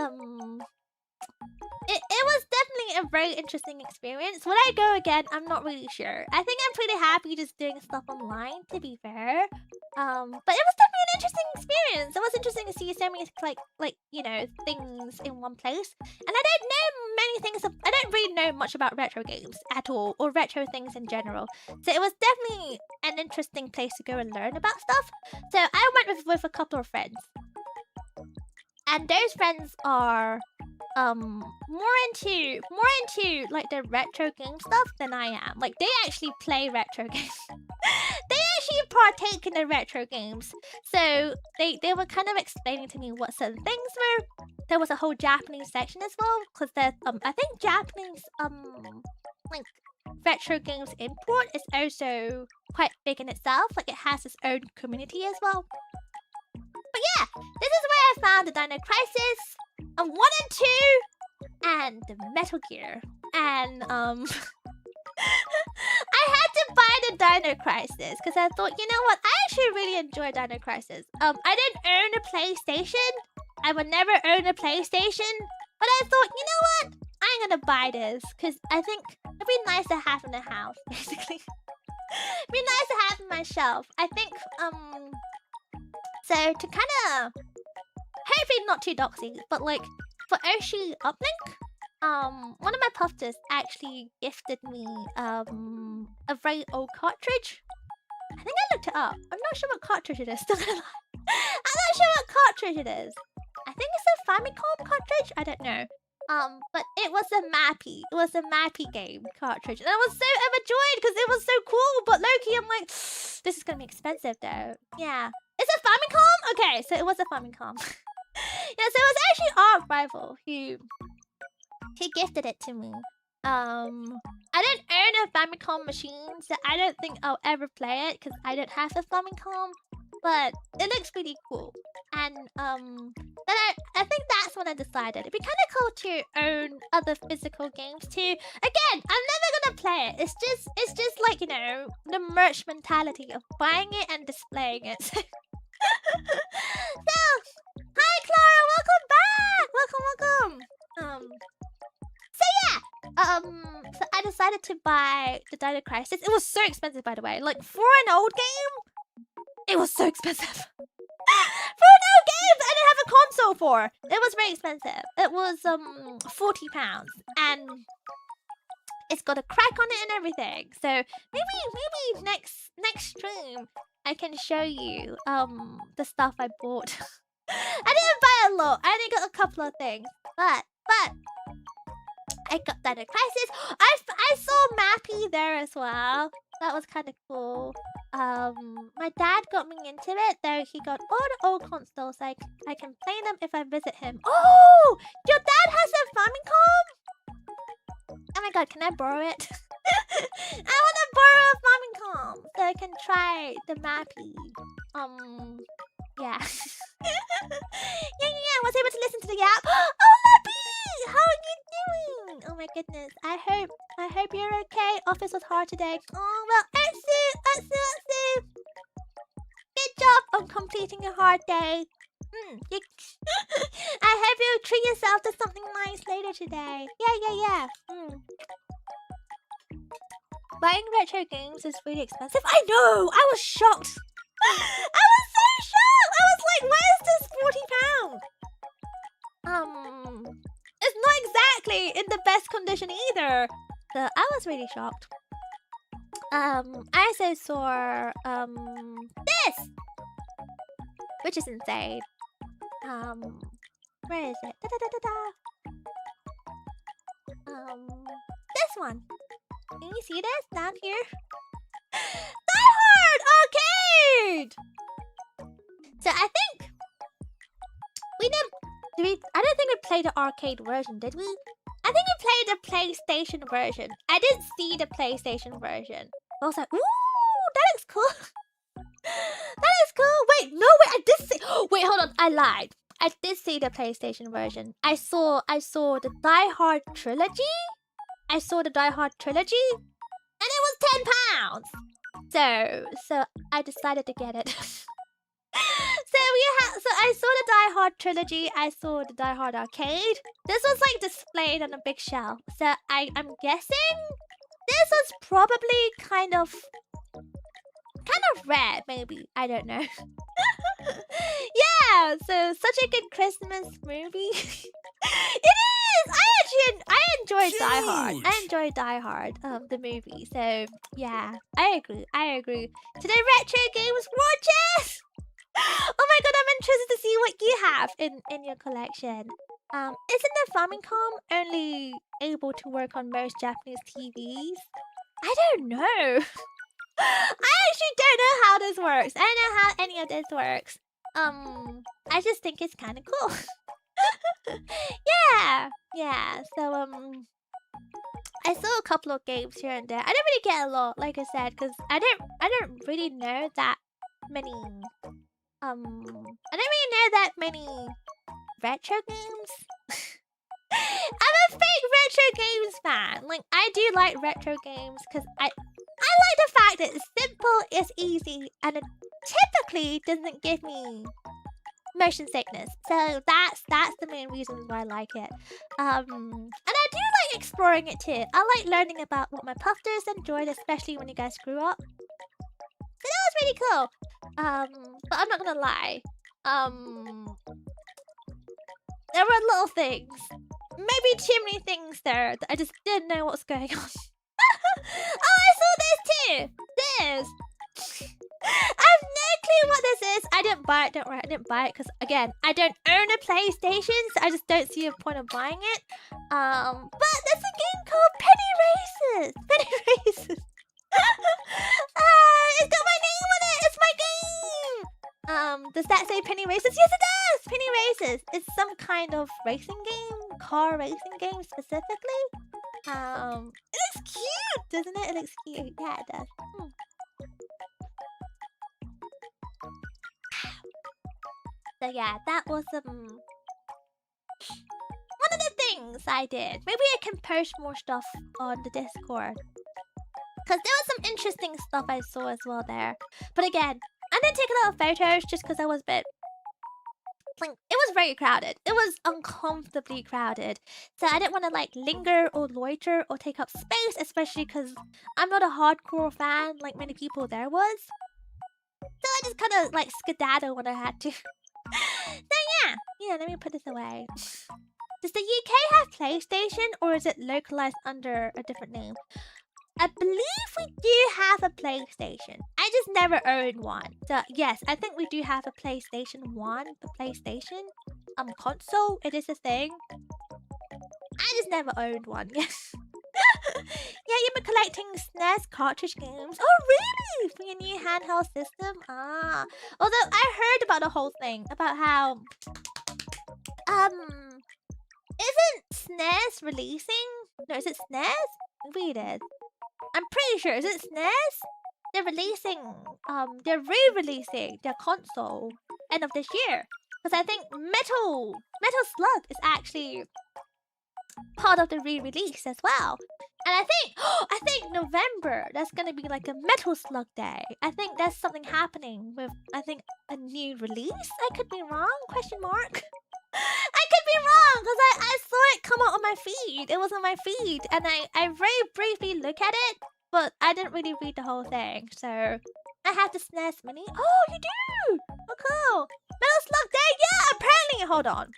it was definitely a very interesting experience. Would I go again? I'm not really sure. I think I'm pretty happy just doing stuff online, to be fair. But it was definitely an interesting experience. It was interesting to see so many like you know things in one place. And I don't know many things. I don't really know much about retro games at all, or retro things in general. So it was definitely an interesting place to go and learn about stuff. So I went with a couple of friends, and those friends are more into like the retro game stuff than I am. Like they actually play retro games. They actually partake in the retro games. So they were kind of explaining to me what certain things were. There was a whole Japanese section as well, because there's I think Japanese like retro games import is also quite big in itself. Like it has its own community as well. But yeah, this is where I found the Dino Crisis, 1 and 2, and the Metal Gear. And I had to buy the Dino Crisis because I thought, you know what, I actually really enjoy Dino Crisis. I didn't own a PlayStation. I would never own a PlayStation. But I thought, you know what, I'm gonna buy this because I think it'd be nice to have in the house, basically. It'd be nice to have in my shelf. I think so to kind of hopefully not too doxy, but like for Oshi Uplink, one of my puffers actually gifted me a very old cartridge. I think I looked it up. I'm not sure what cartridge it is. Still gonna lie. I'm not sure what cartridge it is. I think it's a Famicom cartridge. I don't know. But it was a Mappy. It was a Mappy game cartridge, and I was so overjoyed because it was so cool. But low-key, I'm like, this is gonna be expensive though. Yeah. It's a Famicom? Okay, so it was a Famicom. Yeah, so it was actually Arc Rival who gifted it to me. I didn't own a Famicom machine, so I don't think I'll ever play it because I don't have a Famicom. But it looks pretty cool. And then I think that's when I decided it'd be kind of cool to own other physical games too. Again, I'm never gonna play it. It's just like, you know, the merch mentality of buying it and displaying it. So, hi Clara, welcome back. Welcome. So yeah, so I decided to buy the Dino Crisis. It was so expensive, by the way. Like for an old game, it was so expensive. For an old game that I didn't have a console for, it was very expensive. It was £40, and it's got a crack on it and everything. So maybe next stream I can show you the stuff I bought. I didn't buy a lot. I only got a couple of things, but I got Dino Crisis. I saw Mappy there as well. That was kind of cool. My dad got me into it, though he got all the old consoles. I can play them if I visit him. Oh, your dad has a Famicom? Oh my god, can I borrow it? I want to borrow a Famicom so I can try the Mappy. Yeah. Yeah. Was hope you're okay. Office was hard today. Oh, well, Otsu. Good job on completing a hard day. I hope you treat yourself to something nice later today. Yeah. Buying retro games is really expensive. I know! I was shocked. I was so shocked! I was like, where is this £40? It's not exactly in the best condition either. So I was really shocked. I also saw this, which is insane. Where is it? This one. Can you see this down here? Die Hard Arcade. So I think we didn't. I don't think we played the arcade version, did we? I think we played the PlayStation version. I didn't see the PlayStation version. I was like, ooh, that looks cool. That is cool. Wait, no, wait, I did see. Wait, hold on, I lied. I did see the PlayStation version. I saw the Die Hard trilogy. I saw the Die Hard trilogy, and it was £10. So I decided to get it. So I saw the Die Hard trilogy. I saw the Die Hard arcade. This was like displayed on a big shelf. So I'm guessing this was probably kind of rare, maybe. I don't know. Yeah, so such a good Christmas movie. It is! I enjoyed Die Hard. I enjoyed Die Hard, the movie. So yeah, I agree. Today retro games watches! Oh my god, I'm interested to see what you have in your collection. Isn't the Famicom only able to work on most Japanese TVs? I don't know. I actually don't know how this works. I don't know how any of this works. I just think it's kind of cool. Yeah. So I saw a couple of games here and there. I don't really get a lot, like I said, because I don't really know that many. I don't really know that many retro games. I'm a fake retro games fan. Like, I do like retro games because I like the fact that it's simple, it's easy, and it typically doesn't give me motion sickness. So that's the main reason why I like it. And I do like exploring it too. I like learning about what my puffers enjoyed, especially when you guys grew up. So that was really cool. But I'm not gonna lie. There were little things. Maybe too many things there that I just didn't know what's going on. Oh, I saw this too! This! I have no clue what this is. I didn't buy it, don't worry. I didn't buy it because, again, I don't own a PlayStation, so I just don't see a point of buying it. But there's a game called Penny Races! Penny Races! It's got my name on it! It's my game! Does that say Penny Races? Yes, it does! Penny Races! It's some kind of racing game, car racing game specifically. It looks cute, doesn't it? It looks cute. Yeah, it does. So yeah, that was one of the things I did. Maybe I can post more stuff on the Discord. Because there was some interesting stuff I saw as well there. But again, I didn't take a lot of photos just because I was a bit... Like, it was very crowded. It was uncomfortably crowded. So I didn't want to like linger or loiter or take up space, especially because I'm not a hardcore fan like many people there was. So I just kind of like skedaddle when I had to. So yeah, let me put this away. Does the UK have PlayStation or is it localized under a different name? I believe we do have a PlayStation. I just never owned one. So yes, I think we do have a PlayStation 1, a PlayStation console. It is a thing. I just never owned one. Yes. Yeah, you've been collecting SNES cartridge games. Oh really? For your new handheld system? Ah. Although I heard about the whole thing about how isn't SNES releasing? No, is it SNES? Maybe it is. I'm pretty sure. Is it SNES? They're releasing, they're re-releasing their console end of this year. Because I think Metal Slug is actually part of the re-release as well. And I think November, that's gonna be like a Metal Slug Day. I think there's something happening with, I think, a new release. I could be wrong, question mark. I could be wrong, because I saw it come out on my feed. It was on my feed, and I very briefly look at it, but I didn't really read the whole thing, so I have the SNES Mini. Oh, you do! Oh, cool. Metal Slug Day, yeah, apparently, hold on.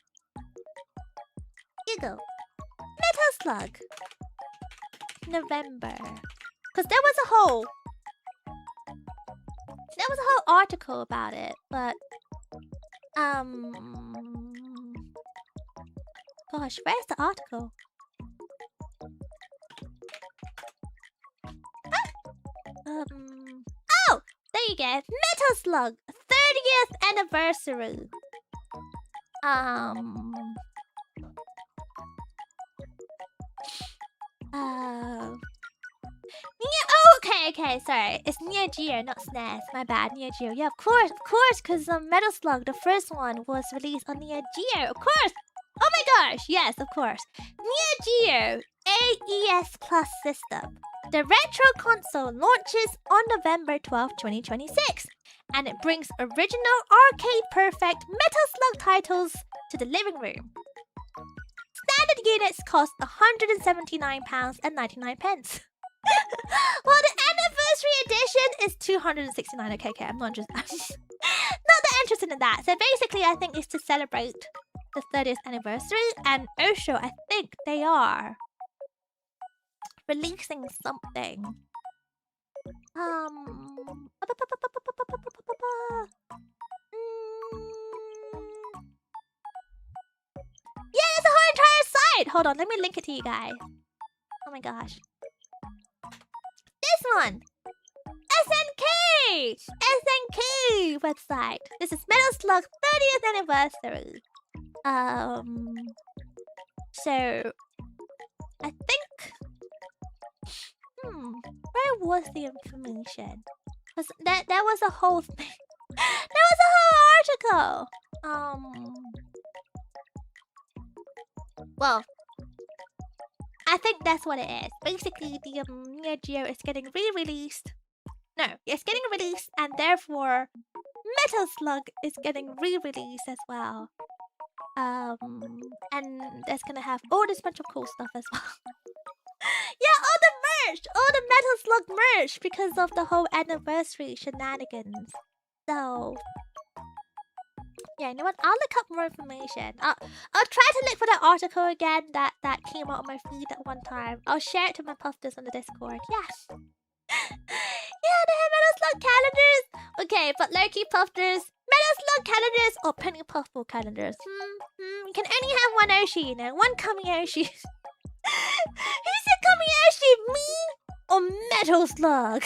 Here you go. Metal Slug. November. Because there was a whole article about it, but gosh, where's the article? Oh, there you go. Metal Slug 30th anniversary. Okay, sorry. It's Neo Geo, not SNES. My bad, Neo Geo. Yeah, of course, because Metal Slug, the first one, was released on Neo Geo. Of course. Oh my gosh, yes, of course. Neo Geo AES Plus system. The retro console launches on November 12, 2026, and it brings original arcade-perfect Metal Slug titles to the living room. Standard units cost £179.99. Well, the anniversary edition is £269. Okay, I'm not just not that interested in that. So basically, I think it's to celebrate the 30th anniversary, and Osho, I think they are releasing something. Yeah, it's a whole entire site. Hold on, let me link it to you guys. Oh my gosh. This one! SNK! SNK website. This is Metal Slug 30th anniversary. So I think where was the information? Was that was a whole thing. There was a whole article. Well, I think that's what it is. Basically, the Neo Geo is getting re-released. No, it's getting released, and therefore, Metal Slug is getting re-released as well. And that's gonna have all this bunch of cool stuff as well. Yeah, all the merch! All the Metal Slug merch! Because of the whole anniversary shenanigans. So yeah, you know what? I'll look up more information. I'll try to look for that article again that came out on my feed at one time. I'll share it to my puffers on the Discord. Yes. Yeah, they have Metal Slug calendars. Okay, but low-key puffers, Metal Slug calendars or penny puffball calendars. You can only have one Oshi, you know, one Kamiyoshi. Who's the Kamiyoshi? Me or Metal Slug?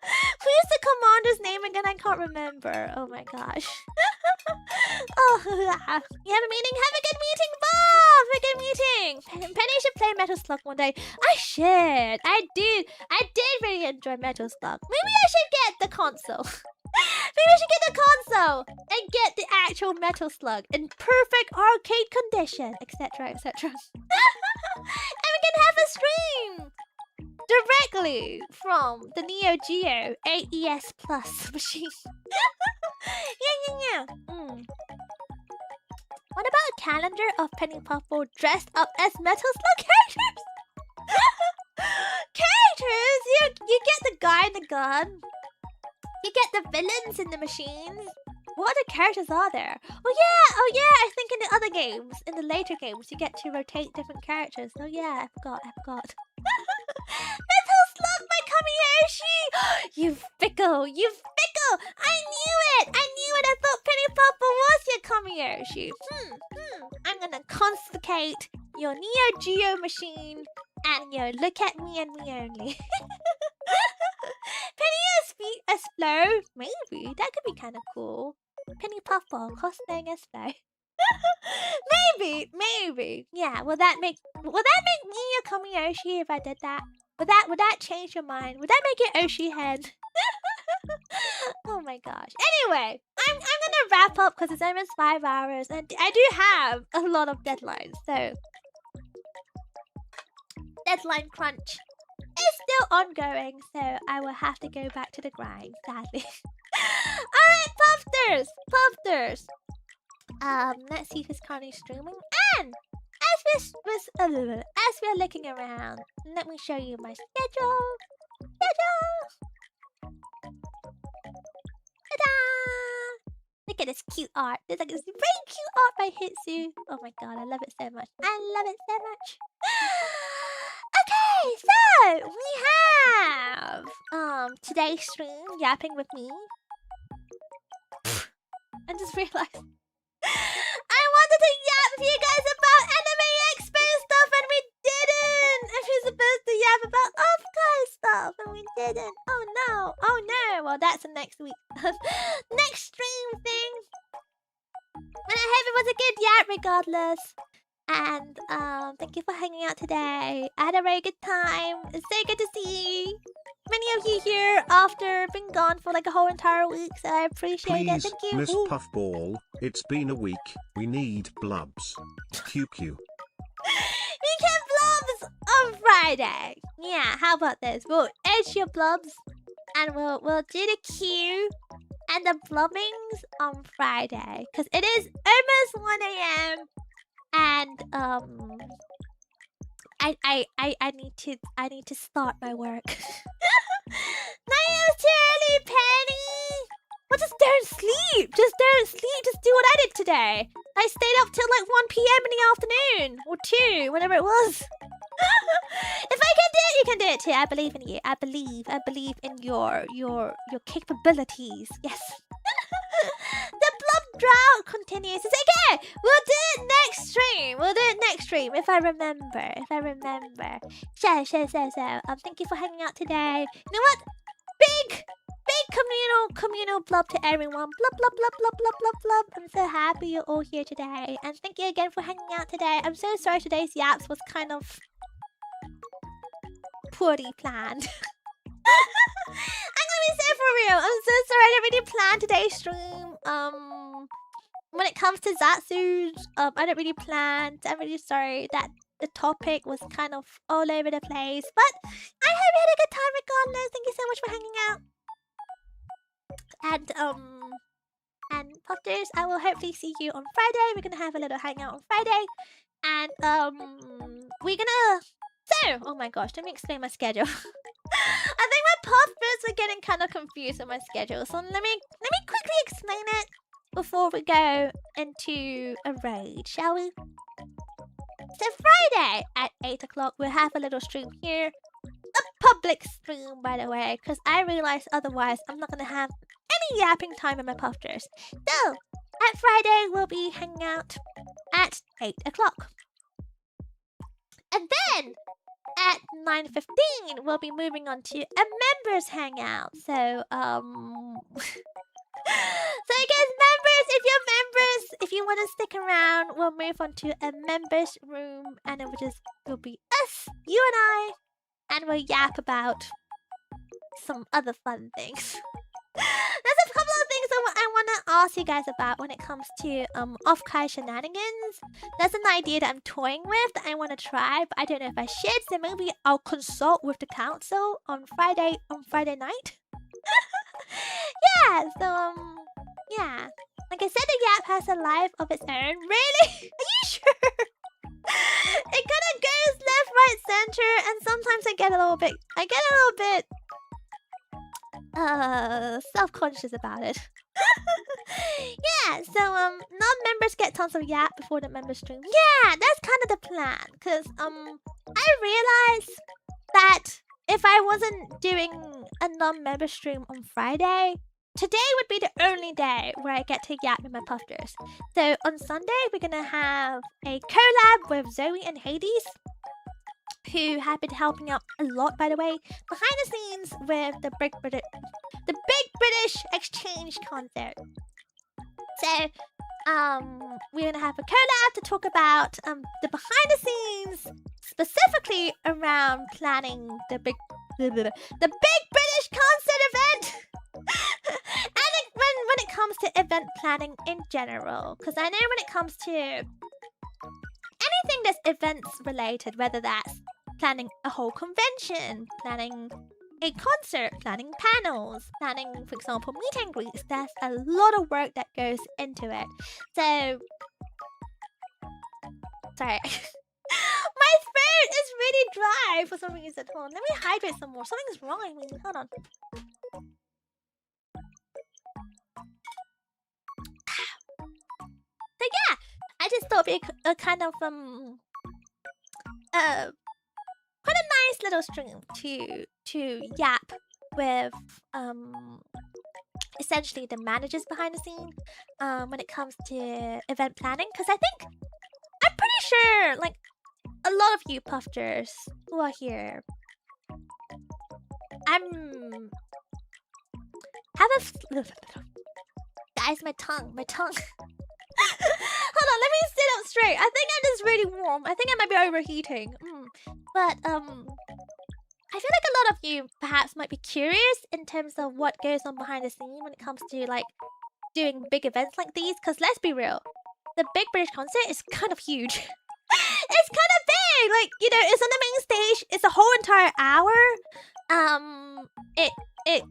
Who's the commander's name again? I can't remember. Oh my gosh. Oh, you have a meeting? Have a good meeting, Bob! Have a good meeting! Penny should play Metal Slug one day. I should. I did really enjoy Metal Slug. Maybe I should get the console. Maybe I should get the console and get the actual Metal Slug in perfect arcade condition, etc, etc. And we can have a stream directly from the Neo Geo AES Plus machine. Yeah. What about a calendar of Penny Puffball dressed up as Metal Slug characters? Characters? You get the guy in the gun. You get the villains in the machines. What other characters are there? Oh yeah, I think in the other games, in the later games, you get to rotate different characters. Oh yeah, I forgot. Metal Slug, my Kamiyoshi! You fickle! I knew it! I thought Penny Puffball was your Kamiyoshi. I'm gonna confiscate your Neo Geo machine and your look at me and me only. Penny as Flo? Maybe. That could be kind of cool. Penny Puffball cosplaying as Flo. Maybe. Yeah, will that make me a Kamiyoshi if I did that? Would that change your mind? Would that make it Oshi head? Oh my gosh. Anyway, I'm gonna wrap up because it's almost 5 hours and I do have a lot of deadlines, so deadline crunch is still ongoing, so I will have to go back to the grind, sadly. Alright, Puffsters! Let's see who's currently streaming. And as we're looking around, let me show you my schedule. Ta-da! Look at this cute art. There's like this very cute art by Hitsu. Oh my god, I love it so much. I love it so much. Okay, so we have today's stream yapping with me. I just realized I wanted to yap with you guys about Anime Expo stuff and we didn't. If you're supposed to yap about off-guy stuff and we didn't. Oh no. Well, that's the next week. Next stream thing. And I hope it was a good yap regardless. And thank you for hanging out today. I had a very good time. It's so good to see many of you here after being gone for like a whole entire week, so I appreciate it. Thank you. Miss Puffball, it's been a week. We need blubs. QQ. You can blubs on Friday. Yeah, how about this? We'll edge your blubs and we'll do the Q and the blubbings on Friday. Cause it is almost 1 AM. And I need to start my work. 9 AM too early, Penny. Well, just don't sleep. Just don't sleep. Just do what I did today. I stayed up till like 1 PM in the afternoon or 2, whatever it was. If I can do it, you can do it too. I believe in you. I believe in your capabilities. Yes. The blub drought continues. It's okay. We'll do it next stream. If I remember. So. Thank you for hanging out today. You know what? Big communal blub to everyone. Blub. I'm so happy you're all here today. And thank you again for hanging out today. I'm so sorry today's yaps was kind of poorly planned. I'm gonna be so for real. I'm so sorry I didn't really plan today's stream. When it comes to Zatsu's, I don't really plan. I'm really sorry that the topic was kind of all over the place. But I hope you had a good time regardless. Thank you so much for hanging out. And Puffers, I will hopefully see you on Friday. We're gonna have a little hangout on Friday. And we're gonna oh my gosh, let me explain my schedule. I think my Puffers are getting kind of confused with my schedule. So let me quickly explain it before we go into a raid, shall we? So Friday at 8 o'clock we'll have a little stream here. A public stream, by the way, because I realized otherwise I'm not gonna have any yapping time in my Puffers. So at Friday we'll be hanging out at 8 o'clock. And then at 9:15 we'll be moving on to a members hangout. So so guys, if you want to stick around, we'll move on to a members room and it will be us, you and I, and we'll yap about some other fun things. There's a couple of things I want to ask you guys about when it comes to off-Kai shenanigans. There's an idea that I'm toying with that I want to try, but I don't know if I should, so maybe I'll consult with the council on Friday night. Yeah, so yeah. Like I said, the yap has a life of its own. Really? Are you sure? It kind of goes left, right, center, and sometimes I get a little bit self-conscious about it. Yeah, so non-members get tons of yap before the member stream. Yeah, that's kind of the plan. Cause I realized that if I wasn't doing a non-member stream on Friday, today would be the only day where I get to yap with my Puffers. So on Sunday we're gonna have a collab with Zoe and Hades, who have been helping out a lot, by the way, behind the scenes with the Big British Exchange concert. So we're gonna have a collab to talk about the behind the scenes, specifically around planning the Big British concert event. And when it comes to event planning in general, because I know when it comes to anything that's events related, whether that's planning a whole convention, planning a concert, planning panels, planning, for example, meet and greets. There's a lot of work that goes into it. So, sorry. My throat is really dry for some reason. Hold on, let me hydrate some more. Something's wrong. I mean, hold on. So yeah, I just thought it'd be a kind of quite a nice little stream to yap with essentially the managers behind the scene when it comes to event planning, because I'm pretty sure like a lot of you puffers who are here guys, my tongue hold on, let me sit up straight. I think I'm just really warm. I think I might be overheating. But I feel like a lot of you perhaps might be curious in terms of what goes on behind the scene when it comes to like doing big events like these, because let's be real, the Big British concert is kind of huge. It's kind of big, like, you know, it's on the main stage, it's a whole entire hour. It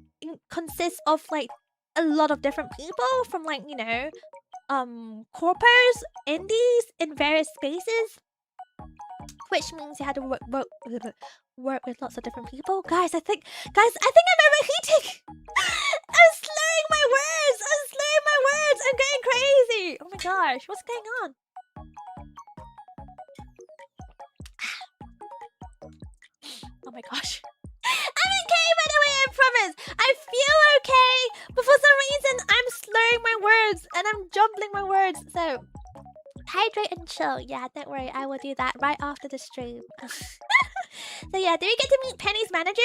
consists of like a lot of different people from like, you know, corpos, indies in various spaces, which means you had to work with lots of different people. Guys, I think I'm overheating. I'm slurring my words. I'm going crazy. Oh my gosh, what's going on? Oh my gosh. I'm okay, by the way, I promise. I feel okay, but for some reason, I'm slurring my words and I'm jumbling my words. So, hydrate and chill. Yeah, don't worry. I will do that right after the stream. So yeah, did we get to meet Penny's manager?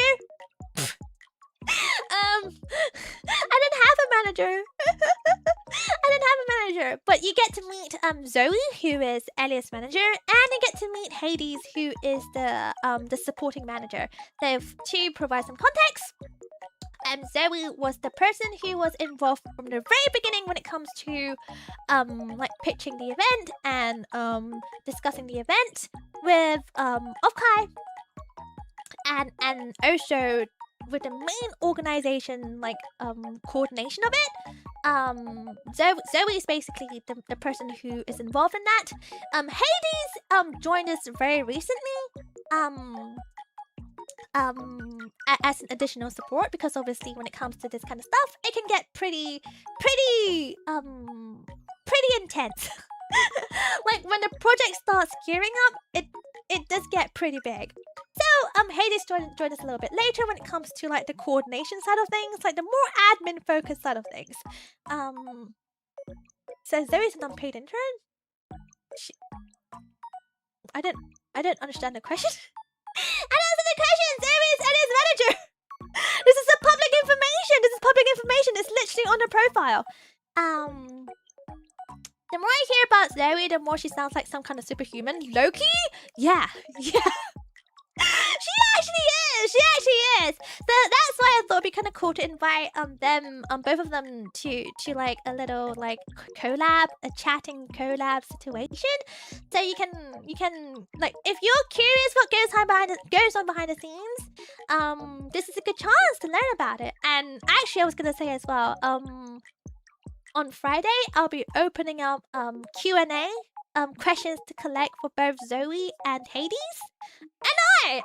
I didn't have a manager. But you get to meet Zoe, who is Elliot's manager, and you get to meet Hades, who is the supporting manager. So to provide some context, Zoe was the person who was involved from the very beginning when it comes to like pitching the event and discussing the event with Kai, and also with the main organization like coordination of it. Zoe is basically the person who is involved in that. Hades joined us very recently as an additional support, because obviously when it comes to this kind of stuff, it can get pretty intense. Like when the project starts gearing up, it does get pretty big. So Hades joined us a little bit later when it comes to like the coordination side of things, like the more admin focused side of things. So Zoe's an unpaid intern. I don't understand the question. I don't understand the question. Zoe is Elliot's manager. This is a public information. It's literally on her profile. The more I hear about Zoe, the more she sounds like some kind of superhuman. Loki? Yeah. She actually is. So that's why I thought it'd be kind of cool to invite both of them to like a little like collab, a chatting collab situation. So you can like, if you're curious what goes on behind the scenes, this is a good chance to learn about it. And actually, I was gonna say as well, on Friday I'll be opening up Q&A questions to collect for both Zoe and Hades.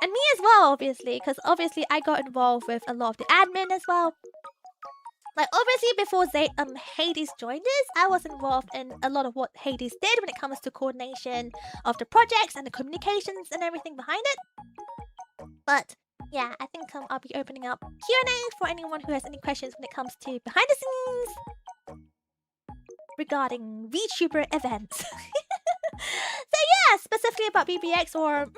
And me as well, obviously, because obviously I got involved with a lot of the admin as well. Like obviously before Hades joined us, I was involved in a lot of what Hades did when it comes to coordination of the projects and the communications and everything behind it. But yeah, I think I'll be opening up Q&A for anyone who has any questions when it comes to behind the scenes regarding VTuber events. So yeah, specifically about BBX, or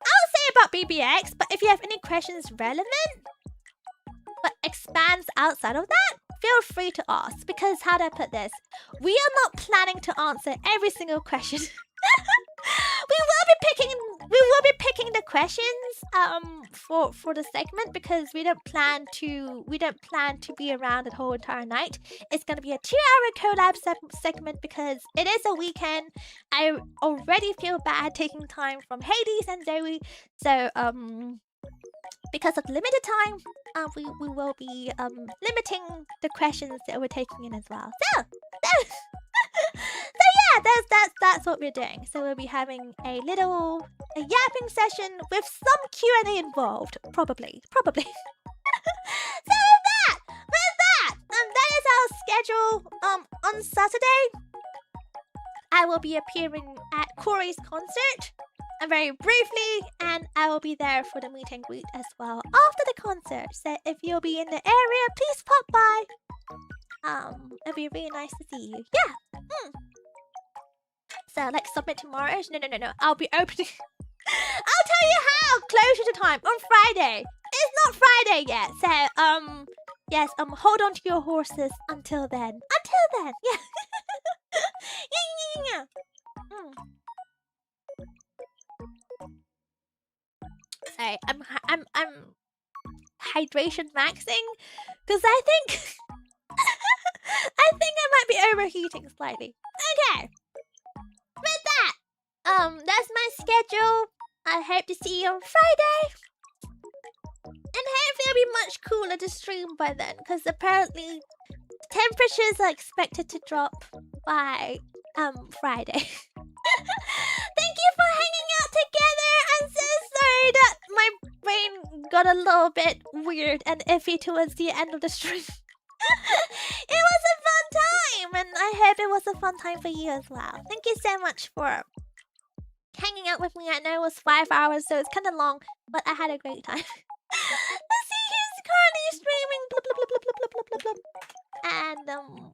I'll say about BBX, but if you have any questions relevant but expands outside of that, feel free to ask, because how do I put this? We are not planning to answer every single question. We will be will be picking the questions for the segment because we don't plan to be around the whole entire night. It's gonna be a 2-hour collab segment because it is a weekend. I already feel bad taking time from Hades and Zoe, so because of limited time, we will be limiting the questions that we're taking in as well. So yeah, that's what we're doing. So we'll be having a yapping session with some Q&A involved, probably. So with that, that is our schedule. On Saturday, I will be appearing at Corey's concert. Very briefly, and I will be there for the meet and greet as well after the concert. So if you'll be in the area, please pop by. It'd be really nice to see you. Yeah. So like submit tomorrow. No. I'll be opening. I'll tell you how closer to time on Friday. It's not Friday yet. So yes. Hold on to your horses until then. Yeah. yeah. Sorry, I'm hydration maxing because I think I might be overheating slightly. Okay. With that, that's my schedule. I hope to see you on Friday. And hopefully it'll be much cooler to stream by then because apparently temperatures are expected to drop by Friday. Thank you for hanging out together. I'm so sorry that my brain got a little bit weird and iffy towards the end of the stream. It was a fun time, and I hope it was a fun time for you as well. Thank you so much for hanging out with me. I know it was 5 hours, so it's kind of long, but I had a great time. The sea is currently streaming, blah, blah, blah, blah, blah, blah, blah, blah. And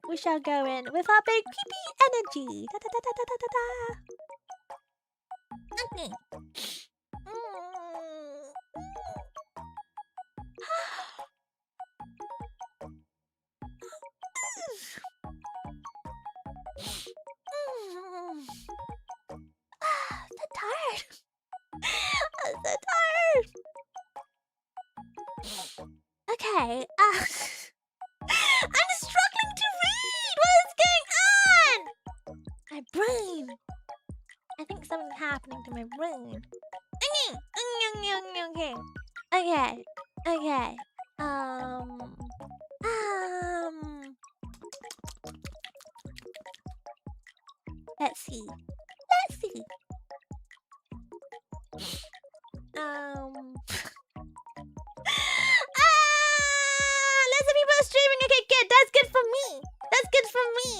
we shall go in with our big creepy energy. Da, da, da, da, da, da, da. Okay. So tired. I'm so tired. Okay. I'm struggling to read. What is going on? My brain. I think something's happening to my brain. Okay. Let's see. Lots of people are streaming. Okay, good. That's good for me.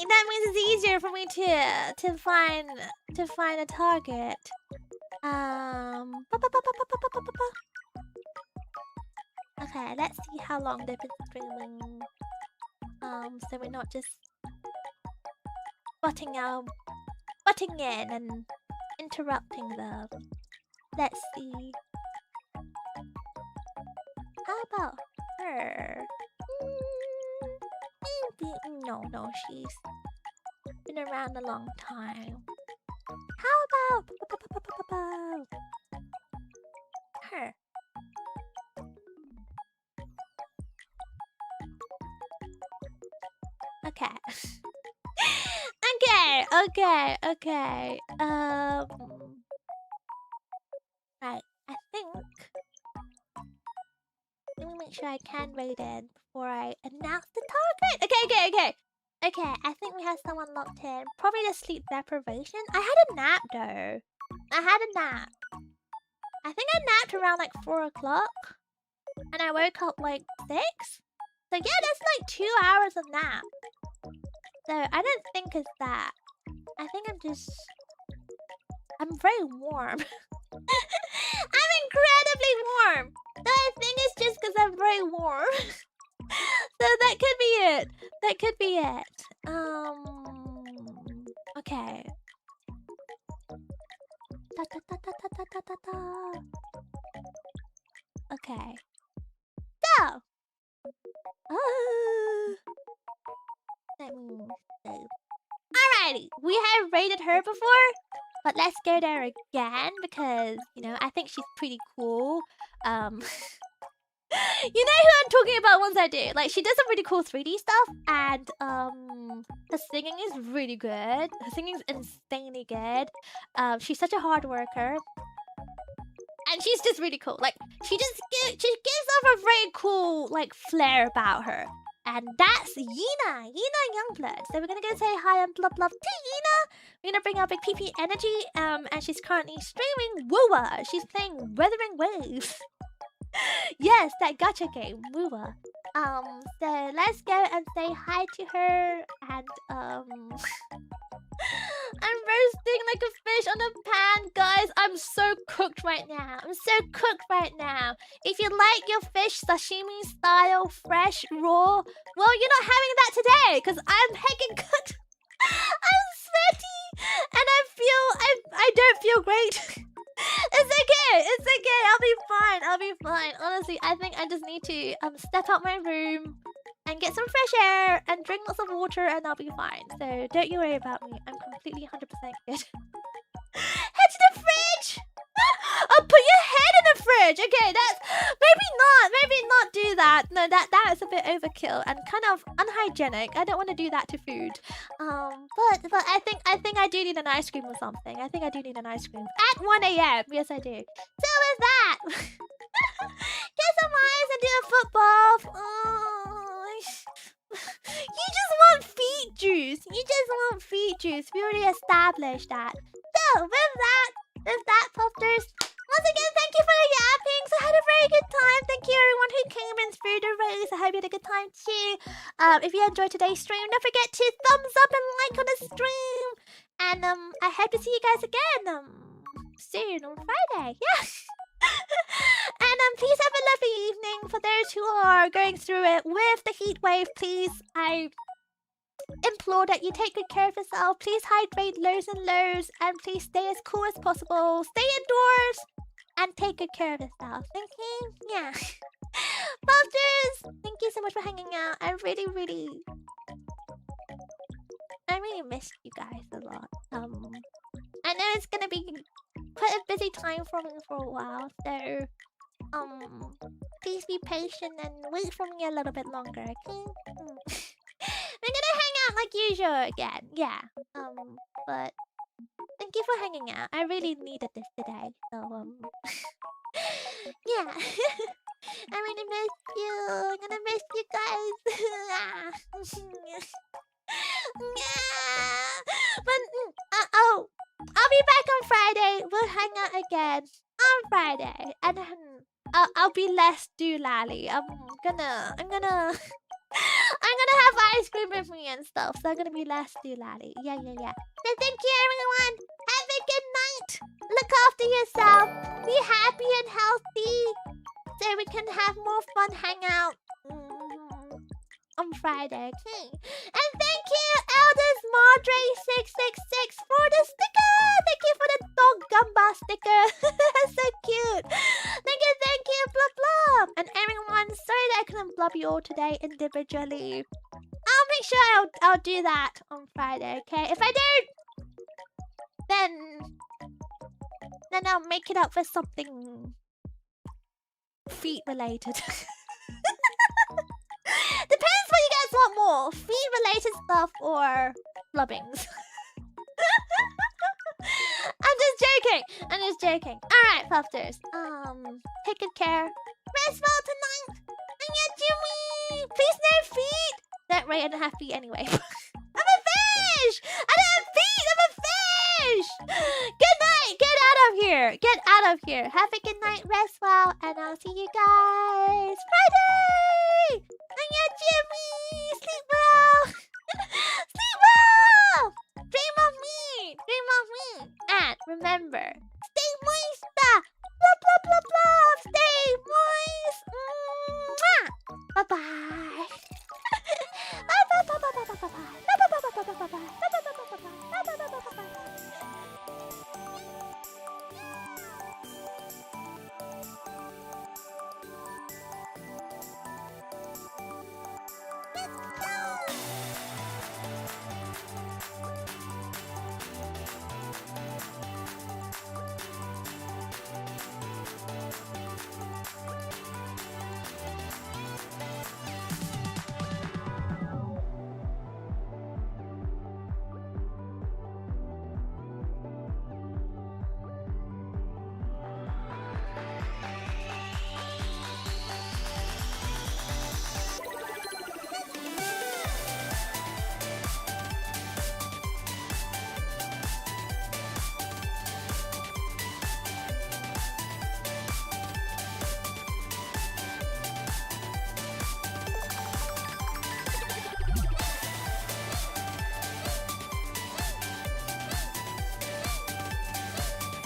That means it's easier for me to find a target. Okay, let's see how long they've been streaming. So we're not just butting in and interrupting them. Let's see. How about her? Maybe no, she's been around a long time. How about her? Okay. Okay. Right. I think. Let me make sure I can rate it before I announce the target. Okay. I think we have someone locked in. Probably the sleep deprivation. I had a nap though. I think I napped around like 4 o'clock. And I woke up like 6. So yeah, that's like 2 hours of nap. So I don't think it's that. I think I'm very warm. I'm incredibly warm. So I think it's just because I'm very warm. So that could be it. Okay. Okay. So. Let me see. Alrighty, we have rated her before. But let's go there again because, you know, I think she's pretty cool. You know who I'm talking about once I do. Like, she does some really cool 3D stuff, and her singing is really good. Her singing is insanely good. She's such a hard worker. And she's just really cool. Like, she gives off a very cool, like, flair about her. And that's Yina Youngblood. So we're gonna go say hi and love to Yina. We're gonna bring our big PP energy. And she's currently streaming Woowa. She's playing Wuthering Waves. Yes, that gacha game, Woowa. So let's go and say hi to her, and I'm roasting like a fish on a pan, guys. I'm so cooked right now. If you like your fish sashimi style, fresh, raw, well, you're not having that today, because I'm heckin' cooked. I'm sweaty, and I don't feel great. It's okay. I'll be fine. Honestly, I think I just need to step out my room and get some fresh air and drink lots of water, and I'll be fine. So don't you worry about me. I'm completely 100% good. Head to the fridge. Oh, put your head in the fridge. Okay, that's maybe not do that. No, that is a bit overkill and kind of unhygienic. I don't want to do that to food. But I think I do need an ice cream or something. I think I do need an ice cream at 1 a.m. Yes, I do. So with that, get some ice and do a football. Oh, you just want feet juice. We already established that. So with that, Puffers, once again, thank you for the yapping. So I had a very good time. Thank you everyone who came in through the race. I hope you had a good time too. If you enjoyed today's stream, don't forget to thumbs up and like on the stream. And I hope to see you guys again soon on Friday. Yeah. And please have a lovely evening. For those who are going through it with the heat wave, please, I implore that you take good care of yourself. Please hydrate lows and lows, and please stay as cool as possible. Stay indoors and take good care of yourself. Thank you. Yeah. Buffers, thank you so much for hanging out. I really missed you guys a lot. I know it's gonna be quite a busy time for me for a while, so please be patient and wait for me a little bit longer, okay? We're gonna hang out like usual again, yeah. But thank you for hanging out. I really needed this today, so yeah. I really miss you. I'm gonna miss you guys. Yeah. But I'll be back on Friday. We'll hang out again on Friday, and I'll be less doolally. I'm gonna have ice cream with me and stuff, so I'm gonna be less doolally. Yeah. So thank you everyone. Have a good night. Look after yourself. Be happy and healthy, so we can have more fun hangout on Friday. Okay. And thank you, Elders Madre666 for the sticker. Thank you for the dog gumba sticker. So cute. Thank you, blub blub. And everyone, sorry that I couldn't blub you all today individually. I'll make sure I'll do that on Friday, okay? If I don't, then I'll make it up for something feet related. Depends what you guys want more. Feet related stuff or blubbings. I'm just joking. Alright, Puffers. Take good care. Rest well tonight. And yeah, Jimmy. Please no feet. That right, I don't have feet anyway. I'm a fish! I don't have feet! I'm a fish! Good night! Get out of here! Have a good night, rest well, and I'll see you guys Friday! And yeah, Jimmy! Sleep well! Sleep well! Dream of me! And remember,